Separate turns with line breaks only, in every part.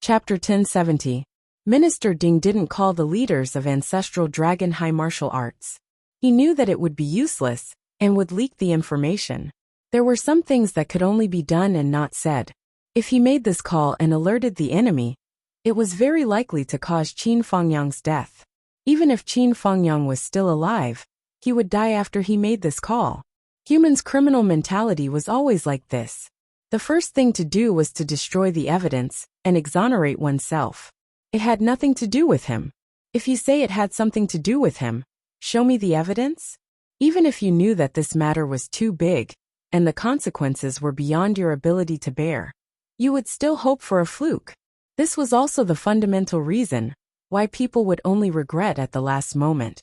Chapter 1070. Minister Ding didn't call the leaders of ancestral dragon high martial arts. He knew that it would be useless, and would leak the information. There were some things that could only be done and not said. If he made this call and alerted the enemy, it was very likely to cause Qin Fengyang's death. Even if Qin Fengyang was still alive, he would die after he made this call. Humans' criminal mentality was always like this. The first thing to do was to destroy the evidence and exonerate oneself. It had nothing to do with him. If you say it had something to do with him, show me the evidence? Even if you knew that this matter was too big, and the consequences were beyond your ability to bear, you would still hope for a fluke. This was also the fundamental reason why people would only regret at the last moment.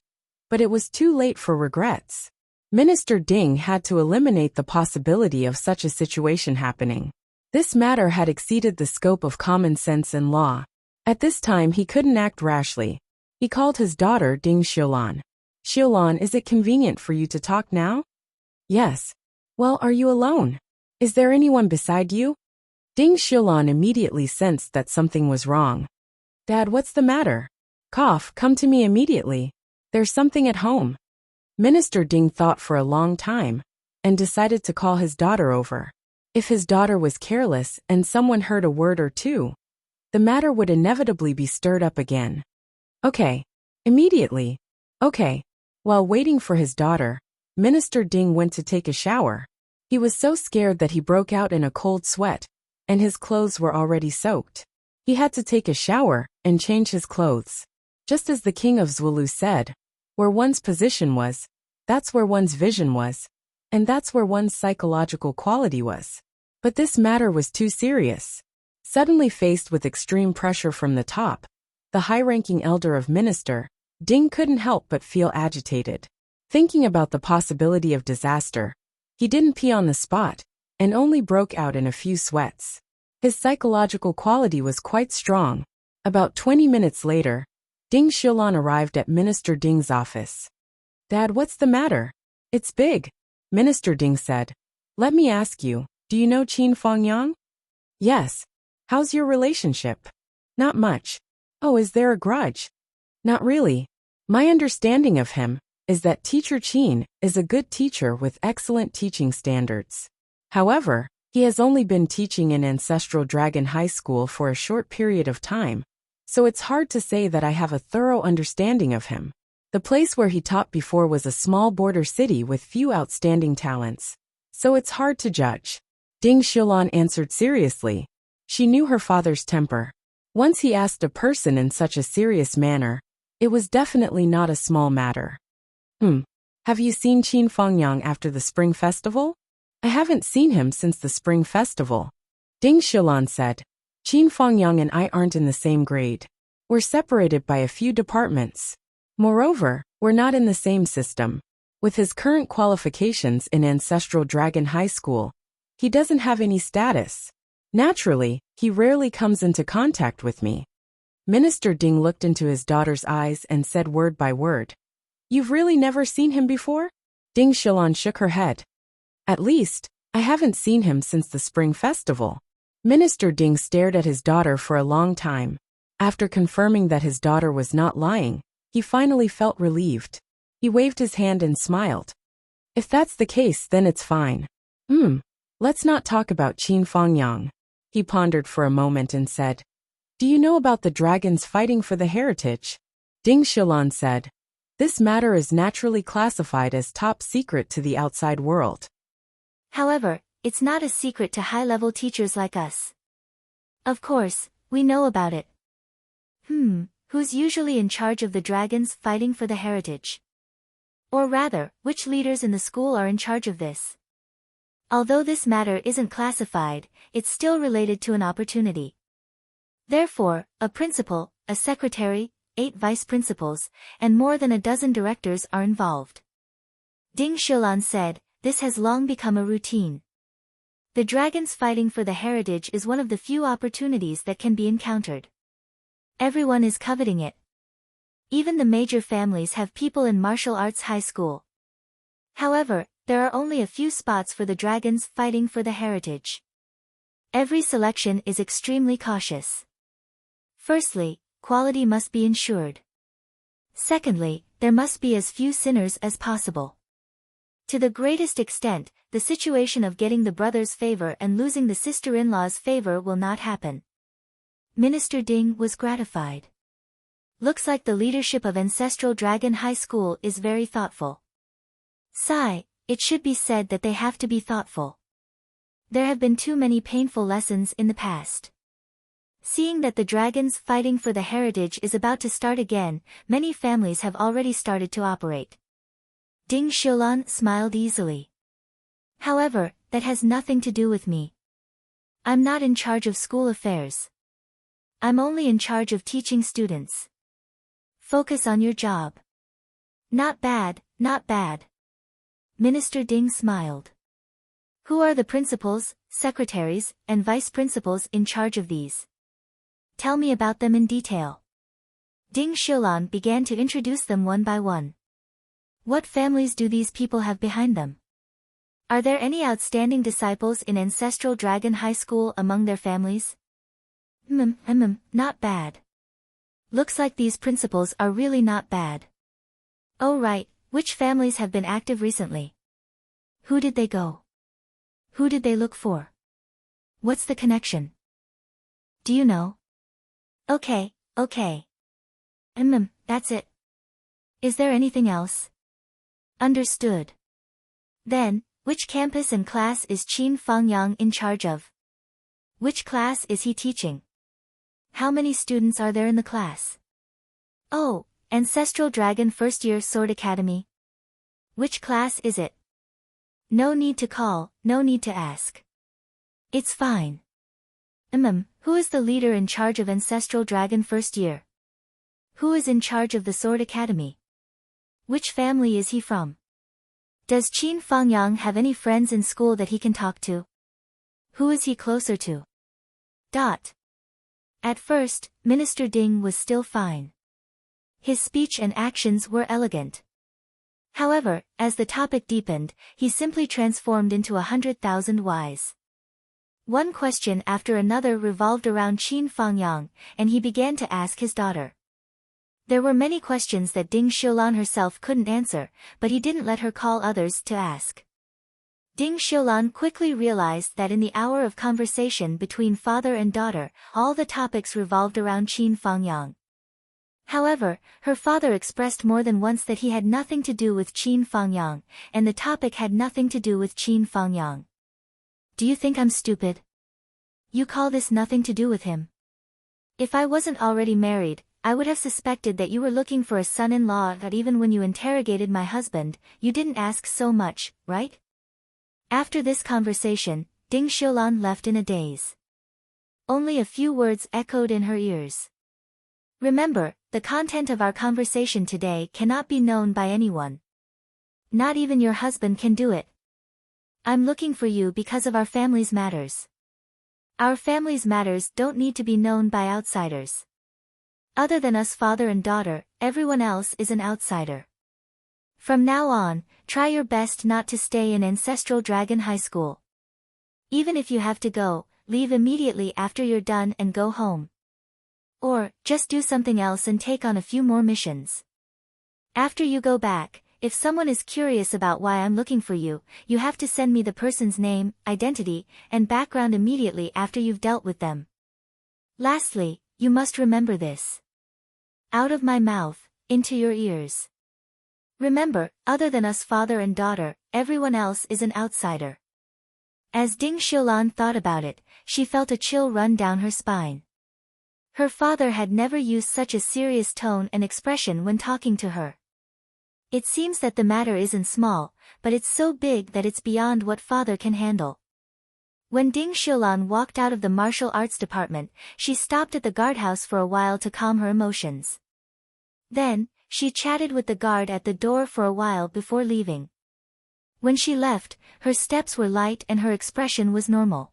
But it was too late for regrets. Minister Ding had to eliminate the possibility of such a situation happening. This matter had exceeded the scope of common sense and law. At this time he couldn't act rashly. He called his daughter Ding Xiulan. Xiulan, is it convenient for you to talk now? Yes. Well, are you alone? Is there anyone beside you? Ding Xiulan immediately sensed that something was wrong. Dad, what's the matter? Cough, come to me immediately. There's something at home. Minister Ding thought for a long time, and decided to call his daughter over. If his daughter was careless and someone heard a word or two, the matter would inevitably be stirred up again. Okay. Immediately. Okay. While waiting for his daughter, Minister Ding went to take a shower. He was so scared that he broke out in a cold sweat, and his clothes were already soaked. He had to take a shower and change his clothes. Just as the king of Zulu said, where one's position was, that's where one's vision was, and that's where one's psychological quality was. But this matter was too serious. Suddenly faced with extreme pressure from the top, the high-ranking elder of Minister, Ding couldn't help but feel agitated. Thinking about the possibility of disaster, he didn't pee on the spot, and only broke out in a few sweats. His psychological quality was quite strong. About 20 minutes later, Ding Xiulan arrived at Minister Ding's office. Dad, what's the matter? It's big, Minister Ding said. Let me ask you, do you know Qin Fengyang? Yes. How's your relationship? Not much. Oh, is there a grudge? Not really. My understanding of him is that Teacher Qin is a good teacher with excellent teaching standards. However, he has only been teaching in Ancestral Dragon High School for a short period of time, so it's hard to say that I have a thorough understanding of him. The place where he taught before was a small border city with few outstanding talents, so it's hard to judge. Ding Xiulan answered seriously. She knew her father's temper. Once he asked a person in such a serious manner, it was definitely not a small matter. Have you seen Qin Fengyang after the Spring Festival? I haven't seen him since the Spring Festival. Ding Xiulan said. Qin Fengyang and I aren't in the same grade. We're separated by a few departments. Moreover, we're not in the same system. With his current qualifications in Ancestral Dragon High School, he doesn't have any status. Naturally, he rarely comes into contact with me. Minister Ding looked into his daughter's eyes and said word by word. You've really never seen him before? Ding Xiulan shook her head. At least, I haven't seen him since the Spring Festival. Minister Ding stared at his daughter for a long time. After confirming that his daughter was not lying, he finally felt relieved. He waved his hand and smiled. If that's the case, then it's fine. Let's not talk about Qin Fengyang. He pondered for a moment and said, Do you know about the dragons fighting for the heritage? Ding Xiulan said, This matter is naturally classified as top secret to the outside world.
However, it's not a secret to high-level teachers like us. Of course, we know about it. Who's usually in charge of the dragons fighting for the heritage? Or rather, which leaders in the school are in charge of this? Although this matter isn't classified, it's still related to an opportunity. Therefore, a principal, a secretary, 8 vice principals, and more than a dozen directors are involved. Ding Xiulan said, This has long become a routine. The dragons fighting for the heritage is one of the few opportunities that can be encountered. Everyone is coveting it. Even the major families have people in martial arts high school. However, there are only a few spots for the dragons fighting for the heritage. Every selection is extremely cautious. Firstly, quality must be ensured. Secondly, there must be as few sinners as possible. To the greatest extent, the situation of getting the brother's favor and losing the sister-in-law's favor will not happen. Minister Ding was gratified. Looks like the leadership of Ancestral Dragon High School is very thoughtful. Sigh, it should be said that they have to be thoughtful. There have been too many painful lessons in the past. Seeing that the dragons fighting for the heritage is about to start again, many families have already started to operate. Ding Xiulan smiled easily. However, that has nothing to do with me. I'm not in charge of school affairs. I'm only in charge of teaching students. Focus on your job. Not bad, not bad. Minister Ding smiled. Who are the principals, secretaries, and vice principals in charge of these? Tell me about them in detail. Ding Xiulan began to introduce them one by one. What families do these people have behind them? Are there any outstanding disciples in Ancestral Dragon High School among their families? Not bad. Looks like these principals are really not bad. Oh right, which families have been active recently? Who did they go? Who did they look for? What's the connection? Do you know? Okay. That's it. Is there anything else? Understood. Then, which campus and class is Qin Fangyang in charge of? Which class is he teaching? How many students are there in the class? Oh, Ancestral Dragon First Year Sword Academy. Which class is it? No need to call, no need to ask. It's fine. Who is the leader in charge of Ancestral Dragon First Year? Who is in charge of the Sword Academy? Which family is he from? Does Qin Fangyang have any friends in school that he can talk to? Who is he closer to? At first, Minister Ding was still fine. His speech and actions were elegant. However, as the topic deepened, he simply transformed into 100,000 whys. One question after another revolved around Qin Fangyang, and he began to ask his daughter. There were many questions that Ding Xiulan herself couldn't answer, but he didn't let her call others to ask. Ding Xiulan quickly realized that in the hour of conversation between father and daughter, all the topics revolved around Qin Fangyang. However, her father expressed more than once that he had nothing to do with Qin Fangyang, and the topic had nothing to do with Qin Fangyang. Do you think I'm stupid? You call this nothing to do with him? If I wasn't already married, I would have suspected that you were looking for a son-in-law, that even when you interrogated my husband, you didn't ask so much, right? After this conversation, Ding Xiulan left in a daze. Only a few words echoed in her ears. Remember, the content of our conversation today cannot be known by anyone. Not even your husband can do it. I'm looking for you because of our family's matters. Our family's matters don't need to be known by outsiders. Other than us father and daughter, everyone else is an outsider. From now on, try your best not to stay in Ancestral Dragon High School. Even if you have to go, leave immediately after you're done and go home. Or, just do something else and take on a few more missions. After you go back, if someone is curious about why I'm looking for you, you have to send me the person's name, identity, and background immediately after you've dealt with them. Lastly, you must remember this. Out of my mouth, into your ears. Remember, other than us father and daughter, everyone else is an outsider. As Ding Xiulan thought about it, she felt a chill run down her spine. Her father had never used such a serious tone and expression when talking to her. It seems that the matter isn't small, but it's so big that it's beyond what father can handle. When Ding Xiulan walked out of the martial arts department, she stopped at the guardhouse for a while to calm her emotions. Then, she chatted with the guard at the door for a while before leaving. When she left, her steps were light and her expression was normal.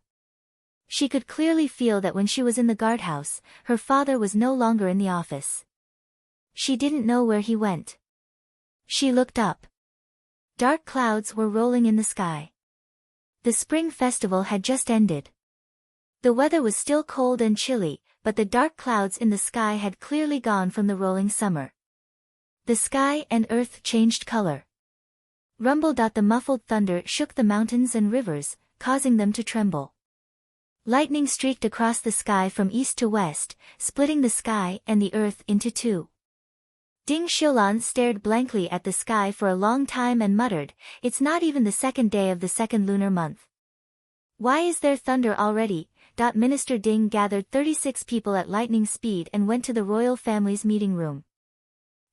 She could clearly feel that when she was in the guardhouse, her father was no longer in the office. She didn't know where he went. She looked up. Dark clouds were rolling in the sky. The spring festival had just ended. The weather was still cold and chilly, but the dark clouds in the sky had clearly gone from the rolling summer. The sky and earth changed color. Rumble. The muffled thunder shook the mountains and rivers, causing them to tremble. Lightning streaked across the sky from east to west, splitting the sky and the earth into two. Ding Xiulan stared blankly at the sky for a long time and muttered, "It's not even the second day of the second lunar month. Why is there thunder already?" Minister Ding gathered 36 people at lightning speed and went to the royal family's meeting room.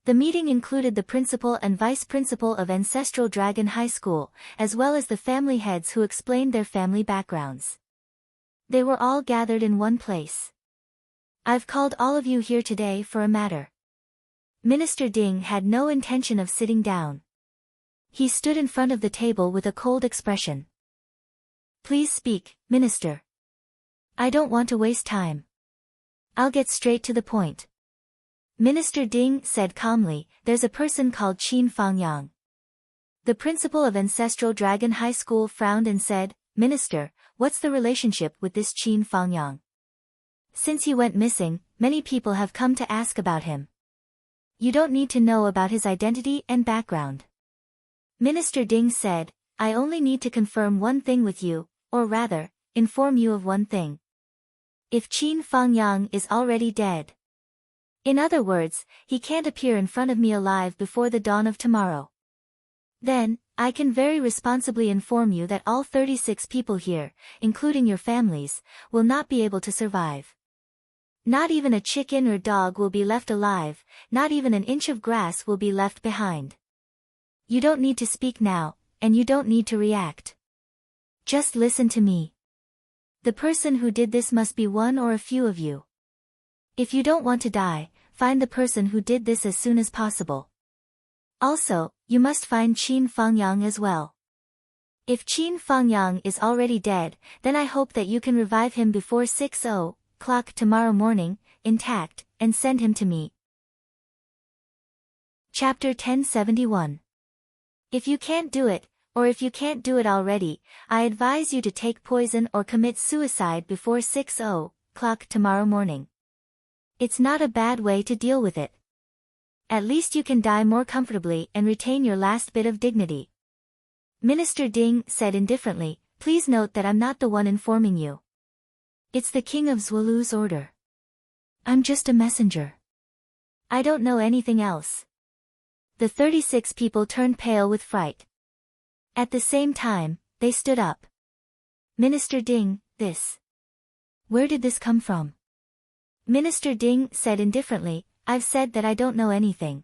The meeting included the principal and vice principal of Ancestral Dragon High School, as well as the family heads who explained their family backgrounds. They were all gathered in one place. "I've called all of you here today for a matter." Minister Ding had no intention of sitting down. He stood in front of the table with a cold expression. "Please speak, Minister. I don't want to waste time. I'll get straight to the point." Minister Ding said calmly, "There's a person called Qin Fangyang." The principal of Ancestral Dragon High School frowned and said, "Minister, what's the relationship with this Qin Fangyang? Since he went missing, many people have come to ask about him. You don't need to know about his identity and background." Minister Ding said, "I only need to confirm one thing with you, or rather, inform you of one thing. If Qin Fangyang is already dead. In other words, he can't appear in front of me alive before the dawn of tomorrow. Then, I can very responsibly inform you that all 36 people here, including your families, will not be able to survive. Not even a chicken or dog will be left alive, not even an inch of grass will be left behind. You don't need to speak now, and you don't need to react. Just listen to me. The person who did this must be one or a few of you. If you don't want to die, find the person who did this as soon as possible. Also, you must find Qin Fangyang as well. If Qin Fangyang is already dead, then I hope that you can revive him before 6:00 tomorrow morning, intact, and send him to me." Chapter 1071. If you can't do it, or if you can't do it already, I advise you to take poison or commit suicide before 6:00 tomorrow morning. It's not a bad way to deal with it. At least you can die more comfortably and retain your last bit of dignity. Minister Ding said indifferently, "Please note that I'm not the one informing you. It's the King of Zhualu's order. I'm just a messenger. I don't know anything else." The 36 people turned pale with fright. At the same time, they stood up. "Minister Ding, where did this come from?" Minister Ding said indifferently, "I've said that I don't know anything.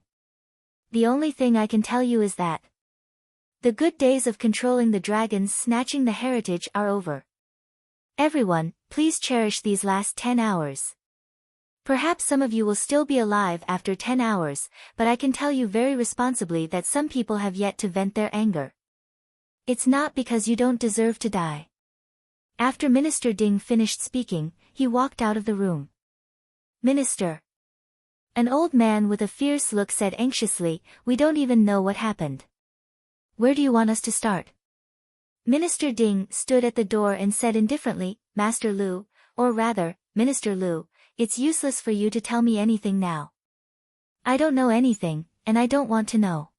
The only thing I can tell you is that the good days of controlling the dragons snatching the heritage are over. Everyone, please cherish these last 10 hours. Perhaps some of you will still be alive after 10 hours, but I can tell you very responsibly that some people have yet to vent their anger. It's not because you don't deserve to die." After Minister Ding finished speaking, he walked out of the room. "Minister." An old man with a fierce look said anxiously, "We don't even know what happened. Where do you want us to start?" Minister Ding stood at the door and said indifferently, "Master Lu, or rather, Minister Lu, it's useless for you to tell me anything now. I don't know anything, and I don't want to know.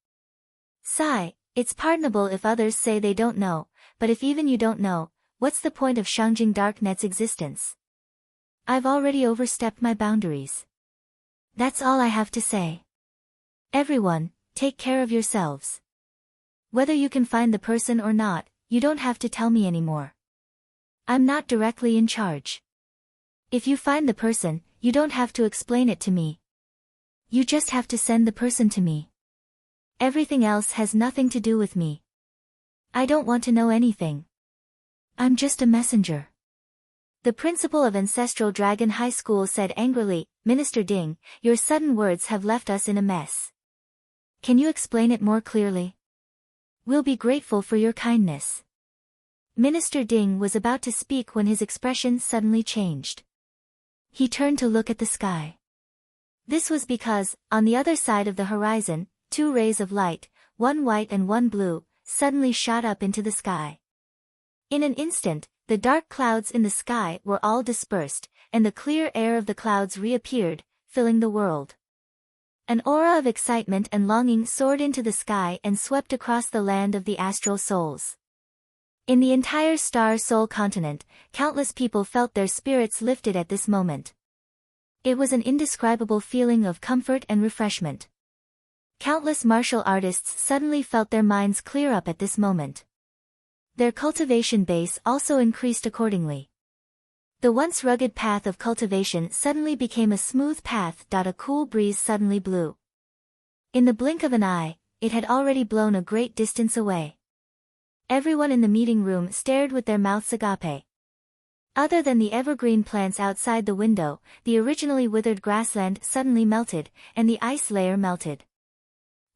Sigh, it's pardonable if others say they don't know, but if even you don't know, what's the point of Shangjing Darknet's existence? I've already overstepped my boundaries. That's all I have to say. Everyone, take care of yourselves. Whether you can find the person or not, you don't have to tell me anymore. I'm not directly in charge. If you find the person, you don't have to explain it to me. You just have to send the person to me. Everything else has nothing to do with me. I don't want to know anything. I'm just a messenger." The principal of Ancestral Dragon High School said angrily, "Minister Ding, your sudden words have left us in a mess. Can you explain it more clearly? We'll be grateful for your kindness." Minister Ding was about to speak when his expression suddenly changed. He turned to look at the sky. This was because, on the other side of the horizon, two rays of light, one white and one blue, suddenly shot up into the sky. In an instant, the dark clouds in the sky were all dispersed, and the clear air of the clouds reappeared, filling the world. An aura of excitement and longing soared into the sky and swept across the land of the astral souls. In the entire Star Soul continent, countless people felt their spirits lifted at this moment. It was an indescribable feeling of comfort and refreshment. Countless martial artists suddenly felt their minds clear up at this moment. Their cultivation base also increased accordingly. The once rugged path of cultivation suddenly became a smooth path. A cool breeze suddenly blew. In the blink of an eye, it had already blown a great distance away. Everyone in the meeting room stared with their mouths agape. Other than the evergreen plants outside the window, the originally withered grassland suddenly melted, and the ice layer melted.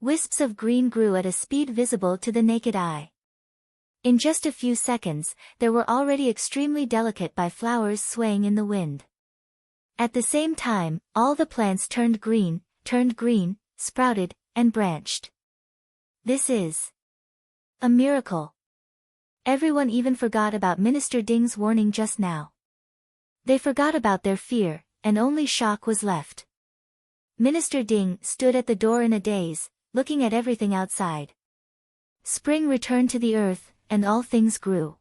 Wisps of green grew at a speed visible to the naked eye. In just a few seconds, there were already extremely delicate flowers swaying in the wind. At the same time, all the plants turned green, sprouted, and branched. This is a miracle. Everyone even forgot about Minister Ding's warning just now. They forgot about their fear, and only shock was left. Minister Ding stood at the door in a daze, looking at everything outside. Spring returned to the earth, and all things grew.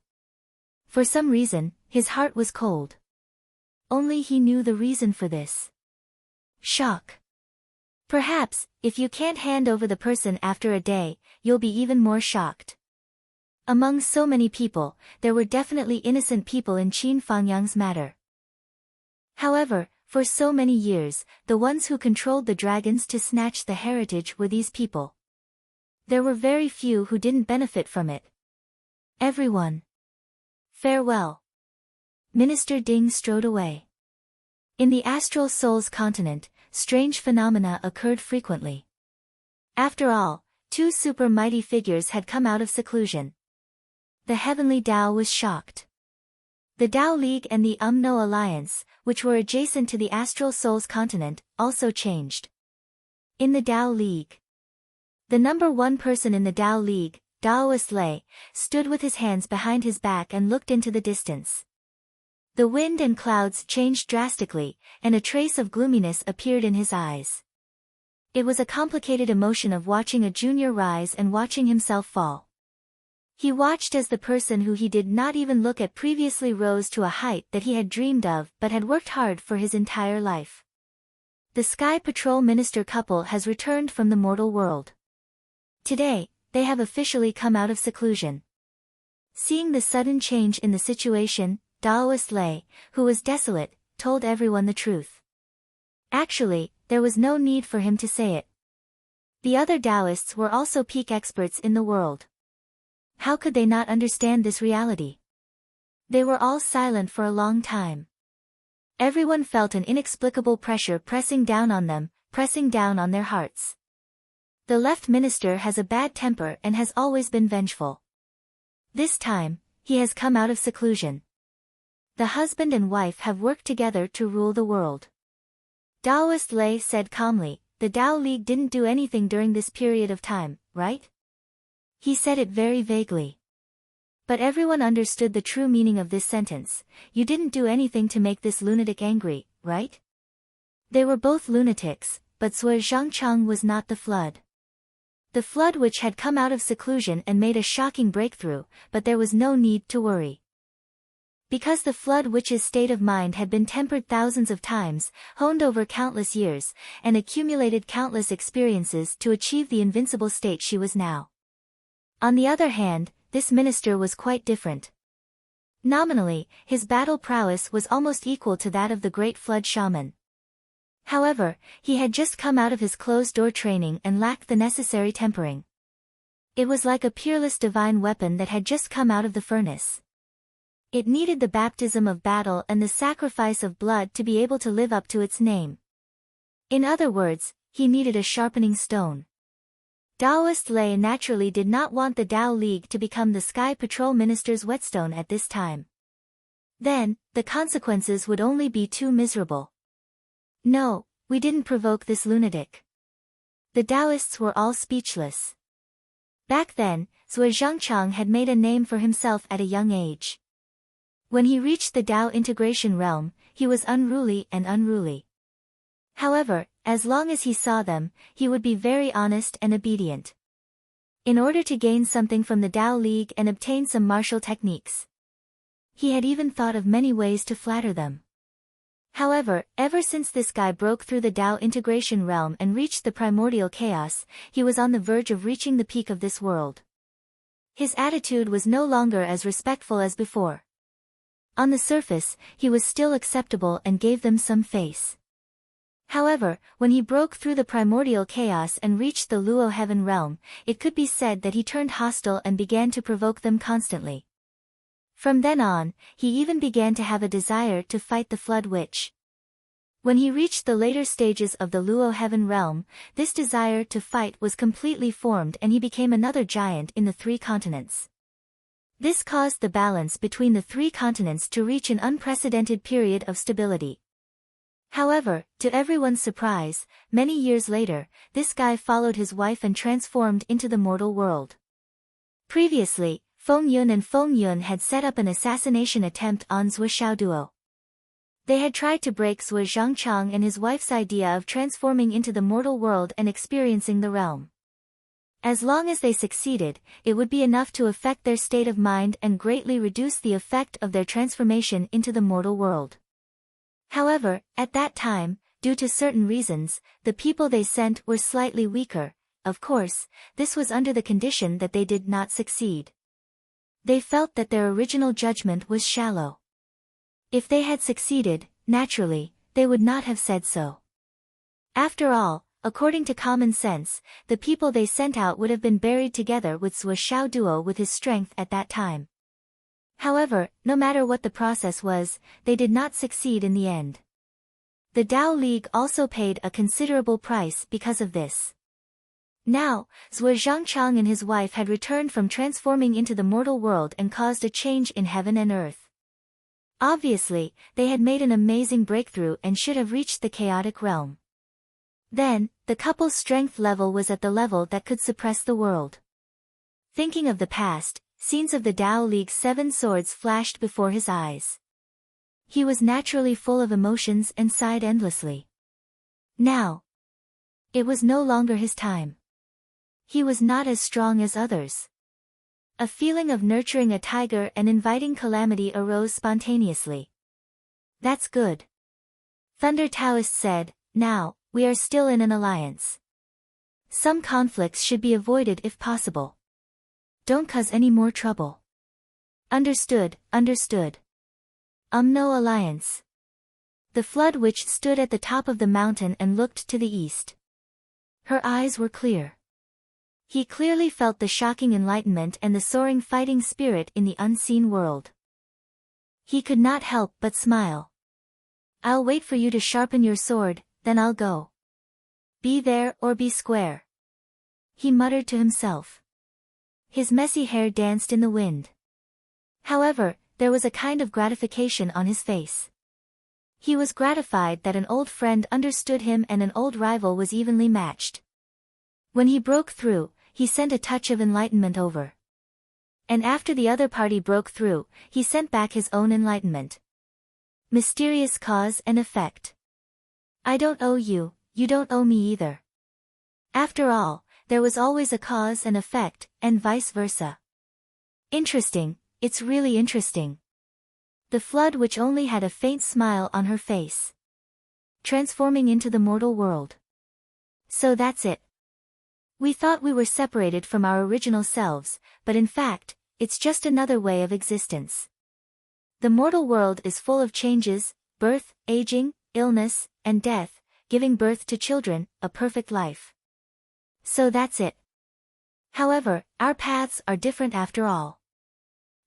For some reason, his heart was cold. Only he knew the reason for this. Shock. Perhaps, if you can't hand over the person after a day, you'll be even more shocked. Among so many people, there were definitely innocent people in Qin Fangyang's matter. However, for so many years, the ones who controlled the dragons to snatch the heritage were these people. There were very few who didn't benefit from it. Everyone. Farewell. Minister Ding strode away. In the astral souls continent, strange phenomena occurred frequently. After all, two super mighty figures had come out of seclusion. The heavenly Tao was shocked. The Tao League and the Umno Alliance, which were adjacent to the astral souls continent, also changed. In the Tao League, the number one person in the Tao League, Daoist Lei, stood with his hands behind his back and looked into the distance. The wind and clouds changed drastically, and a trace of gloominess appeared in his eyes. It was a complicated emotion of watching a junior rise and watching himself fall. He watched as the person who he did not even look at previously rose to a height that he had dreamed of but had worked hard for his entire life. The Sky Patrol Minister couple has returned from the mortal world. Today, they have officially come out of seclusion. Seeing the sudden change in the situation, Daoist Lei, who was desolate, told everyone the truth. Actually, there was no need for him to say it. The other Taoists were also peak experts in the world. How could they not understand this reality? They were all silent for a long time. Everyone felt an inexplicable pressure pressing down on them, pressing down on their hearts. The left minister has a bad temper and has always been vengeful. This time, he has come out of seclusion. The husband and wife have worked together to rule the world. Daoist Lei said calmly, the Tao League didn't do anything during this period of time, right? He said it very vaguely. But everyone understood the true meaning of this sentence. You didn't do anything to make this lunatic angry, right? They were both lunatics, but Sui Zhangchang was not the flood. The flood which had come out of seclusion and made a shocking breakthrough, but there was no need to worry. Because the flood witch's state of mind had been tempered thousands of times, honed over countless years, and accumulated countless experiences to achieve the invincible state she was now. On the other hand, this minister was quite different. Nominally, his battle prowess was almost equal to that of the great flood shaman. However, he had just come out of his closed-door training and lacked the necessary tempering. It was like a peerless divine weapon that had just come out of the furnace. It needed the baptism of battle and the sacrifice of blood to be able to live up to its name. In other words, he needed a sharpening stone. Daoist Lei naturally did not want the Tao League to become the Sky Patrol Minister's whetstone at this time. Then, the consequences would only be too miserable. No, we didn't provoke this lunatic. The Taoists were all speechless. Back then, Sui Zhangchang had made a name for himself at a young age. When he reached the Tao integration realm, he was unruly and unruly. However, as long as he saw them, he would be very honest and obedient. In order to gain something from the Tao League and obtain some martial techniques. He had even thought of many ways to flatter them. However, ever since this guy broke through the Tao integration realm and reached the primordial chaos, he was on the verge of reaching the peak of this world. His attitude was no longer as respectful as before. On the surface, he was still acceptable and gave them some face. However, when he broke through the primordial chaos and reached the Luo heaven realm, it could be said that he turned hostile and began to provoke them constantly. From then on, he even began to have a desire to fight the Flood Witch. When he reached the later stages of the Luo heaven realm, this desire to fight was completely formed and he became another giant in the 3 continents. This caused the balance between the 3 continents to reach an unprecedented period of stability. However, to everyone's surprise, many years later, this guy followed his wife and transformed into the mortal world. Previously, Feng Yun and Feng Yun had set up an assassination attempt on Zhou Xiaoduo. They had tried to break Zhou Zhangchang and his wife's idea of transforming into the mortal world and experiencing the realm. As long as they succeeded, it would be enough to affect their state of mind and greatly reduce the effect of their transformation into the mortal world. However, at that time, due to certain reasons, the people they sent were slightly weaker. Of course, this was under the condition that they did not succeed. They felt that their original judgment was shallow. If they had succeeded, naturally, they would not have said so. After all, according to common sense, the people they sent out would have been buried together with Zhou Xiaoduo with his strength at that time. However, no matter what the process was, they did not succeed in the end. The Tao League also paid a considerable price because of this. Now, Zhou Zhangchang and his wife had returned from transforming into the mortal world and caused a change in heaven and earth. Obviously, they had made an amazing breakthrough and should have reached the chaotic realm. Then, the couple's strength level was at the level that could suppress the world. Thinking of the past, scenes of the Tao League's 7 swords flashed before his eyes. He was naturally full of emotions and sighed endlessly. Now, it was no longer his time. He was not as strong as others. A feeling of nurturing a tiger and inviting calamity arose spontaneously. That's good. Thunder Taoist said, now, we are still in an alliance. Some conflicts should be avoided if possible. Don't cause any more trouble. Understood, understood. No alliance. The Flood Witch stood at the top of the mountain and looked to the east. Her eyes were clear. He clearly felt the shocking enlightenment and the soaring fighting spirit in the unseen world. He could not help but smile. I'll wait for you to sharpen your sword, then I'll go. Be there or be square. He muttered to himself. His messy hair danced in the wind. However, there was a kind of gratification on his face. He was gratified that an old friend understood him and an old rival was evenly matched. When he broke through, he sent a touch of enlightenment over. And after the other party broke through, he sent back his own enlightenment. Mysterious cause and effect. I don't owe you, you don't owe me either. After all, there was always a cause and effect, and vice versa. Interesting, it's really interesting. The Flood Witch only had a faint smile on her face. Transforming into the mortal world. So that's it. We thought we were separated from our original selves, but in fact, it's just another way of existence. The mortal world is full of changes, birth, aging, illness, and death, giving birth to children, a perfect life. So that's it. However, our paths are different after all.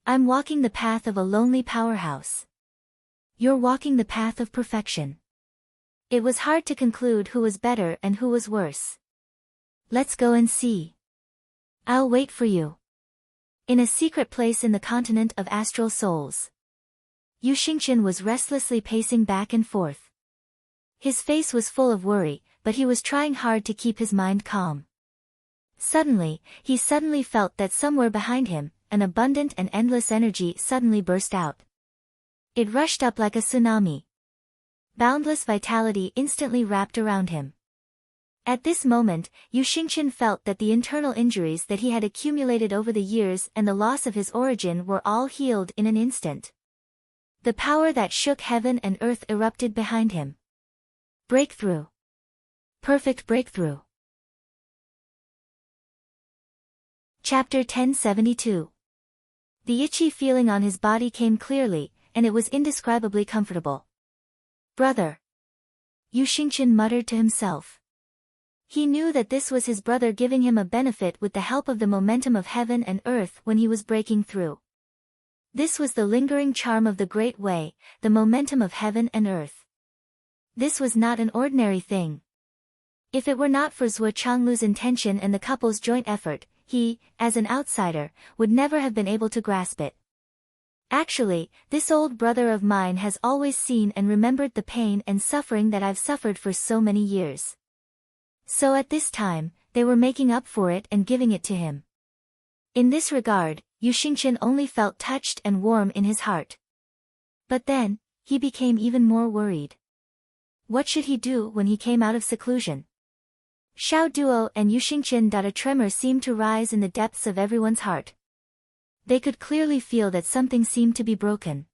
I'm walking the path of a lonely powerhouse. You're walking the path of perfection. It was hard to conclude who was better and who was worse. Let's go and see. I'll wait for you. In a secret place in the continent of astral souls. Yu Xingqian was restlessly pacing back and forth. His face was full of worry, but he was trying hard to keep his mind calm. Suddenly, he felt that somewhere behind him, an abundant and endless energy suddenly burst out. It rushed up like a tsunami. Boundless vitality instantly wrapped around him. At this moment, Yu Xingqian felt that the internal injuries that he had accumulated over the years and the loss of his origin were all healed in an instant. The power that shook heaven and earth erupted behind him. Breakthrough. Perfect breakthrough. Chapter 1072. The itchy feeling on his body came clearly, and it was indescribably comfortable. Brother. Yu Xingqian muttered to himself. He knew that this was his brother giving him a benefit with the help of the momentum of heaven and earth when he was breaking through. This was the lingering charm of the Great Way, the momentum of heaven and earth. This was not an ordinary thing. If it were not for Zhuo Changlu's intention and the couple's joint effort, he, as an outsider, would never have been able to grasp it. Actually, this old brother of mine has always seen and remembered the pain and suffering that I've suffered for so many years. So at this time, they were making up for it and giving it to him. In this regard, Yu Xingqian only felt touched and warm in his heart. But then, he became even more worried. What should he do when he came out of seclusion? Xiao Duo and Yu Xingqian. A tremor seemed to rise in the depths of everyone's heart. They could clearly feel that something seemed to be broken.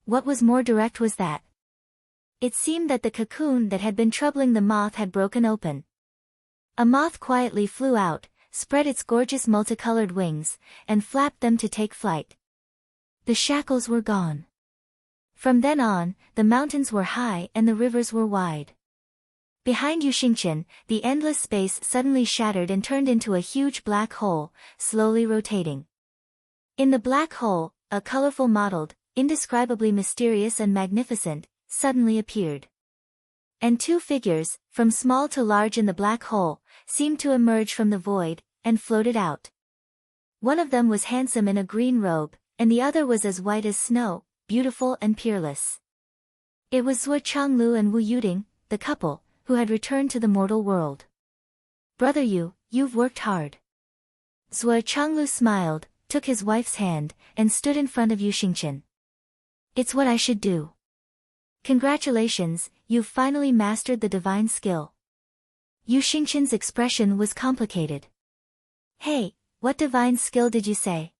What was more direct was that it seemed that the cocoon that had been troubling the moth had broken open. A moth quietly flew out, spread its gorgeous multicolored wings, and flapped them to take flight. The shackles were gone. From then on, the mountains were high and the rivers were wide. Behind Yu Xingqian, the endless space suddenly shattered and turned into a huge black hole, slowly rotating. In the black hole, a colorful mottled, indescribably mysterious and magnificent, suddenly appeared. And two figures, from small to large in the black hole, seemed to emerge from the void, and floated out. One of them was handsome in a green robe, and the other was as white as snow, beautiful and peerless. It was Zhuo Changlu and Wu Yuding, the couple, who had returned to the mortal world. Brother Yu, you've worked hard. Zhuo Changlu smiled, took his wife's hand, and stood in front of Yu Xingqian. It's what I should do. Congratulations, you've finally mastered the divine skill. Yu Xingqian's expression was complicated. Hey, what divine skill did you say?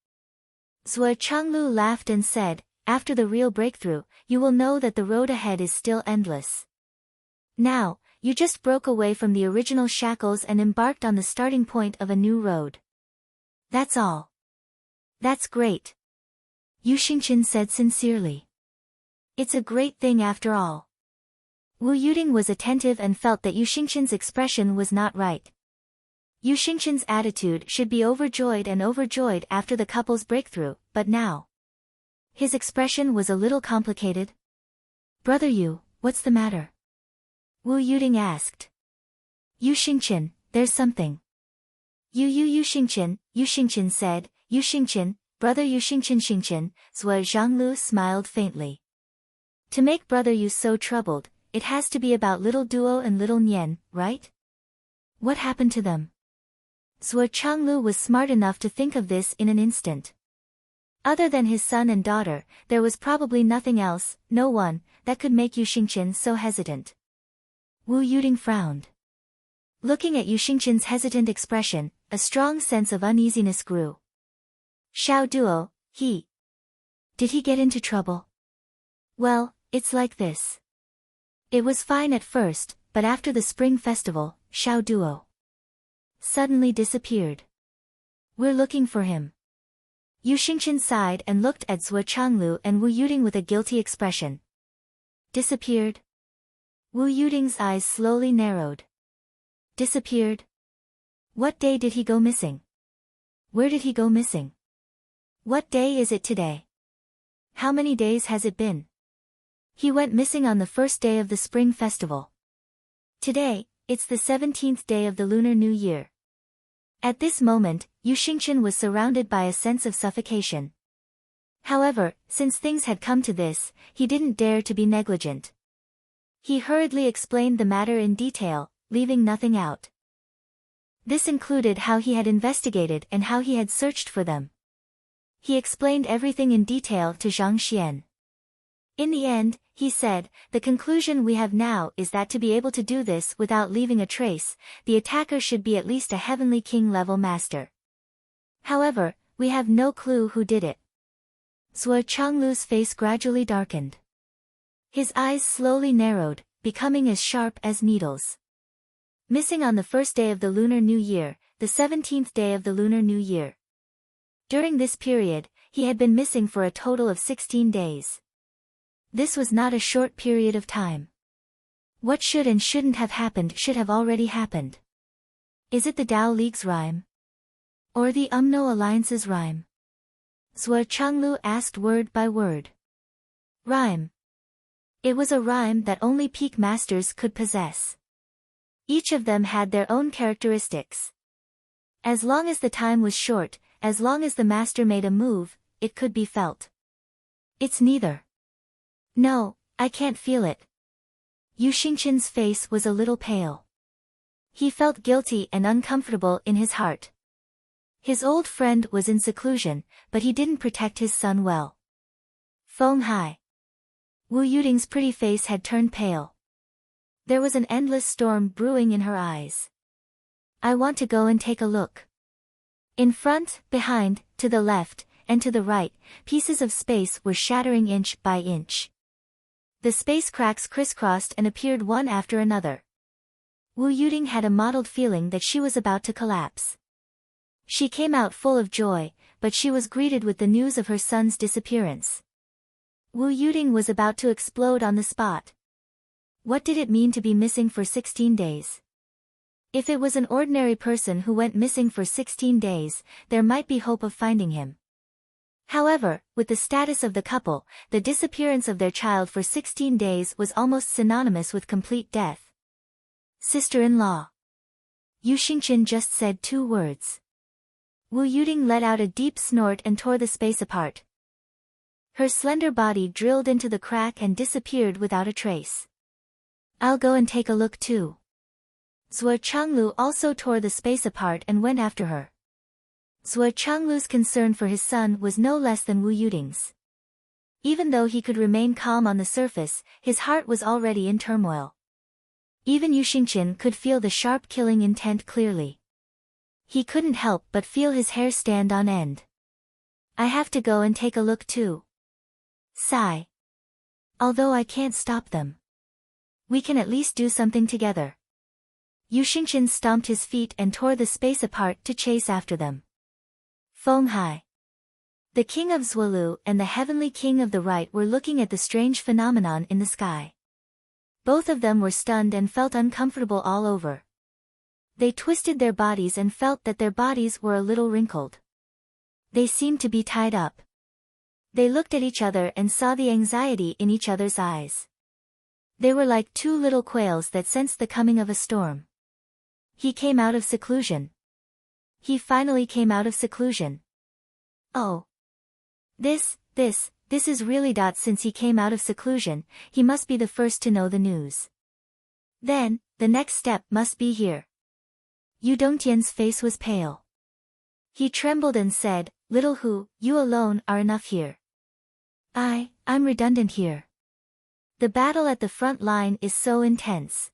Zhuo Changlu laughed and said, after the real breakthrough, you will know that the road ahead is still endless. Now, you just broke away from the original shackles and embarked on the starting point of a new road. That's all. That's great. Yu Xingqian said sincerely. It's a great thing after all. Wu Yuding was attentive and felt that Yu Xingqian's expression was not right. Yu Xingqian's attitude should be overjoyed after the couple's breakthrough, but now his expression was a little complicated. Brother Yu, what's the matter? Wu Yuding asked. Yu Xingqian, there's something. Yu Xingqian said, Yu Xingqian, brother Yu Xingqian. Zhuo Zhanglu smiled faintly. To make brother Yu so troubled, it has to be about little Duo and little Nian, right? What happened to them? Zhuo Changlu was smart enough to think of this in an instant. Other than his son and daughter, there was probably nothing else, no one, that could make Yu Xingqian so hesitant. Wu Yuding frowned. Looking at Yu Xingqian's hesitant expression, a strong sense of uneasiness grew. Xiao Duo, did he get into trouble? Well, it's like this. It was fine at first, but after the spring festival, Xiao Duo suddenly disappeared. We're looking for him. Yu Xingqian sighed and looked at Zhuo Changlu and Wu Yuding with a guilty expression. Disappeared? Wu Yuding's eyes slowly narrowed. Disappeared? What day did he go missing? Where did he go missing? What day is it today? How many days has it been? He went missing on the first day of the spring festival. Today, it's the 17th day of the Lunar New Year. At this moment, Yu Xingqian was surrounded by a sense of suffocation. However, since things had come to this, he didn't dare to be negligent. He hurriedly explained the matter in detail, leaving nothing out. This included how he had investigated and how he had searched for them. He explained everything in detail to Zhang Xian. In the end, he said, the conclusion we have now is that to be able to do this without leaving a trace, the attacker should be at least a Heavenly King-level master. However, we have no clue who did it. Zhuo Changlu's face gradually darkened. His eyes slowly narrowed, becoming as sharp as needles. Missing on the first day of the Lunar New Year, the 17th day of the Lunar New Year. During this period, he had been missing for a total of 16 days. This was not a short period of time. What should and shouldn't have happened should have already happened. Is it the Dao League's rhyme? Or the UMNO Alliance's rhyme? Zhuo Changlu asked word by word. Rhyme. It was a rhyme that only peak masters could possess. Each of them had their own characteristics. As long as the time was short, as long as the master made a move, it could be felt. It's neither. No, I can't feel it. Yu Xingqian's face was a little pale. He felt guilty and uncomfortable in his heart. His old friend was in seclusion, but he didn't protect his son well. Feng Hai. Wu Yuding's pretty face had turned pale. There was an endless storm brewing in her eyes. I want to go and take a look. In front, behind, to the left, and to the right, pieces of space were shattering inch by inch. The space cracks crisscrossed and appeared one after another. Wu Yuding had a mottled feeling that she was about to collapse. She came out full of joy, but she was greeted with the news of her son's disappearance. Wu Yuding was about to explode on the spot. What did it mean to be missing for 16 days? If it was an ordinary person who went missing for 16 days, there might be hope of finding him. However, with the status of the couple, the disappearance of their child for 16 days was almost synonymous with complete death. Sister-in-law. Yu Xingqian just said 2 words. Wu Yuding let out a deep snort and tore the space apart. Her slender body drilled into the crack and disappeared without a trace. I'll go and take a look too. Zhuo Changlu also tore the space apart and went after her. Zhuo Changlu's concern for his son was no less than Wu Yuding's. Even though he could remain calm on the surface, his heart was already in turmoil. Even Yu Xingqian could feel the sharp killing intent clearly. He couldn't help but feel his hair stand on end. I have to go and take a look too. Sigh. Although I can't stop them. We can at least do something together. Yu Xingqian stomped his feet and tore the space apart to chase after them. Feng Hai. The king of Zhuolu and the heavenly king of the right were looking at the strange phenomenon in the sky. Both of them were stunned and felt uncomfortable all over. They twisted their bodies and felt that their bodies were a little wrinkled. They seemed to be tied up. They looked at each other and saw the anxiety in each other's eyes. They were like 2 little quails that sensed the coming of a storm. He came out of seclusion. He finally came out of seclusion. Oh. This is really. Since he came out of seclusion, he must be the first to know the news. Then, the next step must be here. Yu Dongtian's face was pale. He trembled and said, Little Hu, you alone are enough here. I'm redundant here. The battle at the front line is so intense.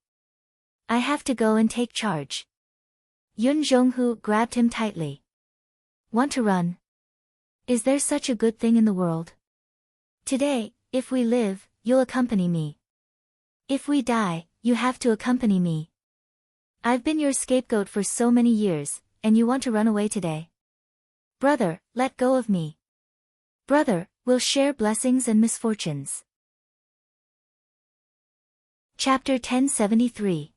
I have to go and take charge. Yun Zhonghu grabbed him tightly. Want to run? Is there such a good thing in the world? Today, if we live, you'll accompany me. If we die, you have to accompany me. I've been your scapegoat for so many years, and you want to run away today? Brother, let go of me. Brother, we'll share blessings and misfortunes. Chapter 1073.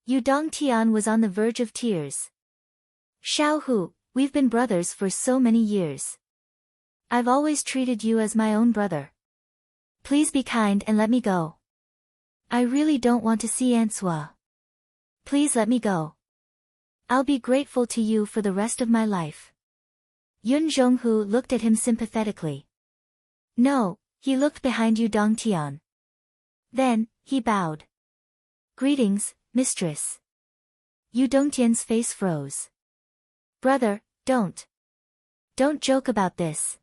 Yu Dongtian was on the verge of tears. Xiao Hu, we've been brothers for so many years. I've always treated you as my own brother. Please be kind and let me go. I really don't want to see Aunt Sua. Please let me go. I'll be grateful to you for the rest of my life. Yun Zhonghu looked at him sympathetically. No, he looked behind Yu Dongtian. Then, he bowed. Greetings, mistress. Yu Dongtian's face froze. Brother, don't joke about this.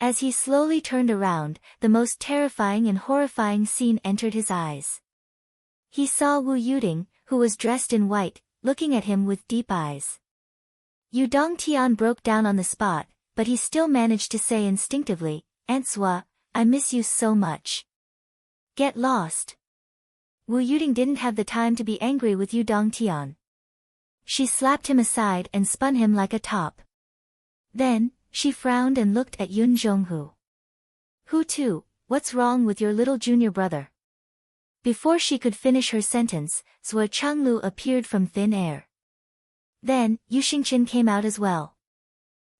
As he slowly turned around, the most terrifying and horrifying scene entered his eyes. He saw Wu Yuding, who was dressed in white, looking at him with deep eyes. Yu Dongtian broke down on the spot, but he still managed to say instinctively, "Aunt Sua, I miss you so much. Get lost." Wu Yuding didn't have the time to be angry with Yu Dongtian. She slapped him aside and spun him like a top. Then, she frowned and looked at Yun Zhonghu. "Who too, what's wrong with your little junior brother?" Before she could finish her sentence, Zhuo Changlu appeared from thin air. Then, Yu Xingqian came out as well.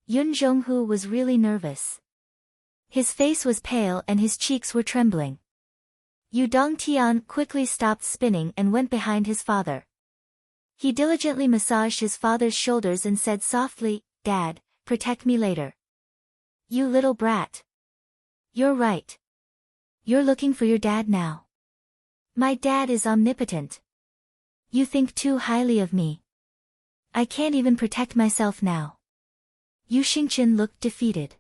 Yun Zhonghu was really nervous. His face was pale and his cheeks were trembling. Yu Dongtian quickly stopped spinning and went behind his father. He diligently massaged his father's shoulders and said softly, "Dad, protect me later." "You little brat. You're right. You're looking for your dad now. My dad is omnipotent. You think too highly of me. I can't even protect myself now." Yu Xingqian looked defeated.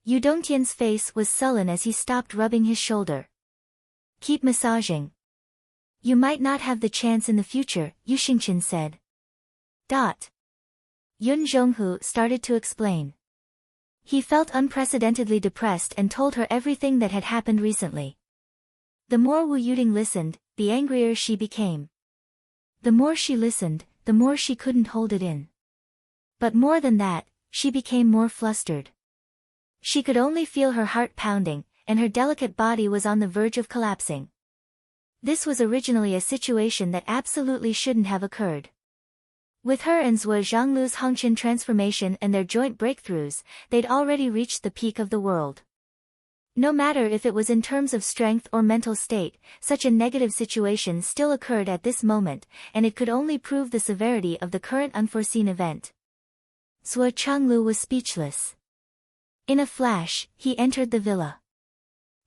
Yu Dongtian's face was sullen as he stopped rubbing his shoulder. "Keep massaging. You might not have the chance in the future," Yu Xingqian said. Yun Zhonghu started to explain. He felt unprecedentedly depressed and told her everything that had happened recently. The more Wu Yuding listened, the angrier she became. The more she listened, the more she couldn't hold it in. But more than that, she became more flustered. She could only feel her heart pounding, and her delicate body was on the verge of collapsing. This was originally a situation that absolutely shouldn't have occurred. With her and Zhuo Zhanglu's Hongqian transformation and their joint breakthroughs, they'd already reached the peak of the world. No matter if it was in terms of strength or mental state, such a negative situation still occurred at this moment, and it could only prove the severity of the current unforeseen event. Zhuo Changlu was speechless. In a flash, he entered the villa.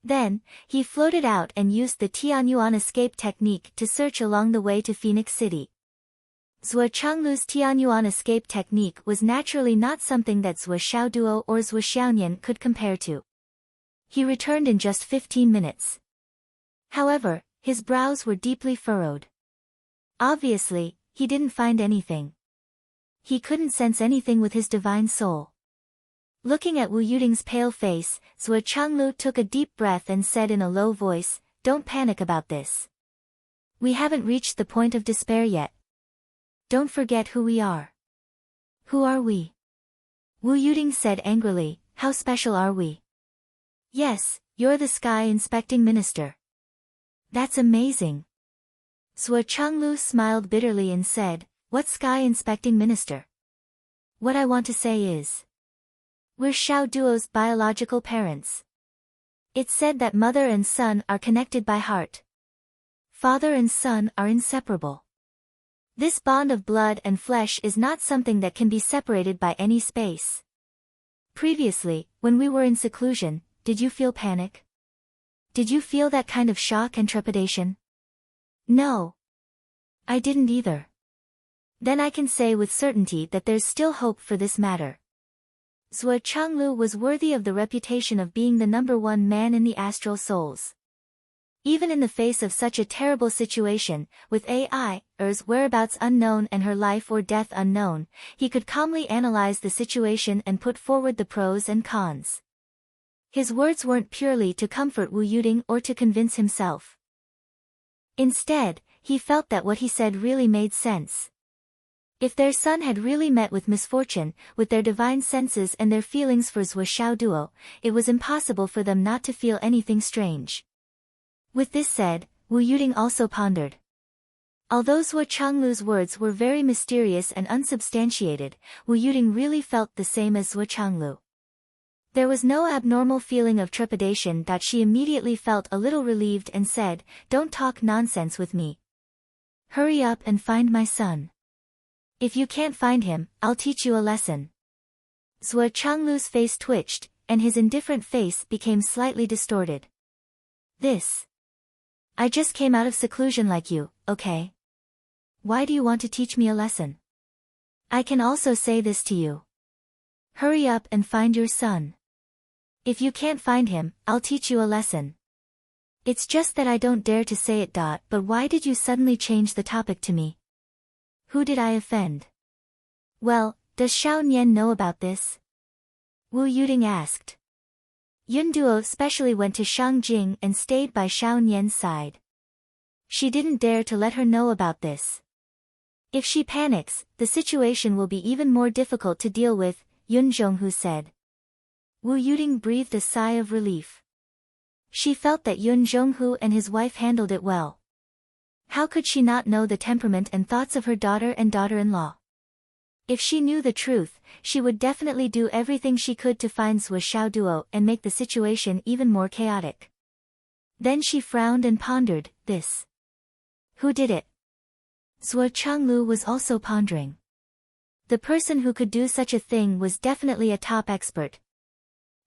Then, he floated out and used the Tianyuan escape technique to search along the way to Phoenix City. Zhuo Changlu's Tianyuan escape technique was naturally not something that Zhuo Xiaoduo or Zhuo Xiaonian could compare to. He returned in just 15 minutes. However, his brows were deeply furrowed. Obviously, he didn't find anything. He couldn't sense anything with his divine soul. Looking at Wu Yuding's pale face, Zhuo Changlu took a deep breath and said in a low voice, "Don't panic about this. We haven't reached the point of despair yet. Don't forget who we are." "Who are we?" Wu Yuding said angrily, "How special are we?" "Yes, you're the sky inspecting minister." "That's amazing." Zhuo Changlu smiled bitterly and said, "What sky inspecting minister? What I want to say is, we're Xiao Duo's biological parents. It's said that mother and son are connected by heart. Father and son are inseparable. This bond of blood and flesh is not something that can be separated by any space. Previously, when we were in seclusion, did you feel panic? Did you feel that kind of shock and trepidation?" "No. I didn't either." "Then I can say with certainty that there's still hope for this matter." Zhuo Changlu was worthy of the reputation of being the #1 man in the astral souls. Even in the face of such a terrible situation, with Er's whereabouts unknown and her life or death unknown, he could calmly analyze the situation and put forward the pros and cons. His words weren't purely to comfort Wu Yuding or to convince himself. Instead, he felt that what he said really made sense. If their son had really met with misfortune, with their divine senses and their feelings for Zhuo Xiaoduo, it was impossible for them not to feel anything strange. With this said, Wu Yuding also pondered. Although Zhuo Changlu's words were very mysterious and unsubstantiated, Wu Yuding really felt the same as Zhuo Changlu. There was no abnormal feeling of trepidation that she immediately felt a little relieved and said, "Don't talk nonsense with me. Hurry up and find my son. If you can't find him, I'll teach you a lesson." Zhuo Changlu's face twitched, and his indifferent face became slightly distorted. I just came out of seclusion like you, okay? Why do you want to teach me a lesson? I can also say this to you. Hurry up and find your son. If you can't find him, I'll teach you a lesson. It's just that I don't dare to say it. But why did you suddenly change the topic to me? Who did I offend? Well, does Xiao Nian know about this? Wu Yuding asked. Yun Duo specially went to Shangjing and stayed by Xiao Nian's side. She didn't dare to let her know about this. If she panics, the situation will be even more difficult to deal with, Yun Zhonghu said. Wu Yuding breathed a sigh of relief. She felt that Yun Zhonghu and his wife handled it well. How could she not know the temperament and thoughts of her daughter and daughter-in-law? If she knew the truth, she would definitely do everything she could to find Zhou Xiaoduo and make the situation even more chaotic. Then she frowned and pondered, this. Who did it? Zhou Changlu was also pondering. The person who could do such a thing was definitely a top expert.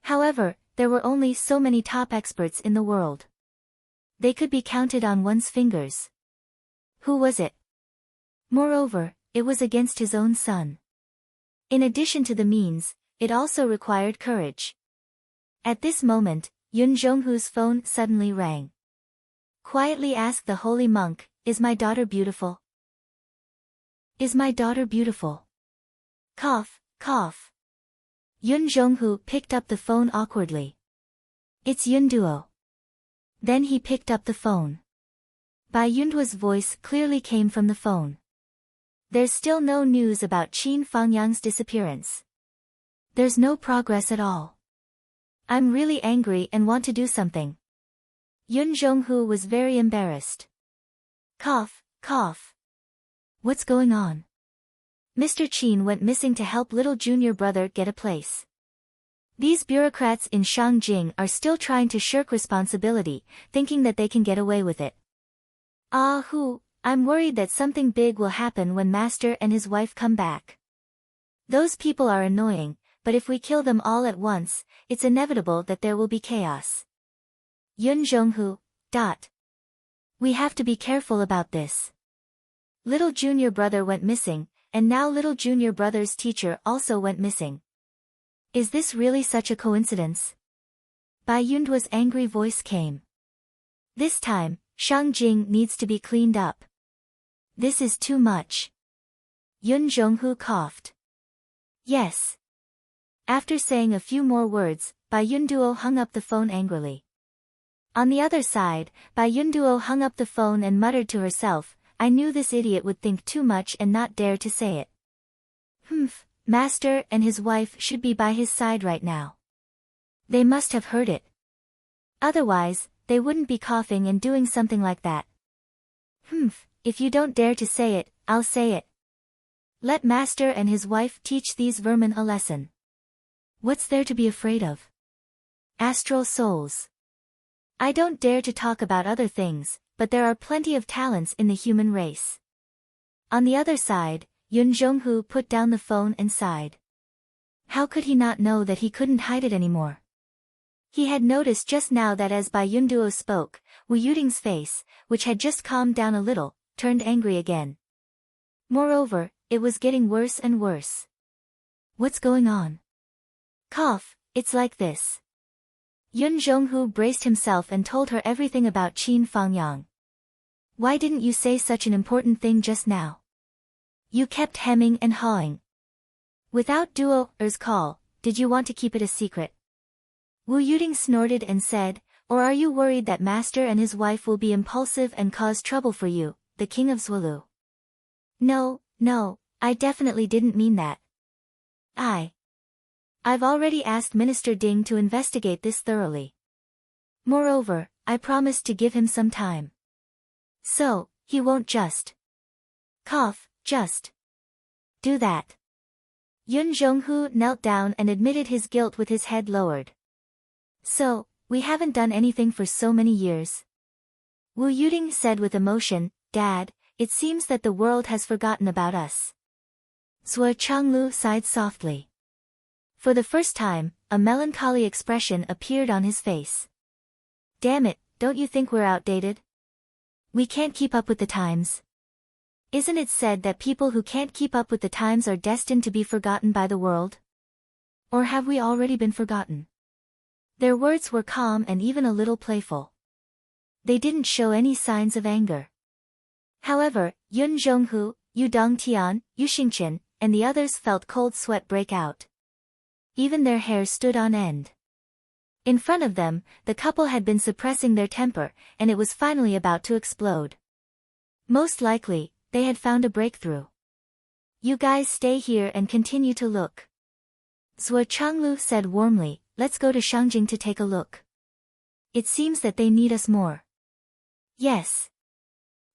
However, there were only so many top experts in the world. They could be counted on one's fingers. Who was it? Moreover, it was against his own son. In addition to the means, it also required courage. At this moment, Yun Zhonghu's phone suddenly rang. Quietly asked the holy monk, "Is my daughter beautiful? Is my daughter beautiful?" Cough, cough. Yun Zhonghu picked up the phone awkwardly. It's Yun Duo. Then he picked up the phone. Bai Yunduo's voice clearly came from the phone. There's still no news about Qin Fangyang's disappearance. There's no progress at all. I'm really angry and want to do something. Yun Zhonghu was very embarrassed. Cough, cough. What's going on? Mr. Qin went missing to help little junior brother get a place. These bureaucrats in Shangjing are still trying to shirk responsibility, thinking that they can get away with it. I'm worried that something big will happen when Master and his wife come back. Those people are annoying, but if we kill them all at once, it's inevitable that there will be chaos. Yun Zhonghu. We have to be careful about this. Little junior brother went missing, and now little junior brother's teacher also went missing. Is this really such a coincidence? Bai Yunduo's angry voice came. This time, Shangjing needs to be cleaned up. This is too much. Yun Zhonghu coughed. Yes. After saying a few more words, Bai Yunduo hung up the phone angrily. On the other side, Bai Yunduo hung up the phone and muttered to herself, I knew this idiot would think too much and not dare to say it. Master and his wife should be by his side right now. They must have heard it. Otherwise, they wouldn't be coughing and doing something like that. If you don't dare to say it, I'll say it. Let Master and his wife teach these vermin a lesson. What's there to be afraid of? Astral souls. I don't dare to talk about other things, but there are plenty of talents in the human race. On the other side, Yun Zhonghu put down the phone and sighed. How could he not know that he couldn't hide it anymore? He had noticed just now that as Bai Yunduo spoke, Wu Yuding's face, which had just calmed down a little, turned angry again. Moreover, it was getting worse and worse. What's going on? Cough, it's like this. Yun Zhonghu braced himself and told her everything about Qin Fangyang. Why didn't you say such an important thing just now? You kept hemming and hawing. Without Duo's call, did you want to keep it a secret? Wu Yuding snorted and said, or are you worried that Master and his wife will be impulsive and cause trouble for you, the king of Zhuolu? No, I definitely didn't mean that. I've already asked Minister Ding to investigate this thoroughly. Moreover, I promised to give him some time. So, he won't just do that. Yun Zhonghu knelt down and admitted his guilt with his head lowered. So, we haven't done anything for so many years. Wu Yuding said with emotion, Dad, it seems that the world has forgotten about us. Zhou Changlu sighed softly. For the first time, a melancholy expression appeared on his face. Damn it, don't you think we're outdated? We can't keep up with the times. Isn't it said that people who can't keep up with the times are destined to be forgotten by the world? Or have we already been forgotten? Their words were calm and even a little playful. They didn't show any signs of anger. However, Yun Zhonghu, Yu Dongtian, Yu Xingqian, and the others felt cold sweat break out. Even their hair stood on end. In front of them, the couple had been suppressing their temper, and it was finally about to explode. Most likely, they had found a breakthrough. You guys stay here and continue to look. Zhuo Changlu said warmly, let's go to Shangjing to take a look. It seems that they need us more. Yes.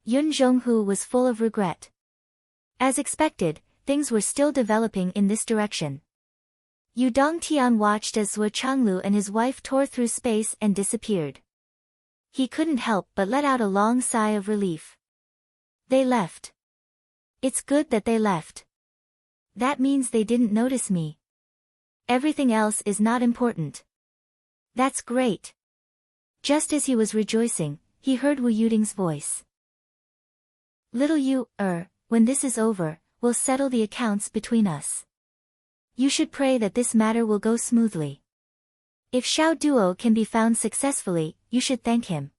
Yun Zhonghu was full of regret. As expected, things were still developing in this direction. Yu Dongtian watched as Zhuo Changlu and his wife tore through space and disappeared. He couldn't help but let out a long sigh of relief. They left. It's good that they left. That means they didn't notice me. Everything else is not important. That's great. Just as he was rejoicing, he heard Wu Yuding's voice. Little Yu, when this is over, we'll settle the accounts between us. You should pray that this matter will go smoothly. If Xiao Duo can be found successfully, you should thank him.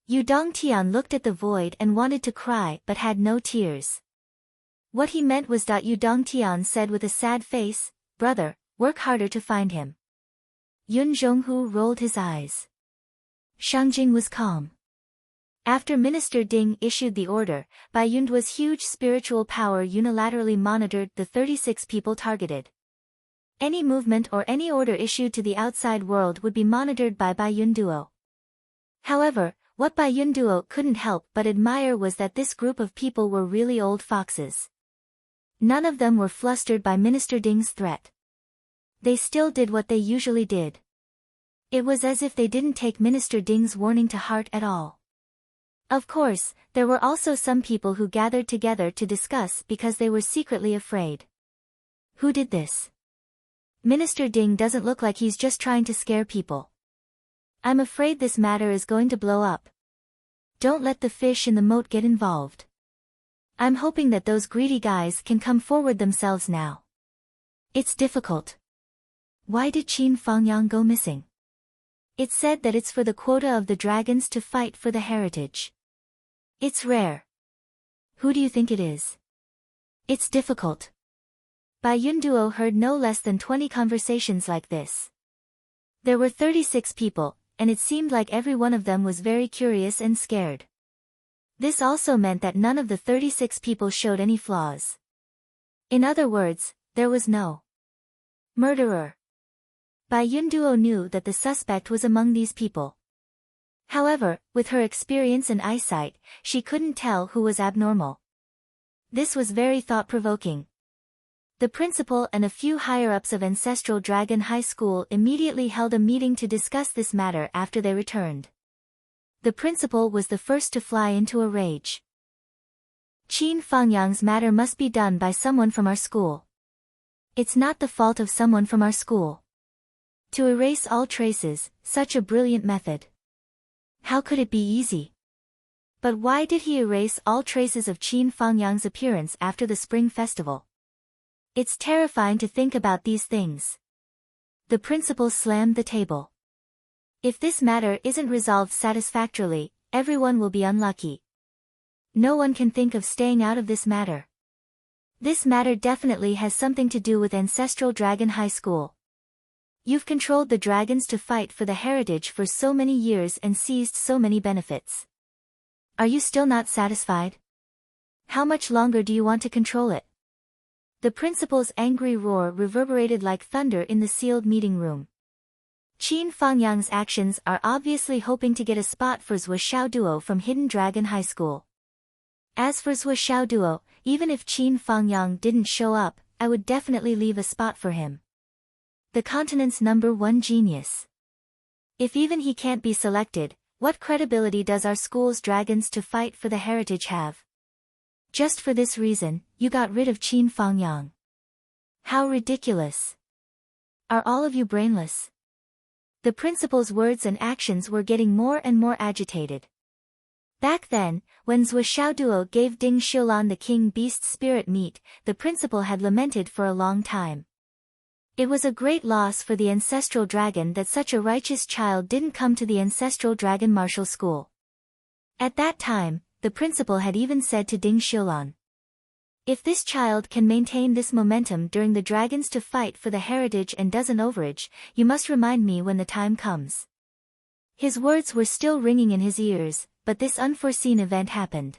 Yu Dongtian looked at the void and wanted to cry but had no tears. What he meant was Yu Dongtian said with a sad face, brother, work harder to find him. Yun Zhonghu rolled his eyes. Shangjing was calm. After Minister Ding issued the order, Bai Yunduo's huge spiritual power unilaterally monitored the 36 people targeted. Any movement or any order issued to the outside world would be monitored by Bai Yunduo. However, what Bai Yunduo couldn't help but admire was that this group of people were really old foxes. None of them were flustered by Minister Ding's threat. They still did what they usually did. It was as if they didn't take Minister Ding's warning to heart at all. Of course, there were also some people who gathered together to discuss because they were secretly afraid. Who did this? Minister Ding doesn't look like he's just trying to scare people. I'm afraid this matter is going to blow up. Don't let the fish in the moat get involved. I'm hoping that those greedy guys can come forward themselves now. It's difficult. Why did Qin Fangyang go missing? It's said that it's for the quota of the dragons to fight for the heritage. It's rare. Who do you think it is? It's difficult. Bai Yunduo heard no less than 20 conversations like this. There were 36 people, and it seemed like every one of them was very curious and scared. This also meant that none of the 36 people showed any flaws. In other words, there was no murderer. Bai Yunduo knew that the suspect was among these people. However, with her experience and eyesight, she couldn't tell who was abnormal. This was very thought-provoking. The principal and a few higher-ups of Ancestral Dragon High School immediately held a meeting to discuss this matter after they returned. The principal was the first to fly into a rage. Qin Fangyang's matter must be done by someone from our school. It's not the fault of someone from our school. To erase all traces, such a brilliant method. How could it be easy? But why did he erase all traces of Qin Fangyang's appearance after the Spring Festival? It's terrifying to think about these things. The principal slammed the table. If this matter isn't resolved satisfactorily, everyone will be unlucky. No one can think of staying out of this matter. This matter definitely has something to do with Ancestral Dragon High School. You've controlled the dragons to fight for the heritage for so many years and seized so many benefits. Are you still not satisfied? How much longer do you want to control it? The principal's angry roar reverberated like thunder in the sealed meeting room. Qin Fangyang's actions are obviously hoping to get a spot for Zhuo Xiaoduo from Hidden Dragon High School. As for Zhuo Xiaoduo, even if Qin Fangyang didn't show up, I would definitely leave a spot for him. The continent's #1 genius. If even he can't be selected, what credibility does our school's dragons to fight for the heritage have? Just for this reason, you got rid of Qin Fangyang. How ridiculous. Are all of you brainless? The principal's words and actions were getting more and more agitated. Back then, when Zhuo Xiaoduo gave Ding Xiulan the king beast spirit meat, the principal had lamented for a long time. It was a great loss for the ancestral dragon that such a righteous child didn't come to the ancestral dragon martial school. At that time, the principal had even said to Ding Xiulan, "If this child can maintain this momentum during the dragons to fight for the heritage and doesn't overage, you must remind me when the time comes." His words were still ringing in his ears, but this unforeseen event happened.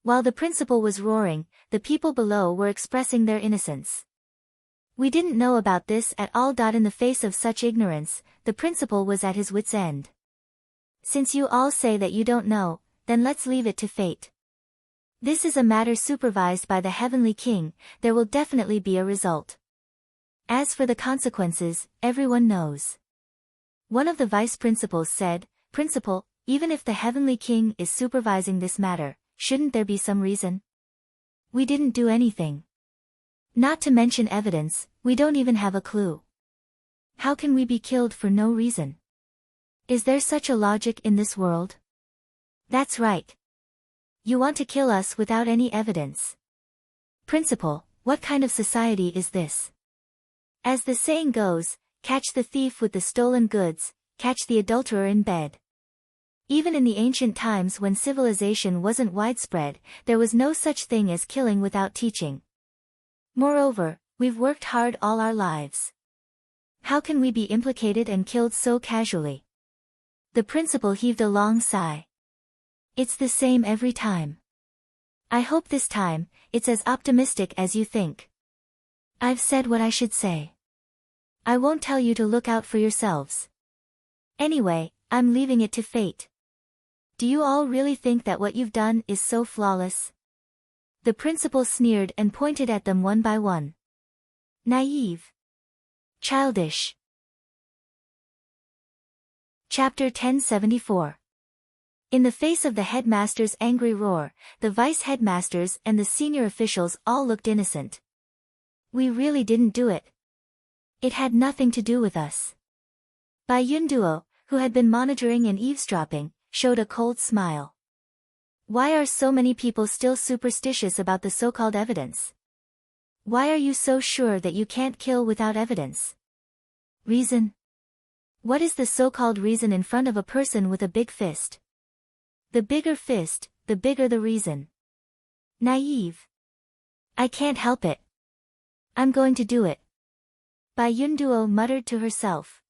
While the principal was roaring, the people below were expressing their innocence. "We didn't know about this at all." In the face of such ignorance, the principal was at his wit's end. "Since you all say that you don't know, then let's leave it to fate. This is a matter supervised by the Heavenly King, there will definitely be a result. As for the consequences, everyone knows." One of the vice principals said, "Principal, even if the Heavenly King is supervising this matter, shouldn't there be some reason? We didn't do anything. Not to mention evidence, we don't even have a clue. How can we be killed for no reason? Is there such a logic in this world?" "That's right. You want to kill us without any evidence. Principal, what kind of society is this? As the saying goes, catch the thief with the stolen goods, catch the adulterer in bed." Even in the ancient times when civilization wasn't widespread, there was no such thing as killing without teaching. Moreover, we've worked hard all our lives. How can we be implicated and killed so casually? The principal heaved a long sigh. "It's the same every time. I hope this time, it's as optimistic as you think. I've said what I should say. I won't tell you to look out for yourselves. Anyway, I'm leaving it to fate. Do you all really think that what you've done is so flawless?" The principal sneered and pointed at them one by one. "Naive. Childish." Chapter 1074. In the face of the headmaster's angry roar, the vice-headmasters and the senior officials all looked innocent. "We really didn't do it. It had nothing to do with us." Bai Yunduo, who had been monitoring and eavesdropping, showed a cold smile. "Why are so many people still superstitious about the so-called evidence? Why are you so sure that you can't kill without evidence? Reason? What is the so-called reason in front of a person with a big fist? The bigger fist, the bigger the reason. Naive. I can't help it. I'm going to do it." Bai Yunduo muttered to herself.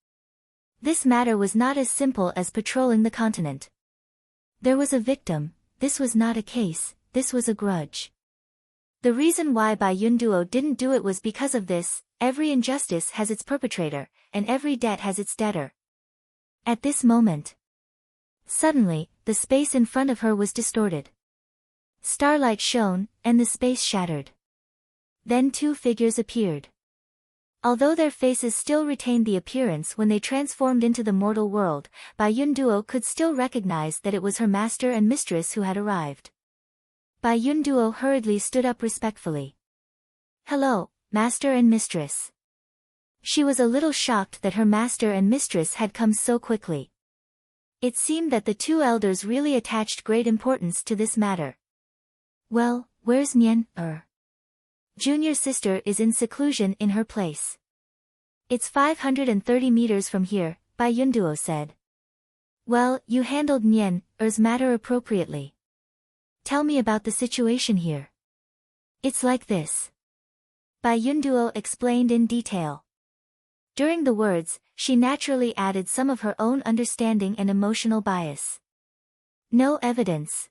This matter was not as simple as patrolling the continent. There was a victim. This was not a case, this was a grudge. The reason why Bai Yunduo didn't do it was because of this: every injustice has its perpetrator, and every debt has its debtor. At this moment, suddenly, the space in front of her was distorted. Starlight shone, and the space shattered. Then two figures appeared. Although their faces still retained the appearance when they transformed into the mortal world, Bai Yunduo could still recognize that it was her master and mistress who had arrived. Bai Yunduo hurriedly stood up respectfully. "Hello, master and mistress." She was a little shocked that her master and mistress had come so quickly. It seemed that the two elders really attached great importance to this matter. "Well, where's Nian? Junior sister is in seclusion in her place. It's 530 meters from here," Bai Yunduo said. "Well, you handled Nian's matter appropriately. Tell me about the situation here." "It's like this." Bai Yunduo explained in detail. During the words, she naturally added some of her own understanding and emotional bias. "No evidence.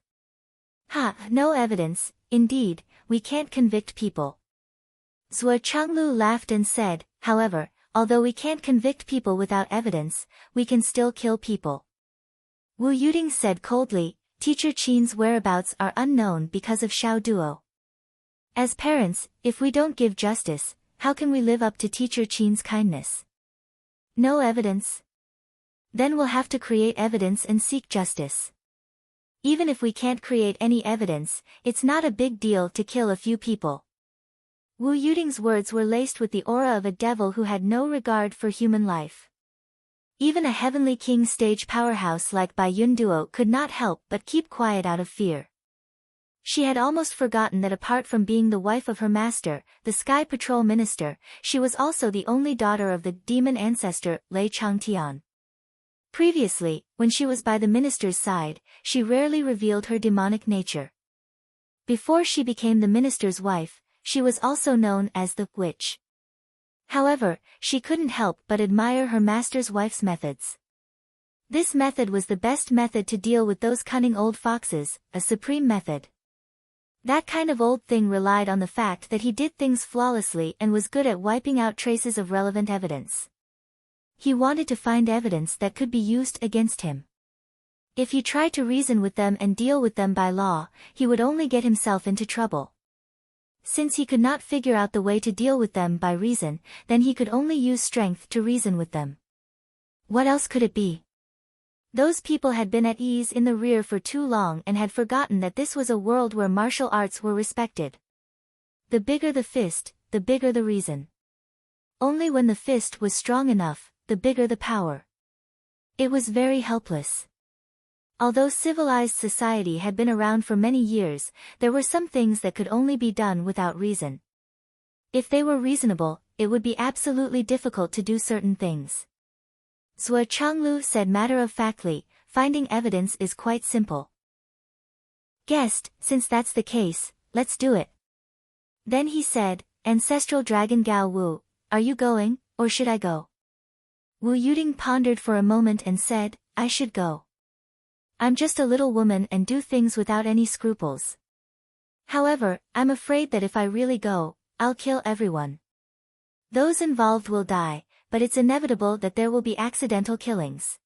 No evidence, indeed, we can't convict people." Zhuo Changlu laughed and said, "However, although we can't convict people without evidence, we can still kill people." Wu Yuding said coldly, "Teacher Qin's whereabouts are unknown because of Xiao Duo. As parents, if we don't give justice, how can we live up to Teacher Qin's kindness? No evidence? Then we'll have to create evidence and seek justice. Even if we can't create any evidence, it's not a big deal to kill a few people." Wu Yuding's words were laced with the aura of a devil who had no regard for human life. Even a Heavenly King stage powerhouse like Bai Yunduo could not help but keep quiet out of fear. She had almost forgotten that apart from being the wife of her master, the Sky Patrol minister, she was also the only daughter of the demon ancestor, Lei Changtian. Previously, when she was by the minister's side, she rarely revealed her demonic nature. Before she became the minister's wife, she was also known as the witch. However, she couldn't help but admire her master's wife's methods. This method was the best method to deal with those cunning old foxes, a supreme method. That kind of old thing relied on the fact that he did things flawlessly and was good at wiping out traces of relevant evidence. He wanted to find evidence that could be used against him. If he tried to reason with them and deal with them by law, he would only get himself into trouble. Since he could not figure out the way to deal with them by reason, then he could only use strength to reason with them. What else could it be? Those people had been at ease in the rear for too long and had forgotten that this was a world where martial arts were respected. The bigger the fist, the bigger the reason. Only when the fist was strong enough, the bigger the power. It was very helpless. Although civilized society had been around for many years, there were some things that could only be done without reason. If they were reasonable, it would be absolutely difficult to do certain things. Zhuo Changlu said matter-of-factly, finding evidence is quite simple. Guessed, since that's the case, let's do it. Then he said, Ancestral Dragon Gao Wu, are you going, or should I go? Wu Yuding pondered for a moment and said, I should go. I'm just a little woman and do things without any scruples. However, I'm afraid that if I really go, I'll kill everyone. Those involved will die, but it's inevitable that there will be accidental killings.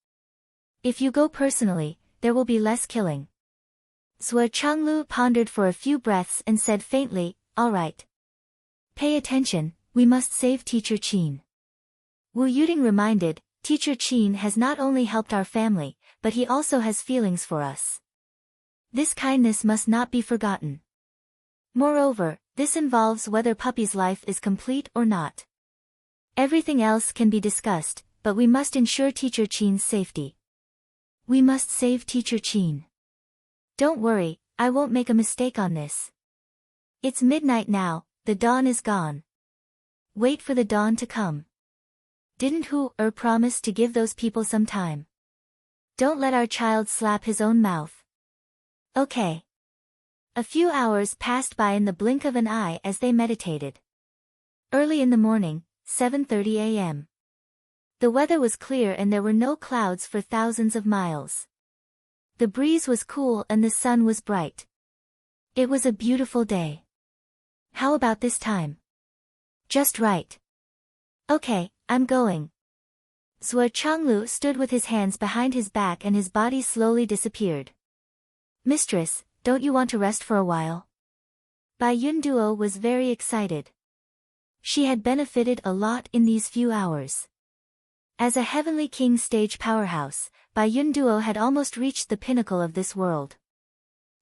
If you go personally, there will be less killing. Zhuo Changlu pondered for a few breaths and said faintly, all right. Pay attention, we must save Teacher Qin. Wu Yuding reminded, Teacher Qin has not only helped our family, but he also has feelings for us. This kindness must not be forgotten. Moreover, this involves whether Puppy's life is complete or not. Everything else can be discussed, but we must ensure Teacher Qin's safety. We must save Teacher Qin. Don't worry, I won't make a mistake on this. It's midnight now, the dawn is gone. Wait for the dawn to come. Didn't Hu promise to give those people some time? Don't let our child slap his own mouth. Okay. A few hours passed by in the blink of an eye as they meditated. Early in the morning, 7:30 a.m. The weather was clear and there were no clouds for thousands of miles. The breeze was cool and the sun was bright. It was a beautiful day. How about this time? Just right. Okay, I'm going. Zhuo Changlu stood with his hands behind his back and his body slowly disappeared. Mistress, don't you want to rest for a while? Bai Yunduo was very excited. She had benefited a lot in these few hours. As a Heavenly King stage powerhouse, Bai Yunduo had almost reached the pinnacle of this world.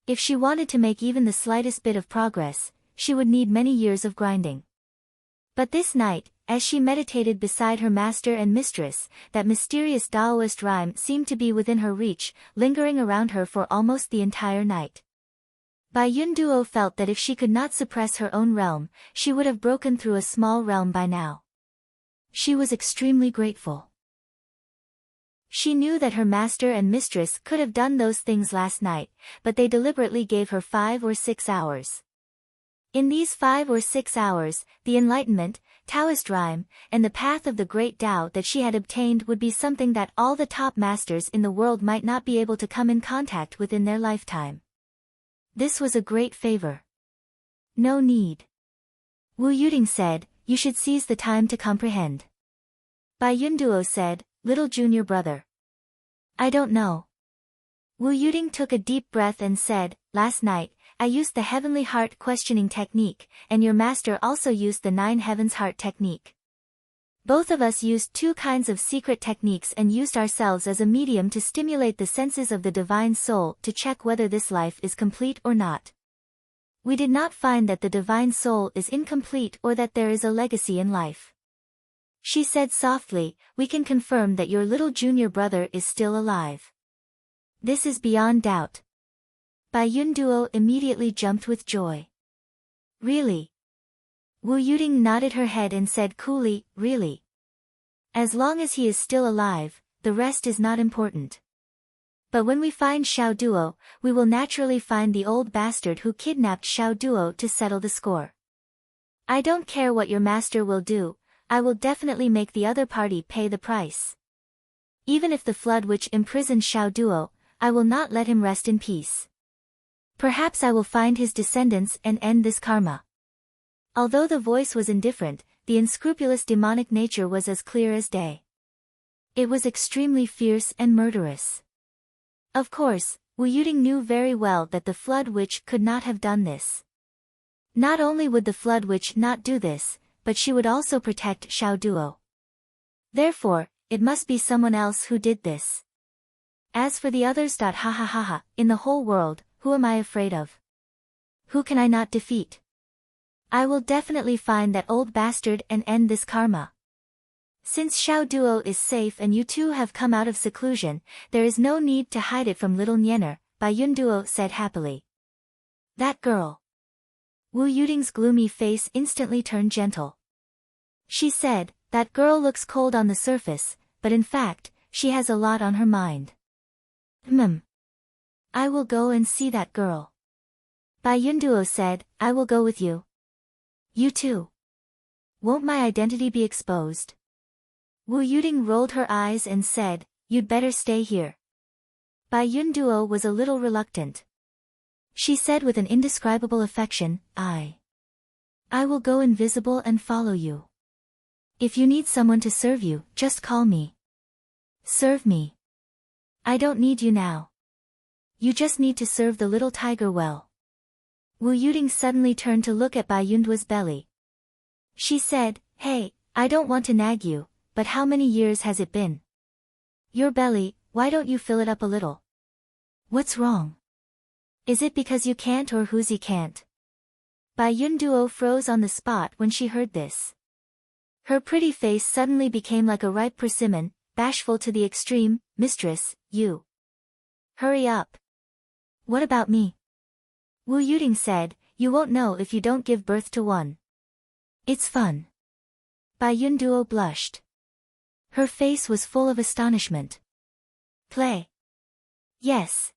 If she wanted to make even the slightest bit of progress, she would need many years of grinding. But this night, as she meditated beside her master and mistress, that mysterious Taoist rhyme seemed to be within her reach, lingering around her for almost the entire night. Bai Yunduo felt that if she could not suppress her own realm, she would have broken through a small realm by now. She was extremely grateful. She knew that her master and mistress could have done those things last night, but they deliberately gave her 5 or 6 hours. In these 5 or 6 hours, the enlightenment, Taoist rhyme, and the path of the great Tao that she had obtained would be something that all the top masters in the world might not be able to come in contact with in their lifetime. This was a great favor. No need. Wu Yuding said, you should seize the time to comprehend. Bai Yunduo said, little junior brother. I don't know. Wu Yuding took a deep breath and said, last night, I used the heavenly heart questioning technique, and your master also used the 9 heavens heart technique. Both of us used 2 kinds of secret techniques and used ourselves as a medium to stimulate the senses of the divine soul to check whether this life is complete or not. We did not find that the divine soul is incomplete or that there is a legacy in life. She said softly, we can confirm that your little junior brother is still alive. This is beyond doubt. Bai Yun Duo immediately jumped with joy. Really? Wu Yuding nodded her head and said coolly, really. As long as he is still alive, the rest is not important. But when we find Xiao Duo, we will naturally find the old bastard who kidnapped Xiao Duo to settle the score. I don't care what your master will do, I will definitely make the other party pay the price. Even if the flood which imprisoned Xiao Duo, I will not let him rest in peace. Perhaps I will find his descendants and end this karma. Although the voice was indifferent, the unscrupulous demonic nature was as clear as day. It was extremely fierce and murderous. Of course, Wu Yuding knew very well that the flood witch could not have done this. Not only would the flood witch not do this, but she would also protect Xiao Duo. Therefore, it must be someone else who did this. As for the others, ha ha ha ha, in the whole world, who am I afraid of? Who can I not defeat? I will definitely find that old bastard and end this karma. Since Xiao Duo is safe and you two have come out of seclusion, there is no need to hide it from little Nyener, Bai Yun Duo said happily. That girl. Wu Yuding's gloomy face instantly turned gentle. She said, that girl looks cold on the surface, but in fact, she has a lot on her mind. I will go and see that girl. Bai Yun Duo said, I will go with you. You too. Won't my identity be exposed? Wu Yuding rolled her eyes and said, you'd better stay here. Bai Yun Duo was a little reluctant. She said with an indescribable affection, I will go invisible and follow you. If you need someone to serve you, just call me. Serve me. I don't need you now. You just need to serve the little tiger well. Wu Yuding suddenly turned to look at Bai Yun Duo's belly. She said, hey, I don't want to nag you, but how many years has it been? Your belly, why don't you fill it up a little? What's wrong? Is it because you can't or who's he can't? Bai Yun Duo froze on the spot when she heard this. Her pretty face suddenly became like a ripe persimmon, bashful to the extreme. Mistress, you. Hurry up. What about me? Wu Yuding said, you won't know if you don't give birth to one. It's fun. Bai Yun Duo blushed. Her face was full of astonishment. Play. Yes.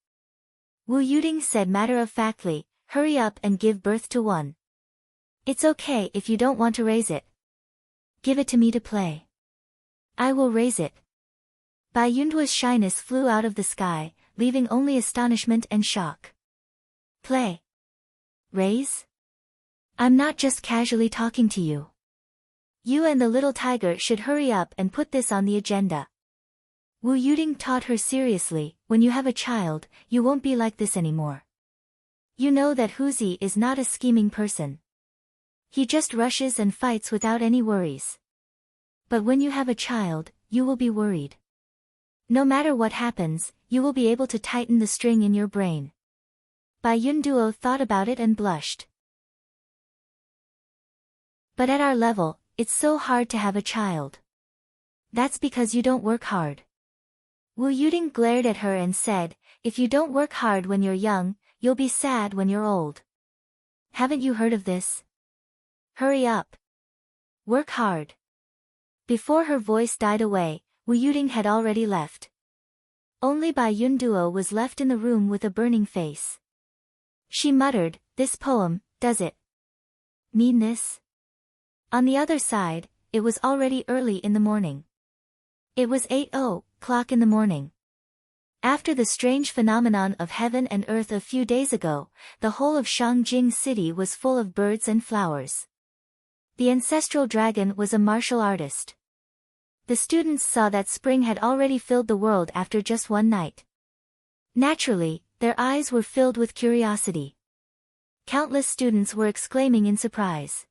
Wu Yuding said matter-of-factly, hurry up and give birth to one. It's okay if you don't want to raise it. Give it to me to play. I will raise it. Bai Yun Duo's shyness flew out of the sky, leaving only astonishment and shock. Play. Raise? I'm not just casually talking to you. You and the little tiger should hurry up and put this on the agenda. Wu Yuding taught her seriously, when you have a child, you won't be like this anymore. You know that Huzi is not a scheming person. He just rushes and fights without any worries. But when you have a child, you will be worried. No matter what happens, you will be able to tighten the string in your brain. Bai Yun Duo thought about it and blushed. But at our level, it's so hard to have a child. That's because you don't work hard. Wu Yuding glared at her and said, if you don't work hard when you're young, you'll be sad when you're old. Haven't you heard of this? Hurry up. Work hard. Before her voice died away, Wu Yuding had already left. Only Bai Yun Duo was left in the room with a burning face. She muttered, this poem, does it mean this? On the other side, it was already early in the morning. It was 8:00 in the morning. After the strange phenomenon of heaven and earth a few days ago, the whole of Shangjing city was full of birds and flowers. The ancestral dragon was a martial artist. The students saw that spring had already filled the world after just one night. Naturally, their eyes were filled with curiosity. Countless students were exclaiming in surprise.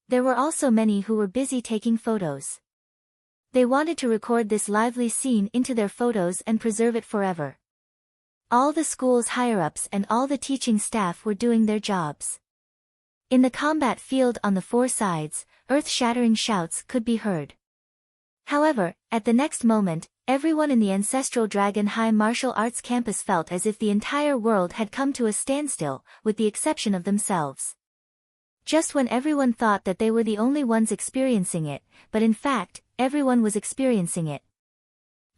There were also many who were busy taking photos. They wanted to record this lively scene into their photos and preserve it forever. All the school's higher-ups and all the teaching staff were doing their jobs. In the combat field on the four sides, earth-shattering shouts could be heard. However, at the next moment, everyone in the Ancestral Dragon High Martial Arts campus felt as if the entire world had come to a standstill, with the exception of themselves. Just when everyone thought that they were the only ones experiencing it, but in fact, everyone was experiencing it.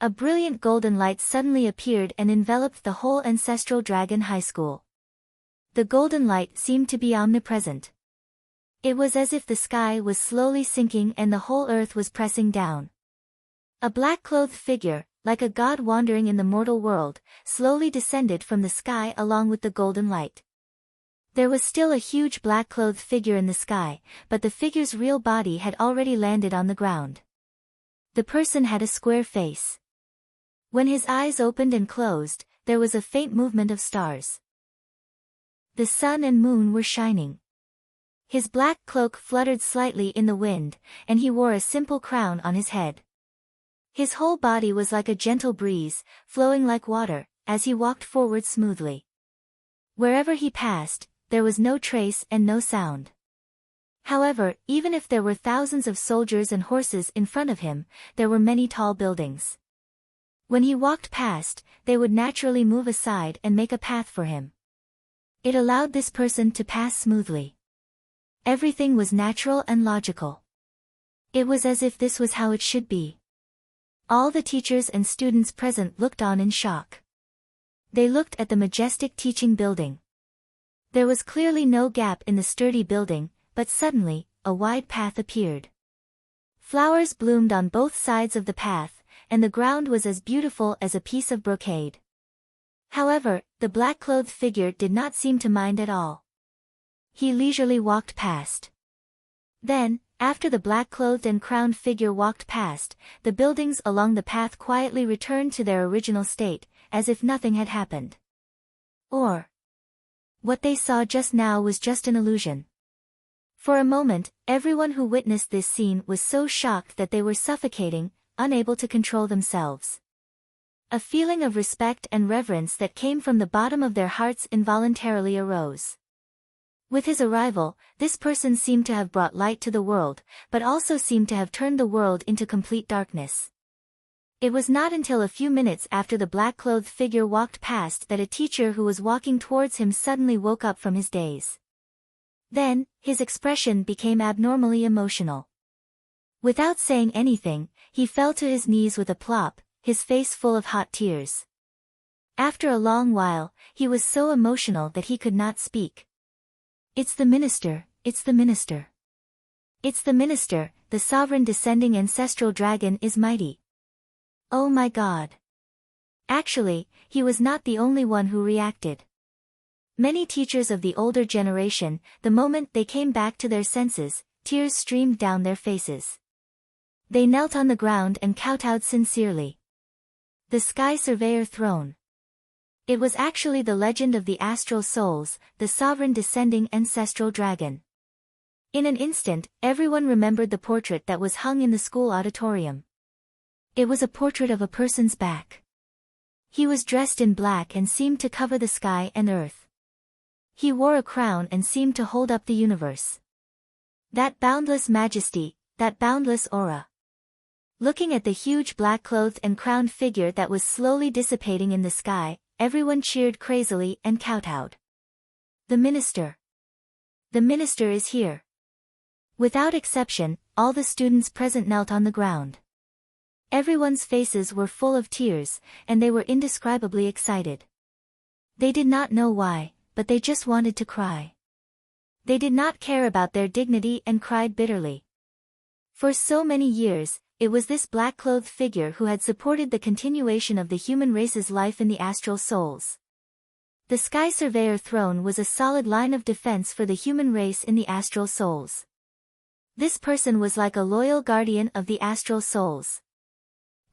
A brilliant golden light suddenly appeared and enveloped the whole Ancestral Dragon High School. The golden light seemed to be omnipresent. It was as if the sky was slowly sinking and the whole earth was pressing down. A black-clothed figure, like a god wandering in the mortal world, slowly descended from the sky along with the golden light. There was still a huge black-clothed figure in the sky, but the figure's real body had already landed on the ground. The person had a square face. When his eyes opened and closed, there was a faint movement of stars. The sun and moon were shining. His black cloak fluttered slightly in the wind, and he wore a simple crown on his head. His whole body was like a gentle breeze, flowing like water, as he walked forward smoothly. Wherever he passed, there was no trace and no sound. However, even if there were thousands of soldiers and horses in front of him, there were many tall buildings. When he walked past, they would naturally move aside and make a path for him. It allowed this person to pass smoothly. Everything was natural and logical. It was as if this was how it should be. All the teachers and students present looked on in shock. They looked at the majestic teaching building. There was clearly no gap in the sturdy building, but suddenly, a wide path appeared. Flowers bloomed on both sides of the path, and the ground was as beautiful as a piece of brocade. However, the black-clothed figure did not seem to mind at all. He leisurely walked past. Then, after the black-clothed and crowned figure walked past, the buildings along the path quietly returned to their original state, as if nothing had happened. Or what they saw just now was just an illusion. For a moment, everyone who witnessed this scene was so shocked that they were suffocating, unable to control themselves. A feeling of respect and reverence that came from the bottom of their hearts involuntarily arose. With his arrival, this person seemed to have brought light to the world, but also seemed to have turned the world into complete darkness. It was not until a few minutes after the black-clothed figure walked past that a teacher who was walking towards him suddenly woke up from his daze. Then, his expression became abnormally emotional. Without saying anything, he fell to his knees with a plop, his face full of hot tears. After a long while, he was so emotional that he could not speak. "It's the minister, it's the minister. It's the minister, the sovereign descending ancestral dragon is mighty. Oh my God." Actually, he was not the only one who reacted. Many teachers of the older generation, the moment they came back to their senses, tears streamed down their faces. They knelt on the ground and kowtowed sincerely. The Sky Surveyor Throne. It was actually the legend of the astral souls, the sovereign descending ancestral dragon. In an instant, everyone remembered the portrait that was hung in the school auditorium. It was a portrait of a person's back. He was dressed in black and seemed to cover the sky and earth. He wore a crown and seemed to hold up the universe. That boundless majesty, that boundless aura. Looking at the huge black-clothed and crowned figure that was slowly dissipating in the sky, everyone cheered crazily and kowtowed. The minister. The minister is here. Without exception, all the students present knelt on the ground. Everyone's faces were full of tears, and they were indescribably excited. They did not know why, but they just wanted to cry. They did not care about their dignity and cried bitterly. For so many years, it was this black-clothed figure who had supported the continuation of the human race's life in the astral souls. The Sky Surveyor Throne was a solid line of defense for the human race in the astral souls. This person was like a loyal guardian of the astral souls.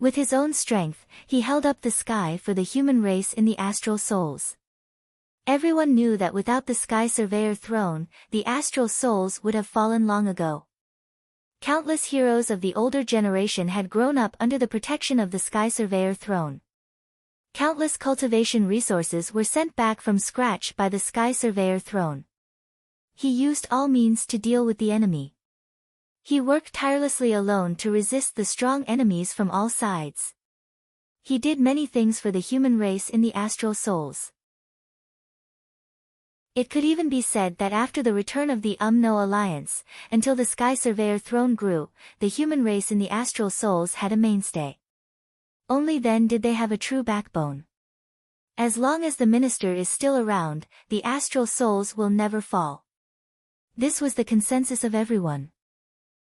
With his own strength, he held up the sky for the human race in the astral souls. Everyone knew that without the Sky Surveyor Throne, the astral souls would have fallen long ago. Countless heroes of the older generation had grown up under the protection of the Sky Surveyor Throne. Countless cultivation resources were sent back from scratch by the Sky Surveyor Throne. He used all means to deal with the enemy. He worked tirelessly alone to resist the strong enemies from all sides. He did many things for the human race in the astral souls. It could even be said that after the return of the No Alliance, until the Sky Surveyor throne grew, the human race in the astral souls had a mainstay. Only then did they have a true backbone. As long as the minister is still around, the astral souls will never fall. This was the consensus of everyone.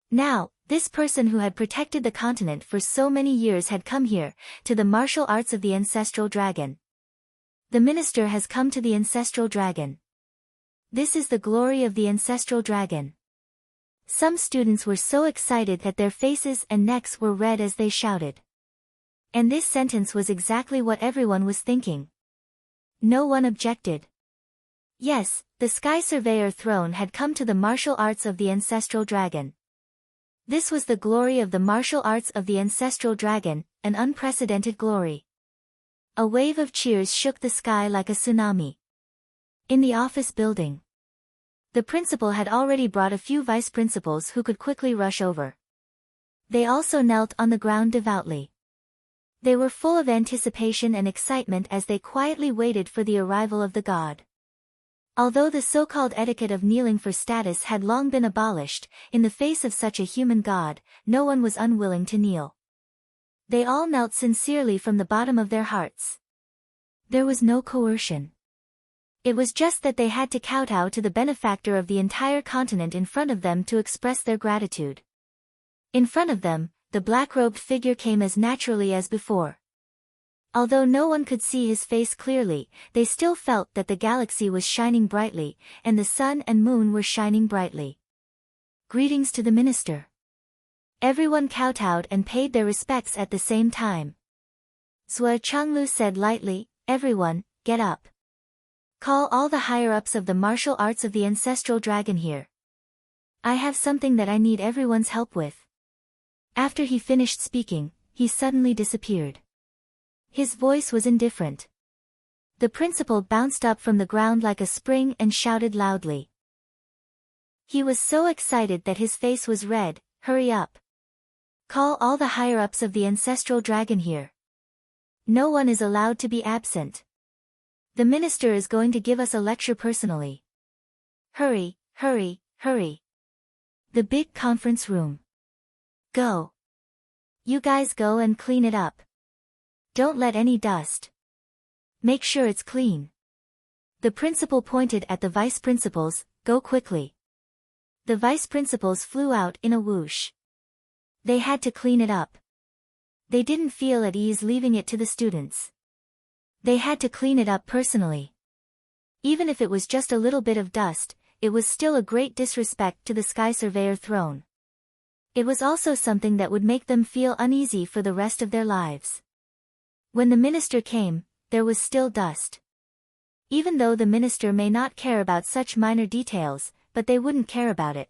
Now, this person who had protected the continent for so many years had come here, to the martial arts of the ancestral dragon. The minister has come to the ancestral dragon. This is the glory of the ancestral dragon. Some students were so excited that their faces and necks were red as they shouted. And this sentence was exactly what everyone was thinking. No one objected. Yes, the Sky Surveyor throne had come to the martial arts of the ancestral dragon. This was the glory of the martial arts of the ancestral dragon, an unprecedented glory. A wave of cheers shook the sky like a tsunami. In the office building, the principal had already brought a few vice principals who could quickly rush over. They also knelt on the ground devoutly. They were full of anticipation and excitement as they quietly waited for the arrival of the god. Although the so-called etiquette of kneeling for status had long been abolished, in the face of such a human god, no one was unwilling to kneel. They all knelt sincerely from the bottom of their hearts. There was no coercion. It was just that they had to kowtow to the benefactor of the entire continent in front of them to express their gratitude. In front of them, the black-robed figure came as naturally as before. Although no one could see his face clearly, they still felt that the galaxy was shining brightly, and the sun and moon were shining brightly. Greetings to the minister. Everyone kowtowed and paid their respects at the same time. Zhou Changlu said lightly, "Everyone, get up. Call all the higher-ups of the martial arts of the ancestral dragon here. I have something that I need everyone's help with." After he finished speaking, he suddenly disappeared. His voice was indifferent. The principal bounced up from the ground like a spring and shouted loudly. He was so excited that his face was red. "Hurry up. Call all the higher-ups of the ancestral dragon here. No one is allowed to be absent. The minister is going to give us a lecture personally. Hurry, hurry, hurry." The big conference room. "Go. You guys go and clean it up. Don't let any dust. Make sure it's clean." The principal pointed at the vice principals, "Go quickly." The vice principals flew out in a whoosh. They had to clean it up. They didn't feel at ease leaving it to the students. They had to clean it up personally. Even if it was just a little bit of dust, it was still a great disrespect to the Sky Surveyor throne. It was also something that would make them feel uneasy for the rest of their lives. When the minister came, there was still dust. Even though the minister may not care about such minor details, but they wouldn't care about it.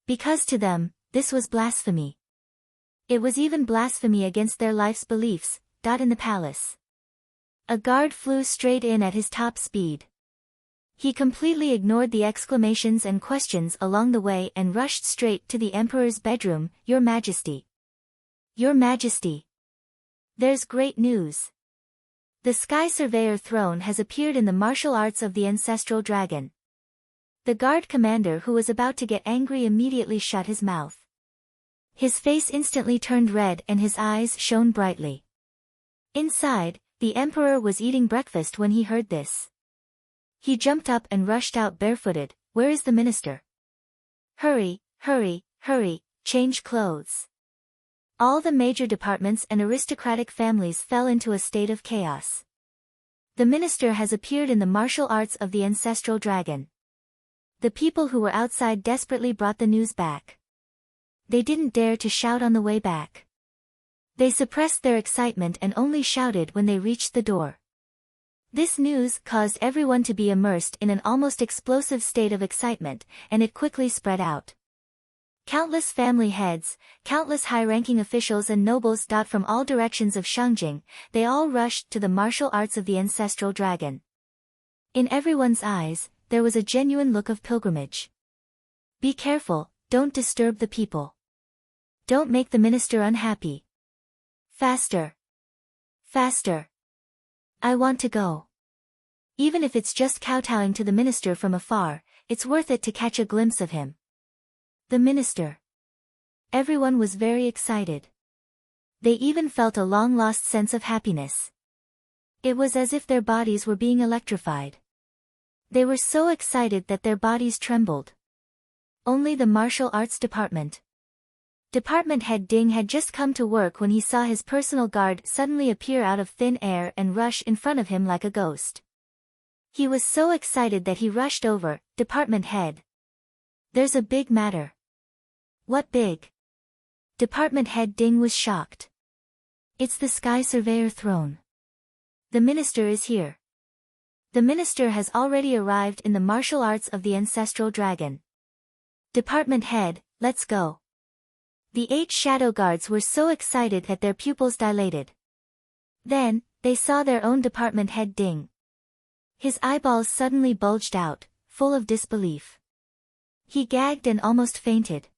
Because to them, this was blasphemy. It was even blasphemy against their life's beliefs. In the palace, a guard flew straight in at his top speed. He completely ignored the exclamations and questions along the way and rushed straight to the Emperor's bedroom. "Your Majesty. Your Majesty. There's great news. The Sky Surveyor throne has appeared in the martial arts of the ancestral dragon." The guard commander, who was about to get angry, immediately shut his mouth. His face instantly turned red and his eyes shone brightly. Inside, the Emperor was eating breakfast when he heard this. He jumped up and rushed out barefooted. "Where is the minister? Hurry, hurry, hurry, change clothes." All the major departments and aristocratic families fell into a state of chaos. The minister has appeared in the martial arts of the ancestral dragon. The people who were outside desperately brought the news back. They didn't dare to shout on the way back. They suppressed their excitement and only shouted when they reached the door. This news caused everyone to be immersed in an almost explosive state of excitement, and it quickly spread out. Countless family heads, countless high-ranking officials and nobles from all directions of Shangjing, they all rushed to the martial arts of the ancestral dragon. In everyone's eyes, there was a genuine look of pilgrimage. "Be careful, don't disturb the people. Don't make the minister unhappy. Faster." Faster. I want to go. Even if it's just kowtowing to the minister from afar, it's worth it to catch a glimpse of him. The minister. Everyone was very excited. They even felt a long-lost sense of happiness. It was as if their bodies were being electrified. They were so excited that their bodies trembled. Only the martial arts department. Department head Ding had just come to work when he saw his personal guard suddenly appear out of thin air and rush in front of him like a ghost. He was so excited that he rushed over. Department head. There's a big matter. What big? Department head Ding was shocked. It's the Sky Surveyor throne. The minister is here. The minister has already arrived in the martial arts of the ancestral dragon. Department head, let's go. The 8 shadow guards were so excited that their pupils dilated. Then, they saw their own department head Ding. His eyeballs suddenly bulged out, full of disbelief. He gagged and almost fainted.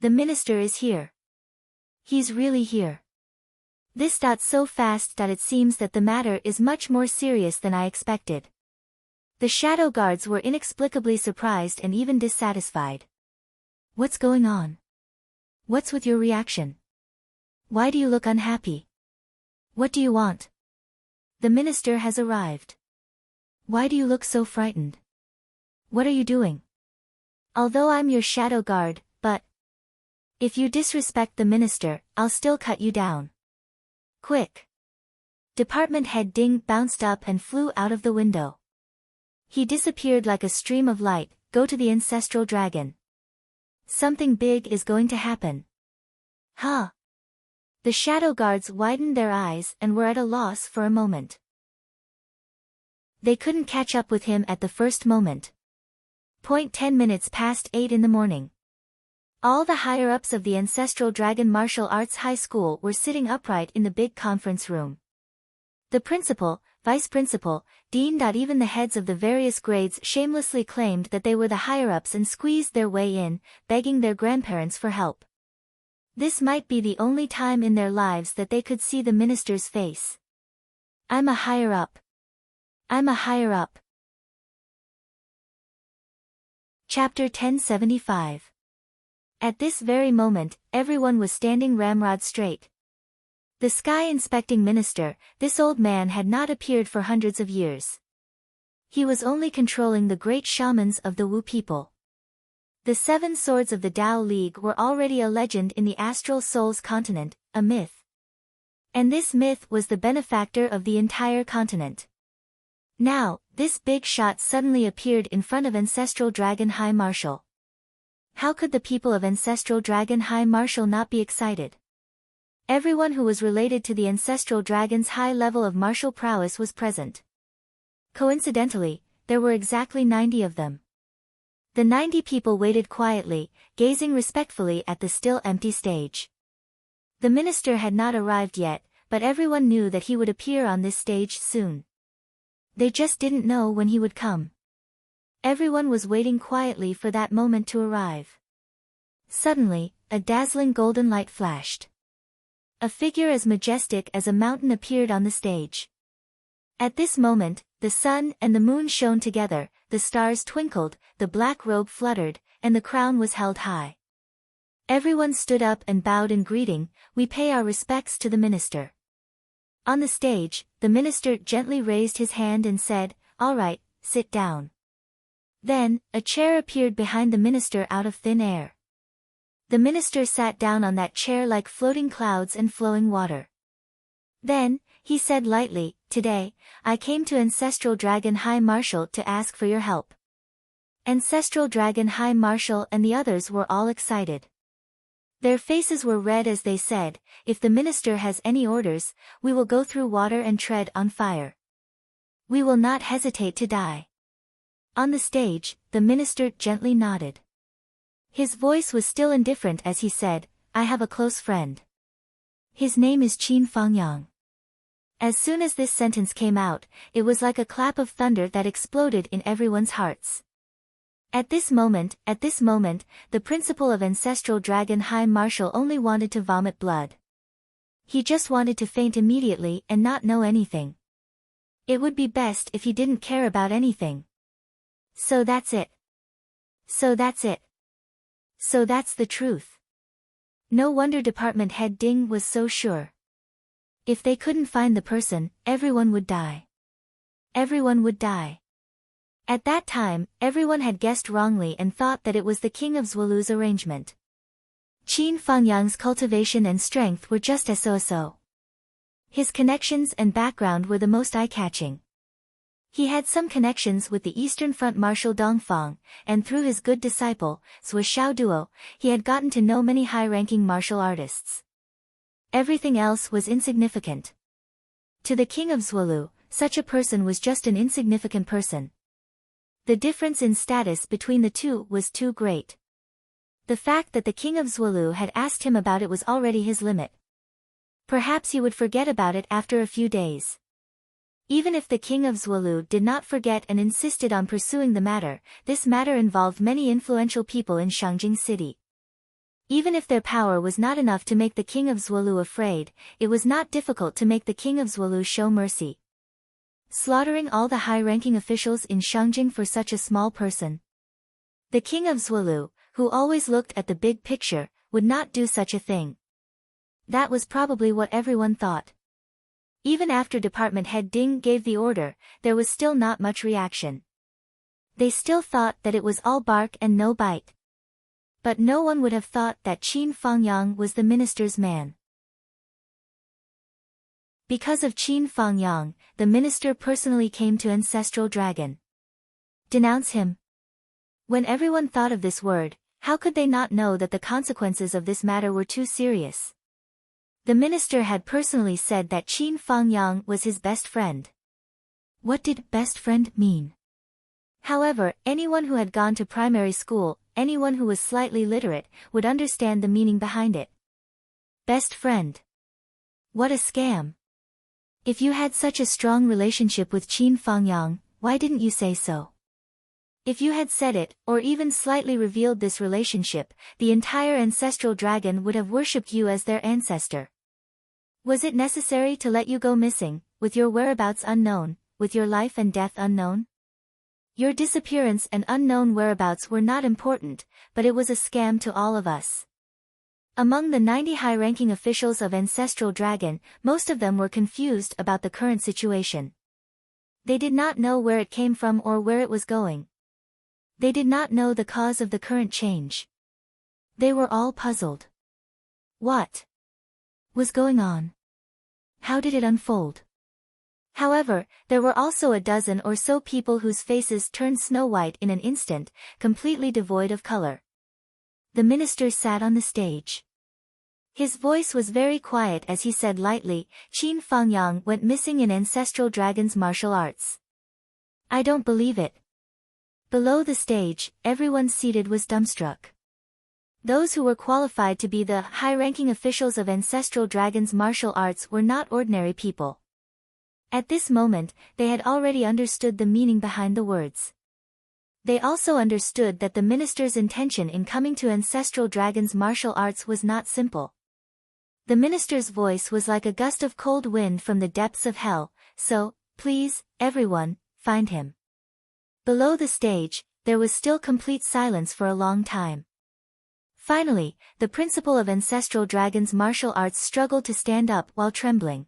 The minister is here. He's really here. This so fast that it seems that the matter is much more serious than I expected. The shadow guards were inexplicably surprised and even dissatisfied. What's going on? What's with your reaction? Why do you look unhappy? What do you want? The minister has arrived. Why do you look so frightened? What are you doing? Although I'm your shadow guard, but if you disrespect the minister, I'll still cut you down. Quick! Department head Ding bounced up and flew out of the window. He disappeared like a stream of light. Go to the ancestral dragon. Something big is going to happen. Huh? The shadow guards widened their eyes and were at a loss for a moment. They couldn't catch up with him at the first moment. 10 minutes past 8 in the morning. All the higher-ups of the Ancestral Dragon Martial Arts High School were sitting upright in the big conference room. The principal, vice principal, dean. Even the heads of the various grades shamelessly claimed that they were the higher-ups and squeezed their way in, begging their grandparents for help. This might be the only time in their lives that they could see the minister's face. I'm a higher-up. I'm a higher-up. Chapter 1075. At this very moment, everyone was standing ramrod straight. The sky-inspecting minister, this old man had not appeared for hundreds of years. He was only controlling the great shamans of the Wu people. The 7 swords of the Tao League were already a legend in the Astral Souls continent, a myth. And this myth was the benefactor of the entire continent. Now, this big shot suddenly appeared in front of Ancestral Dragon High Marshal. How could the people of Ancestral Dragon High Marshal not be excited? Everyone who was related to the Ancestral Dragon's high level of martial prowess was present. Coincidentally, there were exactly 90 of them. The 90 people waited quietly, gazing respectfully at the still empty stage. The minister had not arrived yet, but everyone knew that he would appear on this stage soon. They just didn't know when he would come. Everyone was waiting quietly for that moment to arrive. Suddenly, a dazzling golden light flashed. A figure as majestic as a mountain appeared on the stage. At this moment, the sun and the moon shone together, the stars twinkled, the black robe fluttered, and the crown was held high. Everyone stood up and bowed in greeting. We pay our respects to the minister. On the stage, the minister gently raised his hand and said, "All right, sit down." Then, a chair appeared behind the minister out of thin air. The minister sat down on that chair like floating clouds and flowing water. Then, he said lightly, "Today, I came to Ancestral Dragon High Marshal to ask for your help." Ancestral Dragon High Marshal and the others were all excited. Their faces were red as they said, "If the minister has any orders, we will go through water and tread on fire. We will not hesitate to die." On the stage, the minister gently nodded. His voice was still indifferent as he said, "I have a close friend. His name is Qin Fangyang." As soon as this sentence came out, it was like a clap of thunder that exploded in everyone's hearts. At this moment, the principal of Ancestral Dragon High Marshal only wanted to vomit blood. He just wanted to faint immediately and not know anything. It would be best if he didn't care about anything. So that's it. So that's it. So that's the truth. No wonder Department Head Ding was so sure. If they couldn't find the person, everyone would die. Everyone would die. At that time, everyone had guessed wrongly and thought that it was the King of Zwalu's arrangement. Qin Fangyang's cultivation and strength were just so. His connections and background were the most eye-catching. He had some connections with the Eastern Front Marshal Dongfang, and through his good disciple, Zhou Xiaoduo, he had gotten to know many high-ranking martial artists. Everything else was insignificant. To the King of Zwalu, such a person was just an insignificant person. The difference in status between the two was too great. The fact that the King of Zwalu had asked him about it was already his limit. Perhaps he would forget about it after a few days. Even if the King of Zwalu did not forget and insisted on pursuing the matter, this matter involved many influential people in Shangjing City. Even if their power was not enough to make the King of Zwalu afraid, it was not difficult to make the King of Zwalu show mercy. Slaughtering all the high-ranking officials in Shangjing for such a small person. The King of Zwalu, who always looked at the big picture, would not do such a thing. That was probably what everyone thought. Even after Department Head Ding gave the order, there was still not much reaction. They still thought that it was all bark and no bite. But no one would have thought that Qin Fangyang was the minister's man. Because of Qin Fangyang, the minister personally came to Ancestral Dragon. Denounce him. When everyone thought of this word, how could they not know that the consequences of this matter were too serious? The minister had personally said that Qin Fangyang was his best friend. What did best friend mean? However, anyone who had gone to primary school, anyone who was slightly literate, would understand the meaning behind it. Best friend. What a scam. If you had such a strong relationship with Qin Fangyang, why didn't you say so? If you had said it, or even slightly revealed this relationship, the entire ancestral dragon would have worshipped you as their ancestor. Was it necessary to let you go missing, with your whereabouts unknown, with your life and death unknown? Your disappearance and unknown whereabouts were not important, but it was a scam to all of us. Among the 90 high-ranking officials of Ancestral Dragon, most of them were confused about the current situation. They did not know where it came from or where it was going. They did not know the cause of the current change. They were all puzzled. What was going on? How did it unfold? However, there were also a dozen or so people whose faces turned snow-white in an instant, completely devoid of color. The minister sat on the stage. His voice was very quiet as he said lightly, Qin Fangyang went missing in Ancestral Dragon's martial arts. I don't believe it. Below the stage, everyone seated was dumbstruck. Those who were qualified to be the high-ranking officials of Ancestral Dragon's martial arts were not ordinary people. At this moment, they had already understood the meaning behind the words. They also understood that the minister's intention in coming to Ancestral Dragon's martial arts was not simple. The minister's voice was like a gust of cold wind from the depths of hell, so, please, everyone, find him. Below the stage, there was still complete silence for a long time. Finally, the principal of Ancestral Dragon's martial arts struggled to stand up while trembling.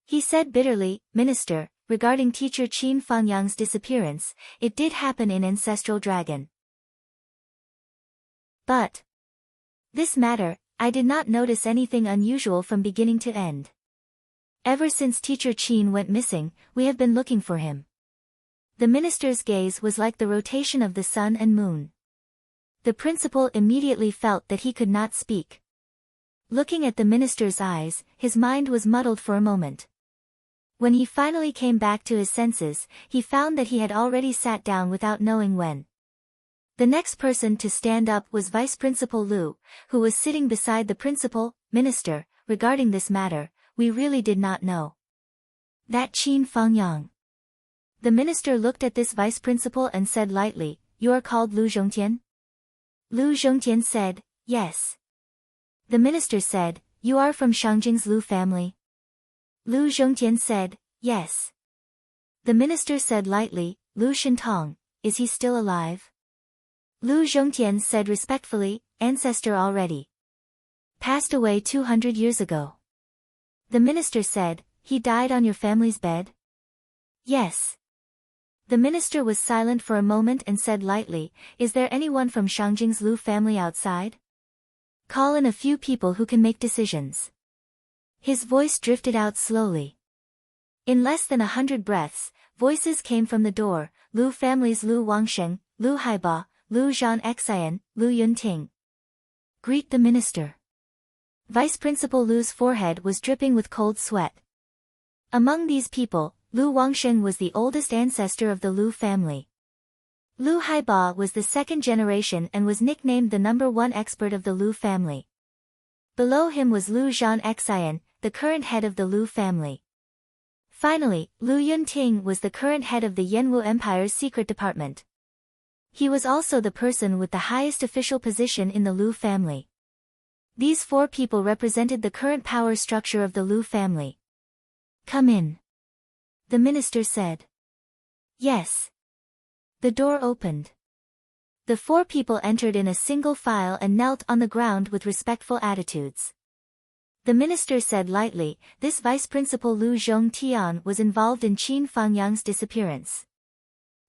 He said bitterly, Minister, regarding teacher Qin Fangyang's disappearance, it did happen in Ancestral Dragon. But this matter, I did not notice anything unusual from beginning to end. Ever since teacher Qin went missing, we have been looking for him. The minister's gaze was like the rotation of the sun and moon. The principal immediately felt that he could not speak. Looking at the minister's eyes, his mind was muddled for a moment. When he finally came back to his senses, he found that he had already sat down without knowing when. The next person to stand up was Vice Principal Lu, who was sitting beside the principal. Minister, regarding this matter, we really did not know. That Qin Fangyang. The minister looked at this vice principal and said lightly, You are called Lu Zhongtian? Lu Zhongtian said, Yes. The minister said, You are from Shangjing's Lu family? Lu Zhongtian said, yes. The minister said lightly, Lu Shintong, is he still alive? Lu Zhongtian said respectfully, ancestor already passed away 200 years ago. The minister said, he died on your family's bed? Yes. The minister was silent for a moment and said lightly, is there anyone from Shangjing's Lu family outside? Call in a few people who can make decisions. His voice drifted out slowly. In less than 100 breaths, voices came from the door, Lu family's Lu Wangsheng, Lu Haiba, Lu Zhan Xian, Lu Yunting. Greet the minister. Vice Principal Lu's forehead was dripping with cold sweat. Among these people, Lu Wangsheng was the oldest ancestor of the Lu family. Lu Haiba was the second generation and was nicknamed the #1 expert of the Lu family. Below him was Lu Zhan Xian, the current head of the Lu family. Finally, Lu Yunting was the current head of the Yanwu Empire's secret department. He was also the person with the highest official position in the Lu family. These four people represented the current power structure of the Lu family. Come in. The minister said. Yes. The door opened. The four people entered in a single file and knelt on the ground with respectful attitudes. The minister said lightly, this Vice Principal Lu Zhongtian was involved in Qin Fangyang's disappearance.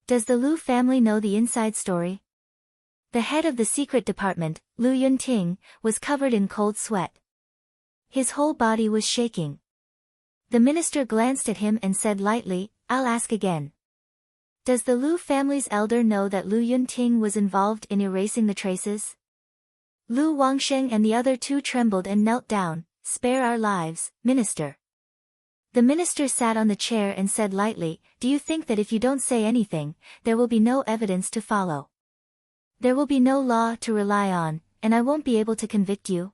Does the Lu family know the inside story? The head of the secret department, Lu Yunting, was covered in cold sweat. His whole body was shaking. The minister glanced at him and said lightly, I'll ask again. Does the Lu family's elder know that Lu Yunting was involved in erasing the traces? Lu Wangsheng and the other two trembled and knelt down. Spare our lives, minister. The minister sat on the chair and said lightly, do you think that if you don't say anything, there will be no evidence to follow? There will be no law to rely on, and I won't be able to convict you?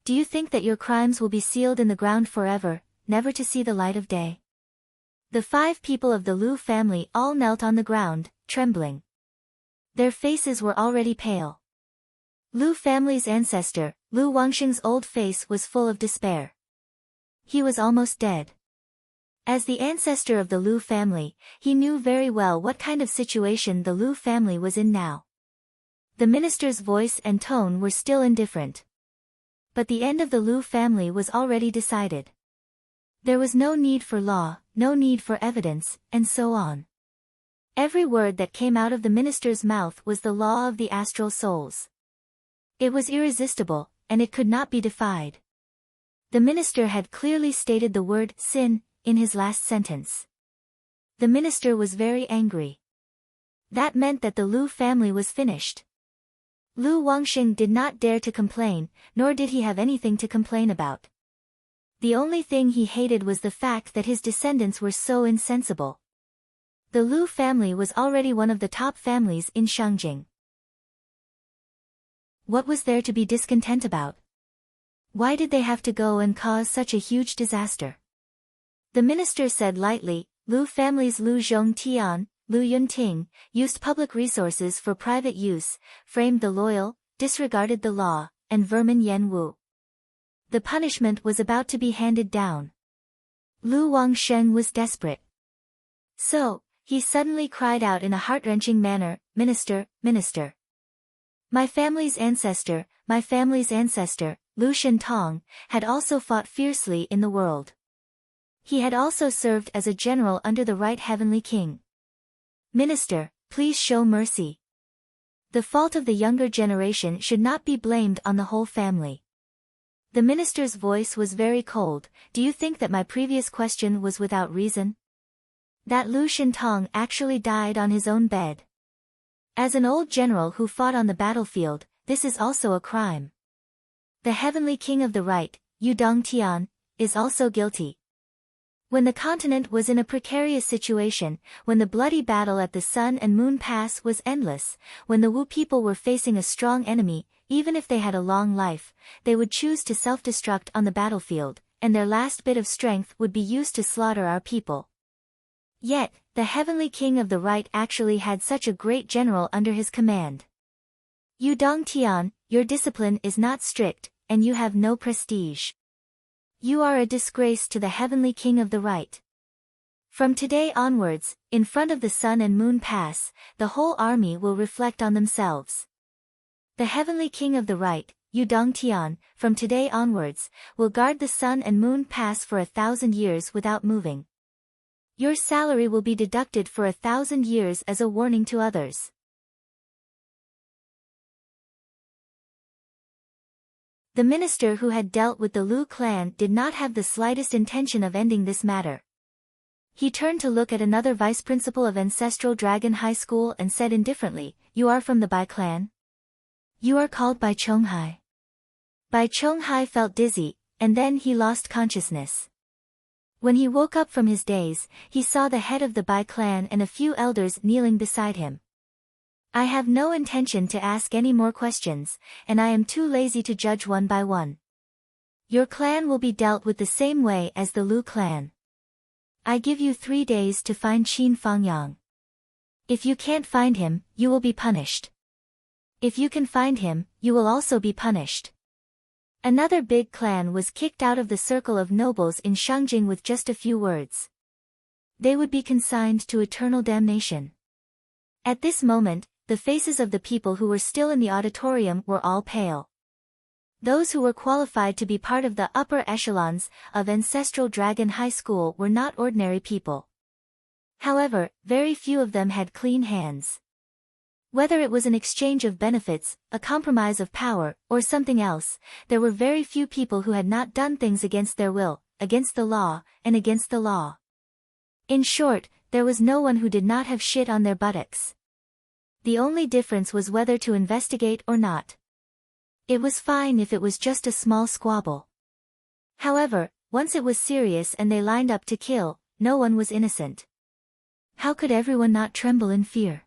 Do you think that your crimes will be sealed in the ground forever, never to see the light of day? The 5 people of the Lu family all knelt on the ground, trembling. Their faces were already pale. Lu family's ancestor, Lu Wangsheng's old face was full of despair. He was almost dead. As the ancestor of the Lu family, he knew very well what kind of situation the Lu family was in now. The minister's voice and tone were still indifferent. But the end of the Lu family was already decided. There was no need for law, no need for evidence, and so on. Every word that came out of the minister's mouth was the law of the astral souls. It was irresistible, and it could not be defied. The minister had clearly stated the word sin in his last sentence. The minister was very angry. That meant that the Lu family was finished. Lu Wangsheng did not dare to complain, nor did he have anything to complain about. The only thing he hated was the fact that his descendants were so insensible. The Lu family was already one of the top families in Shangjing. What was there to be discontent about? Why did they have to go and cause such a huge disaster? The minister said lightly, Lu family's Lu Zhongtian, Lu Yunting, used public resources for private use, framed the loyal, disregarded the law, and vermin Yanwu. The punishment was about to be handed down. Lu Wangsheng was desperate. So, he suddenly cried out in a heart-wrenching manner, Minister, Minister. My family's ancestor, Lu Shintong, had also fought fiercely in the world. He had also served as a general under the right heavenly king. Minister, please show mercy. The fault of the younger generation should not be blamed on the whole family. The minister's voice was very cold. Do you think that my previous question was without reason? That Lu Shintong actually died on his own bed. As an old general who fought on the battlefield, this is also a crime. The heavenly king of the right, Yu Dongtian, is also guilty. When the continent was in a precarious situation, when the bloody battle at the Sun and Moon Pass was endless, when the Wu people were facing a strong enemy, even if they had a long life, they would choose to self-destruct on the battlefield, and their last bit of strength would be used to slaughter our people. Yet, the heavenly king of the right actually had such a great general under his command. Yu Dongtian, your discipline is not strict, and you have no prestige. You are a disgrace to the heavenly king of the right. From today onwards, in front of the sun and moon pass, the whole army will reflect on themselves. The heavenly king of the right, Yu Dong Tian, from today onwards, will guard the sun and moon pass for 1,000 years without moving. Your salary will be deducted for 1,000 years as a warning to others. The minister who had dealt with the Lu clan did not have the slightest intention of ending this matter. He turned to look at another vice principal of Ancestral Dragon High School and said indifferently, "You are from the Bai clan? You are called Bai Chonghai." Bai Chonghai felt dizzy, and then he lost consciousness. When he woke up from his daze, he saw the head of the Bai clan and a few elders kneeling beside him. "I have no intention to ask any more questions, and I am too lazy to judge one by one. Your clan will be dealt with the same way as the Lu clan. I give you 3 days to find Qin Fangyang. If you can't find him, you will be punished. If you can find him, you will also be punished." Another big clan was kicked out of the circle of nobles in Shangjing with just a few words. They would be consigned to eternal damnation. At this moment, the faces of the people who were still in the auditorium were all pale. Those who were qualified to be part of the upper echelons of Ancestral Dragon High School were not ordinary people. However, very few of them had clean hands. Whether it was an exchange of benefits, a compromise of power, or something else, there were very few people who had not done things against their will, against the law, and against the law. In short, there was no one who did not have shit on their buttocks. The only difference was whether to investigate or not. It was fine if it was just a small squabble. However, once it was serious and they lined up to kill, no one was innocent. How could everyone not tremble in fear?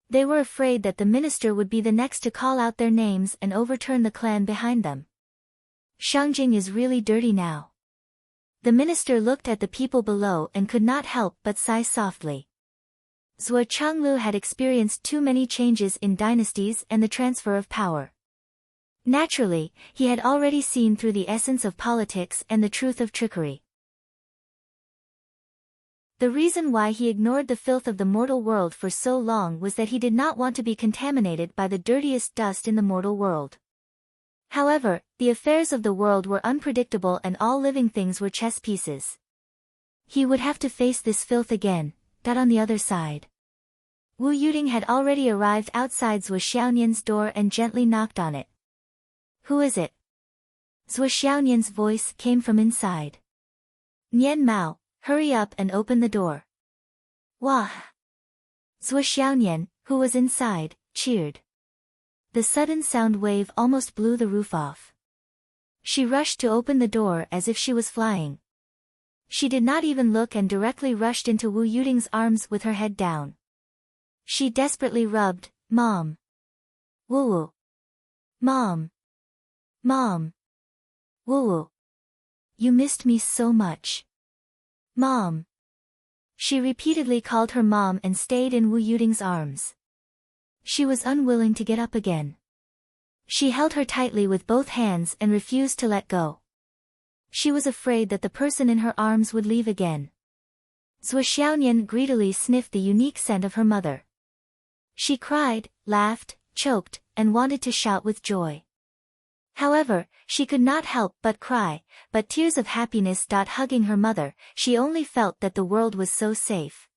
They were afraid that the minister would be the next to call out their names and overturn the clan behind them. Shangjing is really dirty now. The minister looked at the people below and could not help but sigh softly. Zhuo Changlu had experienced too many changes in dynasties and the transfer of power. Naturally, he had already seen through the essence of politics and the truth of trickery. The reason why he ignored the filth of the mortal world for so long was that he did not want to be contaminated by the dirtiest dust in the mortal world. However, the affairs of the world were unpredictable and all living things were chess pieces. He would have to face this filth again, but on the other side. Wu Yuding had already arrived outside Zhuo Xiaonian's door and gently knocked on it. "Who is it?" Zhuo Xiaonian's voice came from inside. "Nian Mao, hurry up and open the door." "Wah!" Zhuo Xiaonian, who was inside, cheered. The sudden sound wave almost blew the roof off. She rushed to open the door as if she was flying. She did not even look and directly rushed into Wu Yuding's arms with her head down. She desperately rubbed, "Mom. Woo-woo. Mom. Mom. Woo-woo. You missed me so much. Mom." She repeatedly called her mom and stayed in Wu Yuding's arms. She was unwilling to get up again. She held her tightly with both hands and refused to let go. She was afraid that the person in her arms would leave again. Zhuo Xiaonian greedily sniffed the unique scent of her mother. She cried, laughed, choked, and wanted to shout with joy. However, she could not help but cry, but tears of happiness. Hugging her mother, she only felt that the world was so safe.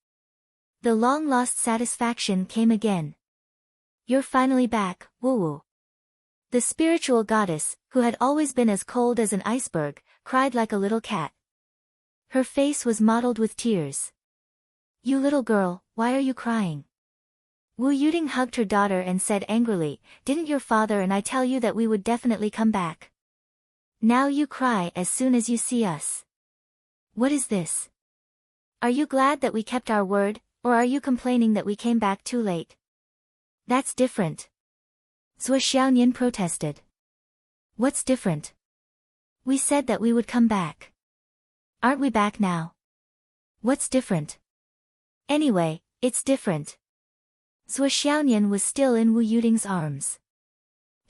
The long-lost satisfaction came again. "You're finally back, Wu-woo." The spiritual goddess, who had always been as cold as an iceberg, cried like a little cat. Her face was mottled with tears. "You little girl, why are you crying?" Wu Yuding hugged her daughter and said angrily, "Didn't your father and I tell you that we would definitely come back? Now you cry as soon as you see us. What is this? Are you glad that we kept our word, or are you complaining that we came back too late?" "That's different." Zhuo Xiaonian protested. "What's different? We said that we would come back. Aren't we back now? What's different?" "Anyway, it's different." Zhuo Xiaonian was still in Wu Yuding's arms.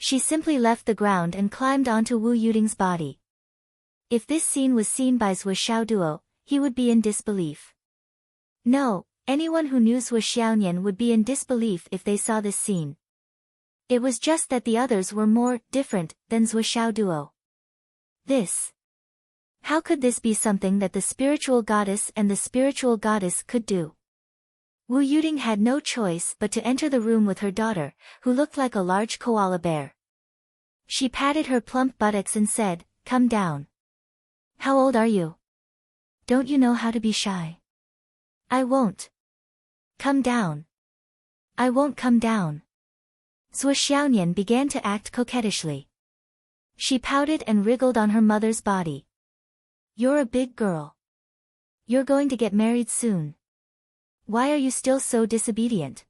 She simply left the ground and climbed onto Wu Yuting's body. If this scene was seen by Zhuo Xiaoduo, he would be in disbelief. No, anyone who knew Zhuo Xiaonian would be in disbelief if they saw this scene. It was just that the others were more different than Zhuo Xiaoduo. How could this be something that the spiritual goddess and the spiritual goddess could do? Wu Yuting had no choice but to enter the room with her daughter, who looked like a large koala bear. She patted her plump buttocks and said, "Come down. How old are you? Don't you know how to be shy?" "I won't. Come down." "I won't come down." Zhuo Xiaonian began to act coquettishly. She pouted and wriggled on her mother's body. "You're a big girl. You're going to get married soon. Why are you still so disobedient?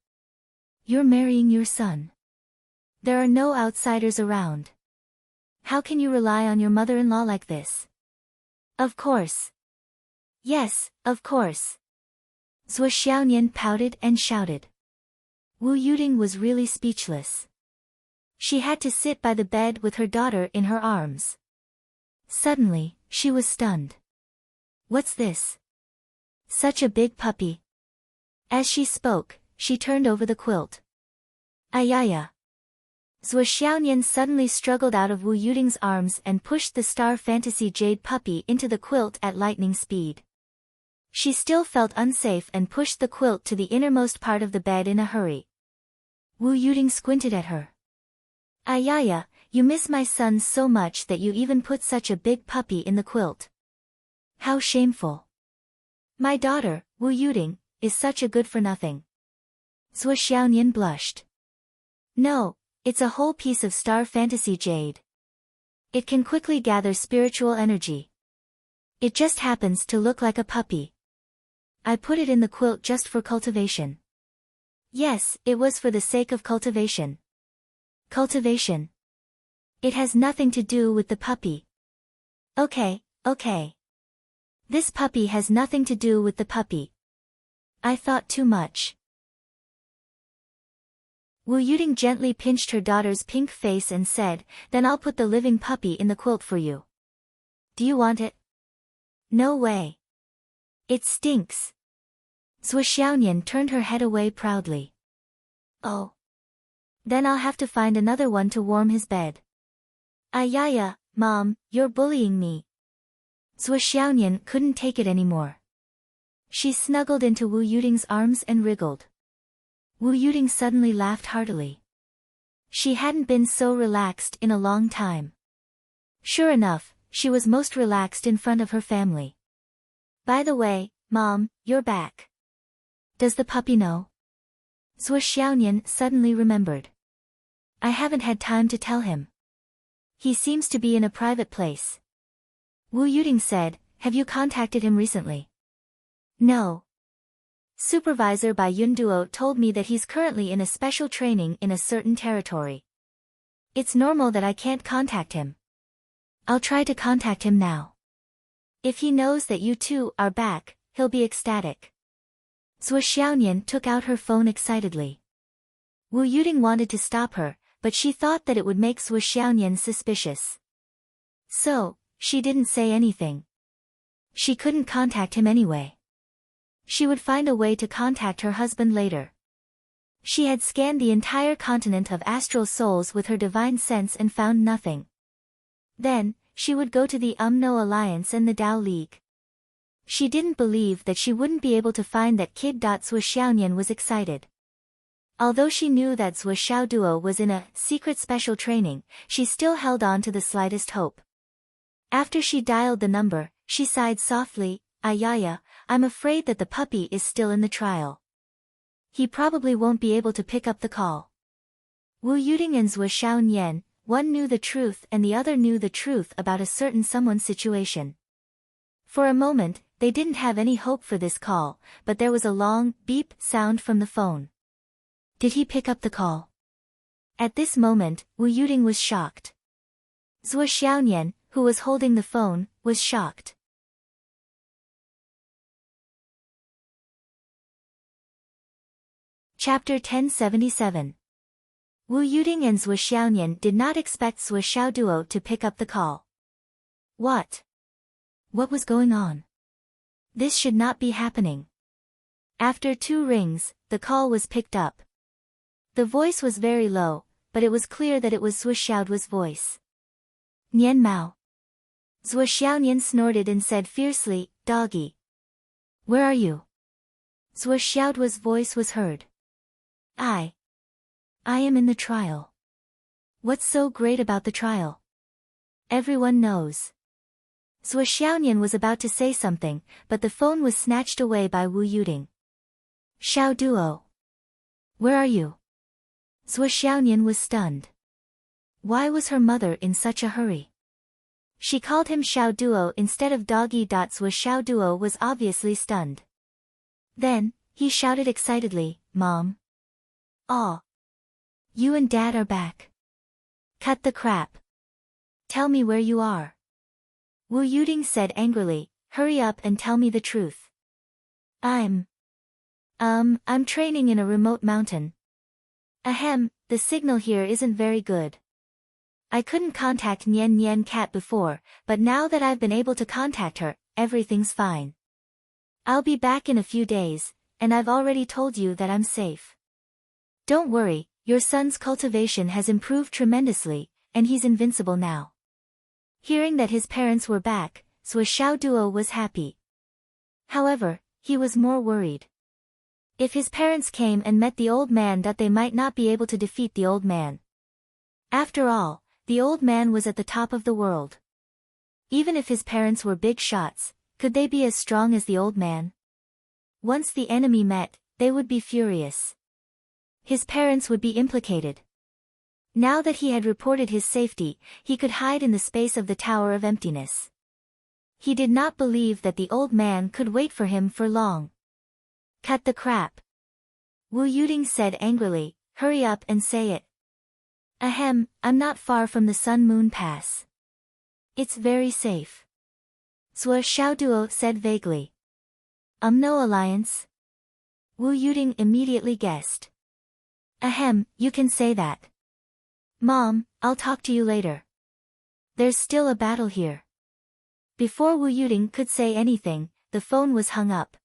You're marrying your son. There are no outsiders around. How can you rely on your mother-in-law like this?" "Of course. Yes, of course." Zhuo Xiaonian pouted and shouted. Wu Yuting was really speechless. She had to sit by the bed with her daughter in her arms. Suddenly, she was stunned. "What's this? Such a big puppy." As she spoke, she turned over the quilt. "Ayaya." Zhuo Xiaonian suddenly struggled out of Wu Yuting's arms and pushed the Star Fantasy Jade puppy into the quilt at lightning speed. She still felt unsafe and pushed the quilt to the innermost part of the bed in a hurry. Wu Yuting squinted at her. "Ayaya, you miss my son so much that you even put such a big puppy in the quilt. How shameful. My daughter, Wu Yuting, is such a good-for-nothing." Zhuo Xiaonian blushed. "No, it's a whole piece of Star Fantasy Jade. It can quickly gather spiritual energy. It just happens to look like a puppy. I put it in the quilt just for cultivation." Yes, it was for the sake of cultivation. Cultivation. It has nothing to do with the puppy. Okay. This puppy has nothing to do with the puppy. I thought too much. Wu Yuting gently pinched her daughter's pink face and said, "Then I'll put the living puppy in the quilt for you. Do you want it?" "No way. It stinks." Zhuo Xiaonian turned her head away proudly. "Oh. Then I'll have to find another one to warm his bed." "Ayaya, Mom, you're bullying me." Zhuo Xiaonian couldn't take it anymore. She snuggled into Wu Yuting's arms and wriggled. Wu Yuting suddenly laughed heartily. She hadn't been so relaxed in a long time. Sure enough, she was most relaxed in front of her family. "By the way, Mom, you're back. Does the puppy know?" Zhuo Xiaonian suddenly remembered. "I haven't had time to tell him. He seems to be in a private place." Wu Yuting said, "Have you contacted him recently?" "No. Supervisor Bai Yunduo told me that he's currently in a special training in a certain territory. It's normal that I can't contact him. I'll try to contact him now. If he knows that you two are back, he'll be ecstatic." Zhuo Xiaonian took out her phone excitedly. Wu Yuting wanted to stop her, but she thought that it would make Zhuo Xiaonian suspicious. So, she didn't say anything. She couldn't contact him anyway. She would find a way to contact her husband later. She had scanned the entire continent of astral souls with her divine sense and found nothing. Then, she would go to the Umno Alliance and the Dao League. She didn't believe that she wouldn't be able to find that kid. Zhuo Xiaonian was excited. Although she knew that Zhuo Xiaoduo was in a secret special training, she still held on to the slightest hope. After she dialed the number, she sighed softly, "Ayaya, I'm afraid that the puppy is still in the trial. He probably won't be able to pick up the call." Wu Yuting and Zhuo Xiaonian, one knew the truth and the other knew the truth about a certain someone's situation. For a moment, they didn't have any hope for this call, but there was a long, beep sound from the phone. Did he pick up the call? At this moment, Wu Yuting was shocked. Zhuo Xiaonian, who was holding the phone, was shocked. Chapter 1077. Wu Yuding and Zhuo Xiaonian did not expect Zhuo Xiaoduo to pick up the call. What? What was going on? This should not be happening. After 2 rings, the call was picked up. The voice was very low, but it was clear that it was Zhuo Xiaoduo's voice. Nian Mao. Zhuo Xiaonian snorted and said fiercely, "Doggy. Where are you?" Zhuo Xiaoduo's voice was heard. I am in the trial. What's so great about the trial? Everyone knows. Zhuo Xiaonian was about to say something, but the phone was snatched away by Wu Yuding. Xiaoduo. Where are you? Zhuo Xiaonian was stunned. Why was her mother in such a hurry? She called him Xiaoduo instead of Doggy. Zhuo Xiaoduo was obviously stunned. Then, he shouted excitedly, "Mom. Oh. You and Dad are back. Cut the crap. Tell me where you are." Wu Yuding said angrily, "Hurry up and tell me the truth." I'm training in a remote mountain. Ahem, the signal here isn't very good. I couldn't contact Nian Nian Cat before, but now that I've been able to contact her, everything's fine. I'll be back in a few days, and I've already told you that I'm safe. Don't worry, your son's cultivation has improved tremendously, and he's invincible now. Hearing that his parents were back, Zhuo Xiaoduo was happy. However, he was more worried. If his parents came and met the old man, that they might not be able to defeat the old man. After all, the old man was at the top of the world. Even if his parents were big shots, could they be as strong as the old man? Once the enemy met, they would be furious. His parents would be implicated. Now that he had reported his safety, he could hide in the space of the Tower of Emptiness. He did not believe that the old man could wait for him for long. Cut the crap. Wu Yuding said angrily, "Hurry up and say it." Ahem, I'm not far from the Sun-Moon Pass. It's very safe. Zhuo Xiaoduo said vaguely. No alliance? Wu Yuding immediately guessed. Ahem, you can say that. Mom, I'll talk to you later. There's still a battle here. Before Wu Yuding could say anything, the phone was hung up.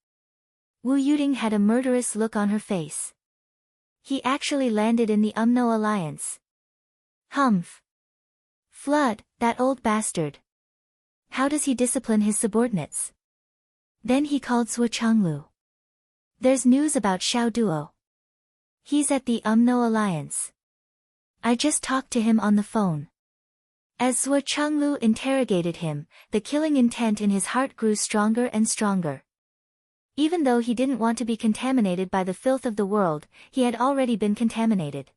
Wu Yuding had a murderous look on her face. He actually landed in the UMNO alliance. Humph. Flood, that old bastard. How does he discipline his subordinates? Then he called Zhuo Chenglu. There's news about Xiaoduo. He's at the UMNO alliance. I just talked to him on the phone. As Zhuo Chenglu interrogated him, the killing intent in his heart grew stronger and stronger. Even though he didn't want to be contaminated by the filth of the world, he had already been contaminated.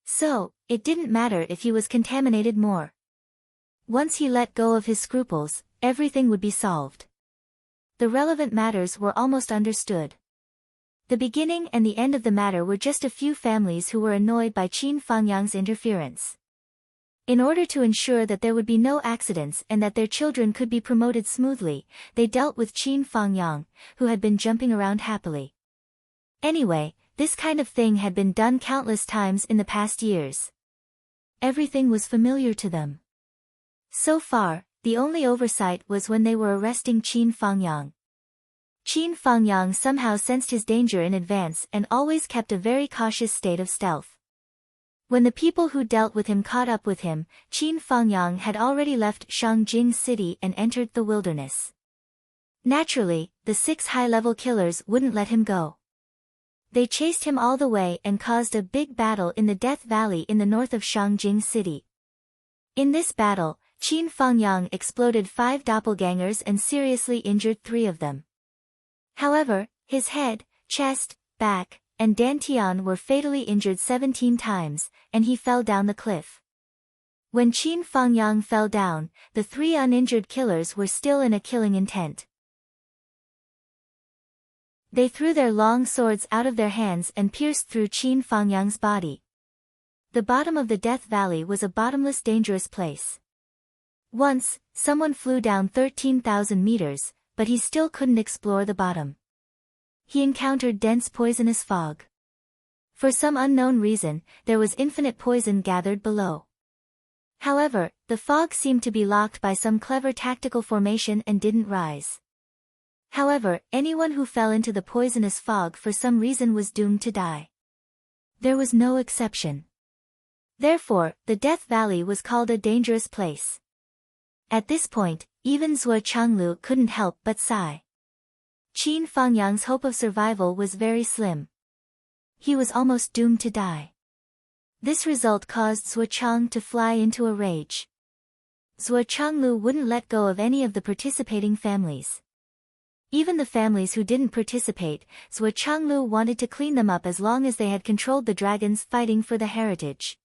So, it didn't matter if he was contaminated more. Once he let go of his scruples, everything would be solved. The relevant matters were almost understood. The beginning and the end of the matter were just a few families who were annoyed by Qin Fangyang's interference. In order to ensure that there would be no accidents and that their children could be promoted smoothly, they dealt with Qin Fangyang, who had been jumping around happily. Anyway, this kind of thing had been done countless times in the past years. Everything was familiar to them. So far, the only oversight was when they were arresting Qin Fangyang. Qin Fangyang somehow sensed his danger in advance and always kept a very cautious state of stealth. When the people who dealt with him caught up with him, Qin Fangyang had already left Shangjing City and entered the wilderness. Naturally, the 6 high-level killers wouldn't let him go. They chased him all the way and caused a big battle in the Death Valley in the north of Shangjing City. In this battle, Qin Fangyang exploded 5 doppelgangers and seriously injured 3 of them. However, his head, chest, back, and dantian were fatally injured 17 times, and he fell down the cliff. When Qin Fangyang fell down, the 3 uninjured killers were still in a killing intent. They threw their long swords out of their hands and pierced through Qin Fangyang's body. The bottom of the Death Valley was a bottomless, dangerous place. Once, someone flew down 13,000 meters, but he still couldn't explore the bottom. He encountered dense poisonous fog. For some unknown reason, there was infinite poison gathered below. However, the fog seemed to be locked by some clever tactical formation and didn't rise. However, anyone who fell into the poisonous fog for some reason was doomed to die. There was no exception. Therefore, the Death Valley was called a dangerous place. At this point, even Zhuo Changlu couldn't help but sigh. Qin Fangyang's hope of survival was very slim. He was almost doomed to die. This result caused Zhuo Chang to fly into a rage. Zhuo Changlu wouldn't let go of any of the participating families. Even the families who didn't participate, Zhuo Changlu wanted to clean them up as long as they had controlled the dragons fighting for the heritage.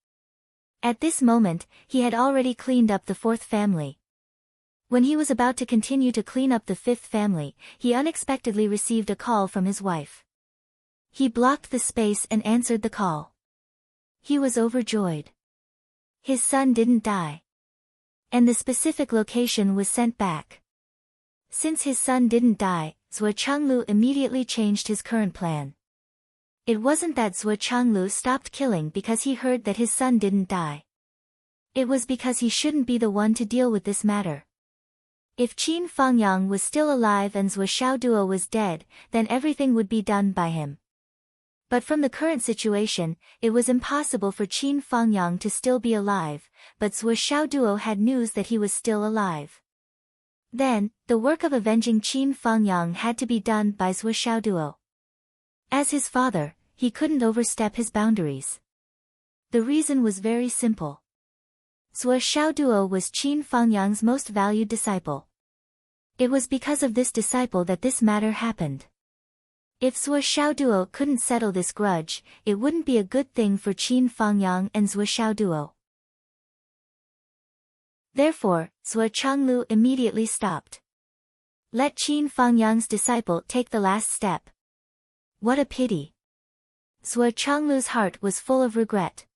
At this moment, he had already cleaned up the fourth family. When he was about to continue to clean up the fifth family, he unexpectedly received a call from his wife. He blocked the space and answered the call. He was overjoyed. His son didn't die. And the specific location was sent back. Since his son didn't die, Zhuo Changlu immediately changed his current plan. It wasn't that Zhuo Changlu stopped killing because he heard that his son didn't die. It was because he shouldn't be the one to deal with this matter. If Qin Fangyang was still alive and Zhuo Xiaoduo was dead, then everything would be done by him. But from the current situation, it was impossible for Qin Fangyang to still be alive, but Zhuo Xiaoduo had news that he was still alive. Then, the work of avenging Qin Fangyang had to be done by Zhuo Xiaoduo. As his father, he couldn't overstep his boundaries. The reason was very simple. Zhuo Xiaoduo was Qin Fangyang's most valued disciple. It was because of this disciple that this matter happened. If Zhuo Xiaoduo couldn't settle this grudge, it wouldn't be a good thing for Qin Fangyang and Zhuo Xiaoduo. Therefore, Zhuo Changlu immediately stopped. Let Qin Fangyang's disciple take the last step. What a pity. Zhuo Changlu's heart was full of regret.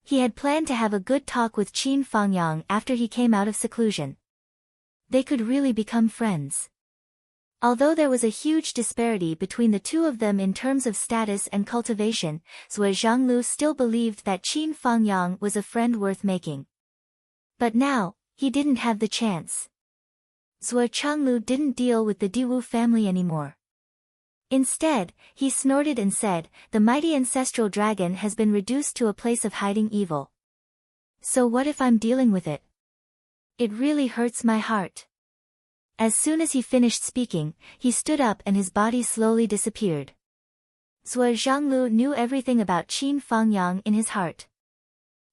He had planned to have a good talk with Qin Fangyang after he came out of seclusion. They could really become friends. Although there was a huge disparity between the two of them in terms of status and cultivation, Zhuo Zhanglu still believed that Qin Fangyang was a friend worth making. But now, he didn't have the chance. Zhuo Changlu didn't deal with the Diwu family anymore. Instead, he snorted and said, "The mighty ancestral dragon has been reduced to a place of hiding evil. So what if I'm dealing with it? It really hurts my heart." As soon as he finished speaking, he stood up and his body slowly disappeared. Zhuo Zhanglu knew everything about Qin Fangyang in his heart.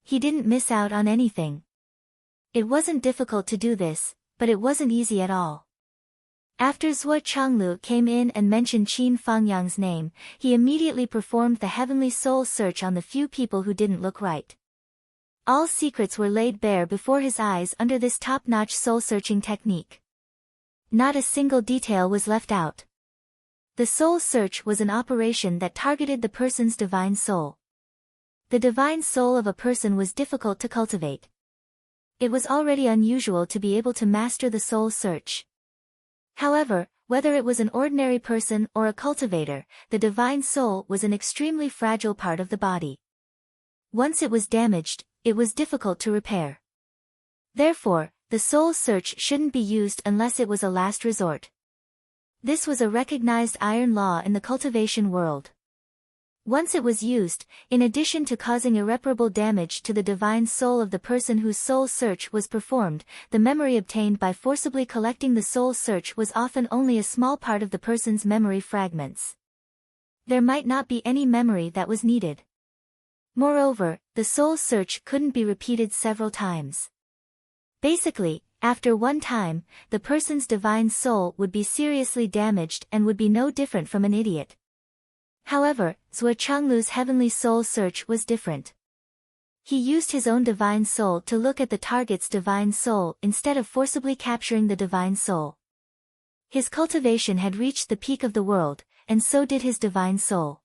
He didn't miss out on anything. It wasn't difficult to do this, but it wasn't easy at all. After Zhuo Changlu came in and mentioned Qin Fangyang's name, he immediately performed the heavenly soul search on the few people who didn't look right. All secrets were laid bare before his eyes under this top-notch soul-searching technique. Not a single detail was left out. The soul search was an operation that targeted the person's divine soul. The divine soul of a person was difficult to cultivate. It was already unusual to be able to master the soul search. However, whether it was an ordinary person or a cultivator, the divine soul was an extremely fragile part of the body. Once it was damaged, it was difficult to repair. Therefore, the soul search shouldn't be used unless it was a last resort. This was a recognized iron law in the cultivation world. Once it was used, in addition to causing irreparable damage to the divine soul of the person whose soul search was performed, the memory obtained by forcibly collecting the soul search was often only a small part of the person's memory fragments. There might not be any memory that was needed. Moreover, the soul search couldn't be repeated several times. Basically, after one time, the person's divine soul would be seriously damaged and would be no different from an idiot. However, Zhuo Changlu's heavenly soul search was different. He used his own divine soul to look at the target's divine soul instead of forcibly capturing the divine soul. His cultivation had reached the peak of the world, and so did his divine soul.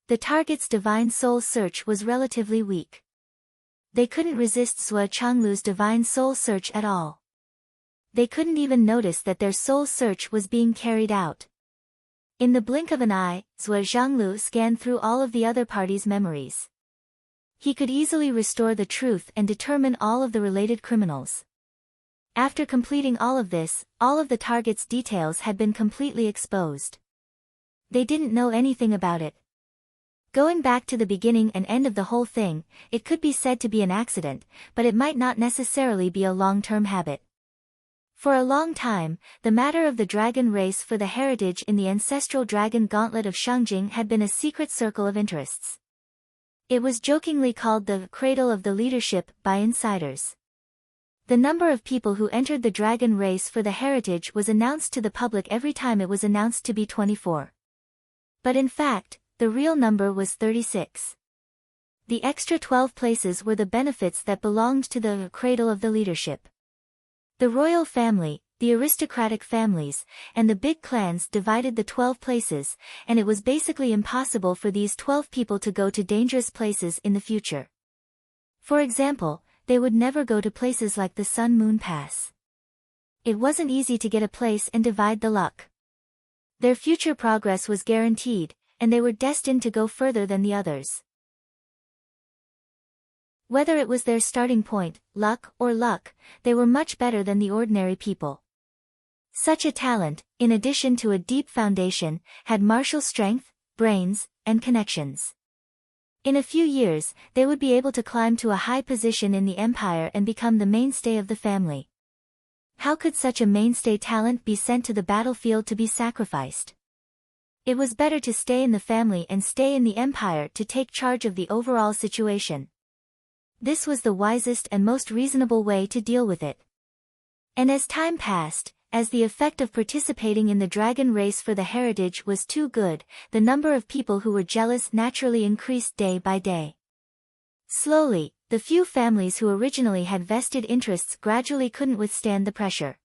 The target's divine soul search was relatively weak. They couldn't resist Zhuo Changlu's divine soul search at all. They couldn't even notice that their soul search was being carried out. In the blink of an eye, Zhuo Zhanglu scanned through all of the other parties' memories. He could easily restore the truth and determine all of the related criminals. After completing all of this, all of the target's details had been completely exposed. They didn't know anything about it. Going back to the beginning and end of the whole thing, it could be said to be an accident, but it might not necessarily be a long-term habit. For a long time, the matter of the dragon race for the heritage in the ancestral dragon gauntlet of Shangjing had been a secret circle of interests. It was jokingly called the cradle of the leadership by insiders. The number of people who entered the dragon race for the heritage was announced to the public every time it was announced to be 24. But in fact, the real number was 36. The extra 12 places were the benefits that belonged to the cradle of the leadership. The royal family, the aristocratic families, and the big clans divided the 12 places, and it was basically impossible for these 12 people to go to dangerous places in the future. For example, they would never go to places like the Sun-Moon Pass. It wasn't easy to get a place and divide the luck. Their future progress was guaranteed, and they were destined to go further than the others. Whether it was their starting point, luck, they were much better than the ordinary people. Such a talent, in addition to a deep foundation, had martial strength, brains, and connections. In a few years, they would be able to climb to a high position in the empire and become the mainstay of the family. How could such a mainstay talent be sent to the battlefield to be sacrificed? It was better to stay in the family and stay in the empire to take charge of the overall situation. This was the wisest and most reasonable way to deal with it. And as time passed, as the effect of participating in the dragon race for the heritage was too good, the number of people who were jealous naturally increased day by day. Slowly, the few families who originally had vested interests gradually couldn't withstand the pressure.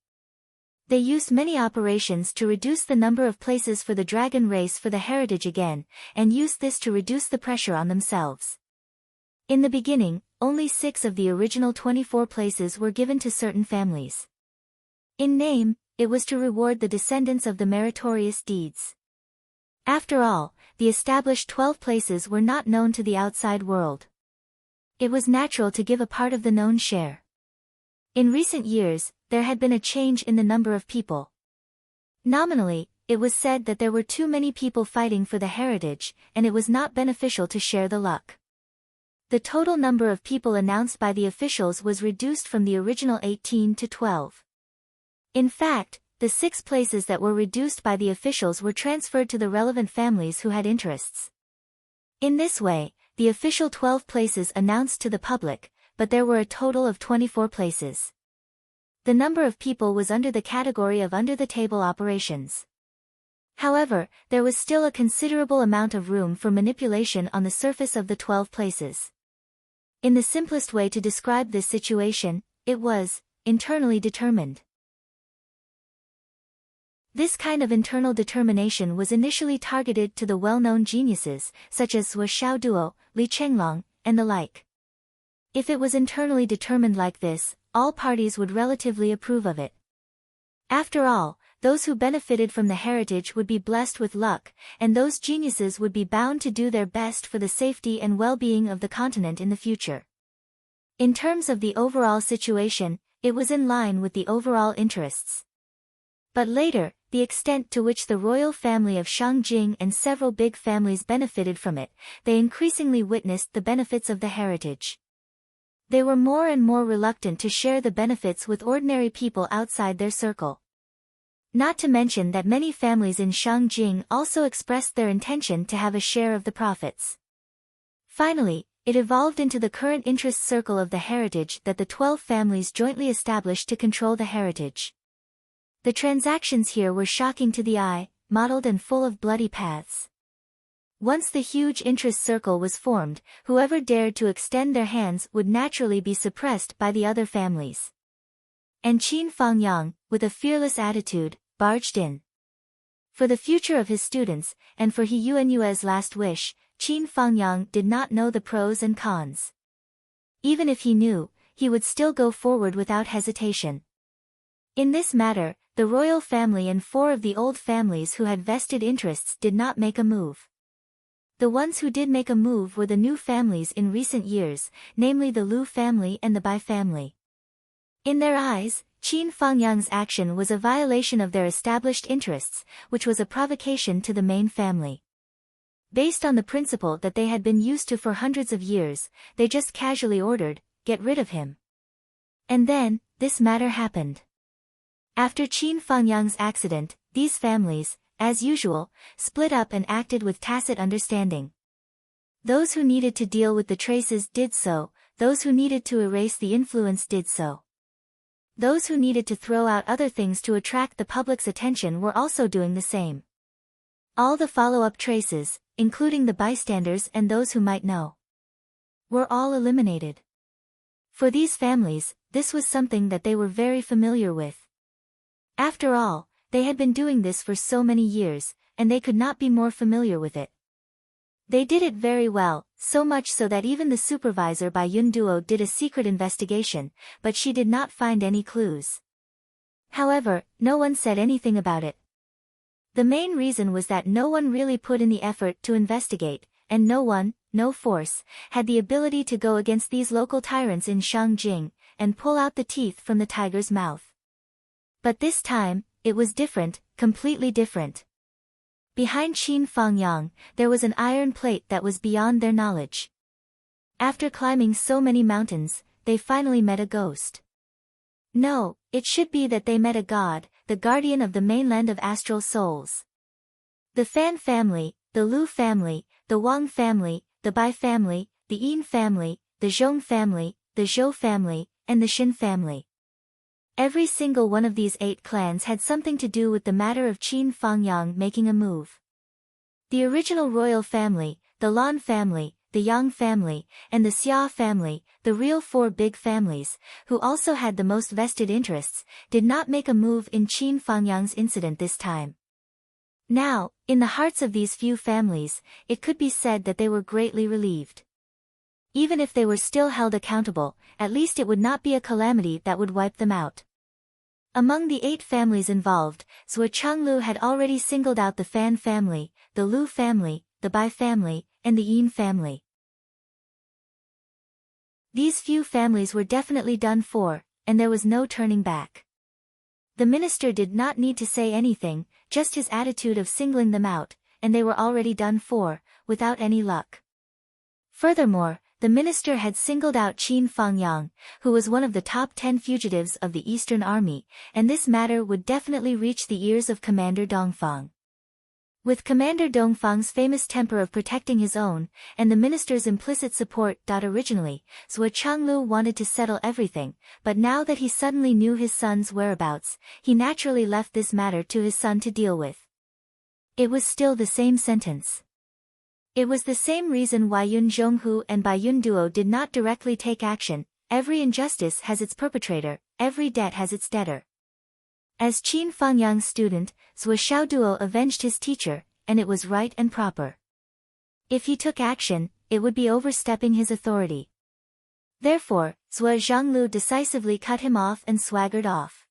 They used many operations to reduce the number of places for the dragon race for the heritage again, and used this to reduce the pressure on themselves. In the beginning, only 6 of the original 24 places were given to certain families. In name, it was to reward the descendants of the meritorious deeds. After all, the established 12 places were not known to the outside world. It was natural to give a part of the known share. In recent years, there had been a change in the number of people. Nominally, it was said that there were too many people fighting for the heritage, and it was not beneficial to share the luck. The total number of people announced by the officials was reduced from the original 18 to 12. In fact, the 6 places that were reduced by the officials were transferred to the relevant families who had interests. In this way, the official 12 places announced to the public, but there were a total of 24 places. The number of people was under the category of under-the-table operations. However, there was still a considerable amount of room for manipulation on the surface of the 12 places. In the simplest way to describe this situation, it was internally determined. This kind of internal determination was initially targeted to the well-known geniuses, such as Zhuo Xiaoduo, Li Chenglong, and the like. If it was internally determined like this, all parties would relatively approve of it. After all, those who benefited from the heritage would be blessed with luck, and those geniuses would be bound to do their best for the safety and well-being of the continent in the future. In terms of the overall situation, it was in line with the overall interests. But later, the extent to which the royal family of Shangjing and several big families benefited from it, they increasingly witnessed the benefits of the heritage. They were more and more reluctant to share the benefits with ordinary people outside their circle. Not to mention that many families in Shangjing also expressed their intention to have a share of the profits. Finally, it evolved into the current interest circle of the heritage that the 12 families jointly established to control the heritage. The transactions here were shocking to the eye, mottled and full of bloody paths. Once the huge interest circle was formed, whoever dared to extend their hands would naturally be suppressed by the other families. And Qin Fangyang, with a fearless attitude, barged in. For the future of his students, and for He Yuanyue's last wish, Qin Fangyang did not know the pros and cons. Even if he knew, he would still go forward without hesitation. In this matter, the royal family and 4 of the old families who had vested interests did not make a move. The ones who did make a move were the new families in recent years, namely the Lu family and the Bai family. In their eyes, Qin Fangyang's action was a violation of their established interests, which was a provocation to the main family. Based on the principle that they had been used to for hundreds of years, they just casually ordered, "Get rid of him." And then, this matter happened. After Qin Fangyang's accident, these families, as usual, split up and acted with tacit understanding. Those who needed to deal with the traces did so, those who needed to erase the influence did so. Those who needed to throw out other things to attract the public's attention were also doing the same. All the follow-up traces, including the bystanders and those who might know, were all eliminated. For these families, this was something that they were very familiar with. After all, they had been doing this for so many years, and they could not be more familiar with it. They did it very well, so much so that even the supervisor Bai Yun Duo did a secret investigation, but she did not find any clues. However, no one said anything about it. The main reason was that no one really put in the effort to investigate, and no one, no force, had the ability to go against these local tyrants in Shangjing, and pull out the teeth from the tiger's mouth. But this time, it was different, completely different. Behind Qin Fangyang, there was an iron plate that was beyond their knowledge. After climbing so many mountains, they finally met a ghost. No, it should be that they met a god, the guardian of the mainland of astral souls. The Fan family, the Lu family, the Wang family, the Bai family, the Yin family, the Zhong family, the Zhou family, and the Xin family. Every single one of these 8 clans had something to do with the matter of Qin Fangyang making a move. The original royal family, the Lan family, the Yang family, and the Xia family, the real 4 big families, who also had the most vested interests, did not make a move in Qin Fangyang's incident this time. Now, in the hearts of these few families, it could be said that they were greatly relieved. Even if they were still held accountable, at least it would not be a calamity that would wipe them out. Among the 8 families involved, Zhuo Chenglu had already singled out the Fan family, the Lu family, the Bai family, and the Yin family. These few families were definitely done for, and there was no turning back. The minister did not need to say anything, just his attitude of singling them out, and they were already done for, without any luck. Furthermore, the minister had singled out Qin Fangyang, who was one of the top 10 fugitives of the Eastern Army, and this matter would definitely reach the ears of Commander Dongfang. With Commander Dongfang's famous temper of protecting his own, and the minister's implicit support. Originally, Zhuo Chenglu wanted to settle everything, but now that he suddenly knew his son's whereabouts, he naturally left this matter to his son to deal with. It was still the same sentence. It was the same reason why Yun Zhonghu and Bai Yun Duo did not directly take action. Every injustice has its perpetrator, every debt has its debtor. As Qin Fangyang's student, Zhuo Xiaoduo avenged his teacher, and it was right and proper. If he took action, it would be overstepping his authority. Therefore, Zhuo Zhanglu decisively cut him off and swaggered off.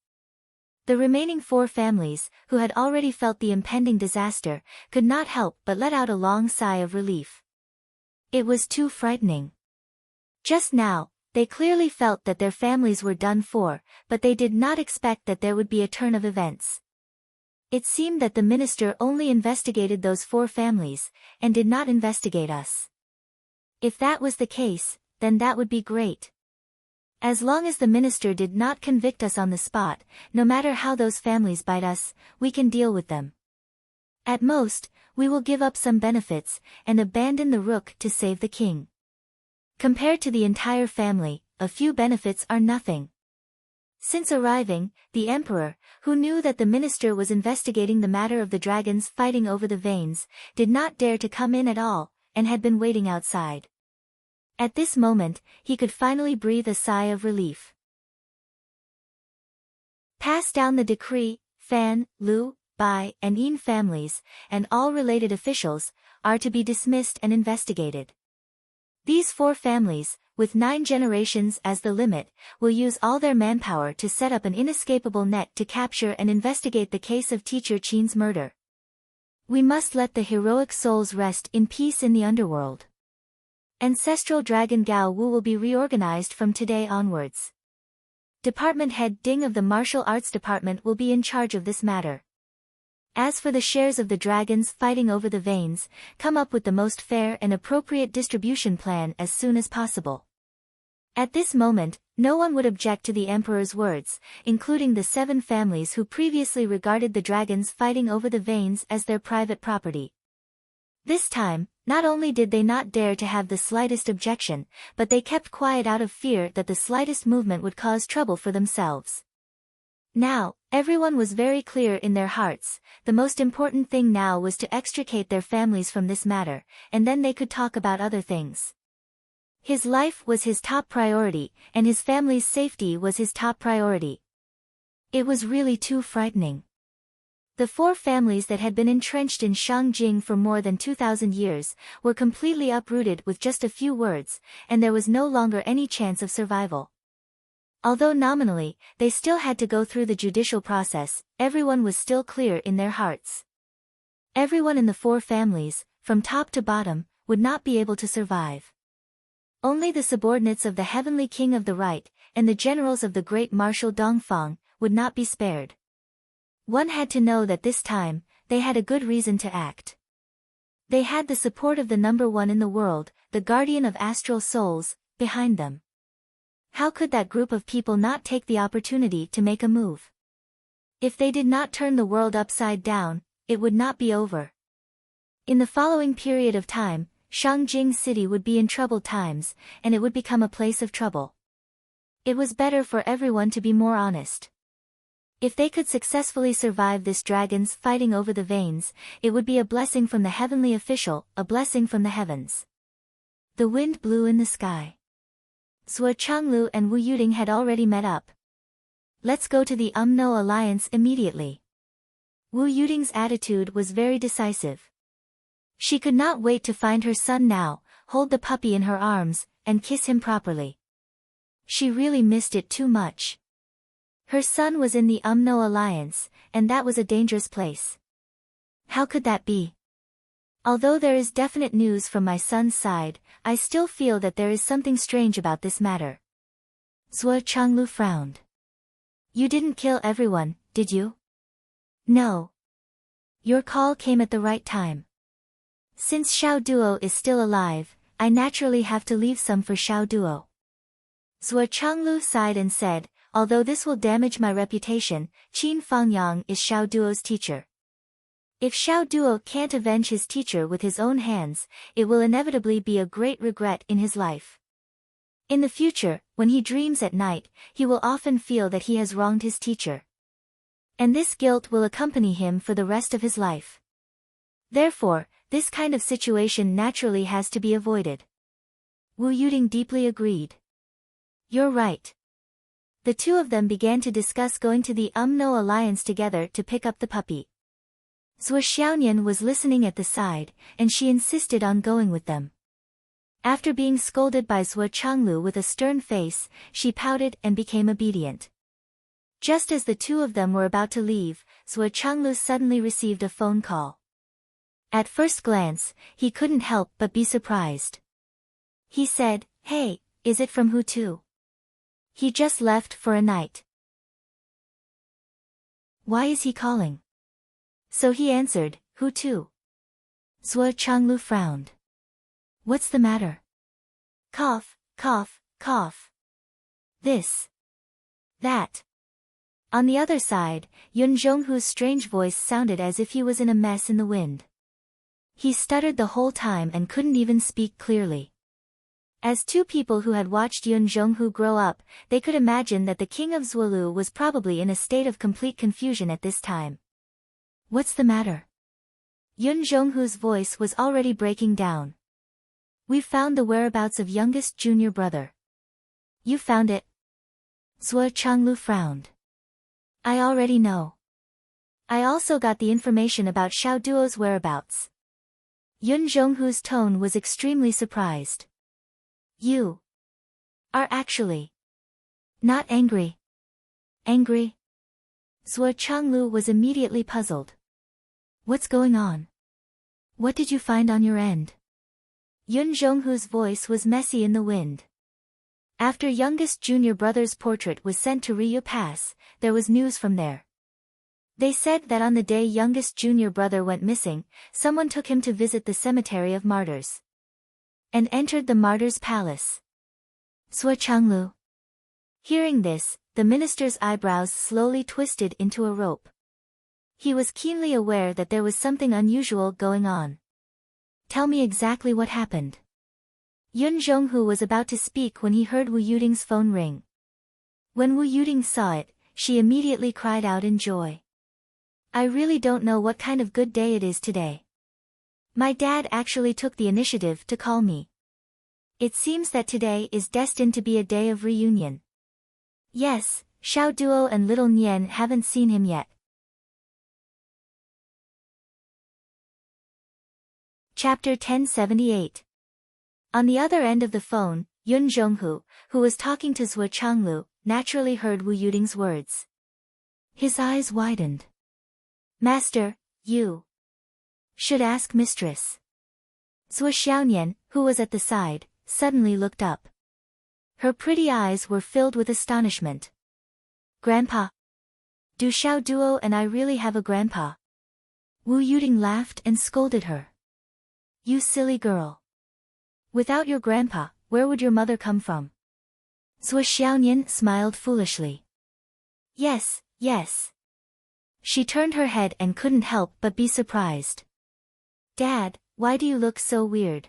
The remaining 4 families, who had already felt the impending disaster, could not help but let out a long sigh of relief. It was too frightening. Just now, they clearly felt that their families were done for, but they did not expect that there would be a turn of events. It seemed that the minister only investigated those 4 families, and did not investigate us. If that was the case, then that would be great. As long as the minister did not convict us on the spot, no matter how those families bite us, we can deal with them. At most, we will give up some benefits, and abandon the rook to save the king. Compared to the entire family, a few benefits are nothing. Since arriving, the emperor, who knew that the minister was investigating the matter of the dragons fighting over the veins, did not dare to come in at all, and had been waiting outside. At this moment, he could finally breathe a sigh of relief. Pass down the decree. Fan, Lu, Bai, and Yin families, and all related officials, are to be dismissed and investigated. These 4 families, with 9 generations as the limit, will use all their manpower to set up an inescapable net to capture and investigate the case of teacher Qin's murder. We must let the heroic souls rest in peace in the underworld. Ancestral Dragon Gao Wu will be reorganized from today onwards. Department Head Ding of the Martial Arts Department will be in charge of this matter. As for the shares of the dragons fighting over the veins, come up with the most fair and appropriate distribution plan as soon as possible. At this moment, no one would object to the emperor's words, including the 7 families who previously regarded the dragons fighting over the veins as their private property. This time, not only did they not dare to have the slightest objection, but they kept quiet out of fear that the slightest movement would cause trouble for themselves. Now, everyone was very clear in their hearts. The most important thing now was to extricate their families from this matter, and then they could talk about other things. His life was his top priority, and his family's safety was his top priority. It was really too frightening. The 4 families that had been entrenched in Shangjing for more than 2,000 years were completely uprooted with just a few words, and there was no longer any chance of survival. Although nominally, they still had to go through the judicial process, everyone was still clear in their hearts. Everyone in the 4 families, from top to bottom, would not be able to survive. Only the subordinates of the Heavenly King of the Right, and the generals of the great Marshal Dongfang, would not be spared. One had to know that this time, they had a good reason to act. They had the support of the number 1 in the world, the guardian of astral souls, behind them. How could that group of people not take the opportunity to make a move? If they did not turn the world upside down, it would not be over. In the following period of time, Shangjing City would be in troubled times, and it would become a place of trouble. It was better for everyone to be more honest. If they could successfully survive this dragons fighting over the veins, it would be a blessing from the heavenly official, a blessing from the heavens. The wind blew in the sky. Zhuo Changlu and Wu Yuding had already met up. Let's go to the UMNO alliance immediately. Wu Yuding's attitude was very decisive. She could not wait to find her son now, hold the puppy in her arms, and kiss him properly. She really missed it too much. Her son was in the UMNO alliance, and that was a dangerous place. How could that be? Although there is definite news from my son's side, I still feel that there is something strange about this matter. Zhuo Changlu frowned. You didn't kill everyone, did you? No. Your call came at the right time. Since Xiao Duo is still alive, I naturally have to leave some for Xiao Duo. Zhuo Changlu sighed and said, although this will damage my reputation, Qin Fangyang is Xiao Duo's teacher. If Xiao Duo can't avenge his teacher with his own hands, it will inevitably be a great regret in his life. In the future, when he dreams at night, he will often feel that he has wronged his teacher. And this guilt will accompany him for the rest of his life. Therefore, this kind of situation naturally has to be avoided. Wu Yuding deeply agreed. You're right. The 2 of them began to discuss going to the UMNO alliance together to pick up the puppy. Zhuo Xiaonian was listening at the side, and she insisted on going with them. After being scolded by Zhuo Changlu with a stern face, she pouted and became obedient. Just as the 2 of them were about to leave, Zhuo Changlu suddenly received a phone call. At first glance, he couldn't help but be surprised. He said, "Hey, is it from Hu Tu? He just left for a night." Why is he calling? So he answered, "Hu Tu?" Zhuo Changlu frowned. What's the matter? Cough, cough, cough. This. That. On the other side, Yun Zhonghu's strange voice sounded as if he was in a mess in the wind. He stuttered the whole time and couldn't even speak clearly. As 2 people who had watched Yun Zhonghu grow up, they could imagine that the king of Zuolu was probably in a state of complete confusion at this time. What's the matter? Yun Zhonghu's voice was already breaking down. We found the whereabouts of youngest junior brother. You found it? Zhuo Changlu frowned. I already know. I also got the information about Xiao Duo's whereabouts. Yun Zhonghu's tone was extremely surprised. You are actually not angry. Angry? Zhuo Changlu was immediately puzzled. What's going on? What did you find on your end? Yun Zhonghu's voice was messy in the wind. After youngest junior brother's portrait was sent to Ryu Pass, there was news from there. They said that on the day youngest junior brother went missing, someone took him to visit the cemetery of martyrs and entered the martyrs' palace. Zhuo Changlu. Hearing this, the minister's eyebrows slowly twisted into a rope. He was keenly aware that there was something unusual going on. Tell me exactly what happened. Yun Zhonghu was about to speak when he heard Wu Yuding's phone ring. When Wu Yuding saw it, she immediately cried out in joy. I really don't know what kind of good day it is today. My dad actually took the initiative to call me. It seems that today is destined to be a day of reunion. Yes, Xiao Duo and little Nian haven't seen him yet. Chapter 1078. On the other end of the phone, Yun Zhonghu, who was talking to Zhuo Changlu, naturally heard Wu Yuding's words. His eyes widened. Master, you should ask mistress. Zhuo Xiaonian, who was at the side, suddenly looked up. Her pretty eyes were filled with astonishment. Grandpa? Do Xiao Duo and I really have a grandpa? Wu Yuding laughed and scolded her. You silly girl. Without your grandpa, where would your mother come from? Zhuo Xiaonian smiled foolishly. Yes, yes. She turned her head and couldn't help but be surprised. Dad, why do you look so weird?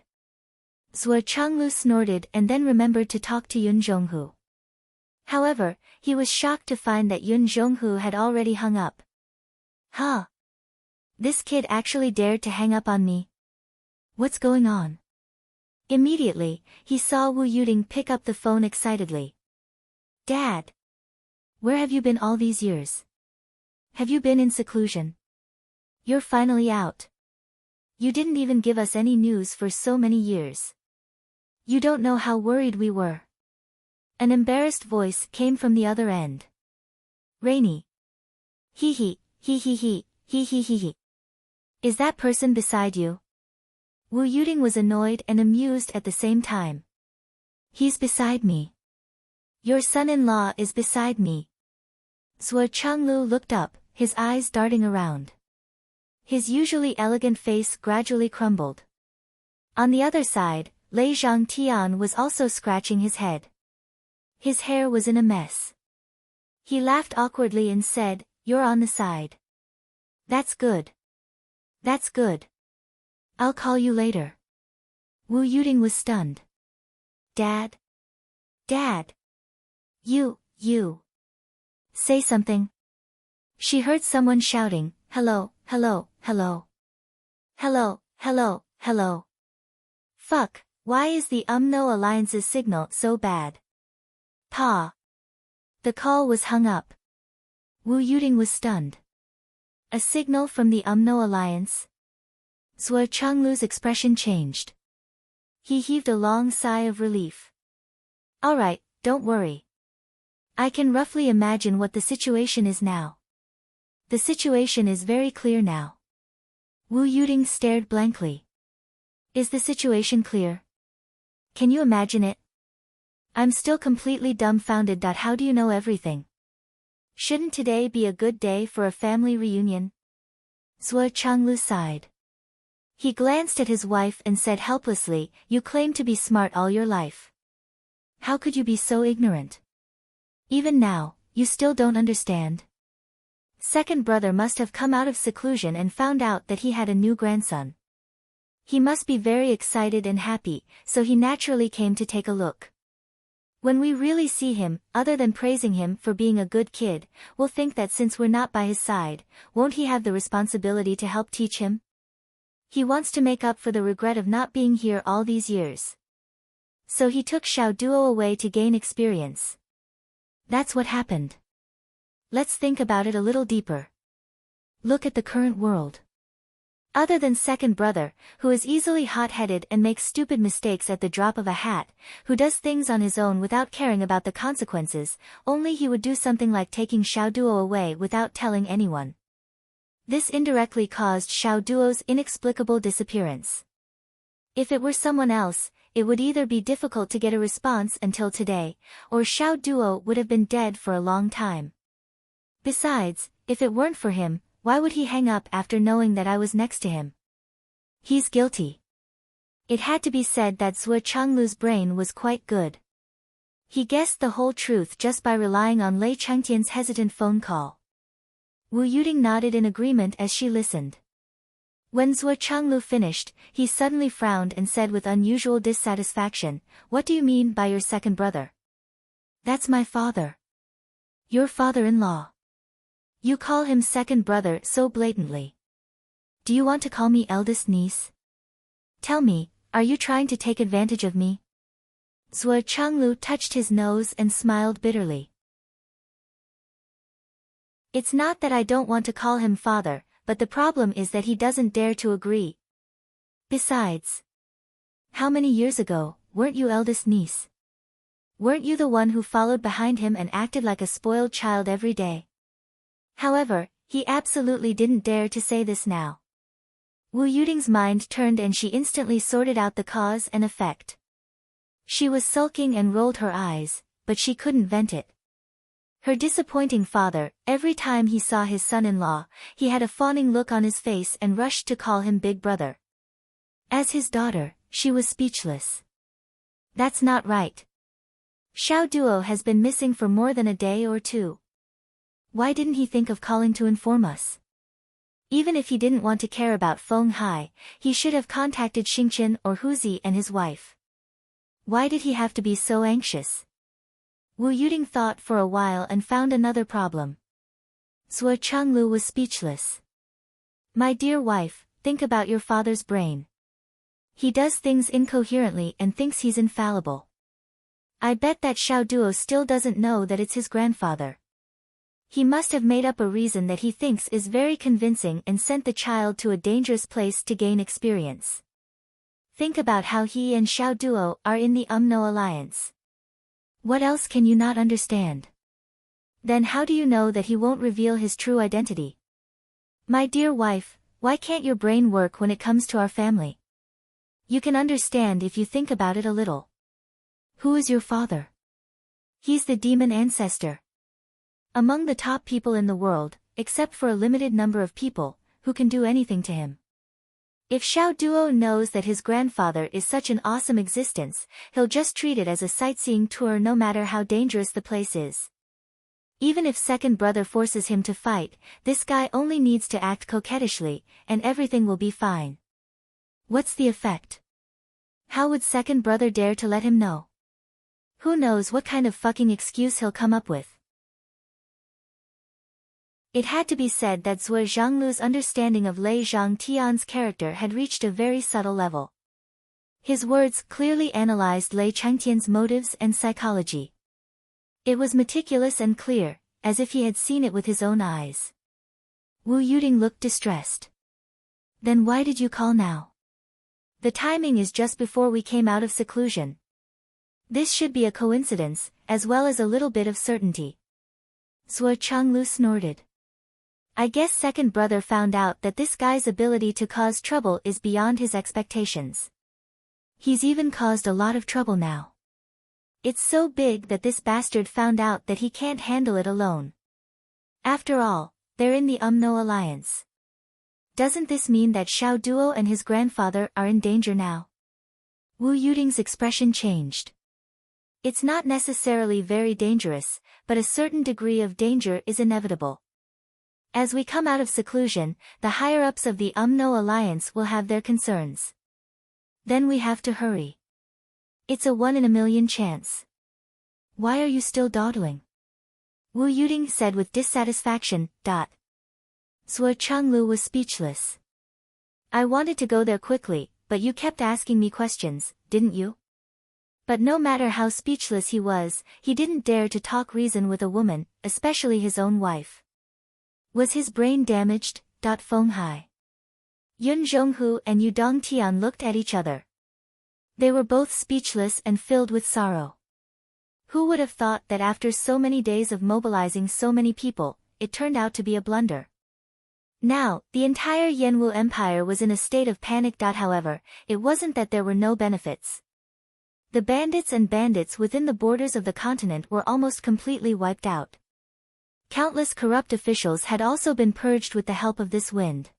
Zhuo Changlu snorted and then remembered to talk to Yun Zhonghu. However, he was shocked to find that Yun Zhonghu had already hung up. Huh? This kid actually dared to hang up on me? What's going on? Immediately, he saw Wu Yuding pick up the phone excitedly. Dad! Where have you been all these years? Have you been in seclusion? You're finally out. You didn't even give us any news for so many years. You don't know how worried we were. An embarrassed voice came from the other end. Rainy. Hee hee, hee hee hee, hee hee hee hee. Is that person beside you? Wu Yuding was annoyed and amused at the same time. He's beside me. Your son-in-law is beside me. Zhuo Changlu looked up, his eyes darting around. His usually elegant face gradually crumbled. On the other side, Lei Zhangtian was also scratching his head. His hair was in a mess. He laughed awkwardly and said, You're on the side. That's good. That's good. I'll call you later. Wu Yuding was stunned. Dad? Dad? You. Say something. She heard someone shouting, hello, hello, hello. Hello, hello, hello. Fuck, why is the UMNO Alliance's signal so bad? Pa. The call was hung up. Wu Yuding was stunned. A signal from the UMNO Alliance? Zhuo Changlu's expression changed. He heaved a long sigh of relief. Alright, don't worry. I can roughly imagine what the situation is now. The situation is very clear now. Wu Yuding stared blankly. Is the situation clear? Can you imagine it? I'm still completely dumbfounded. How do you know everything? Shouldn't today be a good day for a family reunion? Zhuo Changlu sighed. He glanced at his wife and said helplessly, You claim to be smart all your life. How could you be so ignorant? Even now, you still don't understand. Second brother must have come out of seclusion and found out that he had a new grandson. He must be very excited and happy, so he naturally came to take a look. When we really see him, other than praising him for being a good kid, we'll think that since we're not by his side, won't he have the responsibility to help teach him? He wants to make up for the regret of not being here all these years. So he took Xiao Duo away to gain experience. That's what happened. Let's think about it a little deeper. Look at the current world. Other than second brother, who is easily hot-headed and makes stupid mistakes at the drop of a hat, who does things on his own without caring about the consequences, only he would do something like taking Xiao Duo away without telling anyone. This indirectly caused Xiao Duo's inexplicable disappearance. If it were someone else, it would either be difficult to get a response until today, or Xiao Duo would have been dead for a long time. Besides, if it weren't for him, why would he hang up after knowing that I was next to him? He's guilty. It had to be said that Zhuo Chenglu's brain was quite good. He guessed the whole truth just by relying on Lei Chengtian's hesitant phone call. Wu Yuding nodded in agreement as she listened. When Zhuo Chenglu finished, he suddenly frowned and said with unusual dissatisfaction, "What do you mean by your second brother?" "That's my father." "Your father-in-law? You call him second brother so blatantly. Do you want to call me eldest niece? Tell me, are you trying to take advantage of me?" Zhuo Chenglu touched his nose and smiled bitterly. "It's not that I don't want to call him father, but the problem is that he doesn't dare to agree. Besides, how many years ago, weren't you eldest niece? Weren't you the one who followed behind him and acted like a spoiled child every day?" However, he absolutely didn't dare to say this now. Wu Yuding's mind turned and she instantly sorted out the cause and effect. She was sulking and rolled her eyes, but she couldn't vent it. Her disappointing father, every time he saw his son-in-law, he had a fawning look on his face and rushed to call him big brother. As his daughter, she was speechless. That's not right. Xiao Duo has been missing for more than a day or two. Why didn't he think of calling to inform us? Even if he didn't want to care about Feng Hai, he should have contacted Xingqian or Huzi and his wife. Why did he have to be so anxious? Wu Yuding thought for a while and found another problem. Zhuo Chenglu was speechless. "My dear wife, think about your father's brain. He does things incoherently and thinks he's infallible. I bet that Xiao Duo still doesn't know that it's his grandfather. He must have made up a reason that he thinks is very convincing and sent the child to a dangerous place to gain experience. Think about how he and Xiao Duo are in the UMNO alliance. What else can you not understand? Then how do you know that he won't reveal his true identity? My dear wife, why can't your brain work when it comes to our family? You can understand if you think about it a little. Who is your father? He's the demon ancestor. Among the top people in the world, except for a limited number of people, who can do anything to him. If Xiao Duo knows that his grandfather is such an awesome existence, he'll just treat it as a sightseeing tour no matter how dangerous the place is. Even if second brother forces him to fight, this guy only needs to act coquettishly, and everything will be fine. What's the effect? How would second brother dare to let him know? Who knows what kind of fucking excuse he'll come up with. It had to be said that Zhuo Zhanglu's understanding of Lei Zhangtian's character had reached a very subtle level. His words clearly analyzed Lei Chengtian's motives and psychology. It was meticulous and clear, as if he had seen it with his own eyes. Wu Yuding looked distressed. Then why did you call now? The timing is just before we came out of seclusion. This should be a coincidence, as well as a little bit of certainty. Zhuo Chenglu snorted. I guess second brother found out that this guy's ability to cause trouble is beyond his expectations. He's even caused a lot of trouble now. It's so big that this bastard found out that he can't handle it alone. After all, they're in the UMNO alliance. Doesn't this mean that Xiao Duo and his grandfather are in danger now? Wu Yuding's expression changed. It's not necessarily very dangerous, but a certain degree of danger is inevitable. As we come out of seclusion, the higher-ups of the UMNO alliance will have their concerns. Then we have to hurry. It's a 1 in a million chance. Why are you still dawdling? Wu Yuding said with dissatisfaction. Zhuo Chenglu was speechless. I wanted to go there quickly, but you kept asking me questions, didn't you? But no matter how speechless he was, he didn't dare to talk reason with a woman, especially his own wife. Was his brain damaged? Feng Hai. Yun Zhonghu and Yu Dongtian looked at each other. They were both speechless and filled with sorrow. Who would have thought that after so many days of mobilizing so many people, it turned out to be a blunder? Now, the entire Yanwu Empire was in a state of panic. However, it wasn't that there were no benefits. The bandits within the borders of the continent were almost completely wiped out. Countless corrupt officials had also been purged with the help of this wind.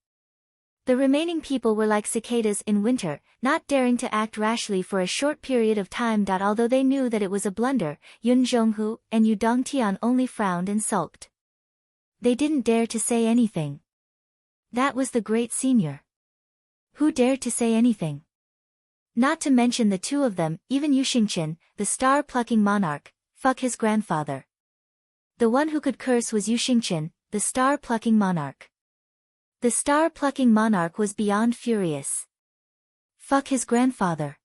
The remaining people were like cicadas in winter, not daring to act rashly for a short period of time. Although they knew that it was a blunder, Yun Zhonghu and Yu Dongtian only frowned and sulked. They didn't dare to say anything. That was the great senior. Who dared to say anything? Not to mention the two of them, even Yu Xingqian, the star-plucking monarch, fuck his grandfather. The one who could curse was Yu Xingqian, the star-plucking monarch. The star-plucking monarch was beyond furious. Fuck his grandfather.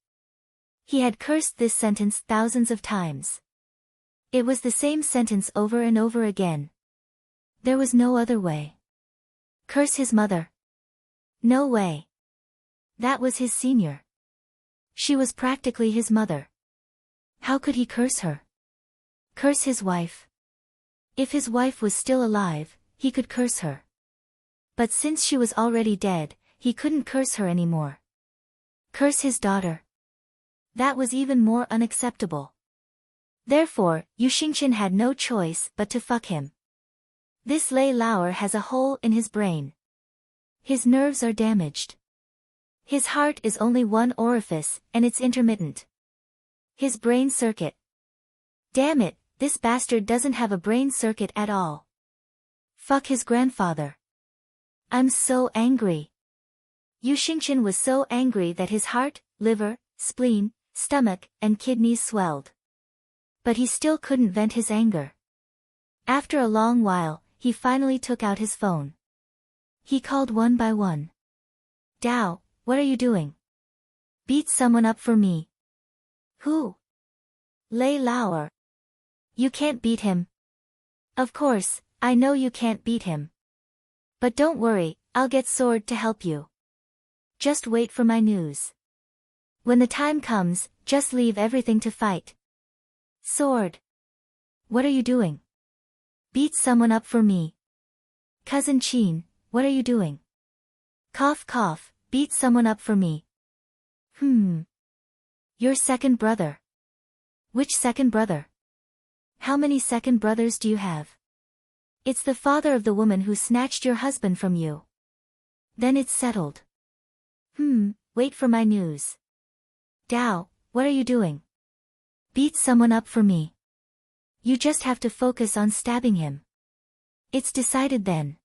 He had cursed this sentence thousands of times. It was the same sentence over and over again. There was no other way. Curse his mother? No way. That was his senior. She was practically his mother. How could he curse her? Curse his wife? If his wife was still alive, he could curse her. But since she was already dead, he couldn't curse her anymore. Curse his daughter? That was even more unacceptable. Therefore, Yu Xingqian had no choice but to fuck him. This Lei Lauer has a hole in his brain. His nerves are damaged. His heart is only one orifice, and it's intermittent. His brain circuit. Damn it, this bastard doesn't have a brain circuit at all. Fuck his grandfather. I'm so angry. Yu Xingqian was so angry that his heart, liver, spleen, stomach, and kidneys swelled. But he still couldn't vent his anger. After a long while, he finally took out his phone. He called one by one. Dao, what are you doing? Beat someone up for me. Who? Lei Lauer. You can't beat him. Of course, I know you can't beat him. But don't worry, I'll get Sword to help you. Just wait for my news. When the time comes, just leave everything to fight. Sword. What are you doing? Beat someone up for me. Cousin Qin, what are you doing? Cough cough, beat someone up for me. Your second brother. Which second brother? How many second brothers do you have? It's the father of the woman who snatched your husband from you. Then it's settled. Wait for my news. Dao, what are you doing? Beat someone up for me. You just have to focus on stabbing him. It's decided then.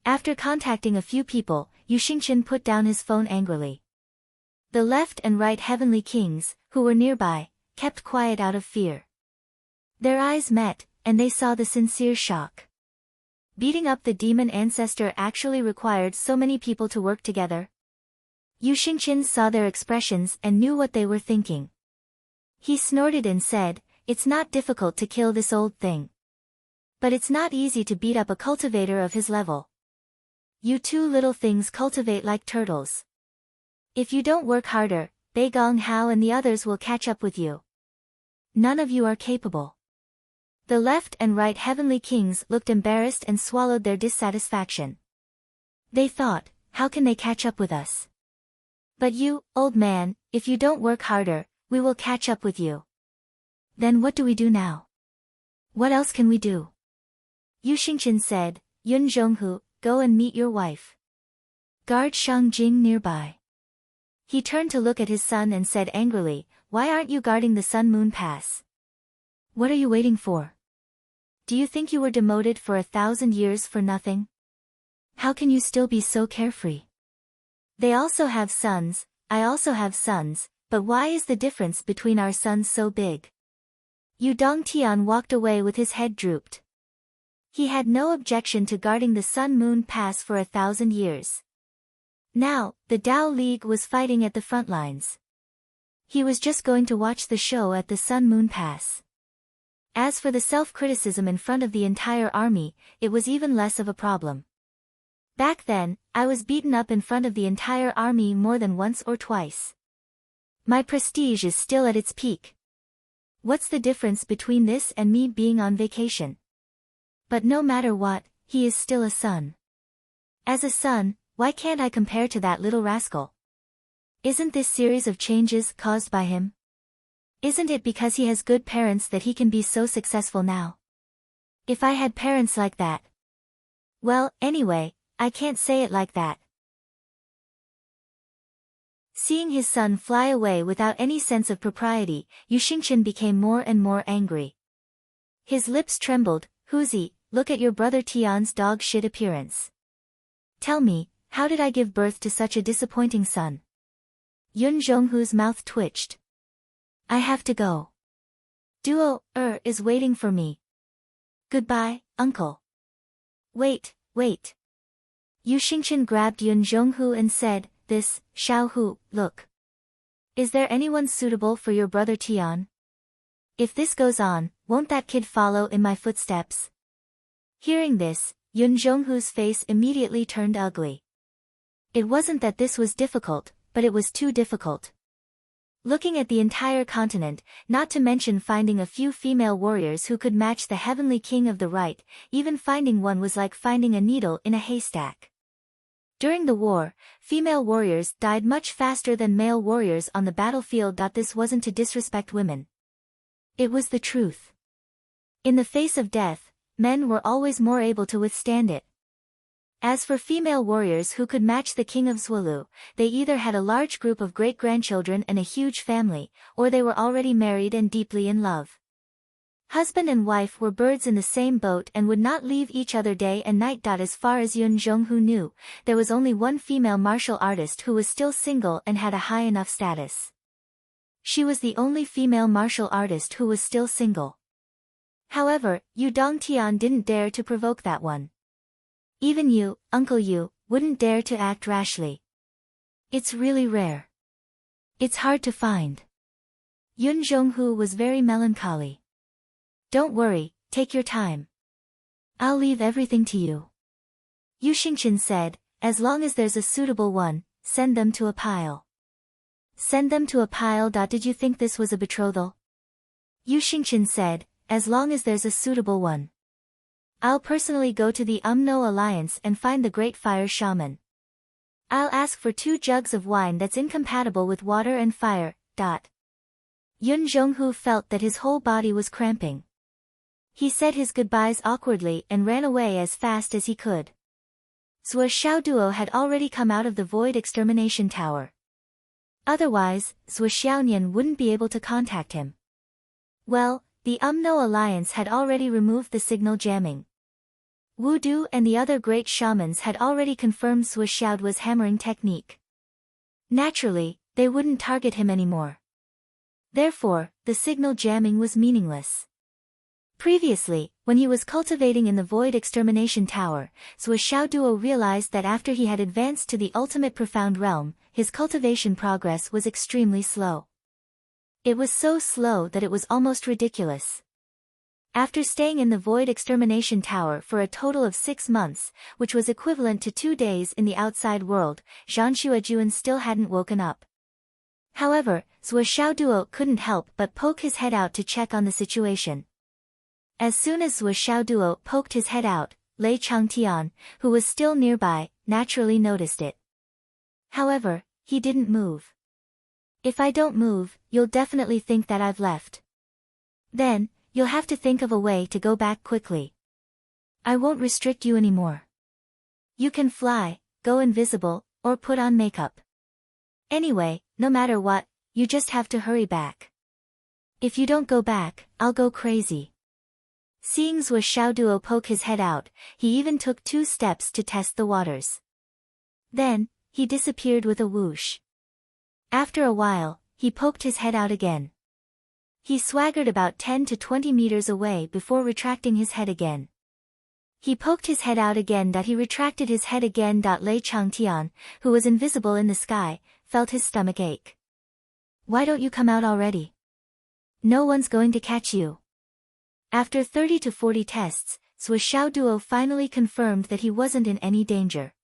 After contacting a few people, Yu Xingqian put down his phone angrily. The left and right heavenly kings, who were nearby, kept quiet out of fear. Their eyes met, and they saw the sincere shock. Beating up the demon ancestor actually required so many people to work together. Yu Xingqian saw their expressions and knew what they were thinking. He snorted and said, "It's not difficult to kill this old thing. But it's not easy to beat up a cultivator of his level. You two little things cultivate like turtles. If you don't work harder, Bei Gong Hao and the others will catch up with you. None of you are capable." The left and right heavenly kings looked embarrassed and swallowed their dissatisfaction. They thought, how can they catch up with us? But you, old man, if you don't work harder, we will catch up with you. Then what do we do now? What else can we do? Yu Xingqian said, Yun Zhonghu, go and meet your wife. Guard Shang Jing nearby. He turned to look at his son and said angrily, why aren't you guarding the Sun-Moon Pass? What are you waiting for? Do you think you were demoted for 1,000 years for nothing? How can you still be so carefree? They also have sons, I also have sons, but why is the difference between our sons so big? Yu Dongtian walked away with his head drooped. He had no objection to guarding the Sun-Moon Pass for 1,000 years. Now, the Dao League was fighting at the front lines. He was just going to watch the show at the Sun-Moon Pass. As for the self-criticism in front of the entire army, it was even less of a problem. Back then, I was beaten up in front of the entire army more than once or twice. My prestige is still at its peak. What's the difference between this and me being on vacation? But no matter what, he is still a son. As a son, why can't I compare to that little rascal? Isn't this series of changes caused by him? Isn't it because he has good parents that he can be so successful now? If I had parents like that. Well, anyway, I can't say it like that. Seeing his son fly away without any sense of propriety, Yu Xingchen became more and more angry. His lips trembled. Huzi, look at your brother Tian's dog shit appearance. Tell me, how did I give birth to such a disappointing son? Yun Zhonghu's mouth twitched. I have to go. Duo, is waiting for me. Goodbye, uncle. Wait. Yu Xingchen grabbed Yun Zhonghu and said, this, Xiaohu, look. Is there anyone suitable for your brother Tian? If this goes on, won't that kid follow in my footsteps? Hearing this, Yun Zhonghu's face immediately turned ugly. It wasn't that this was difficult, but it was too difficult. Looking at the entire continent, not to mention finding a few female warriors who could match the heavenly king of the right, even finding one was like finding a needle in a haystack. During the war, female warriors died much faster than male warriors on the battlefield. This wasn't to disrespect women. It was the truth. In the face of death, men were always more able to withstand it. As for female warriors who could match the king of Zhuolu, they either had a large group of great-grandchildren and a huge family, or they were already married and deeply in love. Husband and wife were birds in the same boat and would not leave each other day and night. As far as Yun Zhonghu knew, there was only one female martial artist who was still single and had a high enough status. She was the only female martial artist who was still single. However, Yu Dongtian didn't dare to provoke that one. Even you, Uncle Yu, wouldn't dare to act rashly. It's really rare. It's hard to find. Yun Zhonghu was very melancholy. Don't worry, take your time. I'll leave everything to you. Yu Xingchen said, as long as there's a suitable one, send them to a pile. Send them to a pile. Did you think this was a betrothal? Yu Xingchen said, as long as there's a suitable one. I'll personally go to the Umno Alliance and find the Great Fire Shaman. I'll ask for 2 jugs of wine that's incompatible with water and fire. Yun Zhonghu felt that his whole body was cramping. He said his goodbyes awkwardly and ran away as fast as he could. Zhuo Xiaoduo had already come out of the Void Extermination Tower. Otherwise, Zhuo Xiaonian wouldn't be able to contact him. Well, the Umno Alliance had already removed the signal jamming. Wu Du and the other great shamans had already confirmed Zhuo Xiaoduo's hammering technique. Naturally, they wouldn't target him anymore. Therefore, the signal jamming was meaningless. Previously, when he was cultivating in the Void Extermination Tower, Zhuo Xiaoduo realized that after he had advanced to the ultimate profound realm, his cultivation progress was extremely slow. It was so slow that it was almost ridiculous. After staying in the Void Extermination Tower for a total of 6 months, which was equivalent to 2 days in the outside world, Zhang Xuejuan still hadn't woken up. However, Zhuo Xiaoduo couldn't help but poke his head out to check on the situation. As soon as Zhuo Xiaoduo poked his head out, Lei Changtian, who was still nearby, naturally noticed it. However, he didn't move. If I don't move, you'll definitely think that I've left. Then, you'll have to think of a way to go back quickly. I won't restrict you anymore. You can fly, go invisible, or put on makeup. Anyway, no matter what, you just have to hurry back. If you don't go back, I'll go crazy. Seeing Zhuo Xiaoduo poke his head out, he even took 2 steps to test the waters. Then, he disappeared with a whoosh. After a while, he poked his head out again. He swaggered about 10 to 20 meters away before retracting his head again. He poked his head out again. He retracted his head again. Lei Changtian, who was invisible in the sky, felt his stomach ache. Why don't you come out already? No one's going to catch you. After 30 to 40 tests, Zhuo Xiaoduo finally confirmed that he wasn't in any danger.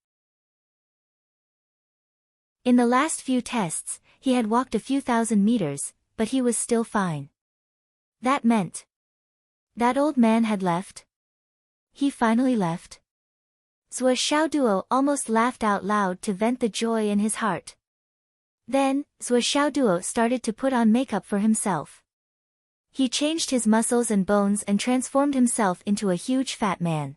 In the last few tests, he had walked a few thousand meters, but he was still fine. That meant that old man had left. He finally left. Zhuo Xiaoduo almost laughed out loud to vent the joy in his heart. Then, Zhuo Xiaoduo started to put on makeup for himself. He changed his muscles and bones and transformed himself into a huge fat man.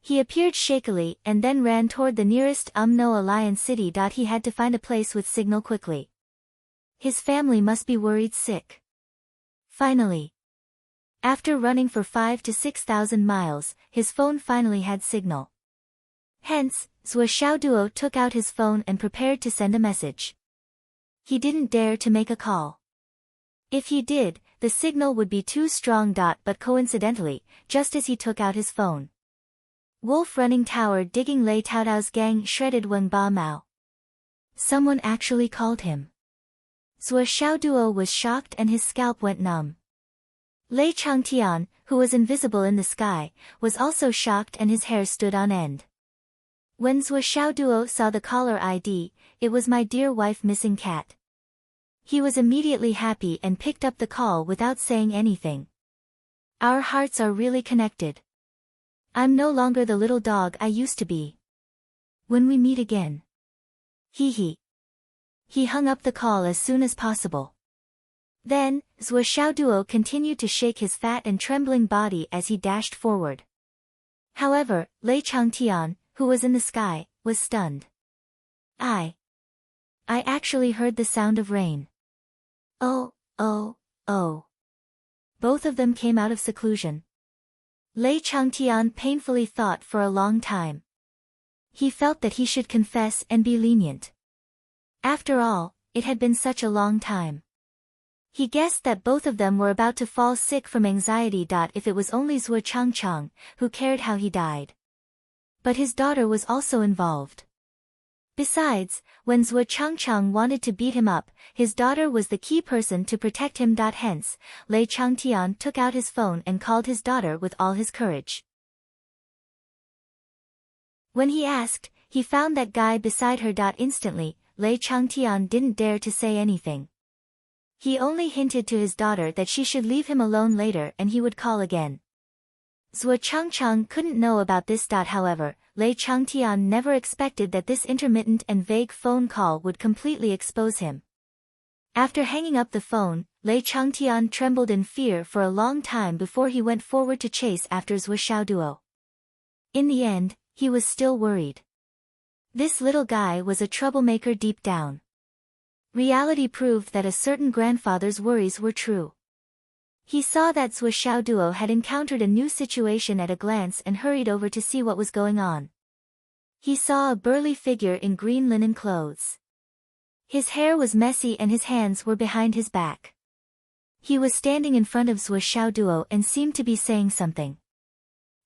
He appeared shakily and then ran toward the nearest No Alliance city. He had to find a place with signal quickly. His family must be worried sick. Finally, after running for 5,000 to 6,000 miles, his phone finally had signal. Hence, Zhuo Xiaoduo took out his phone and prepared to send a message. He didn't dare to make a call. If he did, the signal would be too strong. But coincidentally, just as he took out his phone, Wolf Running Tower digging Lei Taodao's gang shredded Wang Ba Mao. Someone actually called him. Zhuo Xiaoduo was shocked and his scalp went numb. Lei Changtian, who was invisible in the sky, was also shocked and his hair stood on end. When Zhuo Xiaoduo saw the caller ID, it was my dear wife missing cat. He was immediately happy and picked up the call without saying anything. Our hearts are really connected. I'm no longer the little dog I used to be. When we meet again. Hee hee. He hung up the call as soon as possible. Then, Zhuo Xiaoduo continued to shake his fat and trembling body as he dashed forward. However, Lei Changtian, who was in the sky, was stunned. I actually heard the sound of rain. Oh. Both of them came out of seclusion. Lei Changtian painfully thought for a long time. He felt that he should confess and be lenient. After all, it had been such a long time. He guessed that both of them were about to fall sick from anxiety. If it was only Zhuo Changchang, who cared how he died. But his daughter was also involved. Besides, when Zhuo Changchang wanted to beat him up, his daughter was the key person to protect him. Hence, Lei Changtian took out his phone and called his daughter with all his courage. When he asked, he found that guy beside her. Instantly, Lei Changtian didn't dare to say anything. He only hinted to his daughter that she should leave him alone later and he would call again. Zhuo Changchang couldn't know about this. However, Lei Changtian never expected that this intermittent and vague phone call would completely expose him. After hanging up the phone, Lei Changtian trembled in fear for a long time before he went forward to chase after Zhuo Xiaoduo. In the end, he was still worried. This little guy was a troublemaker deep down. Reality proved that a certain grandfather's worries were true. He saw that Zhuo Xiaoduo had encountered a new situation at a glance and hurried over to see what was going on. He saw a burly figure in green linen clothes. His hair was messy and his hands were behind his back. He was standing in front of Zhuo Xiaoduo and seemed to be saying something.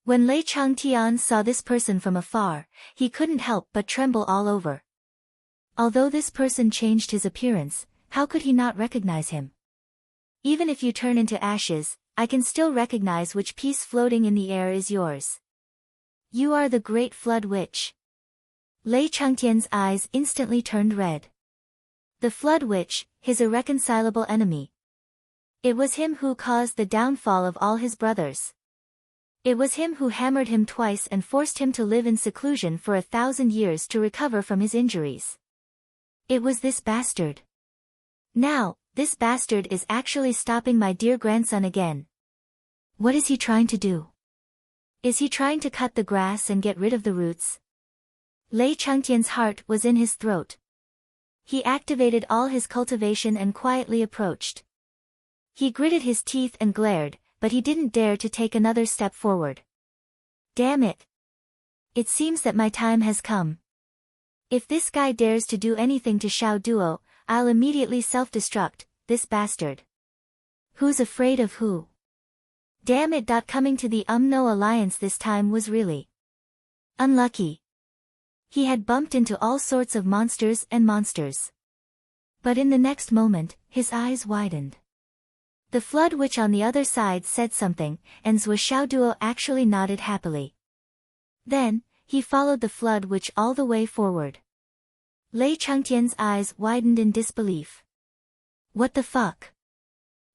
When Lei Changtian saw this person from afar, he couldn't help but tremble all over. Although this person changed his appearance, how could he not recognize him? Even if you turn into ashes, I can still recognize which piece floating in the air is yours. You are the Great Flood Witch. Lei Changtian's eyes instantly turned red. The Flood Witch, his irreconcilable enemy. It was him who caused the downfall of all his brothers. It was him who hammered him twice and forced him to live in seclusion for 1,000 years to recover from his injuries. It was this bastard. Now, this bastard is actually stopping my dear grandson again. What is he trying to do? Is he trying to cut the grass and get rid of the roots? Lei Changtian's heart was in his throat. He activated all his cultivation and quietly approached. He gritted his teeth and glared, but he didn't dare to take another step forward. Damn it! It seems that my time has come. If this guy dares to do anything to Xiaoduo, I'll immediately self-destruct, this bastard. Who's afraid of who? Damn it! Coming to the No Alliance this time was really unlucky. He had bumped into all sorts of monsters. But in the next moment, his eyes widened. The Flood Witch on the other side said something, and Zhuo Xiaoduo actually nodded happily. Then, he followed the Flood Witch all the way forward. Lei Chengtian's eyes widened in disbelief. What the fuck?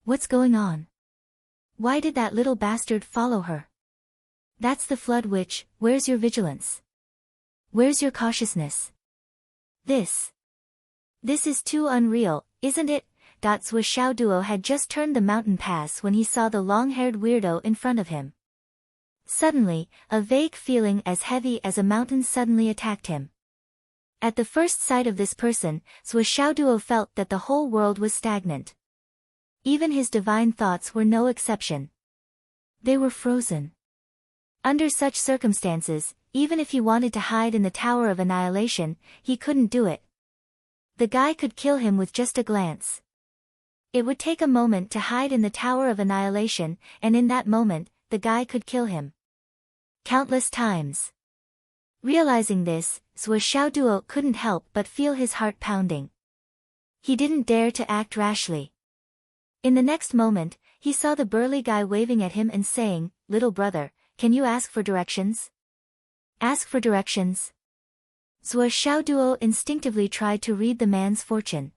What's going on? Why did that little bastard follow her? That's the Flood Witch. Where's your vigilance? Where's your cautiousness? This is too unreal, isn't it? Zhou Xiaoduo had just turned the mountain pass when he saw the long-haired weirdo in front of him. Suddenly, a vague feeling as heavy as a mountain suddenly attacked him. At the first sight of this person, Zhou Xiaoduo felt that the whole world was stagnant. Even his divine thoughts were no exception. They were frozen. Under such circumstances, even if he wanted to hide in the Tower of Annihilation, he couldn't do it. The guy could kill him with just a glance. It would take a moment to hide in the Tower of Annihilation, and in that moment, the guy could kill him. Countless times. Realizing this, Zhou Xiaoduo couldn't help but feel his heart pounding. He didn't dare to act rashly. In the next moment, he saw the burly guy waving at him and saying, "Little brother, can you ask for directions?" Ask for directions? Zhou Xiaoduo instinctively tried to read the man's fortune.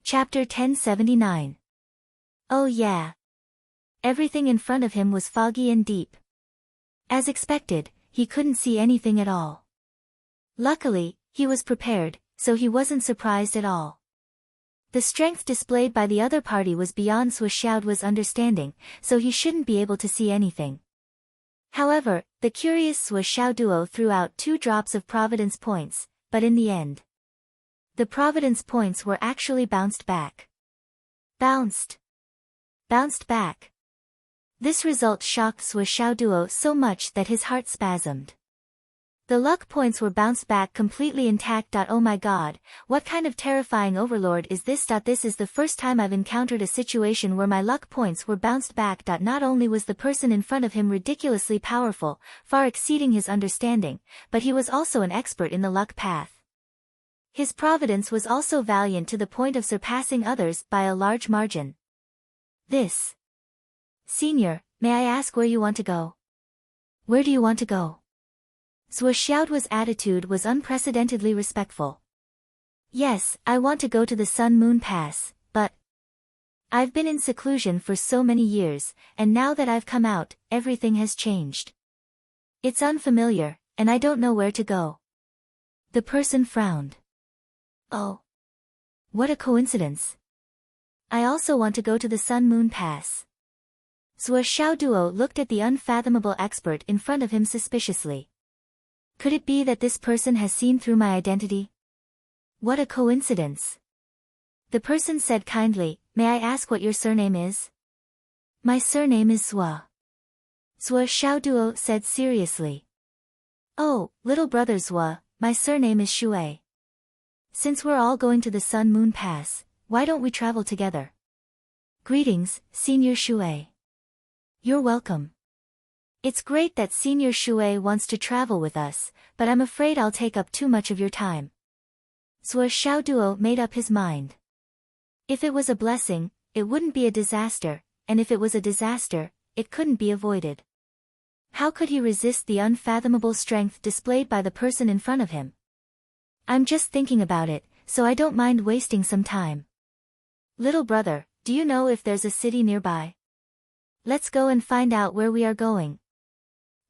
Chapter 1079. Oh yeah. Everything in front of him was foggy and deep. As expected, he couldn't see anything at all. Luckily, he was prepared, so he wasn't surprised at all. The strength displayed by the other party was beyond Zhou Xiaoduo's understanding, so he shouldn't be able to see anything. However, the curious Zhou Xiaoduo threw out 2 drops of Providence points, but in the end, the Providence points were actually bounced back. Bounced back. This result shocked Zhou Xiaoduo so much that his heart spasmed. The luck points were bounced back completely intact. Oh my god, what kind of terrifying overlord is this? This is the first time I've encountered a situation where my luck points were bounced back. Not only was the person in front of him ridiculously powerful, far exceeding his understanding, but he was also an expert in the luck path. His providence was also valiant to the point of surpassing others by a large margin. This. Senior, may I ask where you want to go? Where do you want to go? Zhou Xiaoduo's attitude was unprecedentedly respectful. Yes, I want to go to the Sun Moon Pass, but I've been in seclusion for so many years, and now that I've come out, everything has changed. It's unfamiliar, and I don't know where to go. The person frowned. Oh. What a coincidence. I also want to go to the Sun Moon Pass. Zhou Xiaoduo looked at the unfathomable expert in front of him suspiciously. Could it be that this person has seen through my identity? What a coincidence. The person said kindly, "May I ask what your surname is?" My surname is Zhou. Zhou Xiaoduo said seriously. Oh, little brother Zhou, my surname is Shui. Since we're all going to the Sun Moon Pass, why don't we travel together? Greetings, Senior Shui. You're welcome. It's great that Senior Shui wants to travel with us, but I'm afraid I'll take up too much of your time. Zhou Xiaoduo made up his mind. If it was a blessing, it wouldn't be a disaster, and if it was a disaster, it couldn't be avoided. How could he resist the unfathomable strength displayed by the person in front of him? I'm just thinking about it, so I don't mind wasting some time. Little brother, do you know if there's a city nearby? Let's go and find out where we are going.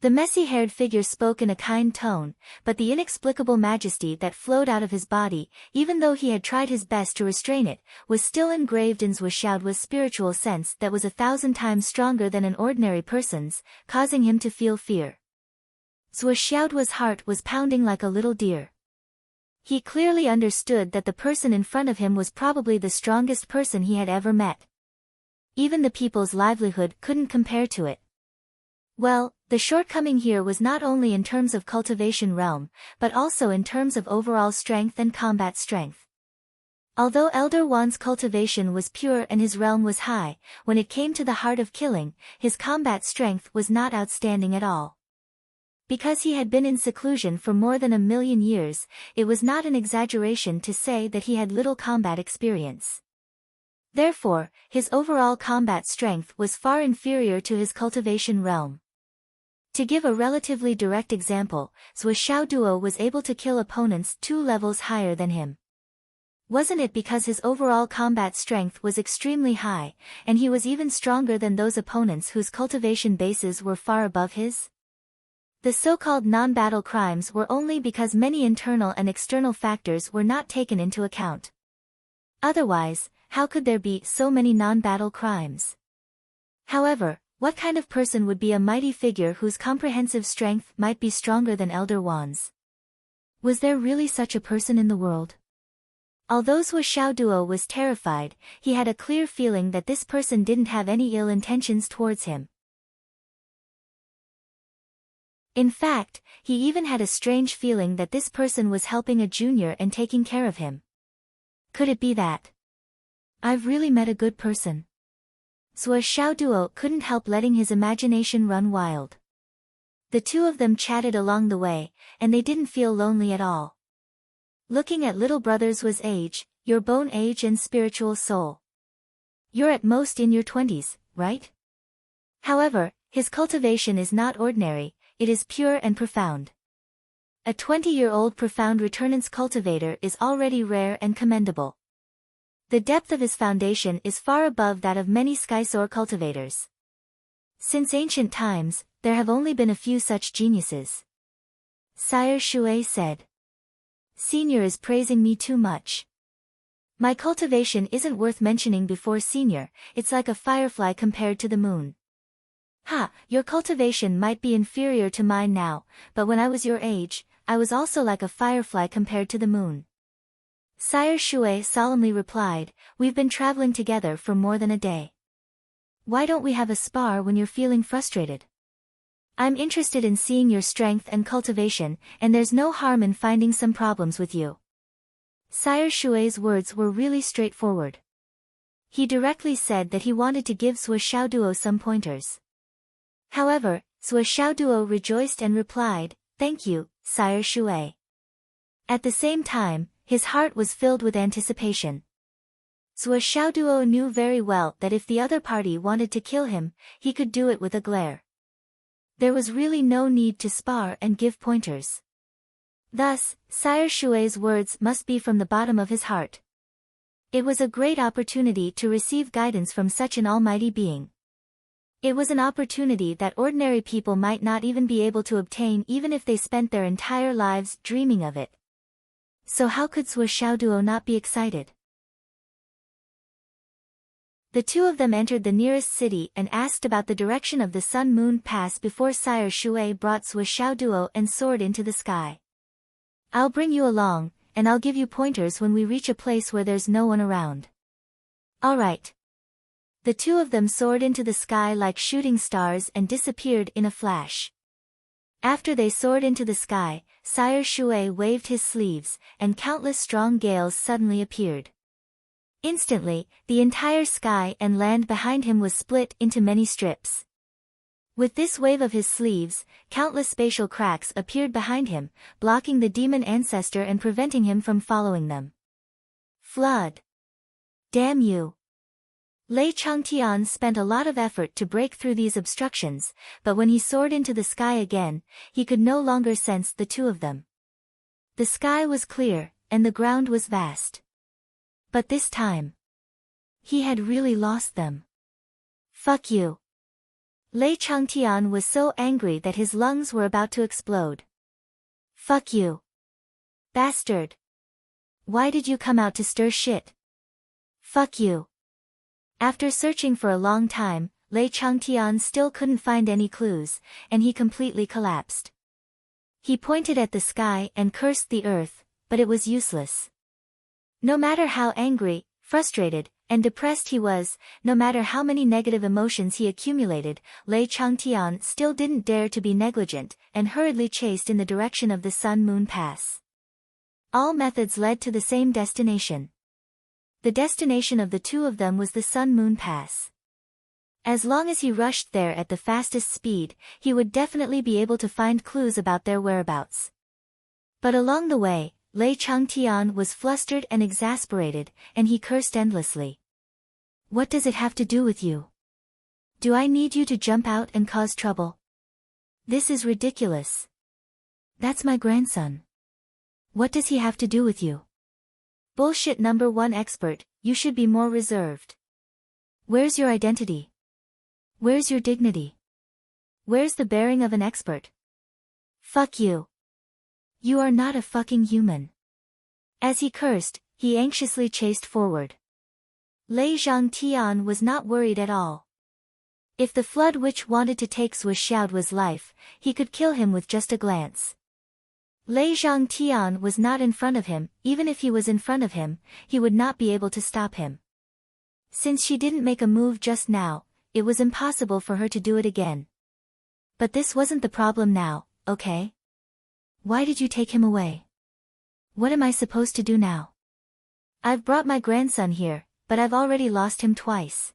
The messy-haired figure spoke in a kind tone, but the inexplicable majesty that flowed out of his body, even though he had tried his best to restrain it, was still engraved in Zhou Xiaoduo's spiritual sense that was 1,000 times stronger than an ordinary person's, causing him to feel fear. Zhou Xiaoduo's heart was pounding like a little deer. He clearly understood that the person in front of him was probably the strongest person he had ever met. Even the people's livelihood couldn't compare to it. Well, the shortcoming here was not only in terms of cultivation realm, but also in terms of overall strength and combat strength. Although Elder Wan's cultivation was pure and his realm was high, when it came to the heart of killing, his combat strength was not outstanding at all. Because he had been in seclusion for more than 1,000,000 years, it was not an exaggeration to say that he had little combat experience. Therefore, his overall combat strength was far inferior to his cultivation realm. To give a relatively direct example, Zhuo Xiaoduo was able to kill opponents 2 levels higher than him. Wasn't it because his overall combat strength was extremely high, and he was even stronger than those opponents whose cultivation bases were far above his? The so-called non-battle crimes were only because many internal and external factors were not taken into account. Otherwise, how could there be so many non-battle crimes? However, what kind of person would be a mighty figure whose comprehensive strength might be stronger than Elder Wan's? Was there really such a person in the world? Although Zhuo Xiaoduo was terrified, he had a clear feeling that this person didn't have any ill intentions towards him. In fact, he even had a strange feeling that this person was helping a junior and taking care of him. Could it be that I've really met a good person? Zhuo Xiaoduo couldn't help letting his imagination run wild. The two of them chatted along the way, and they didn't feel lonely at all. Looking at little brother Zhuo's age, your bone age and spiritual soul. You're at most in your 20s, right? However, his cultivation is not ordinary, it is pure and profound. A 20-year-old profound returnance cultivator is already rare and commendable. The depth of his foundation is far above that of many skysoar cultivators. Since ancient times, there have only been a few such geniuses. Sire Shui said. Senior is praising me too much. My cultivation isn't worth mentioning before Senior, it's like a firefly compared to the moon. Ha, your cultivation might be inferior to mine now, but when I was your age, I was also like a firefly compared to the moon. Sire Shui solemnly replied, we've been traveling together for more than a day. Why don't we have a spar when you're feeling frustrated? I'm interested in seeing your strength and cultivation, and there's no harm in finding some problems with you. Sire Shui's words were really straightforward. He directly said that he wanted to give Zhuo Xiaoduo some pointers. However, Zhuo Xiaoduo rejoiced and replied, thank you, Sire Shui. At the same time, his heart was filled with anticipation. Zhuo Xiaoduo knew very well that if the other party wanted to kill him, he could do it with a glare. There was really no need to spar and give pointers. Thus, Sire Shui's words must be from the bottom of his heart. It was a great opportunity to receive guidance from such an almighty being. It was an opportunity that ordinary people might not even be able to obtain even if they spent their entire lives dreaming of it. So how could Zhuo Xiaoduo not be excited? The two of them entered the nearest city and asked about the direction of the Sun-Moon Pass before Sire Shui brought Zhuo Xiaoduo and soared into the sky. I'll bring you along, and I'll give you pointers when we reach a place where there's no one around. All right. The two of them soared into the sky like shooting stars and disappeared in a flash. After they soared into the sky, Sire Shui waved his sleeves, and countless strong gales suddenly appeared. Instantly, the entire sky and land behind him was split into many strips. With this wave of his sleeves, countless spatial cracks appeared behind him, blocking the demon ancestor and preventing him from following them. Flood! Damn you! Lei Changtian spent a lot of effort to break through these obstructions, but when he soared into the sky again, he could no longer sense the two of them. The sky was clear, and the ground was vast. But this time, he had really lost them. Fuck you! Lei Changtian was so angry that his lungs were about to explode. Fuck you! Bastard! Why did you come out to stir shit? Fuck you! After searching for a long time, Lei Changtian still couldn't find any clues, and he completely collapsed. He pointed at the sky and cursed the earth, but it was useless. No matter how angry, frustrated, and depressed he was, no matter how many negative emotions he accumulated, Lei Changtian still didn't dare to be negligent, and hurriedly chased in the direction of the Sun-Moon Pass. All methods led to the same destination. The destination of the two of them was the Sun-Moon Pass. As long as he rushed there at the fastest speed, he would definitely be able to find clues about their whereabouts. But along the way, Lei Changtian was flustered and exasperated, and he cursed endlessly. What does it have to do with you? Do I need you to jump out and cause trouble? This is ridiculous. That's my grandson. What does he have to do with you? Bullshit number one expert, you should be more reserved. Where's your identity? Where's your dignity? Where's the bearing of an expert? Fuck you. You are not a fucking human. As he cursed, he anxiously chased forward. Lei Zhangtian was not worried at all. If the flood witch wanted to take Sui Xiaodu's life, he could kill him with just a glance. Lei Zhangtian was not in front of him, even if he was in front of him, he would not be able to stop him. Since she didn't make a move just now, it was impossible for her to do it again. But this wasn't the problem now, okay? Why did you take him away? What am I supposed to do now? I've brought my grandson here, but I've already lost him twice.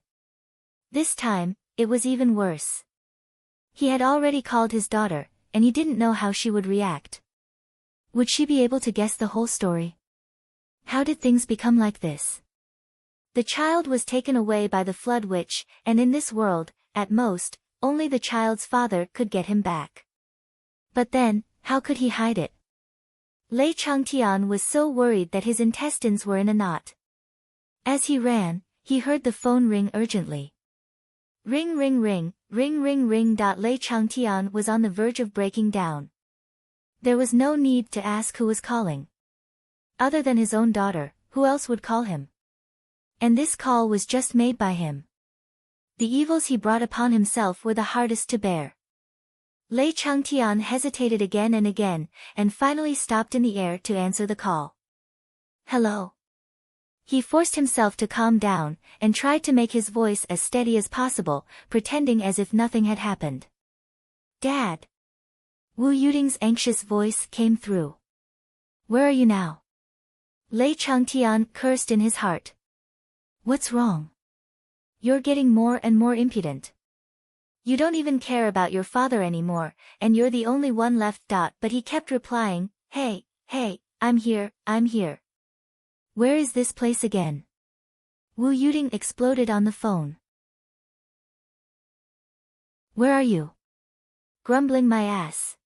This time, it was even worse. He had already called his daughter, and he didn't know how she would react. Would she be able to guess the whole story? How did things become like this? The child was taken away by the flood witch, and in this world, at most, only the child's father could get him back. But then, how could he hide it? Lei Changtian was so worried that his intestines were in a knot. As he ran, he heard the phone ring urgently. Ring ring ring, ring ring ring. Lei Changtian was on the verge of breaking down. There was no need to ask who was calling. Other than his own daughter, who else would call him? And this call was just made by him. The evils he brought upon himself were the hardest to bear. Lei Changtian hesitated again and finally stopped in the air to answer the call. Hello. He forced himself to calm down, and tried to make his voice as steady as possible, pretending as if nothing had happened. Dad. Wu Yuding's anxious voice came through. Where are you now? Lei Changtian cursed in his heart. What's wrong? You're getting more and more impudent. You don't even care about your father anymore, and you're the only one left. But he kept replying, Hey, I'm here. Where is this place again? Wu Yuding exploded on the phone. Where are you? Grumbling my ass.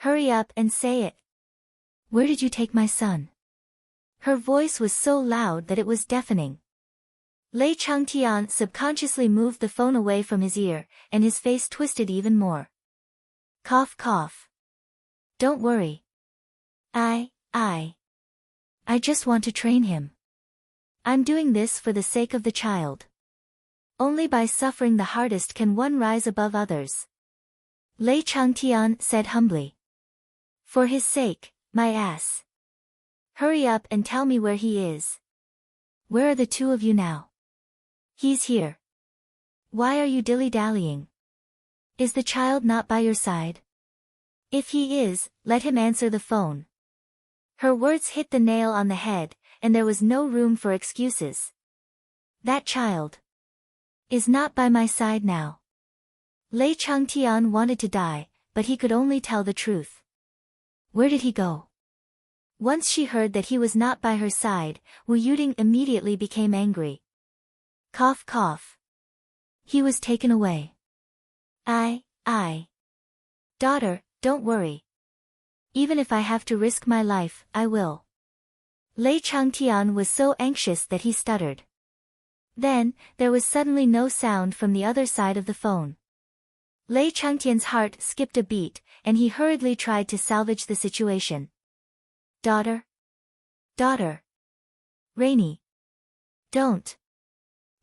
Hurry up and say it. Where did you take my son? Her voice was so loud that it was deafening. Lei Changtian subconsciously moved the phone away from his ear, and his face twisted even more. Cough cough. Don't worry. I just want to train him. I'm doing this for the sake of the child. Only by suffering the hardest can one rise above others. Lei Changtian said humbly. For his sake, my ass. Hurry up and tell me where he is. Where are the two of you now? He's here. Why are you dilly-dallying? Is the child not by your side? If he is, let him answer the phone. Her words hit the nail on the head, and there was no room for excuses. That child is not by my side now. Lei Changtian wanted to die, but he could only tell the truth. Where did he go? Once she heard that he was not by her side, Wu Yuding immediately became angry. Cough cough. He was taken away. Daughter, don't worry. Even if I have to risk my life, I will. Lei Changtian was so anxious that he stuttered. Then, there was suddenly no sound from the other side of the phone. Lei Changtian's heart skipped a beat, and he hurriedly tried to salvage the situation. Daughter? Rainy. Don't.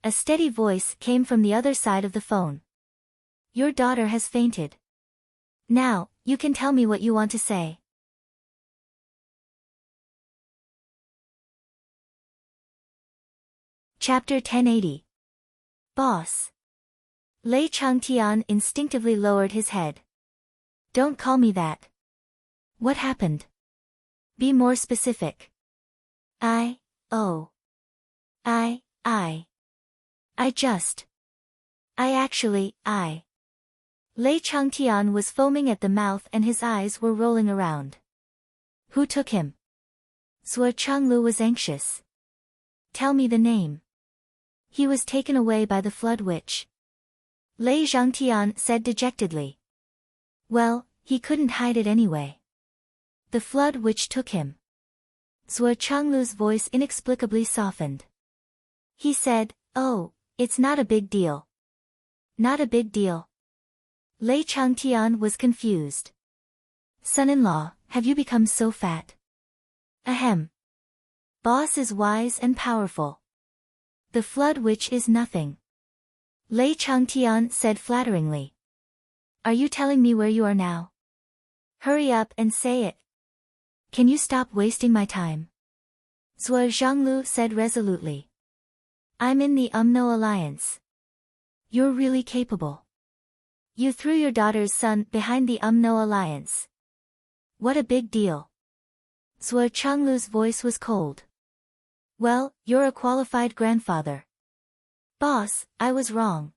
A steady voice came from the other side of the phone. Your daughter has fainted. Now, you can tell me what you want to say. Chapter 1080. Boss. Lei Changtian instinctively lowered his head. Don't call me that. What happened? Be more specific. I Lei Changtian was foaming at the mouth and his eyes were rolling around. Who took him? Sui Changlu was anxious. Tell me the name. He was taken away by the flood witch. Lei Zhangtian said dejectedly. Well, he couldn't hide it anyway. The flood which took him. Zhuo Changlu's voice inexplicably softened. He said, "Oh, it's not a big deal." Not a big deal. Lei Changtian was confused. Son-in-law, have you become so fat? Ahem. Boss is wise and powerful. The flood which is nothing. Lei Changtian said flatteringly. Are you telling me where you are now? Hurry up and say it. Can you stop wasting my time? Zhuo Zhanglu said resolutely. I'm in the UMNO alliance. You're really capable. You threw your daughter's son behind the UMNO alliance. What a big deal. Zhuo Changlu's voice was cold. Well, you're a qualified grandfather. Boss, I was wrong.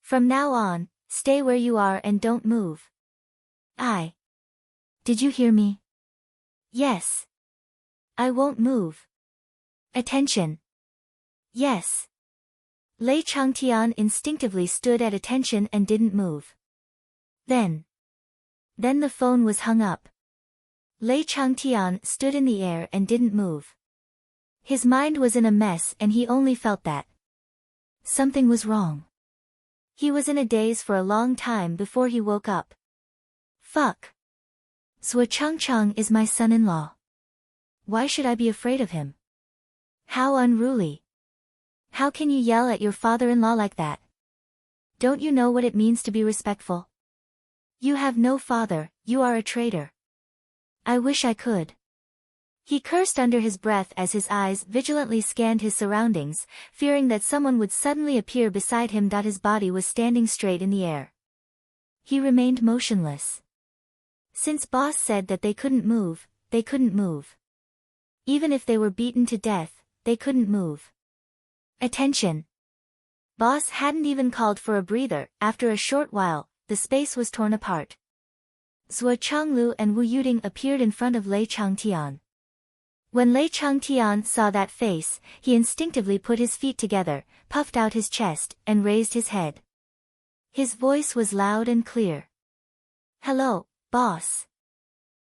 From now on, stay where you are and don't move. Did you hear me? Yes. I won't move. Attention. Yes. Lei Changtian instinctively stood at attention and didn't move. Then the phone was hung up. Lei Changtian stood in the air and didn't move. His mind was in a mess and he only felt that something was wrong. He was in a daze for a long time before he woke up. Fuck. Zhuo Changchang is my son-in-law. Why should I be afraid of him? How unruly. How can you yell at your father-in-law like that? Don't you know what it means to be respectful? You have no father, you are a traitor. I wish I could. He cursed under his breath as his eyes vigilantly scanned his surroundings, fearing that someone would suddenly appear beside him. His body was standing straight in the air. He remained motionless. Since boss said that they couldn't move, they couldn't move. Even if they were beaten to death, they couldn't move. Attention. Boss hadn't even called for a breather. After a short while, the space was torn apart. Zhuo Changlu and Wu Yuding appeared in front of Lei Changtian. When Lei Changtian saw that face, he instinctively put his feet together, puffed out his chest, and raised his head. His voice was loud and clear. Hello, boss.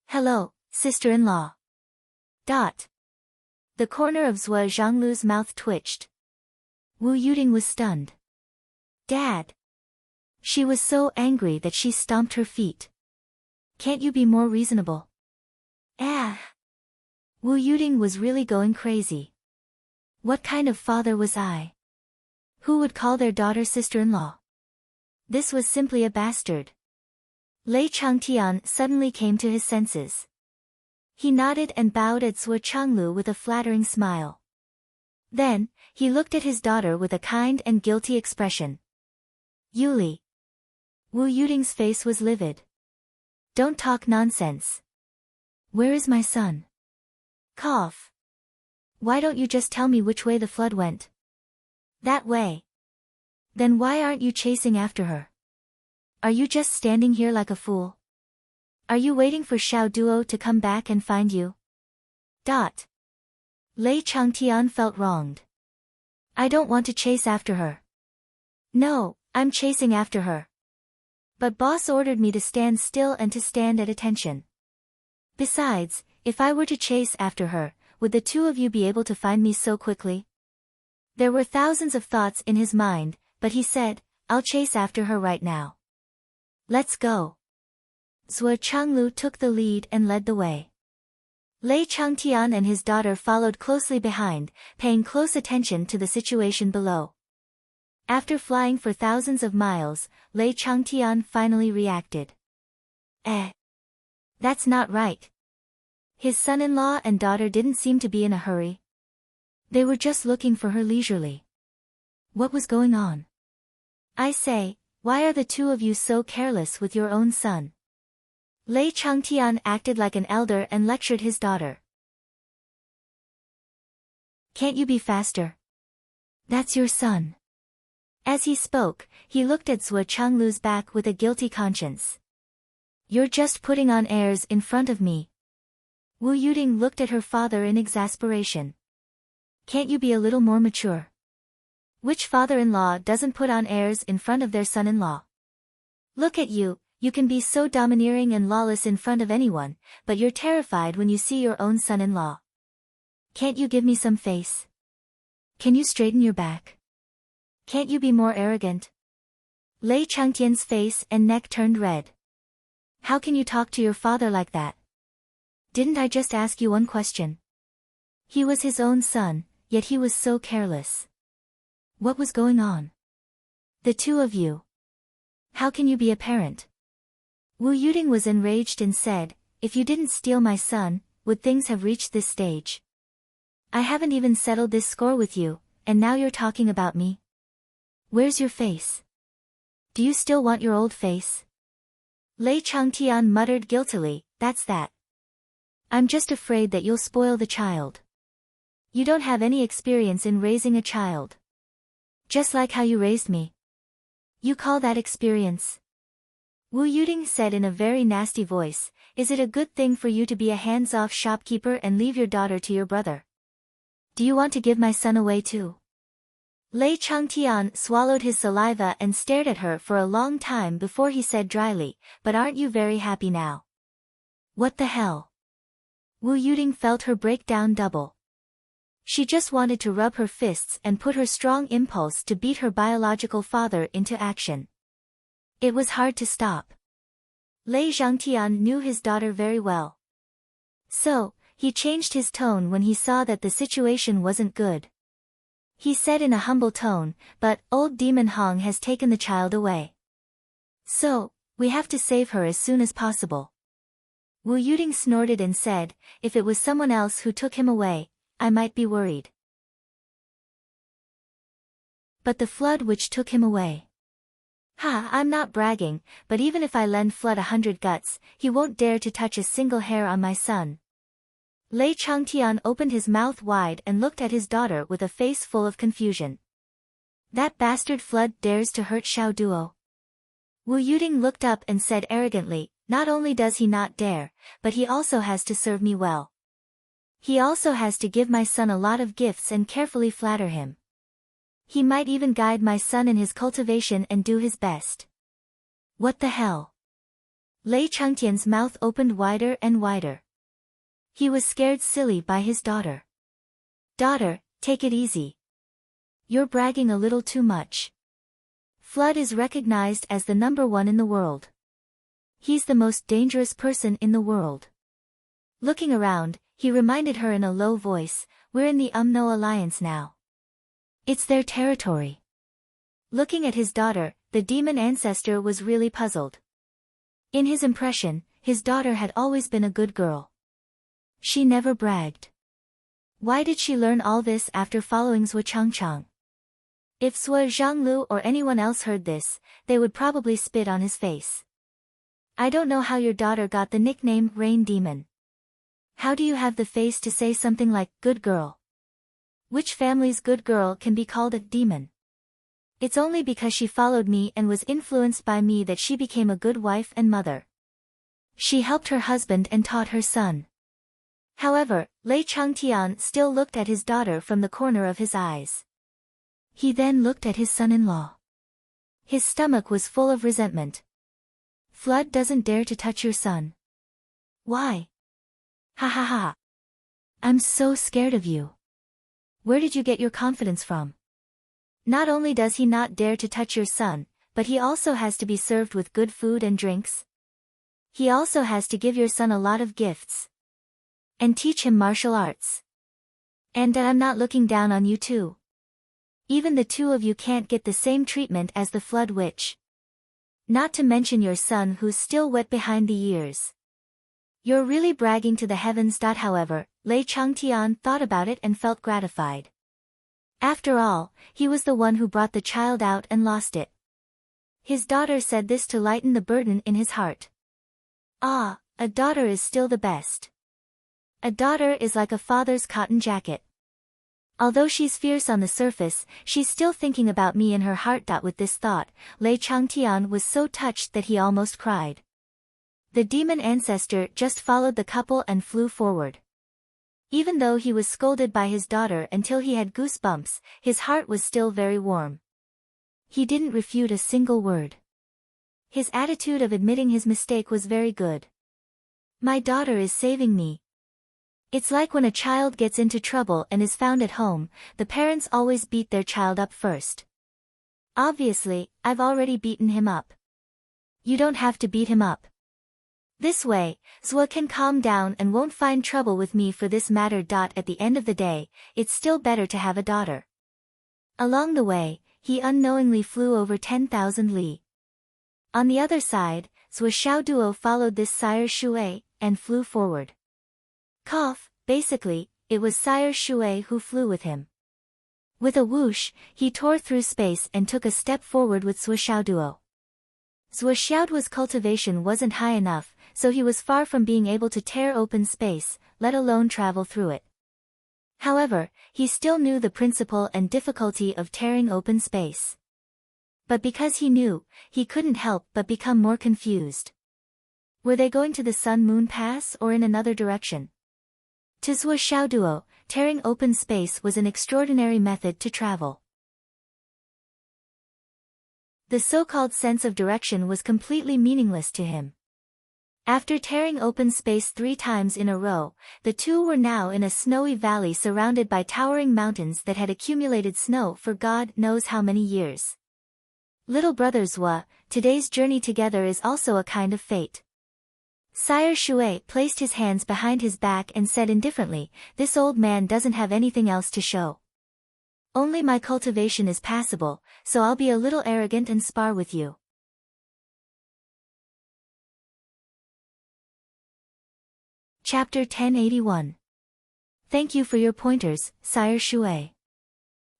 Hello, sister-in-law. The corner of Zhuo Zhanglu's mouth twitched. Wu Yuding was stunned. Dad. She was so angry that she stomped her feet. Can't you be more reasonable? Wu Yuding was really going crazy. What kind of father was I? Who would call their daughter sister-in-law? This was simply a bastard. Lei Changtian suddenly came to his senses. He nodded and bowed at Zhuo Changlu with a flattering smile. Then, he looked at his daughter with a kind and guilty expression. Yuli. Wu Yuding's face was livid. Don't talk nonsense. Where is my son? Cough. Why don't you just tell me which way the flood went? That way. Then why aren't you chasing after her? Are you just standing here like a fool? Are you waiting for Xiao Duo to come back and find you? Lei Changtian felt wronged. I don't want to chase after her. No, I'm chasing after her. But boss ordered me to stand still and to stand at attention. Besides, if I were to chase after her, would the two of you be able to find me so quickly? There were thousands of thoughts in his mind, but he said, I'll chase after her right now. Let's go. Zhuo Changlu took the lead and led the way. Lei Changtian and his daughter followed closely behind, paying close attention to the situation below. After flying for thousands of miles, Lei Changtian finally reacted. That's not right. His son-in-law and daughter didn't seem to be in a hurry. They were just looking for her leisurely. What was going on? I say, why are the two of you so careless with your own son? Lei Changtian acted like an elder and lectured his daughter. Can't you be faster? That's your son. As he spoke, he looked at Zhuo Changlu's back with a guilty conscience. You're just putting on airs in front of me. Wu Yuding looked at her father in exasperation. Can't you be a little more mature? Which father-in-law doesn't put on airs in front of their son-in-law? Look at you, You can be so domineering and lawless in front of anyone, but you're terrified when you see your own son-in-law. Can't you give me some face? Can you straighten your back? Can't you be more arrogant? Lei Changtian's face and neck turned red. How can you talk to your father like that? Didn't I just ask you one question? He was his own son, yet he was so careless. What was going on? The two of you. How can you be a parent? Wu Yuding was enraged and said, if you didn't steal my son, would things have reached this stage? I haven't even settled this score with you, and now you're talking about me? Where's your face? Do you still want your old face? Lei Changtian muttered guiltily, that's that. I'm just afraid that you'll spoil the child. You don't have any experience in raising a child. Just like how you raised me. You call that experience? Wu Yuding said in a very nasty voice, is it a good thing for you to be a hands-off shopkeeper and leave your daughter to your brother? Do you want to give my son away too? Lei Changtian swallowed his saliva and stared at her for a long time before he said dryly, but aren't you very happy now? What the hell? Wu Yuding felt her break down double. She just wanted to rub her fists and put her strong impulse to beat her biological father into action. It was hard to stop. Lei Zhangtian knew his daughter very well. So, he changed his tone when he saw that the situation wasn't good. He said in a humble tone, but, old demon Hong has taken the child away. So, we have to save her as soon as possible. Wu Yuding snorted and said, if it was someone else who took him away, I might be worried. But the flood which took him away. Ha, I'm not bragging, but even if I lend Flood 100 guts, he won't dare to touch a single hair on my son. Lei Changtian opened his mouth wide and looked at his daughter with a face full of confusion. That bastard Flood dares to hurt Xiao Duo. Wu Yuding looked up and said arrogantly, not only does he not dare, but he also has to serve me well. He also has to give my son a lot of gifts and carefully flatter him. He might even guide my son in his cultivation and do his best. What the hell? Lei Changtian's mouth opened wider and wider. He was scared silly by his daughter. Daughter, take it easy. You're bragging a little too much. Flood is recognized as the #1 in the world. He's the most dangerous person in the world. Looking around, he reminded her in a low voice, we're in the UMNO alliance now. It's their territory. Looking at his daughter, the demon ancestor was really puzzled. In his impression, his daughter had always been a good girl. She never bragged. Why did she learn all this after following Zhuo Changchang? If Zhuo Zhanglu or anyone else heard this, they would probably spit on his face. I don't know how your daughter got the nickname Rain Demon. How do you have the face to say something like, good girl? Which family's good girl can be called a demon? It's only because she followed me and was influenced by me that she became a good wife and mother. She helped her husband and taught her son. However, Lei Changtian still looked at his daughter from the corner of his eyes. He then looked at his son-in-law. His stomach was full of resentment. Flood doesn't dare to touch your son. Why? Ha ha ha. I'm so scared of you. Where did you get your confidence from? Not only does he not dare to touch your son, but he also has to be served with good food and drinks. He also has to give your son a lot of gifts. And teach him martial arts. And I'm not looking down on you too. Even the two of you can't get the same treatment as the Flood Witch. Not to mention your son who's still wet behind the ears. You're really bragging to the heavens. However, Lei Changtian thought about it and felt gratified. After all, he was the one who brought the child out and lost it. His daughter said this to lighten the burden in his heart. Ah, a daughter is still the best. A daughter is like a father's cotton jacket. Although she's fierce on the surface, she's still thinking about me in her heart. With this thought, Lei Changtian was so touched that he almost cried. The demon ancestor just followed the couple and flew forward. Even though he was scolded by his daughter until he had goosebumps, his heart was still very warm. He didn't refute a single word. His attitude of admitting his mistake was very good. My daughter is saving me. It's like when a child gets into trouble and is found at home, the parents always beat their child up first. Obviously, I've already beaten him up. You don't have to beat him up. This way, Zua can calm down and won't find trouble with me for this matter. At the end of the day, it's still better to have a daughter. Along the way, he unknowingly flew over 10,000 li. On the other side, Zua Xiaoduo followed this Sire Shui, and flew forward. Basically, it was Sire Shui who flew with him. With a whoosh, he tore through space and took a step forward with Zua Xiaoduo. Zua Xiaoduo's cultivation wasn't high enough, so he was far from being able to tear open space, let alone travel through it. However, he still knew the principle and difficulty of tearing open space. But because he knew, he couldn't help but become more confused. Were they going to the Sun-Moon Pass or in another direction? To Zua Xiaoduo, tearing open space was an extraordinary method to travel. The so-called sense of direction was completely meaningless to him. After tearing open space 3 times in a row, the two were now in a snowy valley surrounded by towering mountains that had accumulated snow for God knows how many years. Little brother Zua, today's journey together is also a kind of fate. Sire Shui placed his hands behind his back and said indifferently, this old man doesn't have anything else to show. Only my cultivation is passable, so I'll be a little arrogant and spar with you. Chapter 1081. Thank you for your pointers, Sire Shui.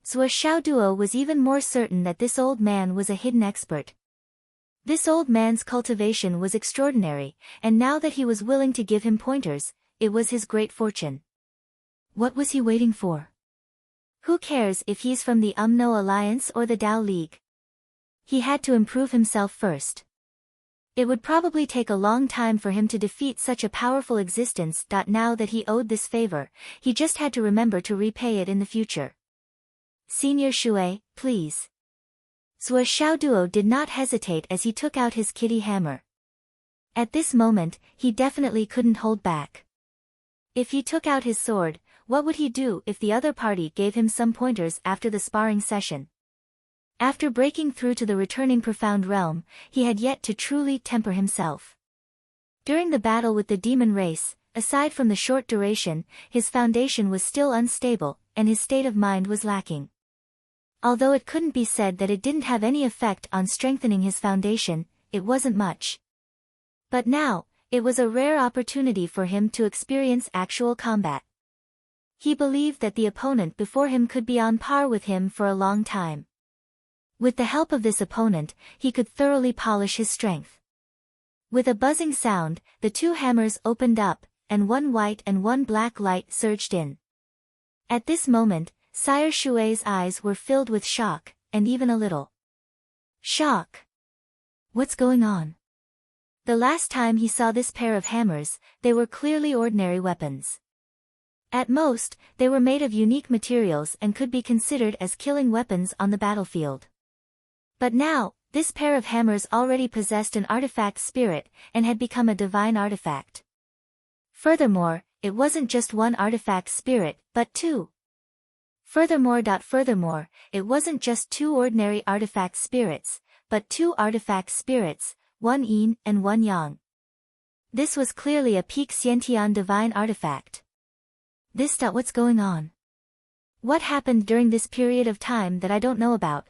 Zua Xiaoduo was even more certain that this old man was a hidden expert. This old man's cultivation was extraordinary, and now that he was willing to give him pointers, it was his great fortune. What was he waiting for? Who cares if he's from the UMNO Alliance or the Tao League? He had to improve himself first. It would probably take a long time for him to defeat such a powerful existence. Now that he owed this favor, he just had to remember to repay it in the future. Senior Shui, please. Zua Xiaoduo did not hesitate as he took out his kitty hammer. At this moment, he definitely couldn't hold back. If he took out his sword, what would he do if the other party gave him some pointers after the sparring session? After breaking through to the returning profound realm, he had yet to truly temper himself. During the battle with the demon race, aside from the short duration, his foundation was still unstable, and his state of mind was lacking. Although it couldn't be said that it didn't have any effect on strengthening his foundation, it wasn't much. But now, it was a rare opportunity for him to experience actual combat. He believed that the opponent before him could be on par with him for a long time. With the help of this opponent, he could thoroughly polish his strength. With a buzzing sound, the 2 hammers opened up, and 1 white and 1 black light surged in. At this moment, Sire Shui's eyes were filled with shock, and even a little shock. What's going on? The last time he saw this pair of hammers, they were clearly ordinary weapons. At most, they were made of unique materials and could be considered as killing weapons on the battlefield. But now, this pair of hammers already possessed an artifact spirit, and had become a divine artifact. Furthermore, it wasn't just 1 artifact spirit, but 2. Furthermore, it wasn't just 2 ordinary artifact spirits, but 2 artifact spirits, 1 yin and 1 yang. This was clearly a peak Xiantian divine artifact. What's going on? What happened during this period of time that I don't know about?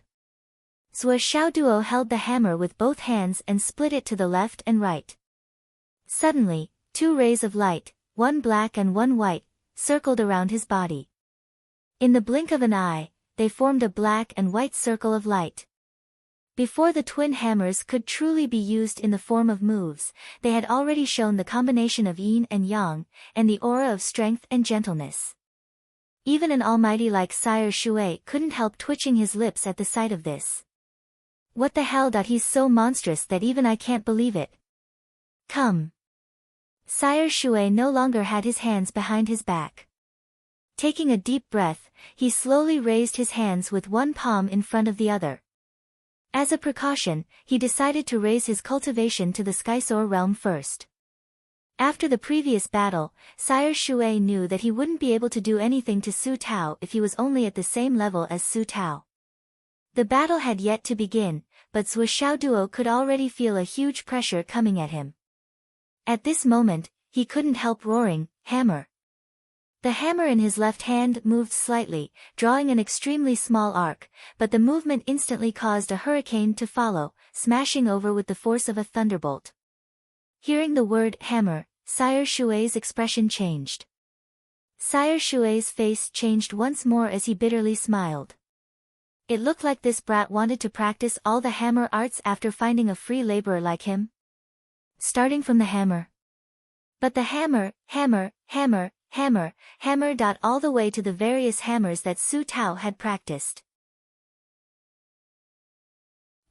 Zua Xiaoduo held the hammer with both hands and split it to the left and right. Suddenly, 2 rays of light, 1 black and 1 white, circled around his body. In the blink of an eye, they formed a black and white circle of light. Before the twin hammers could truly be used in the form of moves, they had already shown the combination of yin and yang, and the aura of strength and gentleness. Even an almighty like Sire Shui couldn't help twitching his lips at the sight of this. What the hell? He's so monstrous that even I can't believe it. Come. Sire Shui no longer had his hands behind his back. Taking a deep breath, he slowly raised his hands with 1 palm in front of the other. As a precaution, he decided to raise his cultivation to the Skysoar realm first. After the previous battle, Sire Shui knew that he wouldn't be able to do anything to Su Tao if he was only at the same level as Su Tao. The battle had yet to begin, but Zhuo Xiaoduo could already feel a huge pressure coming at him. At this moment, he couldn't help roaring, "Hammer!" The hammer in his left hand moved slightly, drawing an extremely small arc, but the movement instantly caused a hurricane to follow, smashing over with the force of a thunderbolt. Hearing the word hammer, Sire Shui's expression changed. Sire Shui's face changed once more as he bitterly smiled. It looked like this brat wanted to practice all the hammer arts after finding a free laborer like him. Starting from the hammer. But the hammer, all the way to the various hammers that Su Tao had practiced.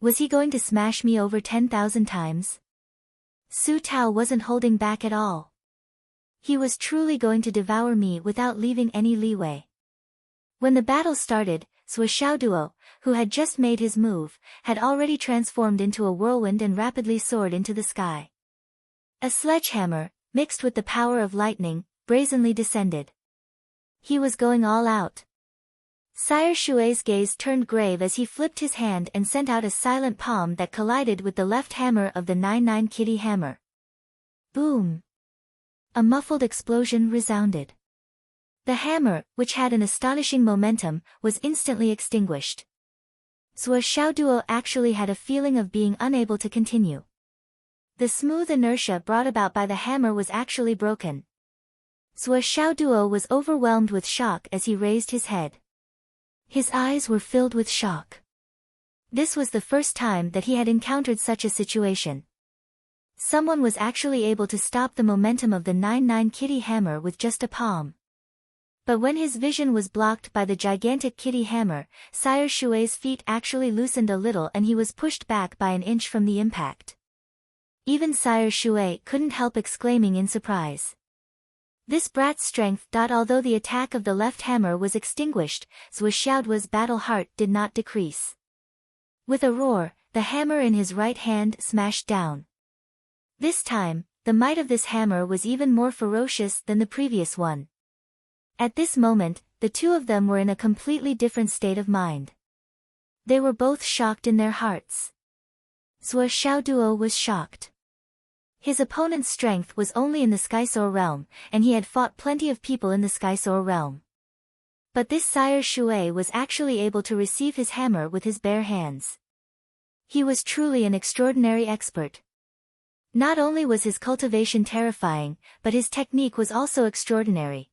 Was he going to smash me over 10,000 times? Su Tao wasn't holding back at all. He was truly going to devour me without leaving any leeway. When the battle started, Zhuo Xiaoduo, who had just made his move, had already transformed into a whirlwind and rapidly soared into the sky. A sledgehammer, mixed with the power of lightning, brazenly descended. He was going all out. Sire Shui's gaze turned grave as he flipped his hand and sent out a silent palm that collided with the left hammer of the 9-9 kitty hammer. Boom! A muffled explosion resounded. The hammer, which had an astonishing momentum, was instantly extinguished. Zhuo Xiaoduo actually had a feeling of being unable to continue. The smooth inertia brought about by the hammer was actually broken. Zhuo Xiaoduo was overwhelmed with shock as he raised his head. His eyes were filled with shock. This was the first time that he had encountered such a situation. Someone was actually able to stop the momentum of the 9-9 kitty hammer with just a palm. But when his vision was blocked by the gigantic kitty hammer, Sire Shui's feet actually loosened a little and he was pushed back by an inch from the impact. Even Sire Shui couldn't help exclaiming in surprise. This brat's strength. Although the attack of the left hammer was extinguished, Zhuo Xiaoduo's battle heart did not decrease. With a roar, the hammer in his right hand smashed down. This time, the might of this hammer was even more ferocious than the previous one. At this moment, the two of them were in a completely different state of mind. They were both shocked in their hearts. Zhuo Xiaoduo was shocked. His opponent's strength was only in the Skysoar realm, and he had fought plenty of people in the Skysoar realm. But this Sire Shui was actually able to receive his hammer with his bare hands. He was truly an extraordinary expert. Not only was his cultivation terrifying, but his technique was also extraordinary.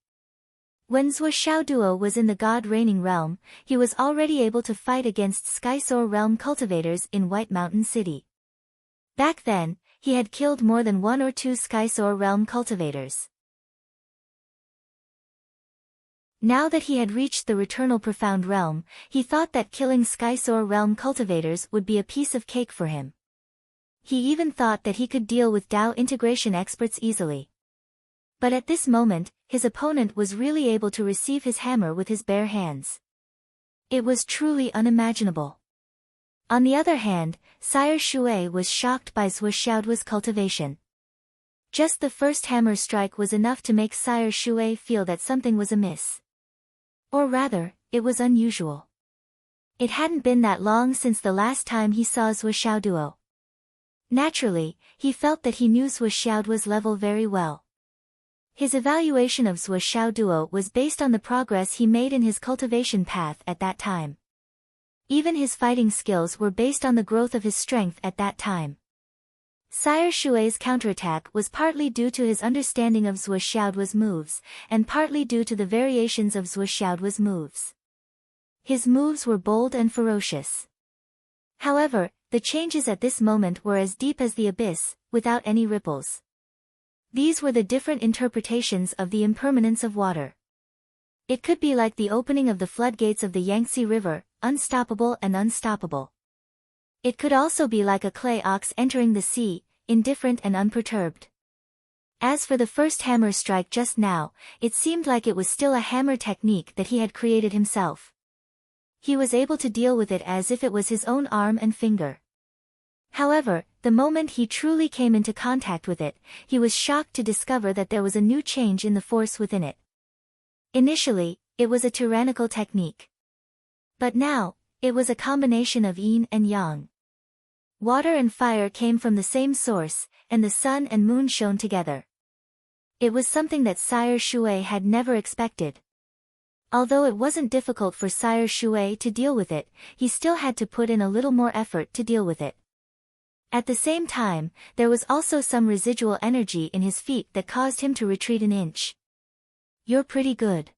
When Zhuo Xiaoduo was in the God-reigning realm, he was already able to fight against Skysoar realm cultivators in White Mountain City. Back then, he had killed more than 1 or 2 Skysoar realm cultivators. Now that he had reached the Returnal Profound realm, he thought that killing Skysoar realm cultivators would be a piece of cake for him. He even thought that he could deal with Dao integration experts easily. But at this moment, his opponent was really able to receive his hammer with his bare hands. It was truly unimaginable. On the other hand, Sire Shui was shocked by Zhuo Xiaoduo's cultivation. Just the first hammer strike was enough to make Sire Shui feel that something was amiss. Or rather, it was unusual. It hadn't been that long since the last time he saw Zhuo Xiaoduo. Naturally, he felt that he knew Zhuo Xiaoduo's level very well. His evaluation of Zhuo Xiaoduo was based on the progress he made in his cultivation path at that time. Even his fighting skills were based on the growth of his strength at that time. Sire Shui's counterattack was partly due to his understanding of Zhuo Xiaoduo's moves, and partly due to the variations of Zhuo Xiaoduo's moves. His moves were bold and ferocious. However, the changes at this moment were as deep as the abyss, without any ripples. These were the different interpretations of the impermanence of water. It could be like the opening of the floodgates of the Yangtze River, unstoppable and unstoppable. It could also be like a clay ox entering the sea, indifferent and unperturbed. As for the first hammer strike just now, it seemed like it was still a hammer technique that he had created himself. He was able to deal with it as if it was his own arm and finger. However, the moment he truly came into contact with it, he was shocked to discover that there was a new change in the force within it. Initially, it was a tyrannical technique. But now, it was a combination of yin and yang. Water and fire came from the same source, and the sun and moon shone together. It was something that Sire Shui had never expected. Although it wasn't difficult for Sire Shui to deal with it, he still had to put in a little more effort to deal with it. At the same time, there was also some residual energy in his feet that caused him to retreat an inch. "You're pretty good."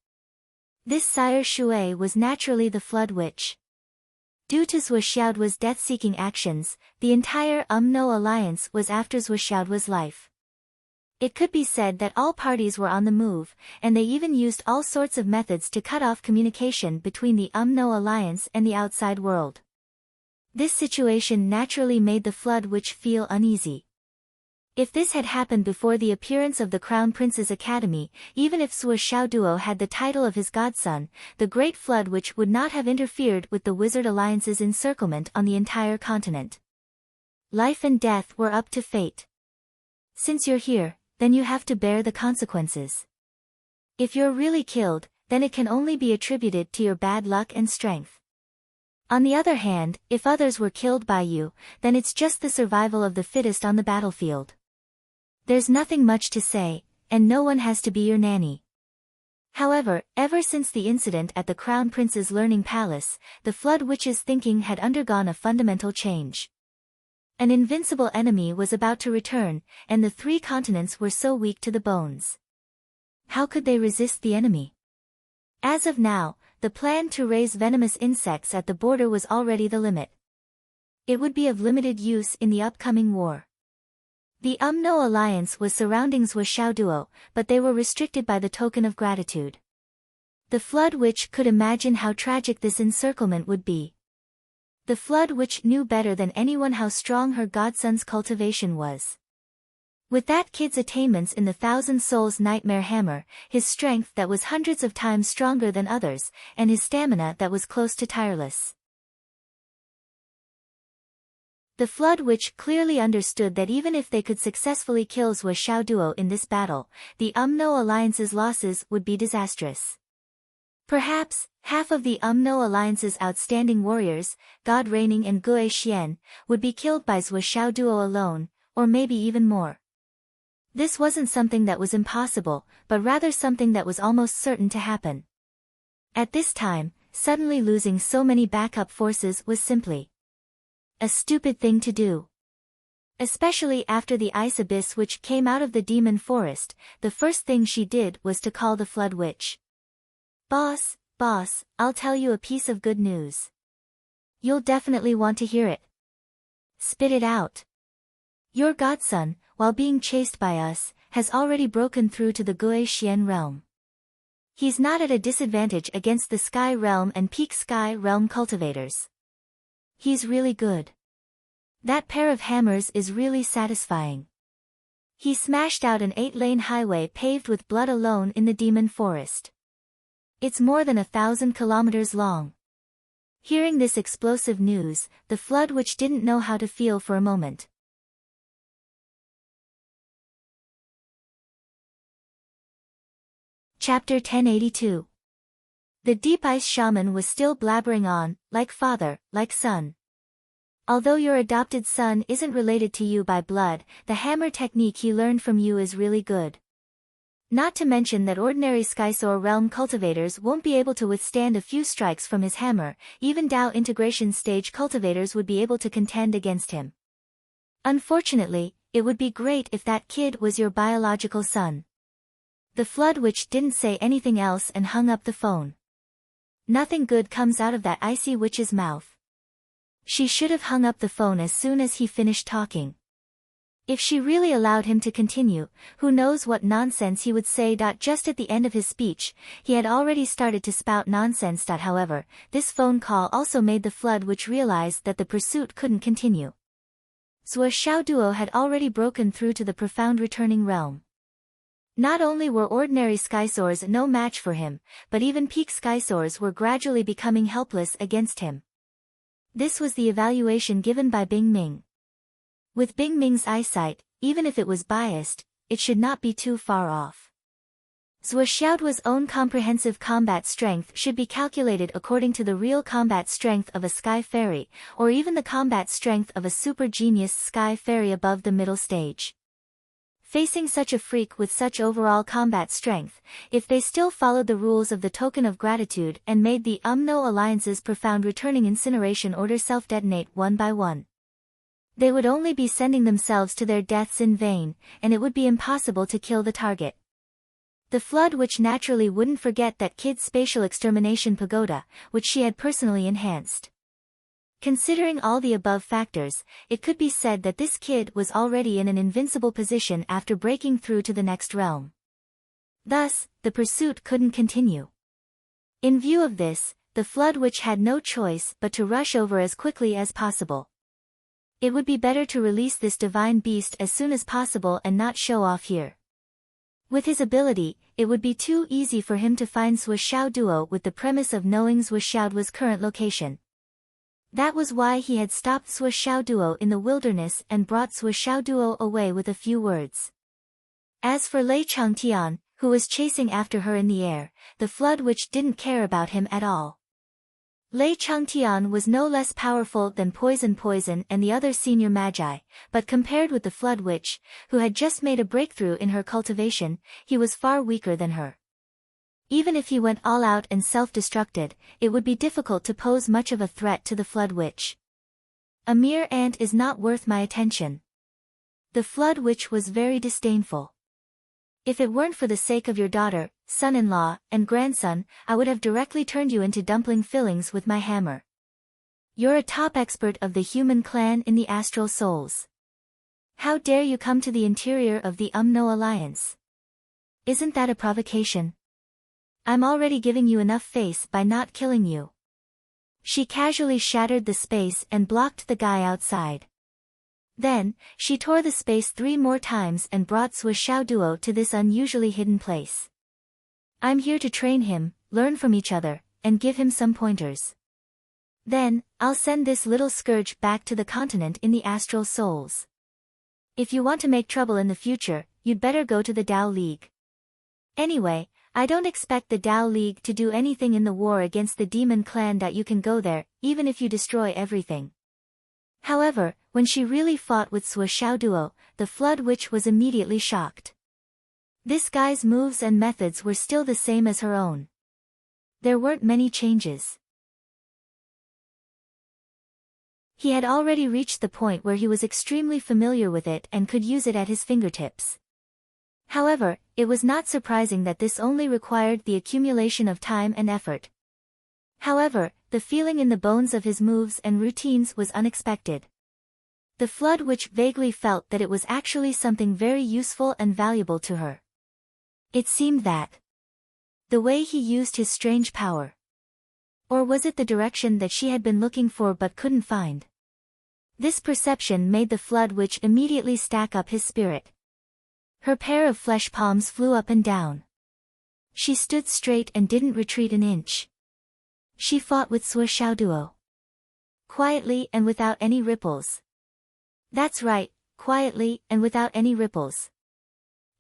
This Sire Shui was naturally the Flood Witch. Due to Zhuo Xiaoduo's death-seeking actions, the entire No alliance was after Zhuo Xiaoduo's life. It could be said that all parties were on the move, and they even used all sorts of methods to cut off communication between the No alliance and the outside world. This situation naturally made the Flood Witch feel uneasy. If this had happened before the appearance of the Crown Prince's Academy, even if Zhuo Xiaoduo had the title of his godson, the Great Flood Witch would not have interfered with the Wizard Alliance's encirclement on the entire continent. Life and death were up to fate. Since you're here, then you have to bear the consequences. If you're really killed, then it can only be attributed to your bad luck and strength. On the other hand, if others were killed by you, then it's just the survival of the fittest on the battlefield. There's nothing much to say, and no one has to be your nanny. However, ever since the incident at the Crown Prince's Learning Palace, the Flood Witch's thinking had undergone a fundamental change. An invincible enemy was about to return, and the 3 continents were so weak to the bones. How could they resist the enemy? As of now, the plan to raise venomous insects at the border was already the limit. It would be of limited use in the upcoming war. The No alliance was surrounding Zhuo Xiaoduo, but they were restricted by the token of gratitude. The Flood Witch could imagine how tragic this encirclement would be. The Flood Witch knew better than anyone how strong her godson's cultivation was. With that kid's attainments in the Thousand Souls Nightmare Hammer, his strength that was hundreds of times stronger than others, and his stamina that was close to tireless. The Flood Witch clearly understood that even if they could successfully kill Zhuo Xiaoduo in this battle, the No alliance's losses would be disastrous. Perhaps, half of the No alliance's outstanding warriors, God Reigning and Gue Xian, would be killed by Zhuo Xiaoduo alone, or maybe even more. This wasn't something that was impossible, but rather something that was almost certain to happen. At this time, suddenly losing so many backup forces was simply a stupid thing to do. Especially after the ice abyss which came out of the demon forest, the first thing she did was to call the Flood Witch. Boss, I'll tell you a piece of good news. You'll definitely want to hear it. Spit it out. Your godson, while being chased by us, has already broken through to the Gue Xian realm. He's not at a disadvantage against the Sky Realm and Peak Sky Realm cultivators. He's really good. That pair of hammers is really satisfying. He smashed out an 8-lane highway paved with blood alone in the demon forest. It's more than 1,000 kilometers long. Hearing this explosive news, the Flood Witch didn't know how to feel for a moment. Chapter 1082. The Deep Ice Shaman was still blabbering on, like father, like son. Although your adopted son isn't related to you by blood, the hammer technique he learned from you is really good. Not to mention that ordinary Skysoar realm cultivators won't be able to withstand a few strikes from his hammer, even Dao integration stage cultivators would be able to contend against him. Unfortunately, it would be great if that kid was your biological son. The Flood Witch didn't say anything else and hung up the phone. Nothing good comes out of that icy witch's mouth. She should have hung up the phone as soon as he finished talking. If she really allowed him to continue, who knows what nonsense he would say. Just at the end of his speech, he had already started to spout nonsense. However, this phone call also made the Flood Witch realize that the pursuit couldn't continue. Zhuo Xiaoduo had already broken through to the profound returning realm. Not only were ordinary skysoars no match for him, but even peak skysoars were gradually becoming helpless against him. This was the evaluation given by Bing Ming. With Bing Ming's eyesight, even if it was biased, it should not be too far off. Zhuo Xiaoduo's own comprehensive combat strength should be calculated according to the real combat strength of a sky fairy, or even the combat strength of a super genius sky fairy above the middle stage. Facing such a freak with such overall combat strength, if they still followed the rules of the token of gratitude and made the UMNO Alliance's profound returning incineration order self-detonate one by one, they would only be sending themselves to their deaths in vain, and it would be impossible to kill the target. The Flood Witch naturally wouldn't forget that kid's spatial extermination pagoda, which she had personally enhanced. Considering all the above factors, it could be said that this kid was already in an invincible position after breaking through to the next realm. Thus, the pursuit couldn't continue. In view of this, the Flood Witch had no choice but to rush over as quickly as possible. It would be better to release this divine beast as soon as possible and not show off here. With his ability, it would be too easy for him to find Zhuo Xiaoduo with the premise of knowing Zhuo Xiaoduo's current location. That was why he had stopped Zhuo Xiaoduo in the wilderness and brought Zhuo Xiaoduo away with a few words. As for Lei Changtian, who was chasing after her in the air, the Flood Witch didn't care about him at all. Lei Changtian was no less powerful than Poison and the other senior magi, but compared with the Flood Witch, who had just made a breakthrough in her cultivation, he was far weaker than her. Even if he went all out and self-destructed, it would be difficult to pose much of a threat to the Flood Witch. A mere ant is not worth my attention. The Flood Witch was very disdainful. If it weren't for the sake of your daughter, son-in-law, and grandson, I would have directly turned you into dumpling fillings with my hammer. You're a top expert of the human clan in the astral souls. How dare you come to the interior of the UMNO Alliance? Isn't that a provocation? I'm already giving you enough face by not killing you. She casually shattered the space and blocked the guy outside. Then, she tore the space 3 more times and brought Zhuo Xiaoduo to this unusually hidden place. I'm here to train him, learn from each other, and give him some pointers. Then, I'll send this little scourge back to the continent in the astral souls. If you want to make trouble in the future, you'd better go to the Tao League. Anyway, I don't expect the Tao League to do anything in the war against the demon clan that you can go there, even if you destroy everything. However, when she really fought with Zhuo Xiaoduo, the Flood Witch was immediately shocked. This guy's moves and methods were still the same as her own. There weren't many changes. He had already reached the point where he was extremely familiar with it and could use it at his fingertips. However, it was not surprising that this only required the accumulation of time and effort. However, the feeling in the bones of his moves and routines was unexpected. The Flood Witch vaguely felt that it was actually something very useful and valuable to her. It seemed that the way he used his strange power. Or was it the direction that she had been looking for but couldn't find? This perception made the Flood Witch immediately stack up his spirit. Her pair of flesh palms flew up and down. She stood straight and didn't retreat an inch. She fought with Zhuo Xiaoduo. Quietly and without any ripples. That's right, quietly and without any ripples.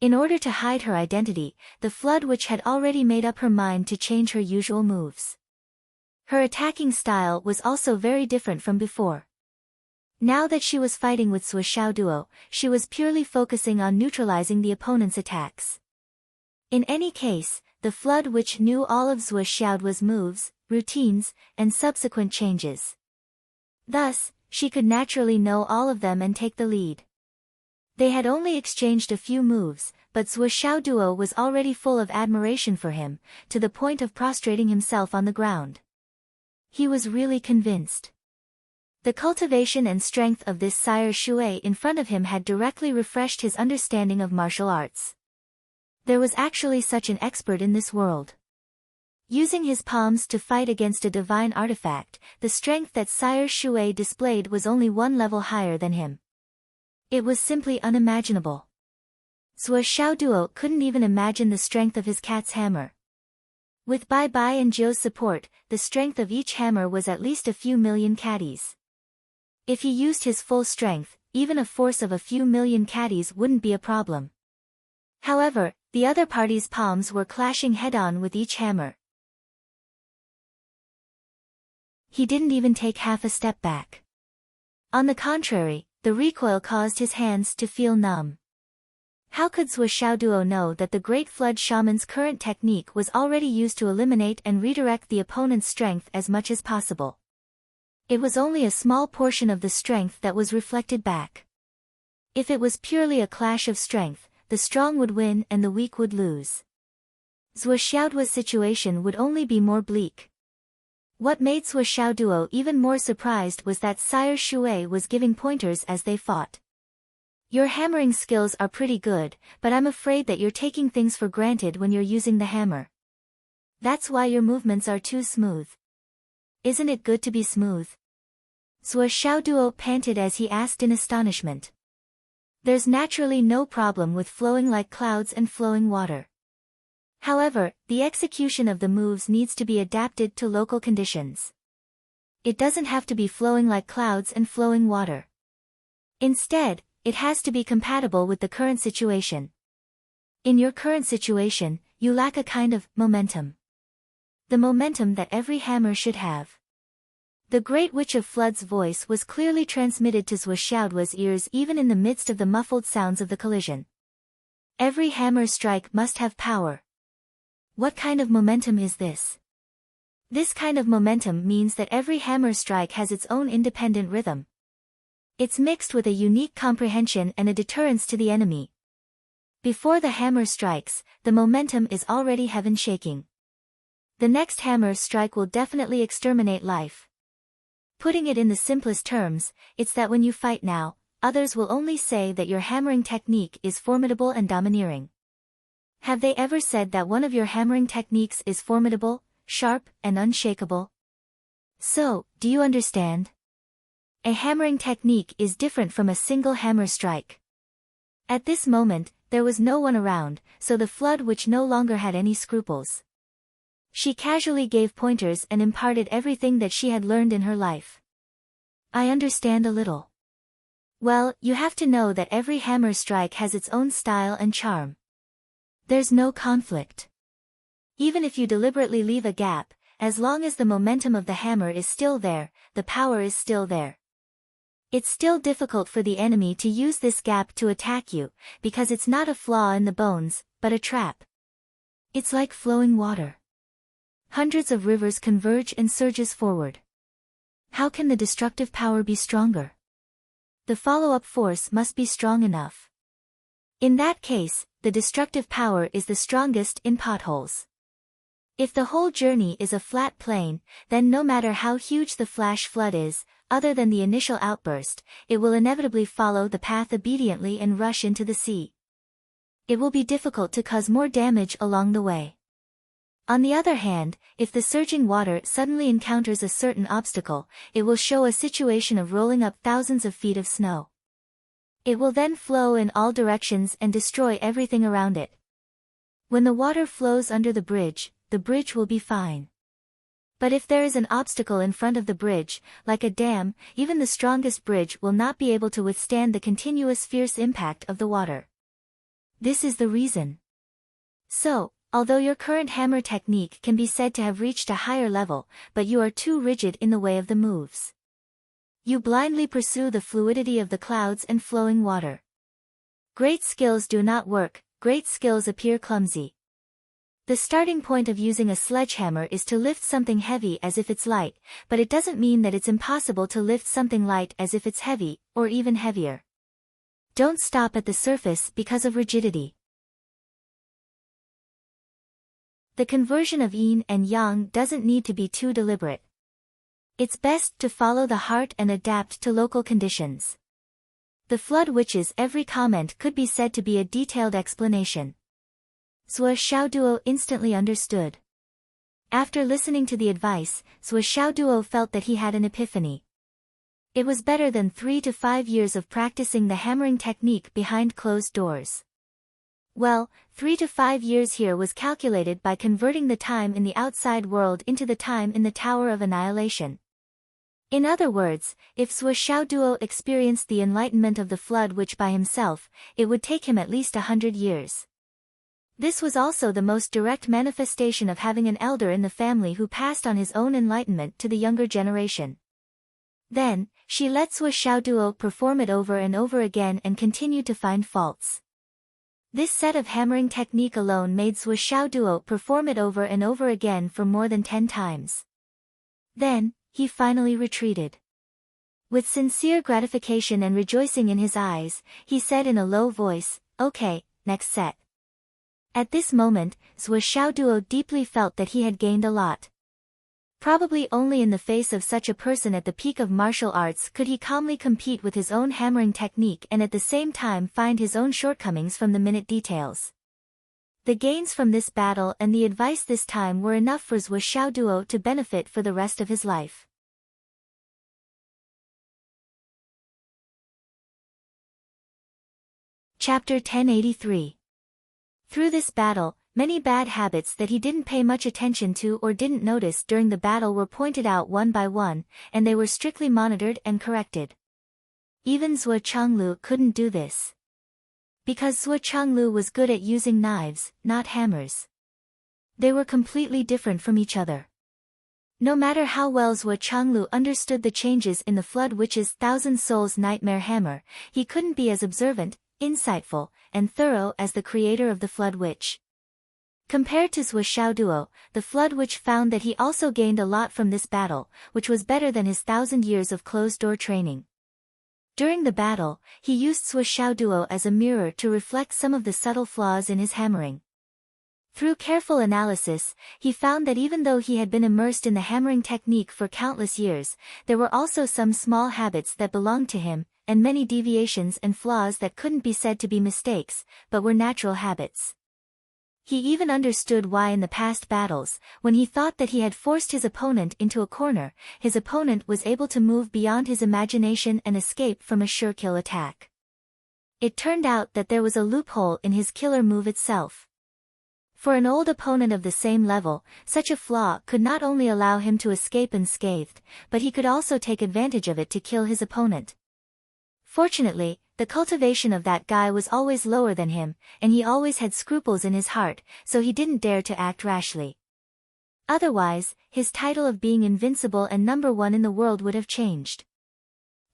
In order to hide her identity, the Flood Witch had already made up her mind to change her usual moves. Her attacking style was also very different from before. Now that she was fighting with Zhuo Xiaoduo, she was purely focusing on neutralizing the opponent's attacks. In any case, the Flood Witch knew all of Zhuo Xiaoduo's moves, routines, and subsequent changes. Thus, she could naturally know all of them and take the lead. They had only exchanged a few moves, but Zhuo Xiaoduo was already full of admiration for him, to the point of prostrating himself on the ground. He was really convinced. The cultivation and strength of this Sire Shui in front of him had directly refreshed his understanding of martial arts. There was actually such an expert in this world. Using his palms to fight against a divine artifact, the strength that Sire Shui displayed was only 1 level higher than him. It was simply unimaginable. Zhuo Xiaoduo couldn't even imagine the strength of his cat's hammer. With Bai Bai and Jiu's support, the strength of each hammer was at least a few million catties. If he used his full strength, even a force of a few million catties wouldn't be a problem. However, the other party's palms were clashing head-on with each hammer. He didn't even take half a step back. On the contrary, the recoil caused his hands to feel numb. How could Zhuo Xiaoduo know that the Great Flood Shaman's current technique was already used to eliminate and redirect the opponent's strength as much as possible? It was only a small portion of the strength that was reflected back. If it was purely a clash of strength, the strong would win and the weak would lose. Zhuo Xiaoduo's situation would only be more bleak. What made Zhuo Xiaoduo even more surprised was that Sire Shui was giving pointers as they fought. Your hammering skills are pretty good, but I'm afraid that you're taking things for granted when you're using the hammer. That's why your movements are too smooth. Isn't it good to be smooth? Zhuo Xiaoduo panted as he asked in astonishment. There's naturally no problem with flowing like clouds and flowing water. However, the execution of the moves needs to be adapted to local conditions. It doesn't have to be flowing like clouds and flowing water. Instead, it has to be compatible with the current situation. In your current situation, you lack a kind of momentum. The momentum that every hammer should have. The Great Witch of Flood's voice was clearly transmitted to Zhuo Xiaoduo's ears even in the midst of the muffled sounds of the collision. Every hammer strike must have power. What kind of momentum is this? This kind of momentum means that every hammer strike has its own independent rhythm. It's mixed with a unique comprehension and a deterrence to the enemy. Before the hammer strikes, the momentum is already heaven-shaking. The next hammer strike will definitely exterminate life. Putting it in the simplest terms, it's that when you fight now, others will only say that your hammering technique is formidable and domineering. Have they ever said that one of your hammering techniques is formidable, sharp, and unshakable? So, do you understand? A hammering technique is different from a single hammer strike. At this moment, there was no one around, so the Flood Witch no longer had any scruples. She casually gave pointers and imparted everything that she had learned in her life. I understand a little. Well, you have to know that every hammer strike has its own style and charm. There's no conflict. Even if you deliberately leave a gap, as long as the momentum of the hammer is still there, the power is still there. It's still difficult for the enemy to use this gap to attack you, because it's not a flaw in the bones, but a trap. It's like flowing water. Hundreds of rivers converge and surges forward. How can the destructive power be stronger? The follow-up force must be strong enough. In that case, the destructive power is the strongest in potholes. If the whole journey is a flat plain, then no matter how huge the flash flood is, other than the initial outburst, it will inevitably follow the path obediently and rush into the sea. It will be difficult to cause more damage along the way. On the other hand, if the surging water suddenly encounters a certain obstacle, it will show a situation of rolling up thousands of feet of snow. It will then flow in all directions and destroy everything around it. When the water flows under the bridge will be fine. But if there is an obstacle in front of the bridge, like a dam, even the strongest bridge will not be able to withstand the continuous fierce impact of the water. This is the reason. So, although your current hammer technique can be said to have reached a higher level, but you are too rigid in the way of the moves. You blindly pursue the fluidity of the clouds and flowing water. Great skills do not work, great skills appear clumsy. The starting point of using a sledgehammer is to lift something heavy as if it's light, but it doesn't mean that it's impossible to lift something light as if it's heavy, or even heavier. Don't stop at the surface because of rigidity. The conversion of yin and yang doesn't need to be too deliberate. It's best to follow the heart and adapt to local conditions. The Flood Witch's every comment could be said to be a detailed explanation. Zhuo Xiaoduo instantly understood. After listening to the advice, Zhuo Xiaoduo felt that he had an epiphany. It was better than 3 to 5 years of practicing the hammering technique behind closed doors. Well, 3 to 5 years here was calculated by converting the time in the outside world into the time in the Tower of Annihilation. In other words, if Zhuo Xiaoduo experienced the enlightenment of the flood which by himself, it would take him at least 100 years. This was also the most direct manifestation of having an elder in the family who passed on his own enlightenment to the younger generation. Then, she let Zhuo Xiaoduo perform it over and over again and continued to find faults. This set of hammering technique alone made Zhuo Xiaoduo perform it over and over again for more than 10 times. Then, he finally retreated. With sincere gratification and rejoicing in his eyes, he said in a low voice, "Okay, next set." At this moment, Zhuo Xiaoduo deeply felt that he had gained a lot. Probably only in the face of such a person at the peak of martial arts could he calmly compete with his own hammering technique and at the same time find his own shortcomings from the minute details. The gains from this battle and the advice this time were enough for Zhuo Xiaoduo to benefit for the rest of his life. Chapter 1083. Through this battle, many bad habits that he didn't pay much attention to or didn't notice during the battle were pointed out one by one, and they were strictly monitored and corrected. Even Zhuo Changlu couldn't do this. Because Zhuo Changlu was good at using knives, not hammers. They were completely different from each other. No matter how well Zhuo Changlu understood the changes in the Flood Witch's Thousand Souls Nightmare Hammer, he couldn't be as observant, insightful, and thorough as the creator of the Flood Witch. Compared to Zhuo Xiaoduo, the Flood Witch found that he also gained a lot from this battle, which was better than his 1,000 years of closed-door training. During the battle, he used Zhuo Xiaoduo as a mirror to reflect some of the subtle flaws in his hammering. Through careful analysis, he found that even though he had been immersed in the hammering technique for countless years, there were also some small habits that belonged to him, and many deviations and flaws that couldn't be said to be mistakes, but were natural habits. He even understood why in the past battles, when he thought that he had forced his opponent into a corner, his opponent was able to move beyond his imagination and escape from a sure kill attack. It turned out that there was a loophole in his killer move itself. For an old opponent of the same level, such a flaw could not only allow him to escape unscathed, but he could also take advantage of it to kill his opponent. Fortunately, the cultivation of that guy was always lower than him, and he always had scruples in his heart, so he didn't dare to act rashly. Otherwise, his title of being invincible and number one in the world would have changed.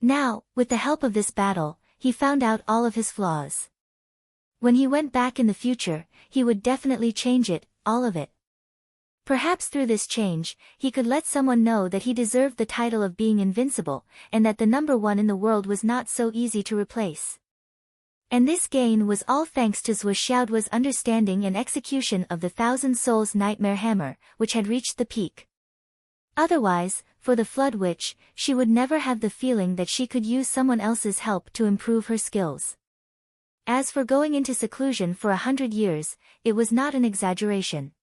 Now, with the help of this battle, he found out all of his flaws. When he went back in the future, he would definitely change it, all of it. Perhaps through this change, he could let someone know that he deserved the title of being invincible, and that the number one in the world was not so easy to replace. And this gain was all thanks to Zhuo Xiaoduo's understanding and execution of the Thousand Souls Nightmare Hammer, which had reached the peak. Otherwise, for the Flood Witch, she would never have the feeling that she could use someone else's help to improve her skills. As for going into seclusion for 100 years, it was not an exaggeration.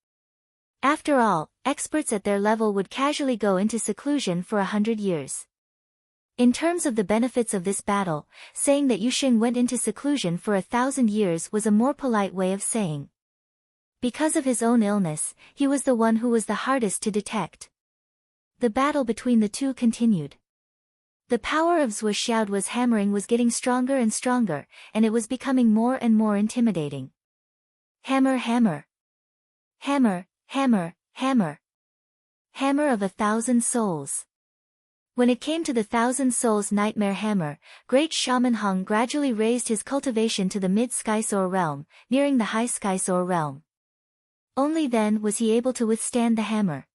After all, experts at their level would casually go into seclusion for 100 years. In terms of the benefits of this battle, saying that Yuxing went into seclusion for 1,000 years was a more polite way of saying. Because of his own illness, he was the one who was the hardest to detect. The battle between the two continued. The power of Zhuo Xiaoduo's hammering was getting stronger and stronger, and it was becoming more and more intimidating. Hammer, hammer. Hammer, hammer, hammer. Hammer of 1,000 souls. When it came to the 1,000 Souls Nightmare Hammer, Great Shaman Hong gradually raised his cultivation to the mid-Skysoar realm, nearing the high Skysoar realm. Only then was he able to withstand the hammer.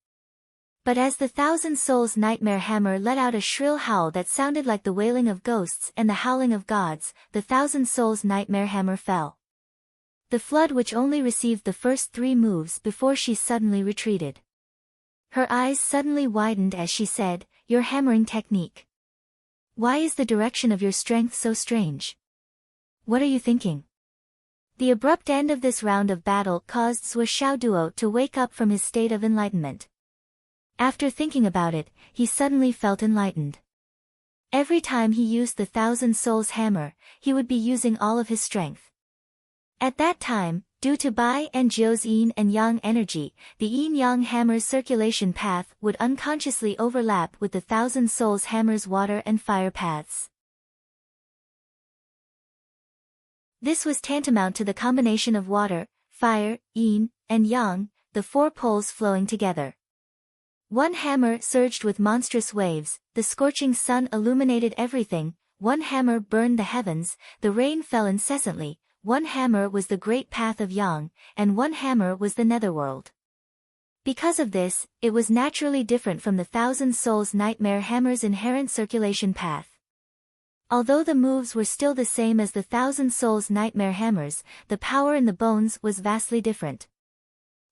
But as the 1,000 Souls Nightmare Hammer let out a shrill howl that sounded like the wailing of ghosts and the howling of gods, the 1,000 Souls Nightmare Hammer fell. The Flood Witch only received the first 3 moves before she suddenly retreated. Her eyes suddenly widened as she said, "Your hammering technique. Why is the direction of your strength so strange? What are you thinking?" The abrupt end of this round of battle caused Zhuo Xiaoduo to wake up from his state of enlightenment. After thinking about it, he suddenly felt enlightened. Every time he used the 1,000 Souls Hammer, he would be using all of his strength. At that time, due to Bai and Jiu's yin and yang energy, the yin-yang hammer's circulation path would unconsciously overlap with the Thousand Souls hammer's water and fire paths. This was tantamount to the combination of water, fire, yin, and yang, the four poles flowing together. One hammer surged with monstrous waves, the scorching sun illuminated everything, one hammer burned the heavens, the rain fell incessantly, one hammer was the great path of yang, and one hammer was the netherworld. Because of this, it was naturally different from the Thousand Souls Nightmare Hammer's inherent circulation path. Although the moves were still the same as the Thousand Souls Nightmare Hammers, the power in the bones was vastly different.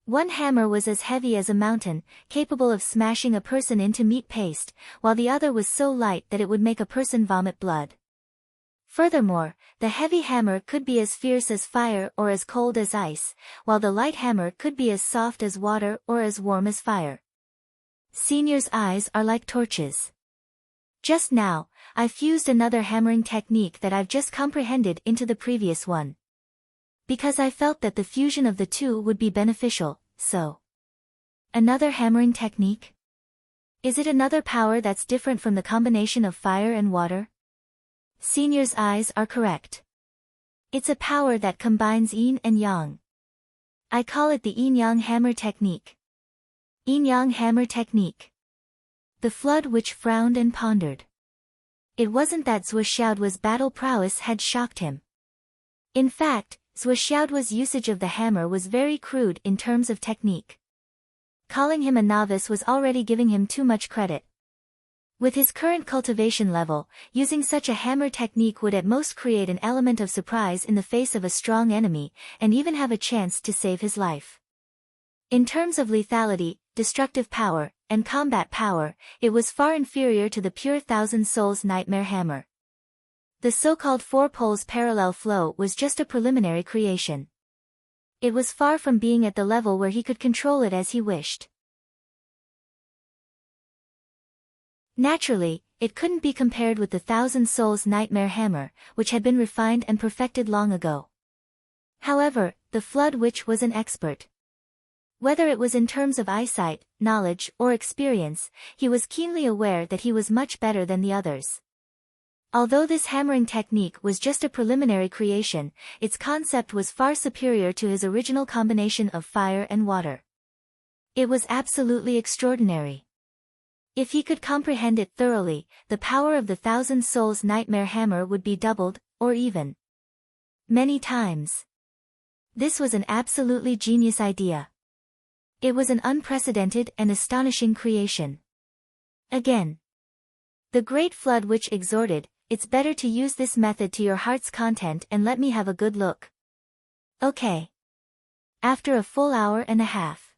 One hammer was as heavy as a mountain, capable of smashing a person into meat paste, while the other was so light that it would make a person vomit blood. Furthermore, the heavy hammer could be as fierce as fire or as cold as ice, while the light hammer could be as soft as water or as warm as fire. Senior's eyes are like torches. Just now, I fused another hammering technique that I've just comprehended into the previous one. Because I felt that the fusion of the two would be beneficial, so. Another hammering technique? Is it another power that's different from the combination of fire and water? Senior's eyes are correct. It's a power that combines yin and yang. I call it the yin-yang hammer technique. Yin-yang hammer technique. The flood which frowned and pondered. It wasn't that Zhuoxiaoduo's battle prowess had shocked him. In fact, Zhuoxiaoduo's usage of the hammer was very crude in terms of technique. Calling him a novice was already giving him too much credit. With his current cultivation level, using such a hammer technique would at most create an element of surprise in the face of a strong enemy, and even have a chance to save his life. In terms of lethality, destructive power, and combat power, it was far inferior to the pure Thousand Souls Nightmare Hammer. The so-called four poles parallel flow was just a preliminary creation. It was far from being at the level where he could control it as he wished. Naturally, it couldn't be compared with the Thousand Souls Nightmare Hammer, which had been refined and perfected long ago. However, the Flood Witch was an expert. Whether it was in terms of eyesight, knowledge, or experience, he was keenly aware that he was much better than the others. Although this hammering technique was just a preliminary creation, its concept was far superior to his original combination of fire and water. It was absolutely extraordinary. If he could comprehend it thoroughly, the power of the Thousand Souls Nightmare Hammer would be doubled, or even many times. This was an absolutely genius idea. It was an unprecedented and astonishing creation. Again, the Great Flood Witch exhorted, "It's better to use this method to your heart's content and let me have a good look." Okay. After a full hour and a half.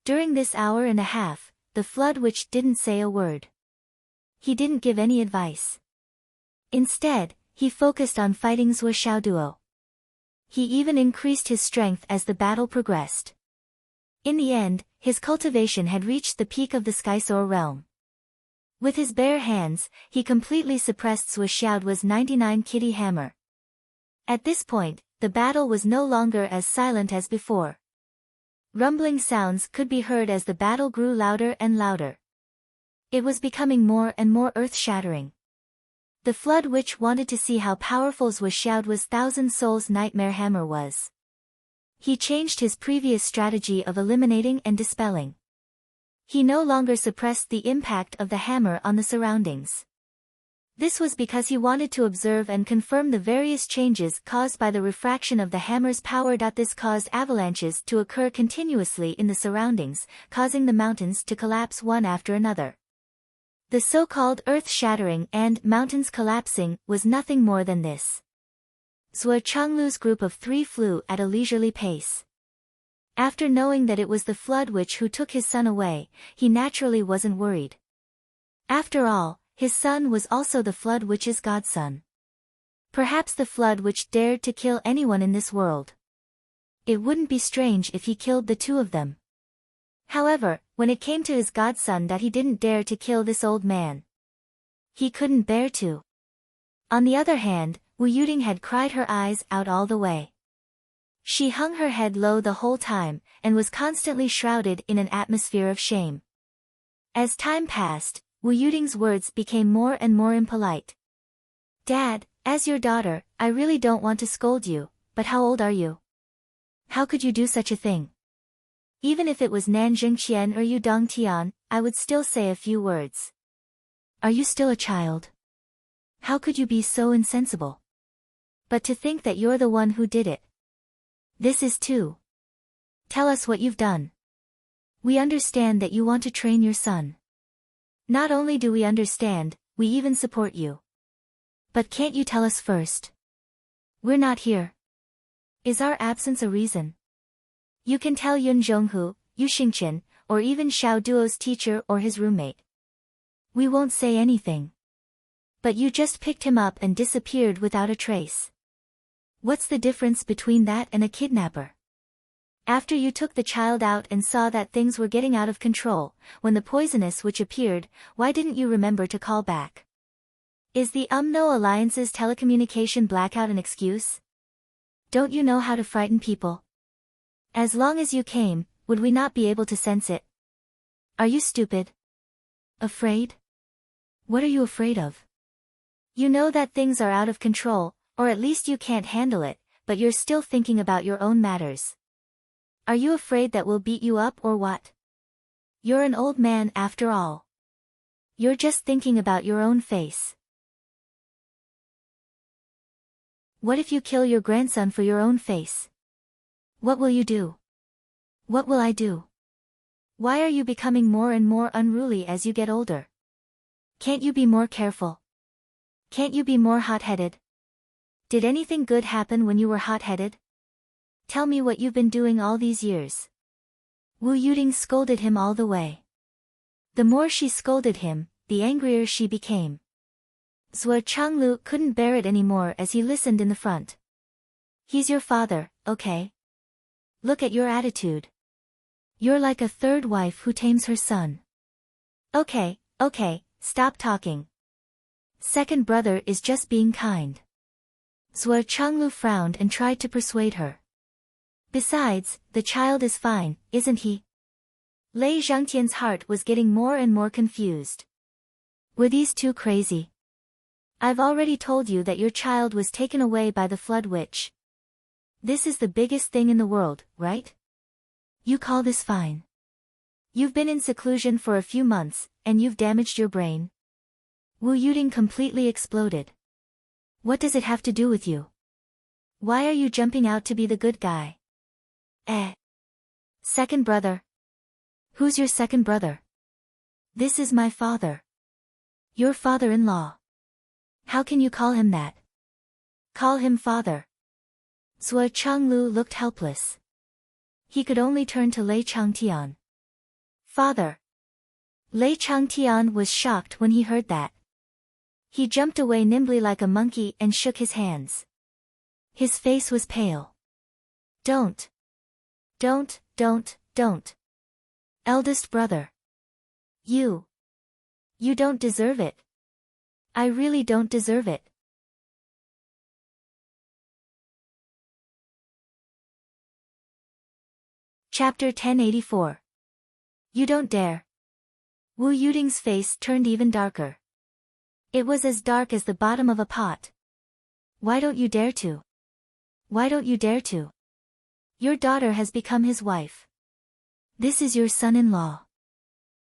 During this hour and a half, the Flood Witch didn't say a word. He didn't give any advice. Instead, he focused on fighting Zhuoxiaoduo. He even increased his strength as the battle progressed. In the end, his cultivation had reached the peak of the Skysoar realm. With his bare hands, he completely suppressed Zhuoxiaoduo's 99 kitty hammer. At this point, the battle was no longer as silent as before. Rumbling sounds could be heard as the battle grew louder and louder. It was becoming more and more earth-shattering. The Flood Witch wanted to see how powerful Zhuoxiaoduo's Thousand Souls Nightmare Hammer was. He changed his previous strategy of eliminating and dispelling. He no longer suppressed the impact of the hammer on the surroundings. This was because he wanted to observe and confirm the various changes caused by the refraction of the hammer's power. This caused avalanches to occur continuously in the surroundings, causing the mountains to collapse one after another. The so-called earth-shattering and mountains collapsing was nothing more than this. Zhuo Chenglu's group of 3 flew at a leisurely pace. After knowing that it was the Flood Witch who took his son away, he naturally wasn't worried. After all, his son was also the Flood Witch's godson. Perhaps the Flood Witch dared to kill anyone in this world. It wouldn't be strange if he killed the two of them. However, when it came to his godson, that he didn't dare to kill this old man. He couldn't bear to. On the other hand, Wu Yuding had cried her eyes out all the way. She hung her head low the whole time, and was constantly shrouded in an atmosphere of shame. As time passed, Wu Yuding's words became more and more impolite. Dad, as your daughter, I really don't want to scold you, but how old are you? How could you do such a thing? Even if it was Nanjing Qian or Yudong Tian, I would still say a few words. Are you still a child? How could you be so insensible? But to think that you're the one who did it. This is too. Tell us what you've done. We understand that you want to train your son. Not only do we understand, we even support you. But can't you tell us first? We're not here. Is our absence a reason? You can tell Yun Zhonghu, Yu Xingqian, or even Xiao Duo's teacher or his roommate. We won't say anything. But you just picked him up and disappeared without a trace. What's the difference between that and a kidnapper? After you took the child out and saw that things were getting out of control, when the poisonous witch appeared, why didn't you remember to call back? Is the UMNO Alliance's telecommunication blackout an excuse? Don't you know how to frighten people? As long as you came, would we not be able to sense it? Are you stupid? Afraid? What are you afraid of? You know that things are out of control, or at least you can't handle it, but you're still thinking about your own matters. Are you afraid that we'll beat you up or what? You're an old man after all. You're just thinking about your own face. What if you kill your grandson for your own face? What will you do? What will I do? Why are you becoming more and more unruly as you get older? Can't you be more careful? Can't you be more hot-headed? Did anything good happen when you were hot-headed? Tell me what you've been doing all these years. Wu Yuding scolded him all the way. The more she scolded him, the angrier she became. Zhuo Changlu couldn't bear it anymore as he listened in the front. He's your father, okay? Look at your attitude. You're like a third wife who tames her son. Okay, stop talking. Second brother is just being kind. Zhuo Changlu frowned and tried to persuade her. Besides, the child is fine, isn't he? Lei Zhangtian's heart was getting more and more confused. Were these two crazy? I've already told you that your child was taken away by the flood witch. This is the biggest thing in the world, right? You call this fine? You've been in seclusion for a few months, and you've damaged your brain. Wu Yuding completely exploded. What does it have to do with you? Why are you jumping out to be the good guy? Second brother. Who's your second brother? This is my father. Your father-in-law. How can you call him that? Call him father. Zhuo Changlu looked helpless. He could only turn to Lei Changtian. Father. Lei Changtian was shocked when he heard that. He jumped away nimbly like a monkey and shook his hands. His face was pale. Don't. Eldest brother. You don't deserve it. I really don't deserve it. Chapter 1084. You don't dare. Wu Yuding's face turned even darker. It was as dark as the bottom of a pot. Why don't you dare to? Why don't you dare to? Your daughter has become his wife. This is your son-in-law.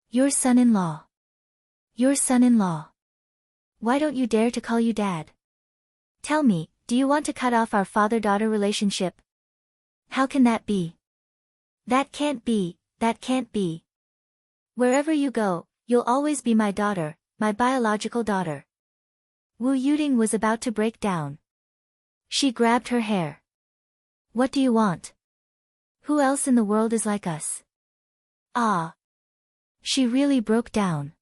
Your son-in-law. Your son-in-law. Why don't you dare to call you dad? Tell me, do you want to cut off our father-daughter relationship? How can that be? That can't be, that can't be. Wherever you go, you'll always be my daughter, my biological daughter. Wu Yuding was about to break down. She grabbed her hair. What do you want? Who else in the world is like us? Ah. She really broke down.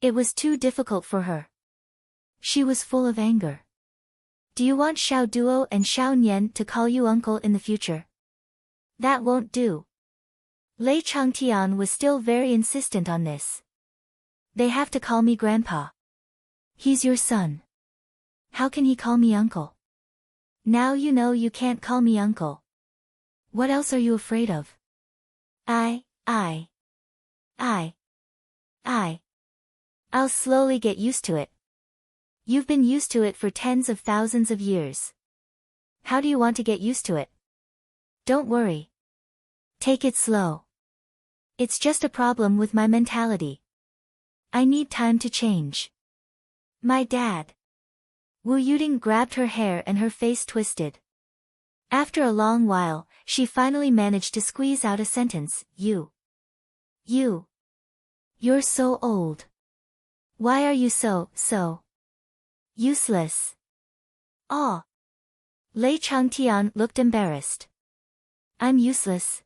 It was too difficult for her. She was full of anger. Do you want Xiao Duo and Xiao Nian to call you uncle in the future? That won't do. Lei Changtian was still very insistent on this. They have to call me grandpa. He's your son. How can he call me uncle? Now you know you can't call me uncle. What else are you afraid of? I. I'll slowly get used to it. You've been used to it for tens of thousands of years. How do you want to get used to it? Don't worry. Take it slow. It's just a problem with my mentality. I need time to change. My dad. Wu Yuding grabbed her hair and her face twisted. After a long while, she finally managed to squeeze out a sentence. You're so old. Why are you so useless? Aw. Lei Changtian looked embarrassed. I'm useless.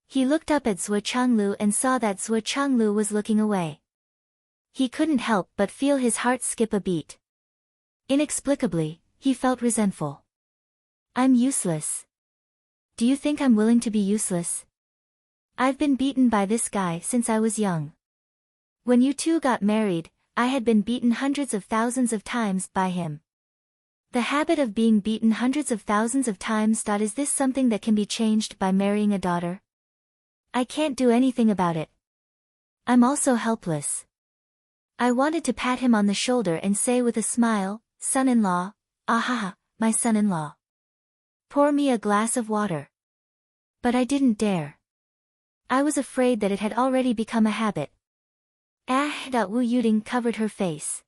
He looked up at Zhuo Changlu and saw that Zhuo Changlu was looking away. He couldn't help but feel his heart skip a beat. Inexplicably, he felt resentful. I'm useless. Do you think I'm willing to be useless? I've been beaten by this guy since I was young. When you two got married, I had been beaten hundreds of thousands of times by him. The habit of being beaten hundreds of thousands of times. Is this something that can be changed by marrying a daughter? I can't do anything about it. I'm also helpless. I wanted to pat him on the shoulder and say with a smile, son-in-law, ahaha, my son-in-law. Pour me a glass of water. But I didn't dare. I was afraid that it had already become a habit. Wu Yuding covered her face.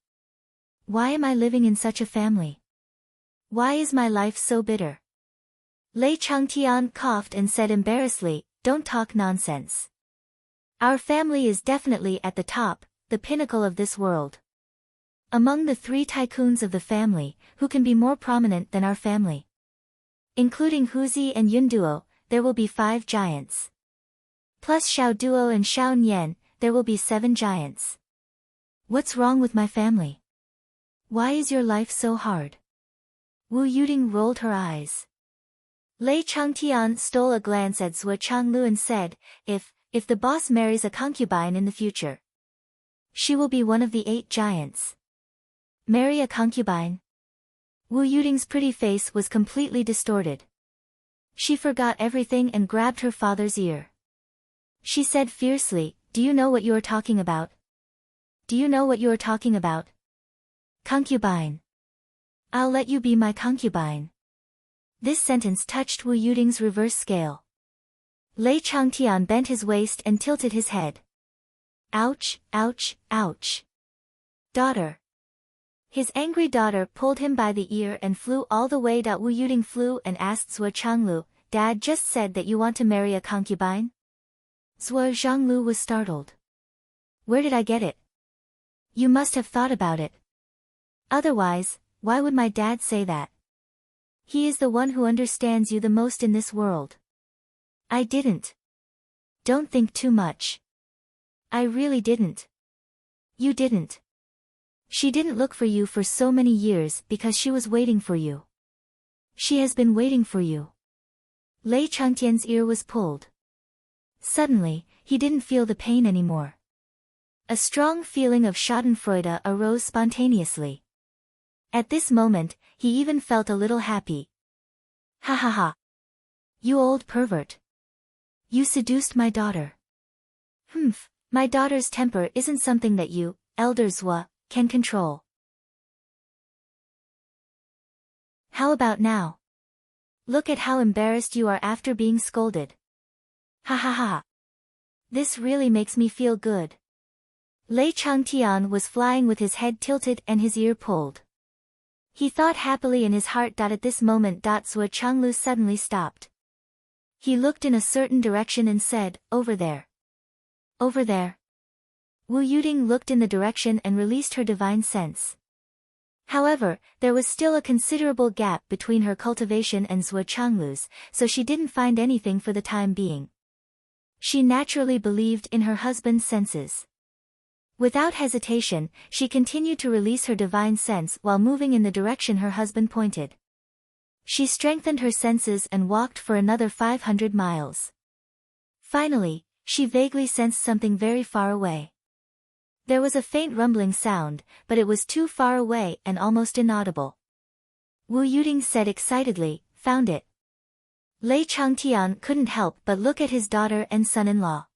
Why am I living in such a family? Why is my life so bitter? Lei Changtian coughed and said embarrassedly, don't talk nonsense. Our family is definitely at the top, the pinnacle of this world. Among the 3 tycoons of the family, who can be more prominent than our family? Including Huzi and Yun Duo, there will be 5 giants. Plus Xiao Duo and Xiao Nian, there will be 7 giants. What's wrong with my family? Why is your life so hard? Wu Yuding rolled her eyes. Lei Changtian stole a glance at Zhuo Changlu and said, if the boss marries a concubine in the future, she will be one of the 8 giants. Marry a concubine? Wu Yuding's pretty face was completely distorted. She forgot everything and grabbed her father's ear. She said fiercely, do you know what you are talking about? Do you know what you are talking about? Concubine. I'll let you be my concubine. This sentence touched Wu Yuding's reverse scale. Lei Changtian bent his waist and tilted his head. Ouch, ouch, ouch. Daughter. His angry daughter pulled him by the ear and flew all the way. Wu Yuding flew and asked Zhuo Changlu, Dad just said that you want to marry a concubine? Zhuo Zhanglu was startled. Where did I get it? You must have thought about it. Otherwise, why would my dad say that? He is the one who understands you the most in this world. I didn't. Don't think too much. I really didn't. You didn't. She didn't look for you for so many years because she was waiting for you. She has been waiting for you. Lei Changtian's ear was pulled. Suddenly, he didn't feel the pain anymore. A strong feeling of schadenfreude arose spontaneously. At this moment, he even felt a little happy. Ha ha ha. You old pervert. You seduced my daughter. My daughter's temper isn't something that you, Elder Zhuo, can control. How about now? Look at how embarrassed you are after being scolded. Ha ha ha. This really makes me feel good. Lei Changtian was flying with his head tilted and his ear pulled. He thought happily in his heart. At this moment, Zhuo Changlu suddenly stopped. He looked in a certain direction and said, over there. Over there. Wu Yuding looked in the direction and released her divine sense. However, there was still a considerable gap between her cultivation and Zhuo Changlu's, so she didn't find anything for the time being. She naturally believed in her husband's senses. Without hesitation, she continued to release her divine sense while moving in the direction her husband pointed. She strengthened her senses and walked for another 500 miles. Finally, she vaguely sensed something very far away. There was a faint rumbling sound, but it was too far away and almost inaudible. Wu Yuding said excitedly, found it. Lei Changtian couldn't help but look at his daughter and son-in-law.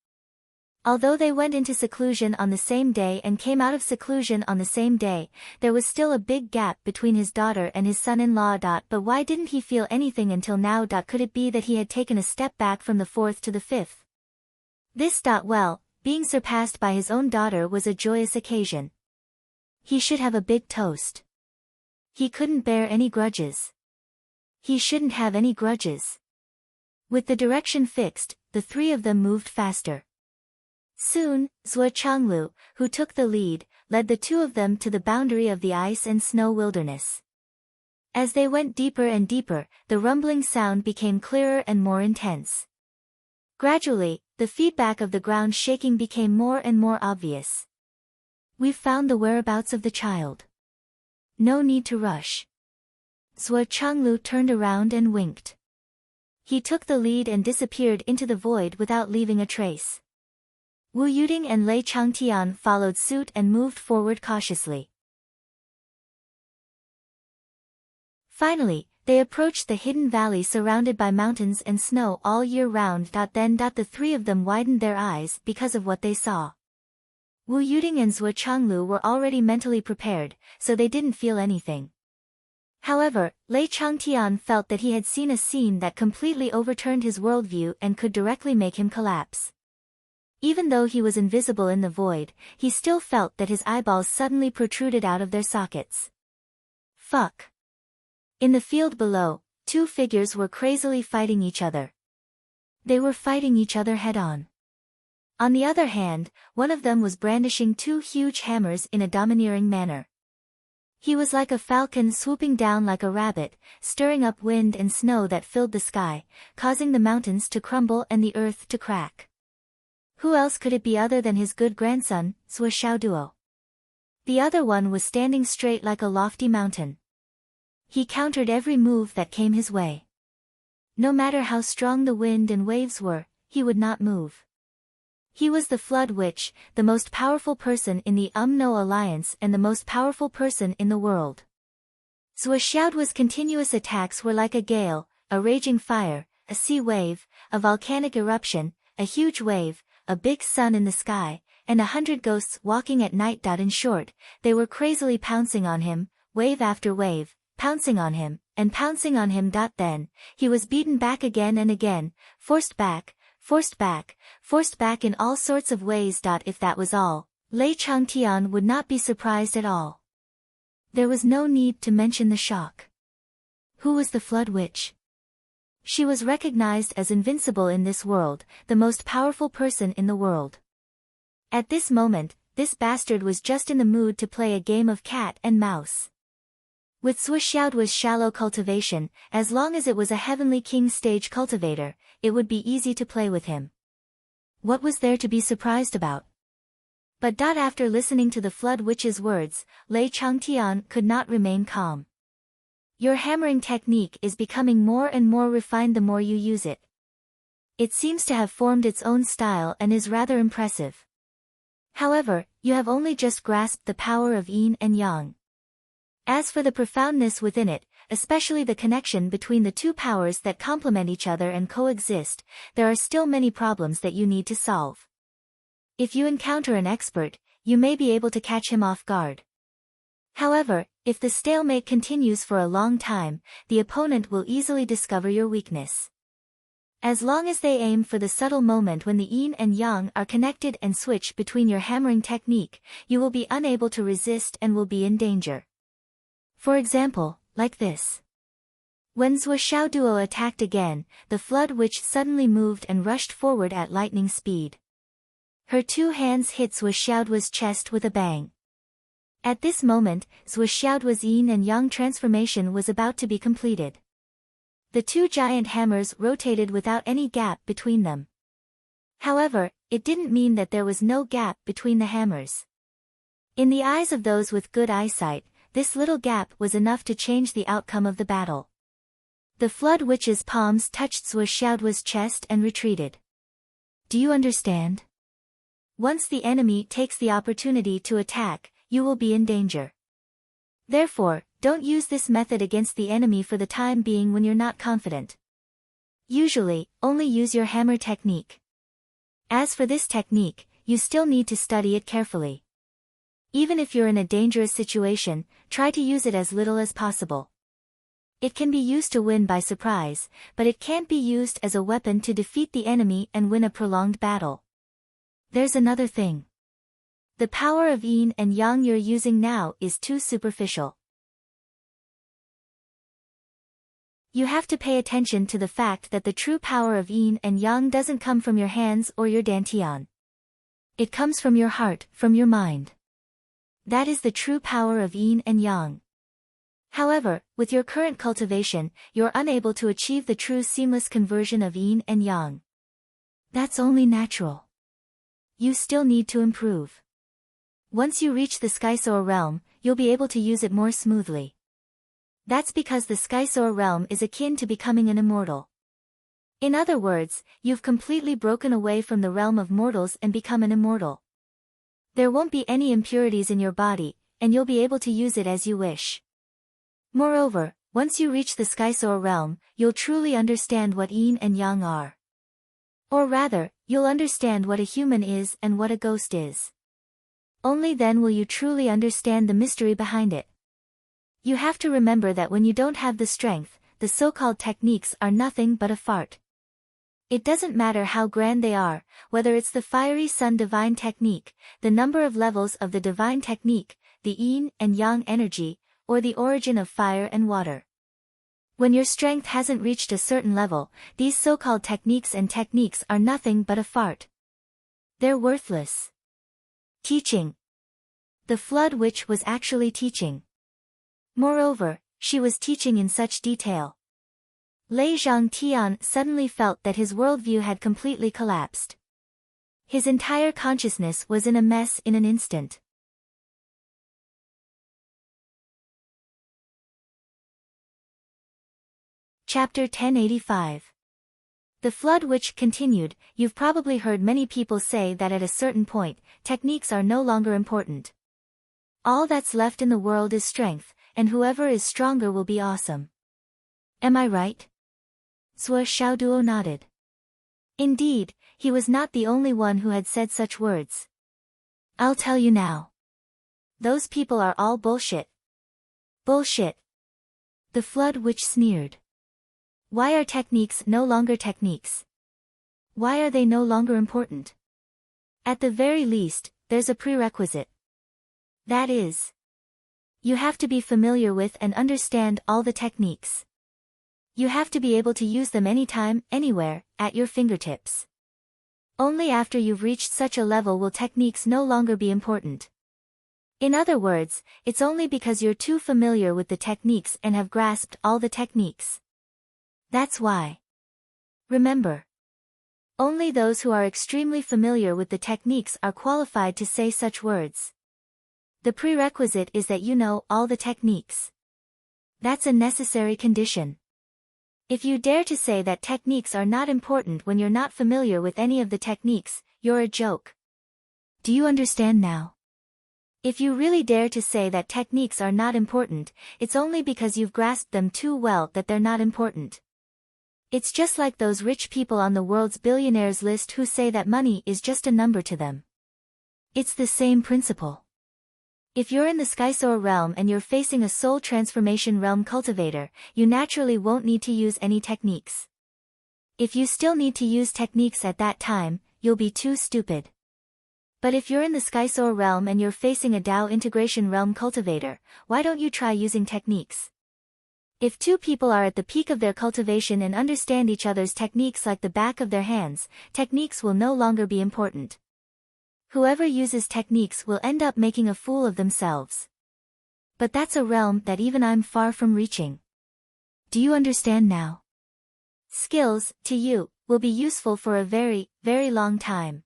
Although they went into seclusion on the same day and came out of seclusion on the same day, there was still a big gap between his daughter and his son-in-law. But why didn't he feel anything until now? Could it be that he had taken a step back from the fourth to the fifth? This. Well, being surpassed by his own daughter was a joyous occasion. He should have a big toast. He couldn't bear any grudges. He shouldn't have any grudges. With the direction fixed, the three of them moved faster. Soon, Zhuo Changlu, who took the lead, led the two of them to the boundary of the ice and snow wilderness. As they went deeper and deeper, the rumbling sound became clearer and more intense. Gradually, the feedback of the ground shaking became more and more obvious. We've found the whereabouts of the child. No need to rush. Zhuo Changlu turned around and winked. He took the lead and disappeared into the void without leaving a trace. Wu Yuding and Lei Changtian followed suit and moved forward cautiously. Finally, they approached the hidden valley surrounded by mountains and snow all year round. Then the three of them widened their eyes because of what they saw. Wu Yuding and Zhuo Changlu were already mentally prepared, so they didn't feel anything. However, Lei Changtian felt that he had seen a scene that completely overturned his worldview and could directly make him collapse. Even though he was invisible in the void, he still felt that his eyeballs suddenly protruded out of their sockets. Fuck. In the field below, two figures were crazily fighting each other. They were fighting each other head-on. On the other hand, one of them was brandishing two huge hammers in a domineering manner. He was like a falcon swooping down like a rabbit, stirring up wind and snow that filled the sky, causing the mountains to crumble and the earth to crack. Who else could it be other than his good grandson, Zhuo Xiaoduo? The other one was standing straight like a lofty mountain. He countered every move that came his way. No matter how strong the wind and waves were, he would not move. He was the Flood Witch, the most powerful person in the No Alliance and the most powerful person in the world. Zhuo Xiaoduo's continuous attacks were like a gale, a raging fire, a sea wave, a volcanic eruption, a huge wave, a big sun in the sky, and 100 ghosts walking at night. In short, they were crazily pouncing on him, wave after wave, pouncing on him, and pouncing on him. Then, he was beaten back again and again, forced back in all sorts of ways. If that was all, Lei Changtian would not be surprised at all. There was no need to mention the shock. Who was the Flood Witch? She was recognized as invincible in this world, the most powerful person in the world. At this moment, this bastard was just in the mood to play a game of cat and mouse. With Zhuo Xiaoduo's shallow cultivation, as long as it was a Heavenly King stage cultivator, it would be easy to play with him. What was there to be surprised about? But after listening to the Flood Witch's words, Lei Changtian could not remain calm. Your hammering technique is becoming more and more refined the more you use it. It seems to have formed its own style and is rather impressive. However, you have only just grasped the power of yin and yang. As for the profoundness within it, especially the connection between the two powers that complement each other and coexist, there are still many problems that you need to solve. If you encounter an expert, you may be able to catch him off guard. However, if the stalemate continues for a long time, the opponent will easily discover your weakness. As long as they aim for the subtle moment when the yin and yang are connected and switch between your hammering technique, you will be unable to resist and will be in danger. For example, like this. When Zhuo Xiaoduo attacked again, the Flood Witch suddenly moved and rushed forward at lightning speed. Her two hands hit Zhuo Xiaoduo's chest with a bang. At this moment, Zhuo Xiaoduo's yin and yang transformation was about to be completed. The two giant hammers rotated without any gap between them. However, it didn't mean that there was no gap between the hammers. In the eyes of those with good eyesight, this little gap was enough to change the outcome of the battle. The Flood Witch's palms touched Zhuo Xiaoduo's chest and retreated. Do you understand? Once the enemy takes the opportunity to attack, you will be in danger. Therefore, don't use this method against the enemy for the time being when you're not confident. Usually, only use your hammer technique. As for this technique, you still need to study it carefully. Even if you're in a dangerous situation, try to use it as little as possible. It can be used to win by surprise, but it can't be used as a weapon to defeat the enemy and win a prolonged battle. There's another thing. The power of yin and yang you're using now is too superficial. You have to pay attention to the fact that the true power of yin and yang doesn't come from your hands or your dantian. It comes from your heart, from your mind. That is the true power of yin and yang. However, with your current cultivation, you're unable to achieve the true seamless conversion of yin and yang. That's only natural. You still need to improve. Once you reach the Skysoar realm, you'll be able to use it more smoothly. That's because the Skysoar realm is akin to becoming an immortal. In other words, you've completely broken away from the realm of mortals and become an immortal. There won't be any impurities in your body, and you'll be able to use it as you wish. Moreover, once you reach the Skysoar realm, you'll truly understand what yin and yang are. Or rather, you'll understand what a human is and what a ghost is. Only then will you truly understand the mystery behind it. You have to remember that when you don't have the strength, the so-called techniques are nothing but a fart. It doesn't matter how grand they are, whether it's the fiery sun divine technique, the number of levels of the divine technique, the yin and yang energy, or the origin of fire and water. When your strength hasn't reached a certain level, these so-called techniques are nothing but a fart. They're worthless. Teaching. The Flood Witch was actually teaching. Moreover, she was teaching in such detail. Lei Zhangtian suddenly felt that his worldview had completely collapsed. His entire consciousness was in a mess in an instant. Chapter 1085. The Flood Witch continued. You've probably heard many people say that at a certain point, techniques are no longer important. All that's left in the world is strength, and whoever is stronger will be awesome. Am I right? Zhuo Xiaoduo nodded. Indeed, he was not the only one who had said such words. I'll tell you now. Those people are all bullshit. Bullshit. The Flood Witch sneered. Why are techniques no longer techniques? Why are they no longer important? At the very least, there's a prerequisite. That is, you have to be familiar with and understand all the techniques. You have to be able to use them anytime, anywhere, at your fingertips. Only after you've reached such a level will techniques no longer be important. In other words, it's only because you're too familiar with the techniques and have grasped all the techniques. That's why. Remember. Only those who are extremely familiar with the techniques are qualified to say such words. The prerequisite is that you know all the techniques. That's a necessary condition. If you dare to say that techniques are not important when you're not familiar with any of the techniques, you're a joke. Do you understand now? If you really dare to say that techniques are not important, it's only because you've grasped them too well that they're not important. It's just like those rich people on the world's billionaires list who say that money is just a number to them. It's the same principle. If you're in the Skysoar realm and you're facing a soul transformation realm cultivator, you naturally won't need to use any techniques. If you still need to use techniques at that time, you'll be too stupid. But if you're in the Skysoar realm and you're facing a Dao integration realm cultivator, why don't you try using techniques? If two people are at the peak of their cultivation and understand each other's techniques like the back of their hands, techniques will no longer be important. Whoever uses techniques will end up making a fool of themselves. But that's a realm that even I'm far from reaching. Do you understand now? Skills, to you, will be useful for a very, very long time.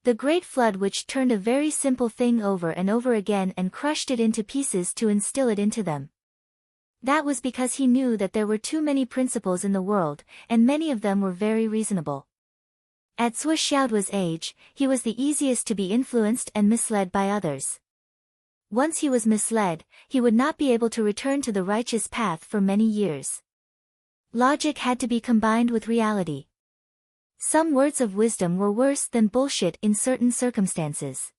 The Great Flood Witch turned a very simple thing over and over again and crushed it into pieces to instill it into them. That was because he knew that there were too many principles in the world, and many of them were very reasonable. At Zhuo Xiaoduo's age, he was the easiest to be influenced and misled by others. Once he was misled, he would not be able to return to the righteous path for many years. Logic had to be combined with reality. Some words of wisdom were worse than bullshit in certain circumstances.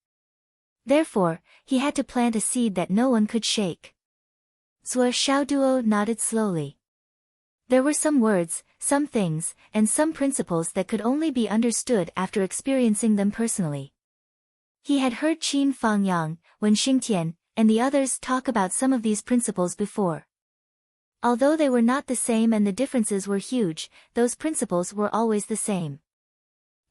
Therefore, he had to plant a seed that no one could shake. Zhuo Xiaoduo nodded slowly. There were some words, some things, and some principles that could only be understood after experiencing them personally. He had heard Qin Fangyang, Wen Xingtian, and the others talk about some of these principles before. Although they were not the same and the differences were huge, those principles were always the same.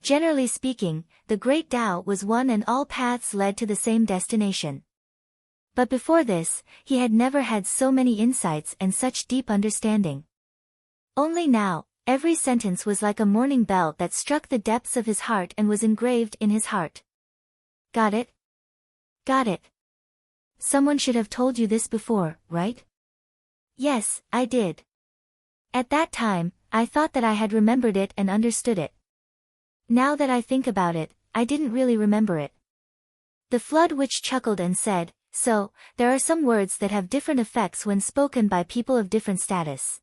Generally speaking, the Great Tao was one and all paths led to the same destination. But before this, he had never had so many insights and such deep understanding. Only now, every sentence was like a morning bell that struck the depths of his heart and was engraved in his heart. Got it? Got it. Someone should have told you this before, right? Yes, I did. At that time, I thought that I had remembered it and understood it. Now that I think about it, I didn't really remember it. The Flood Witch chuckled and said, so, there are some words that have different effects when spoken by people of different status.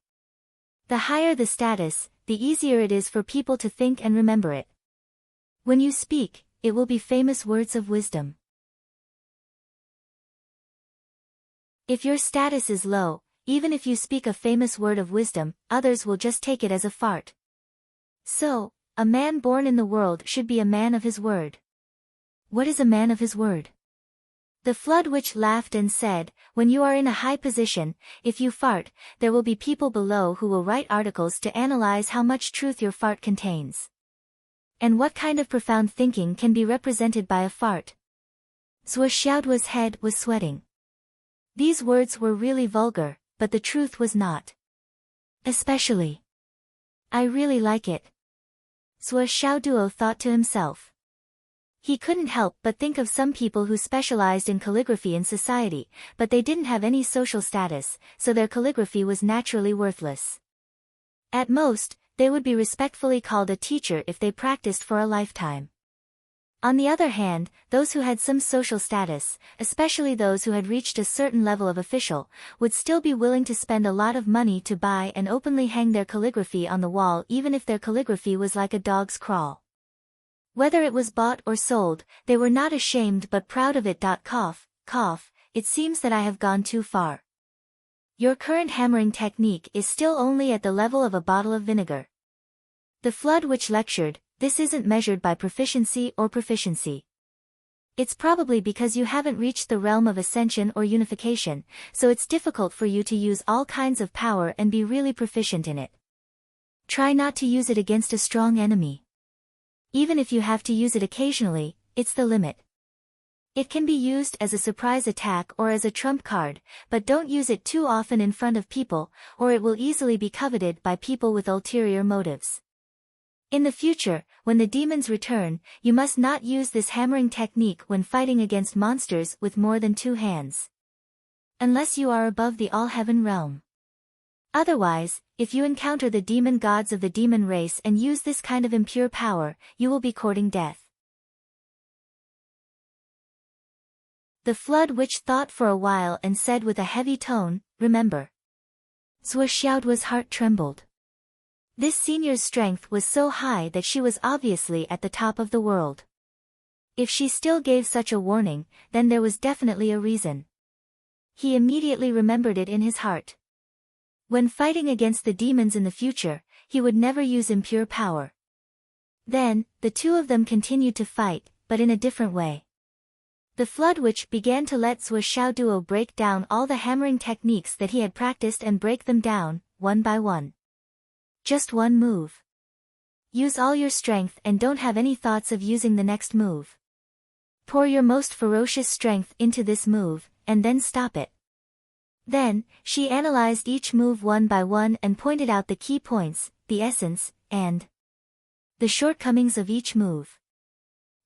The higher the status, the easier it is for people to think and remember it. When you speak, it will be famous words of wisdom. If your status is low, even if you speak a famous word of wisdom, others will just take it as a fart. So, a man born in the world should be a man of his word. What is a man of his word? The Flood Witch laughed and said, when you are in a high position, if you fart, there will be people below who will write articles to analyze how much truth your fart contains. And what kind of profound thinking can be represented by a fart? Zhuo Xiaoduo's head was sweating. These words were really vulgar, but the truth was not. Especially. I really like it. Zhuo Xiaoduo thought to himself. He couldn't help but think of some people who specialized in calligraphy in society, but they didn't have any social status, so their calligraphy was naturally worthless. At most, they would be respectfully called a teacher if they practiced for a lifetime. On the other hand, those who had some social status, especially those who had reached a certain level of official, would still be willing to spend a lot of money to buy and openly hang their calligraphy on the wall even if their calligraphy was like a dog's crawl. Whether it was bought or sold, they were not ashamed but proud of it. Cough, cough, it seems that I have gone too far. Your current hammering technique is still only at the level of a bottle of vinegar. The Flood Witch lectured, this isn't measured by proficiency or proficiency. It's probably because you haven't reached the realm of ascension or unification, so it's difficult for you to use all kinds of power and be really proficient in it. Try not to use it against a strong enemy. Even if you have to use it occasionally, it's the limit. It can be used as a surprise attack or as a trump card, but don't use it too often in front of people, or it will easily be coveted by people with ulterior motives. In the future, when the demons return, you must not use this hammering technique when fighting against monsters with more than 2 hands. Unless you are above the all-heaven realm. Otherwise, if you encounter the demon gods of the demon race and use this kind of impure power, you will be courting death. The Flood Witch thought for a while and said with a heavy tone, remember. Zhuo Xiaoduo's heart trembled. This senior's strength was so high that she was obviously at the top of the world. If she still gave such a warning, then there was definitely a reason. He immediately remembered it in his heart. When fighting against the demons in the future, he would never use impure power. Then, the two of them continued to fight, but in a different way. The Flood Witch began to let Zhuo Xiaoduo break down all the hammering techniques that he had practiced and break them down, one by one. Just one move. Use all your strength and don't have any thoughts of using the next move. Pour your most ferocious strength into this move, and then stop it. Then, she analyzed each move one by one and pointed out the key points, the essence, and the shortcomings of each move.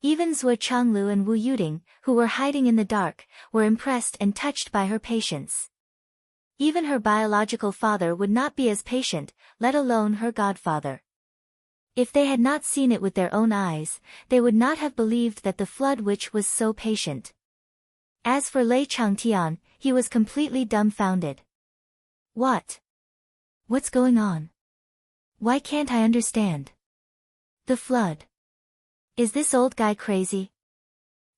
Even Zhuo Changlu and Wu Yuding, who were hiding in the dark, were impressed and touched by her patience. Even her biological father would not be as patient, let alone her godfather. If they had not seen it with their own eyes, they would not have believed that the Flood Witch was so patient. As for Lei Changtian, he was completely dumbfounded. What's going on? Why can't I understand? The flood. Is this old guy crazy?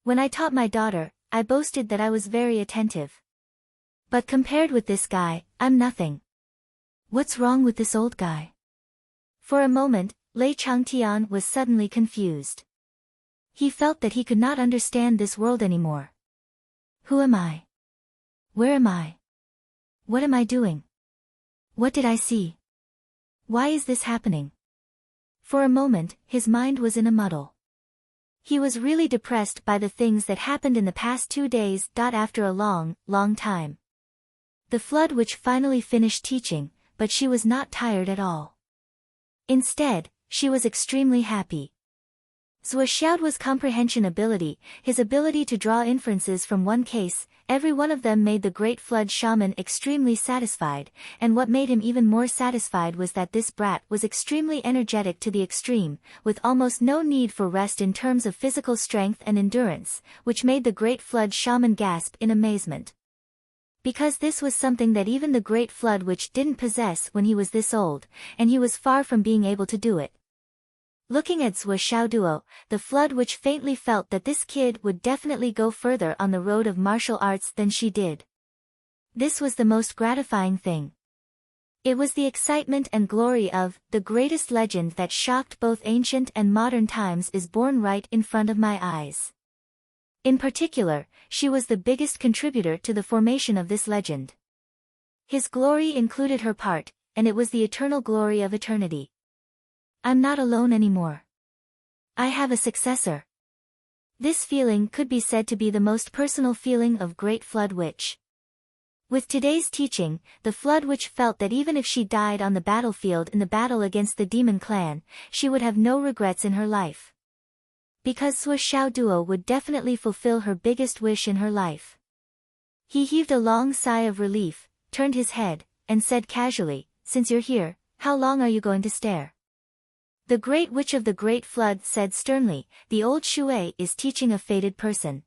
When I taught my daughter, I boasted that I was very attentive. But compared with this guy, I'm nothing. What's wrong with this old guy? For a moment, Lei Changtian was suddenly confused. He felt that he could not understand this world anymore. Who am I? Where am I? What am I doing? What did I see? Why is this happening? For a moment, his mind was in a muddle. He was really depressed by the things that happened in the past 2 days. After a long, long time. The flood which finally finished teaching, but she was not tired at all. Instead, she was extremely happy. Zhuo Xiaoduo's comprehension ability, his ability to draw inferences from one case, every one of them made the great flood shaman extremely satisfied, and what made him even more satisfied was that this brat was extremely energetic to the extreme, with almost no need for rest in terms of physical strength and endurance, which made the great flood shaman gasp in amazement. Because this was something that even the great flood which didn't possess when he was this old, and he was far from being able to do it. Looking at Zhuo Xiaoduo, the flood which faintly felt that this kid would definitely go further on the road of martial arts than she did. This was the most gratifying thing. It was the excitement and glory of the greatest legend that shocked both ancient and modern times is born right in front of my eyes. In particular, she was the biggest contributor to the formation of this legend. His glory included her part, and it was the eternal glory of eternity. I'm not alone anymore. I have a successor. This feeling could be said to be the most personal feeling of Great Flood Witch. With today's teaching, the Flood Witch felt that even if she died on the battlefield in the battle against the demon clan, she would have no regrets in her life. Because Zhuo Xiaoduo would definitely fulfill her biggest wish in her life. He heaved a long sigh of relief, turned his head, and said casually, "Since you're here, how long are you going to stare?" The Great Witch of the Great Flood said sternly, "The old Shui is teaching a fated person.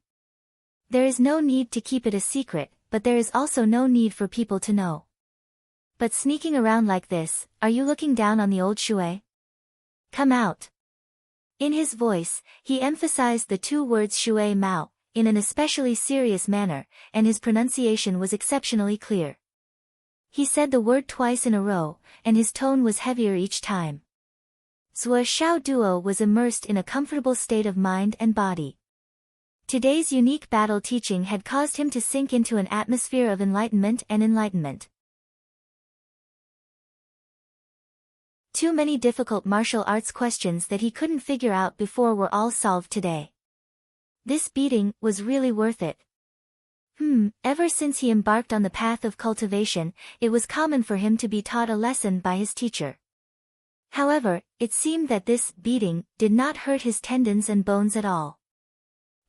There is no need to keep it a secret, but there is also no need for people to know. But sneaking around like this, are you looking down on the old Shui? Come out." In his voice, he emphasized the 2 words Shui Mao, in an especially serious manner, and his pronunciation was exceptionally clear. He said the word twice in a row, and his tone was heavier each time. Zhuo Xiaoduo was immersed in a comfortable state of mind and body. Today's unique battle teaching had caused him to sink into an atmosphere of enlightenment and enlightenment. Too many difficult martial arts questions that he couldn't figure out before were all solved today. This beating was really worth it. Ever since he embarked on the path of cultivation, it was common for him to be taught a lesson by his teacher. However, it seemed that this beating did not hurt his tendons and bones at all.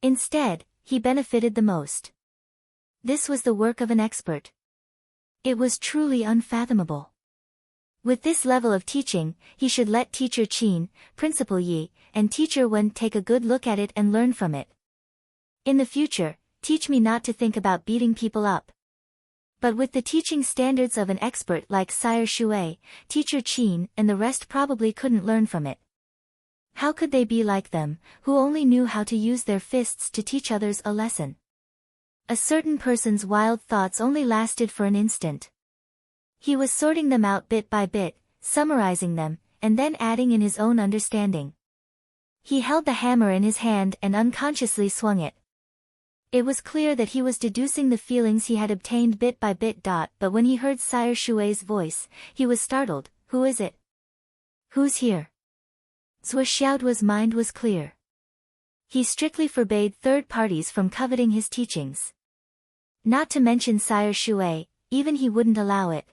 Instead, he benefited the most. This was the work of an expert. It was truly unfathomable. With this level of teaching, he should let Teacher Qin, Principal Yi, and Teacher Wen take a good look at it and learn from it. In the future, teach me not to think about beating people up. But with the teaching standards of an expert like Sire Shui, Teacher Qin and the rest probably couldn't learn from it. How could they be like them, who only knew how to use their fists to teach others a lesson? A certain person's wild thoughts only lasted for an instant. He was sorting them out bit by bit, summarizing them, and then adding in his own understanding. He held the hammer in his hand and unconsciously swung it. It was clear that he was deducing the feelings he had obtained bit by bit. But when he heard Sire Shui's voice, he was startled. Who is it? Who's here? Zhuo Xiaoduo's mind was clear. He strictly forbade third parties from coveting his teachings. Not to mention Sire Shui, even he wouldn't allow it.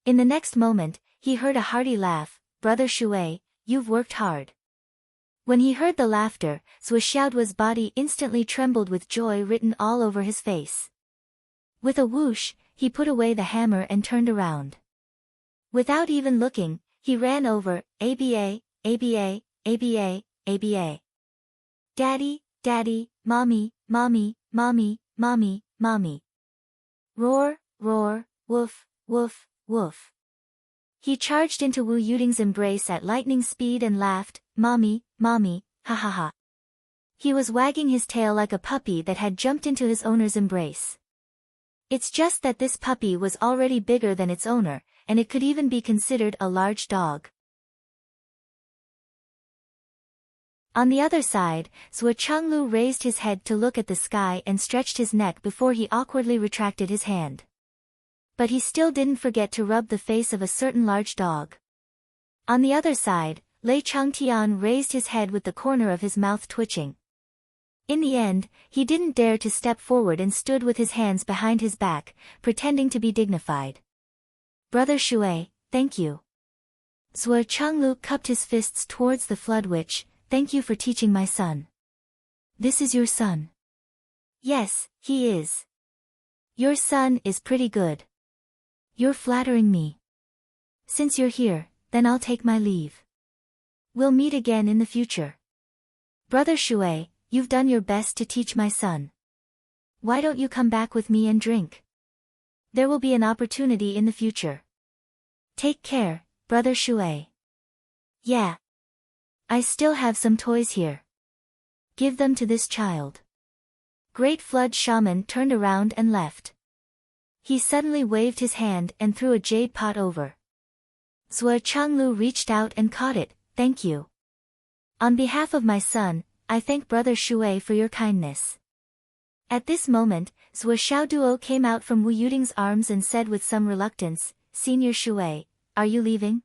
In the next moment, he heard a hearty laugh. Brother Shui, you've worked hard. When he heard the laughter, Zhuo Xiaoduo's body instantly trembled with joy written all over his face. With a whoosh, he put away the hammer and turned around. Without even looking, he ran over, ABA, ABA, ABA, ABA. Daddy, Daddy, Mommy, Mommy, Mommy, Mommy, Mommy. Roar, roar, woof, woof, woof. He charged into Wu Yuding's embrace at lightning speed and laughed, "Mommy, mommy, ha ha ha." He was wagging his tail like a puppy that had jumped into his owner's embrace. It's just that this puppy was already bigger than its owner, and it could even be considered a large dog. On the other side, Zhuo Chenglu raised his head to look at the sky and stretched his neck before he awkwardly retracted his hand. But he still didn't forget to rub the face of a certain large dog. On the other side, Lei Changtian raised his head with the corner of his mouth twitching. In the end, he didn't dare to step forward and stood with his hands behind his back, pretending to be dignified. "Brother Shui, thank you." Zhuo Chenglu cupped his fists towards the flood witch. "Thank you for teaching my son." "This is your son?" "Yes, he is." "Your son is pretty good." "You're flattering me." "Since you're here, then I'll take my leave. We'll meet again in the future." "Brother Shui, you've done your best to teach my son. Why don't you come back with me and drink? There will be an opportunity in the future. Take care, Brother Shui." "Yeah. I still have some toys here. Give them to this child." Great Flood Shaman turned around and left. He suddenly waved his hand and threw a jade pot over. Zhuo Chenglu reached out and caught it. "Thank you. On behalf of my son, I thank Brother Shui for your kindness." At this moment, Zhuo Xiaoduo came out from Wu Yuding's arms and said with some reluctance, "Senior Shui, are you leaving?"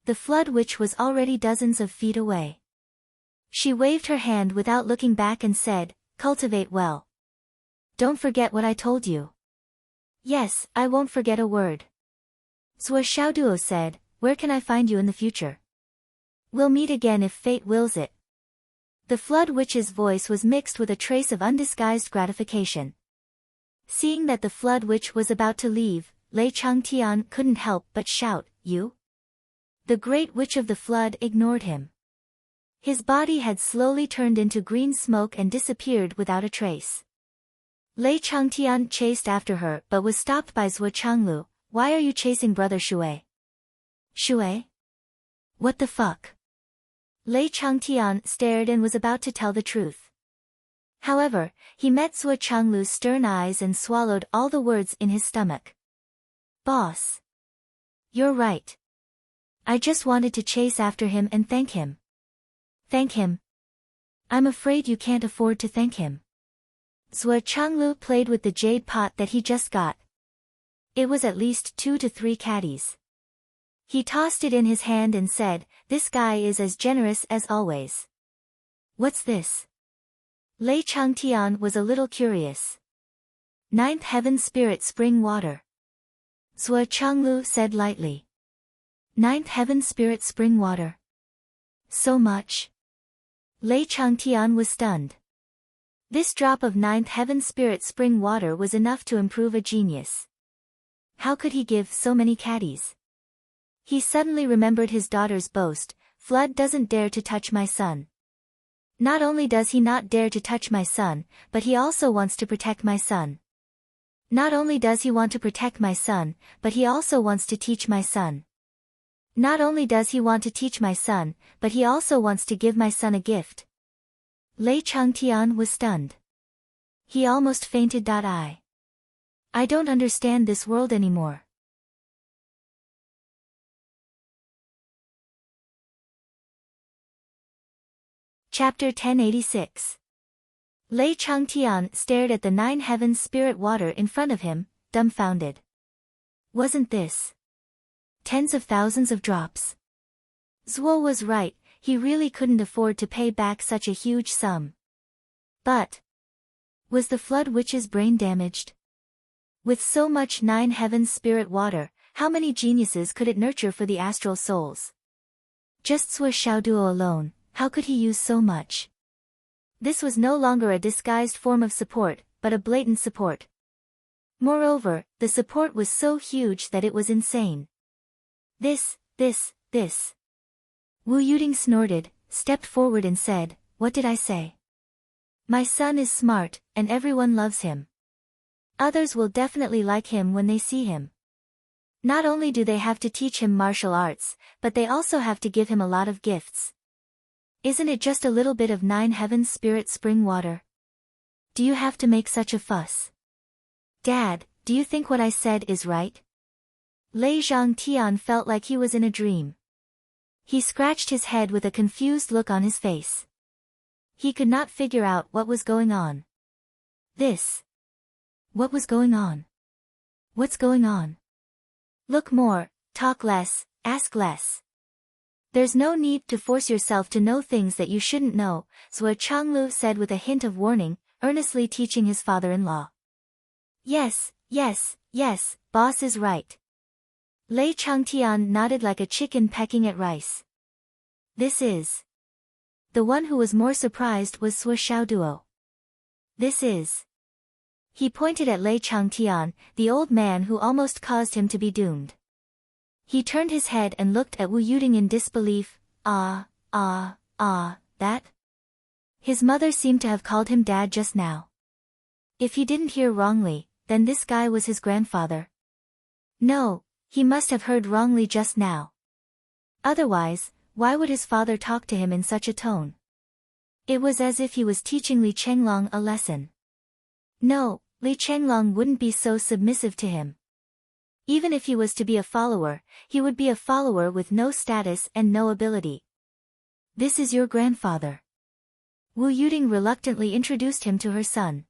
The flood witch was already dozens of feet away. She waved her hand without looking back and said, "Cultivate well. Don't forget what I told you." "Yes, I won't forget a word." Zhuo Xiaoduo said, "Where can I find you in the future?" "We'll meet again if fate wills it." The flood witch's voice was mixed with a trace of undisguised gratification. Seeing that the flood witch was about to leave, Lei Changtian couldn't help but shout, "You?" The great witch of the flood ignored him. His body had slowly turned into green smoke and disappeared without a trace. Lei Changtian chased after her but was stopped by Zhuo Chenglu. "Why are you chasing Brother Shui?" "Shui? What the fuck?" Lei Changtian stared and was about to tell the truth. However, he met Zhuo Chenglu's stern eyes and swallowed all the words in his stomach. "Boss. You're right. I just wanted to chase after him and thank him." "Thank him? I'm afraid you can't afford to thank him." Zhuo Chenglu played with the jade pot that he just got. It was at least 2 to 3 caddies. He tossed it in his hand and said, "This guy is as generous as always." "What's this?" Lei Changtian was a little curious. "Ninth Heaven Spirit Spring Water." Zhuo Chenglu said lightly. "Ninth Heaven Spirit Spring Water? So much?" Lei Changtian was stunned. This drop of Ninth Heaven Spirit Spring Water was enough to improve a genius. How could he give so many caddies? He suddenly remembered his daughter's boast, "Flood doesn't dare to touch my son." Not only does he not dare to touch my son, but he also wants to protect my son. Not only does he want to protect my son, but he also wants to teach my son. Not only does he want to teach my son, but he also wants to give my son a gift. Lei Changtian was stunned. He almost fainted. I don't understand this world anymore. Chapter 1086. Lei Changtian stared at the 9 heavens spirit water in front of him, dumbfounded. Wasn't this tens of thousands of drops? Zhuo was right, he really couldn't afford to pay back such a huge sum. But was the flood witch's brain damaged? With so much 9 heavens spirit water, how many geniuses could it nurture for the astral souls? Just Zhuo Xiaoduo alone, how could he use so much? This was no longer a disguised form of support, but a blatant support. Moreover, the support was so huge that it was insane. This. Wu Yuding snorted, stepped forward and said, "What did I say? My son is smart, and everyone loves him. Others will definitely like him when they see him. Not only do they have to teach him martial arts, but they also have to give him a lot of gifts. Isn't it just a little bit of 9 heavens spirit spring water? Do you have to make such a fuss? Dad, do you think what I said is right? Lei Zhangtian felt like he was in a dream. He scratched his head with a confused look on his face. He could not figure out what was going on. What was going on? What's going on? Look more, talk less, ask less. There's no need to force yourself to know things that you shouldn't know, Zhuo Changlu said with a hint of warning, earnestly teaching his father-in-law. Yes, boss is right. Lei Changtian nodded like a chicken pecking at rice. This is. The one who was more surprised was Zhuo Xiaoduo. This is. He pointed at Lei Changtian, the old man who almost caused him to be doomed. He turned his head and looked at Wu Yuding in disbelief. That? His mother seemed to have called him dad just now. If he didn't hear wrongly, then this guy was his grandfather. No, he must have heard wrongly just now. Otherwise, why would his father talk to him in such a tone? It was as if he was teaching Li Chenglong a lesson. No, Li Chenglong wouldn't be so submissive to him. Even if he was to be a follower, he would be a follower with no status and no ability. This is your grandfather. Wu Yuding reluctantly introduced him to her son.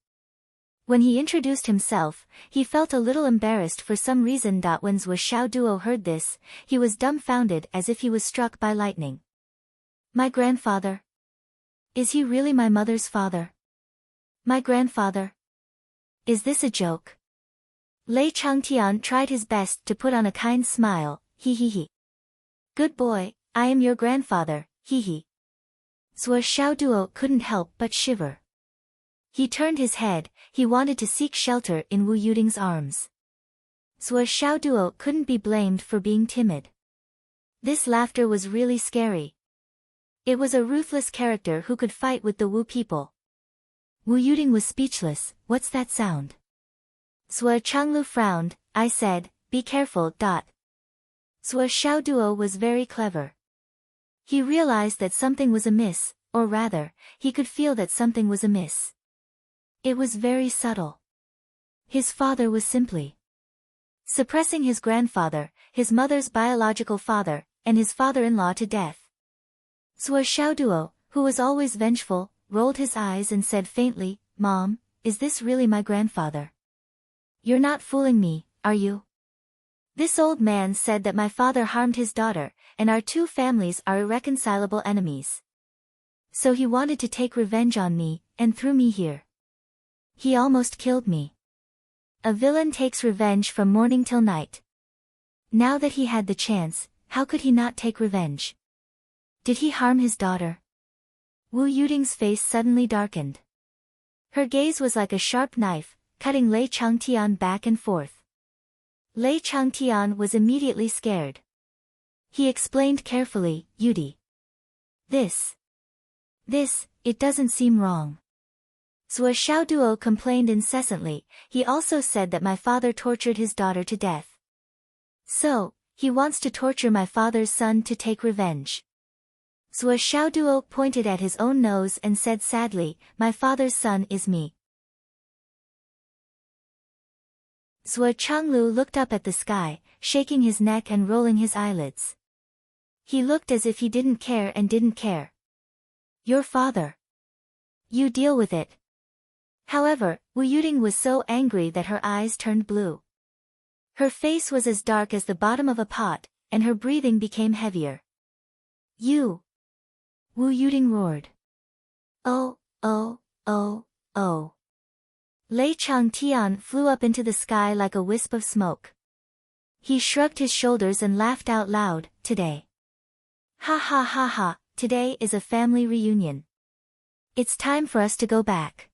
When he introduced himself, he felt a little embarrassed for some reason. When Zhuo Xiaoduo heard this, he was dumbfounded as if he was struck by lightning. My grandfather? Is he really my mother's father? My grandfather? Is this a joke? Lei Changtian tried his best to put on a kind smile, he. Good boy, I am your grandfather, he. Zhuo Xiaoduo couldn't help but shiver. He turned his head, he wanted to seek shelter in Wu Yuding's arms. Zhuo Xiaoduo couldn't be blamed for being timid. This laughter was really scary. It was a ruthless character who could fight with the Wu people. Wu Yuding was speechless. What's that sound? Zhuo Changlu frowned. I said, be careful. Zhuo Xiaoduo was very clever. He realized that something was amiss, or rather, he could feel that something was amiss. It was very subtle. His father was simply suppressing his grandfather, his mother's biological father, and his father-in-law to death. Zhuo Xiaoduo, who was always vengeful, rolled his eyes and said faintly, Mom, is this really my grandfather? You're not fooling me, are you? This old man said that my father harmed his daughter, and our two families are irreconcilable enemies. So he wanted to take revenge on me, and threw me here. He almost killed me. A villain takes revenge from morning till night. Now that he had the chance, how could he not take revenge? Did he harm his daughter? Wu Yuding's face suddenly darkened. Her gaze was like a sharp knife, cutting Lei Changtian back and forth. Lei Changtian was immediately scared. He explained carefully, Yudi. This, it doesn't seem wrong. Zhuo Xiaoduo complained incessantly. He also said that my father tortured his daughter to death. So, he wants to torture my father's son to take revenge. Zhuo Xiaoduo pointed at his own nose and said sadly, my father's son is me. Zhuo Changlu looked up at the sky, shaking his neck and rolling his eyelids. He looked as if he didn't care and didn't care. Your father. You deal with it. However, Wu Yuding was so angry that her eyes turned blue. Her face was as dark as the bottom of a pot, and her breathing became heavier. You! Wu Yuding roared. Oh. Lei Changtian flew up into the sky like a wisp of smoke. He shrugged his shoulders and laughed out loud, today. Ha, today is a family reunion. It's time for us to go back.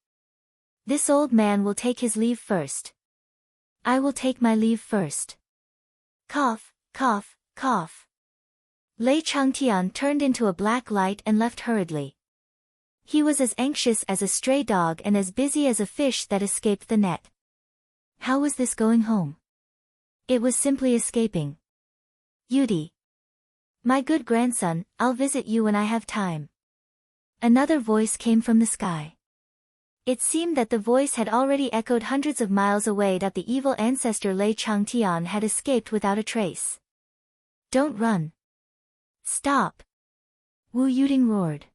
This old man will take his leave first. I will take my leave first. Cough. Lei Changtian turned into a black light and left hurriedly. He was as anxious as a stray dog and as busy as a fish that escaped the net. How was this going home? It was simply escaping. Yudi. My good grandson, I'll visit you when I have time. Another voice came from the sky. It seemed that the voice had already echoed hundreds of miles away, that the evil ancestor Lei Changtian had escaped without a trace. Don't run. Stop. Wu Yuding roared.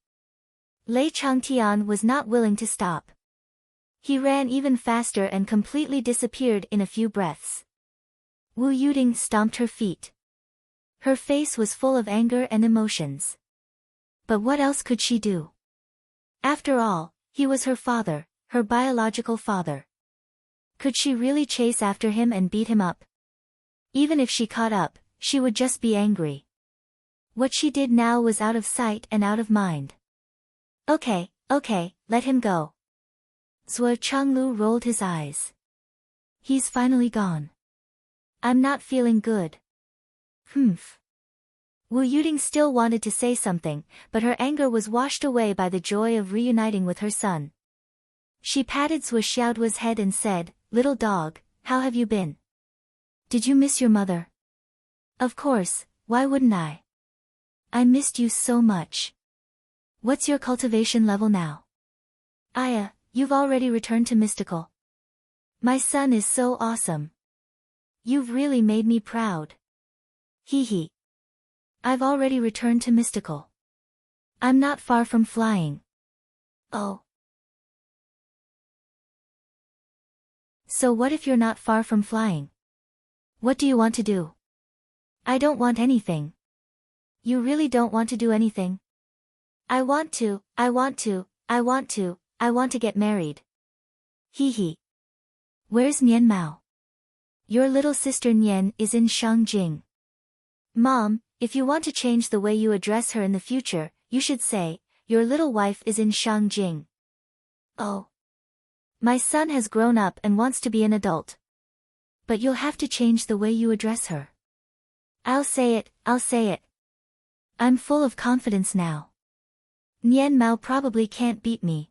Lei Changtian was not willing to stop. He ran even faster and completely disappeared in a few breaths. Wu Yuding stomped her feet. Her face was full of anger and emotions. But what else could she do? After all, he was her father, her biological father. Could she really chase after him and beat him up? Even if she caught up, she would just be angry. What she did now was out of sight and out of mind. Okay, let him go. Zhuo Changlu rolled his eyes. He's finally gone. I'm not feeling good. Humph. Wu Yuding still wanted to say something, but her anger was washed away by the joy of reuniting with her son. She patted Zhuo Xiaoduo's head and said, Little dog, how have you been? Did you miss your mother? Of course, why wouldn't I? I missed you so much. What's your cultivation level now? Aya, you've already returned to mystical. My son is so awesome. You've really made me proud. Hee hee. I've already returned to mystical. I'm not far from flying. Oh. So what if you're not far from flying? What do you want to do? I don't want anything. You really don't want to do anything? I want to get married. Hee hee. Where's Nian Mao? Your little sister Nian is in Shangjing. Mom, if you want to change the way you address her in the future, you should say, your little wife is in Shangjing. Oh. My son has grown up and wants to be an adult. But you'll have to change the way you address her. I'll say it. I'm full of confidence now. Nian Mao probably can't beat me.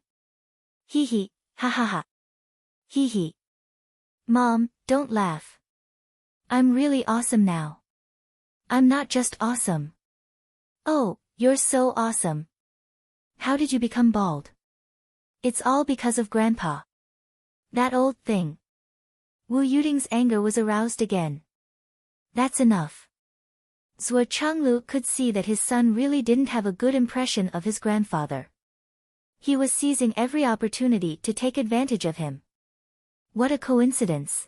Hee hee, ha ha ha. Hee hee. Mom, don't laugh. I'm really awesome now. I'm not just awesome. Oh, you're so awesome. How did you become bald? It's all because of Grandpa. That old thing. Wu Yuding's anger was aroused again. That's enough. Zhuo Changlu could see that his son really didn't have a good impression of his grandfather. He was seizing every opportunity to take advantage of him. What a coincidence.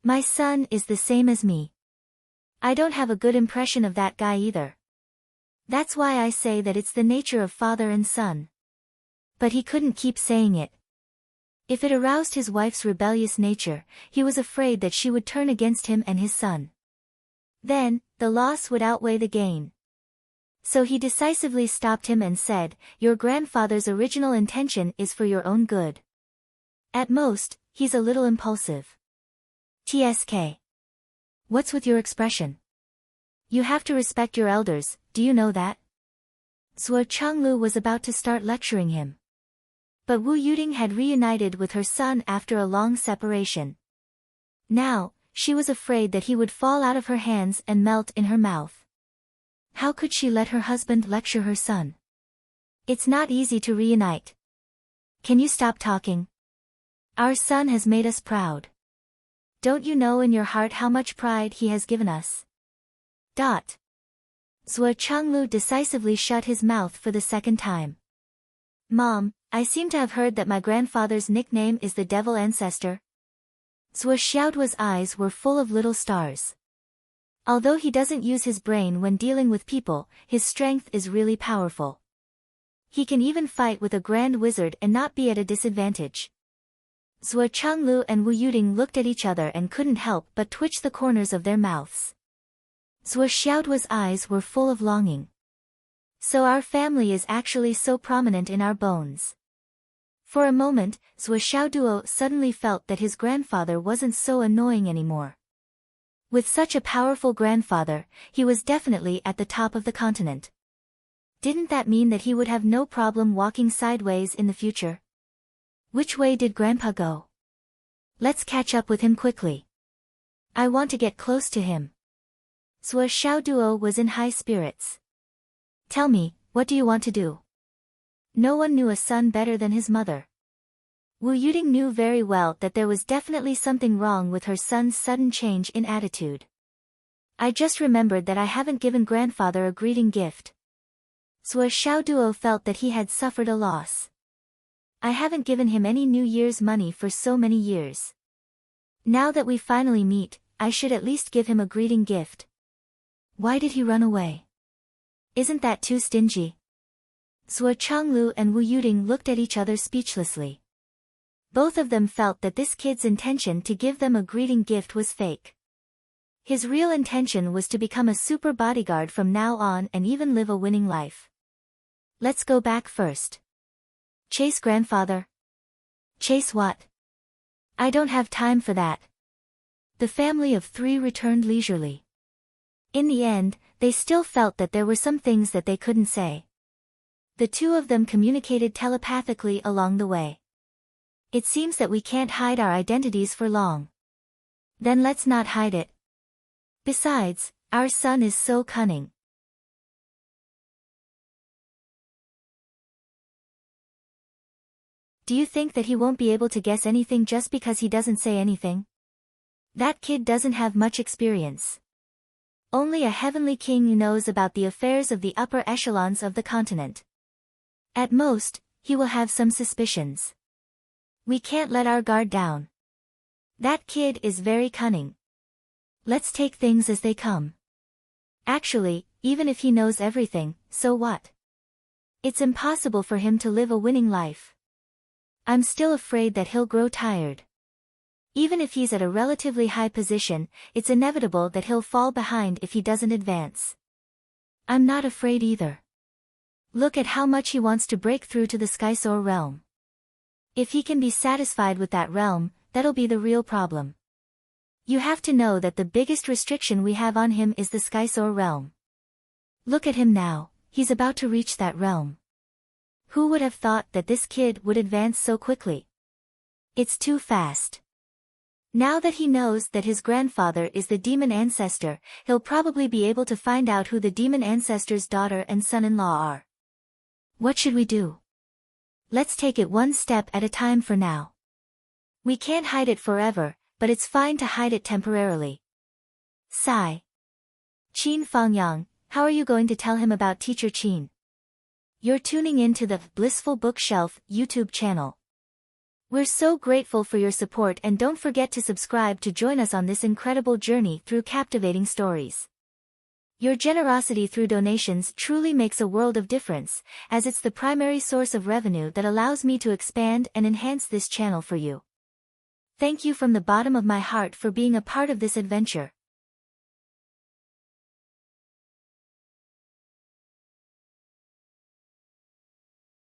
My son is the same as me. I don't have a good impression of that guy either. That's why I say that it's the nature of father and son. But he couldn't keep saying it. If it aroused his wife's rebellious nature, he was afraid that she would turn against him and his son. Then, the loss would outweigh the gain. So he decisively stopped him and said, Your grandfather's original intention is for your own good. At most, he's a little impulsive. TSK. What's with your expression? You have to respect your elders, do you know that? Zhuo Changlu was about to start lecturing him. But Wu Yuding had reunited with her son after a long separation. Now, she was afraid that he would fall out of her hands and melt in her mouth. How could she let her husband lecture her son? It's not easy to reunite. Can you stop talking? Our son has made us proud. Don't you know in your heart how much pride he has given us? Zhuo Changlu decisively shut his mouth for the second time. Mom, I seem to have heard that my grandfather's nickname is the Devil Ancestor. Zhuo Xiaoduo's eyes were full of little stars. Although he doesn't use his brain when dealing with people, his strength is really powerful. He can even fight with a grand wizard and not be at a disadvantage. Zhuo Changlu and Wu Yuding looked at each other and couldn't help but twitch the corners of their mouths. Zhuo Xiaoduo's eyes were full of longing. So our family is actually so prominent in our bones. For a moment, Zhuo Xiaoduo suddenly felt that his grandfather wasn't so annoying anymore. With such a powerful grandfather, he was definitely at the top of the continent. Didn't that mean that he would have no problem walking sideways in the future? Which way did Grandpa go? Let's catch up with him quickly. I want to get close to him. Sua Xiaoduo was in high spirits. Tell me, what do you want to do? No one knew a son better than his mother. Wu Yuding knew very well that there was definitely something wrong with her son's sudden change in attitude. I just remembered that I haven't given grandfather a greeting gift. Sua Xiaoduo felt that he had suffered a loss. I haven't given him any New Year's money for so many years. Now that we finally meet, I should at least give him a greeting gift. Why did he run away? Isn't that too stingy? Sua Changlu and Wu Yuding looked at each other speechlessly. Both of them felt that this kid's intention to give them a greeting gift was fake. His real intention was to become a super bodyguard from now on and even live a winning life. Let's go back first. Chase grandfather. Chase what? I don't have time for that. The family of three returned leisurely. In the end, they still felt that there were some things that they couldn't say. The two of them communicated telepathically along the way. It seems that we can't hide our identities for long. Then let's not hide it. Besides, our son is so cunning. Do you think that he won't be able to guess anything just because he doesn't say anything? That kid doesn't have much experience. Only a heavenly king knows about the affairs of the upper echelons of the continent. At most, he will have some suspicions. We can't let our guard down. That kid is very cunning. Let's take things as they come. Actually, even if he knows everything, so what? It's impossible for him to live a winning life. I'm still afraid that he'll grow tired. Even if he's at a relatively high position, it's inevitable that he'll fall behind if he doesn't advance. I'm not afraid either. Look at how much he wants to break through to the Skysoar realm. If he can be satisfied with that realm, that'll be the real problem. You have to know that the biggest restriction we have on him is the Skysoar realm. Look at him now, he's about to reach that realm. Who would have thought that this kid would advance so quickly? It's too fast. Now that he knows that his grandfather is the demon ancestor, he'll probably be able to find out who the demon ancestor's daughter and son-in-law are. What should we do? Let's take it one step at a time for now. We can't hide it forever, but it's fine to hide it temporarily. Sigh. Qin Fangyang, how are you going to tell him about Teacher Qin? You're tuning in to the Blissful Bookshelf YouTube channel. We're so grateful for your support and don't forget to subscribe to join us on this incredible journey through captivating stories. Your generosity through donations truly makes a world of difference, as it's the primary source of revenue that allows me to expand and enhance this channel for you. Thank you from the bottom of my heart for being a part of this adventure.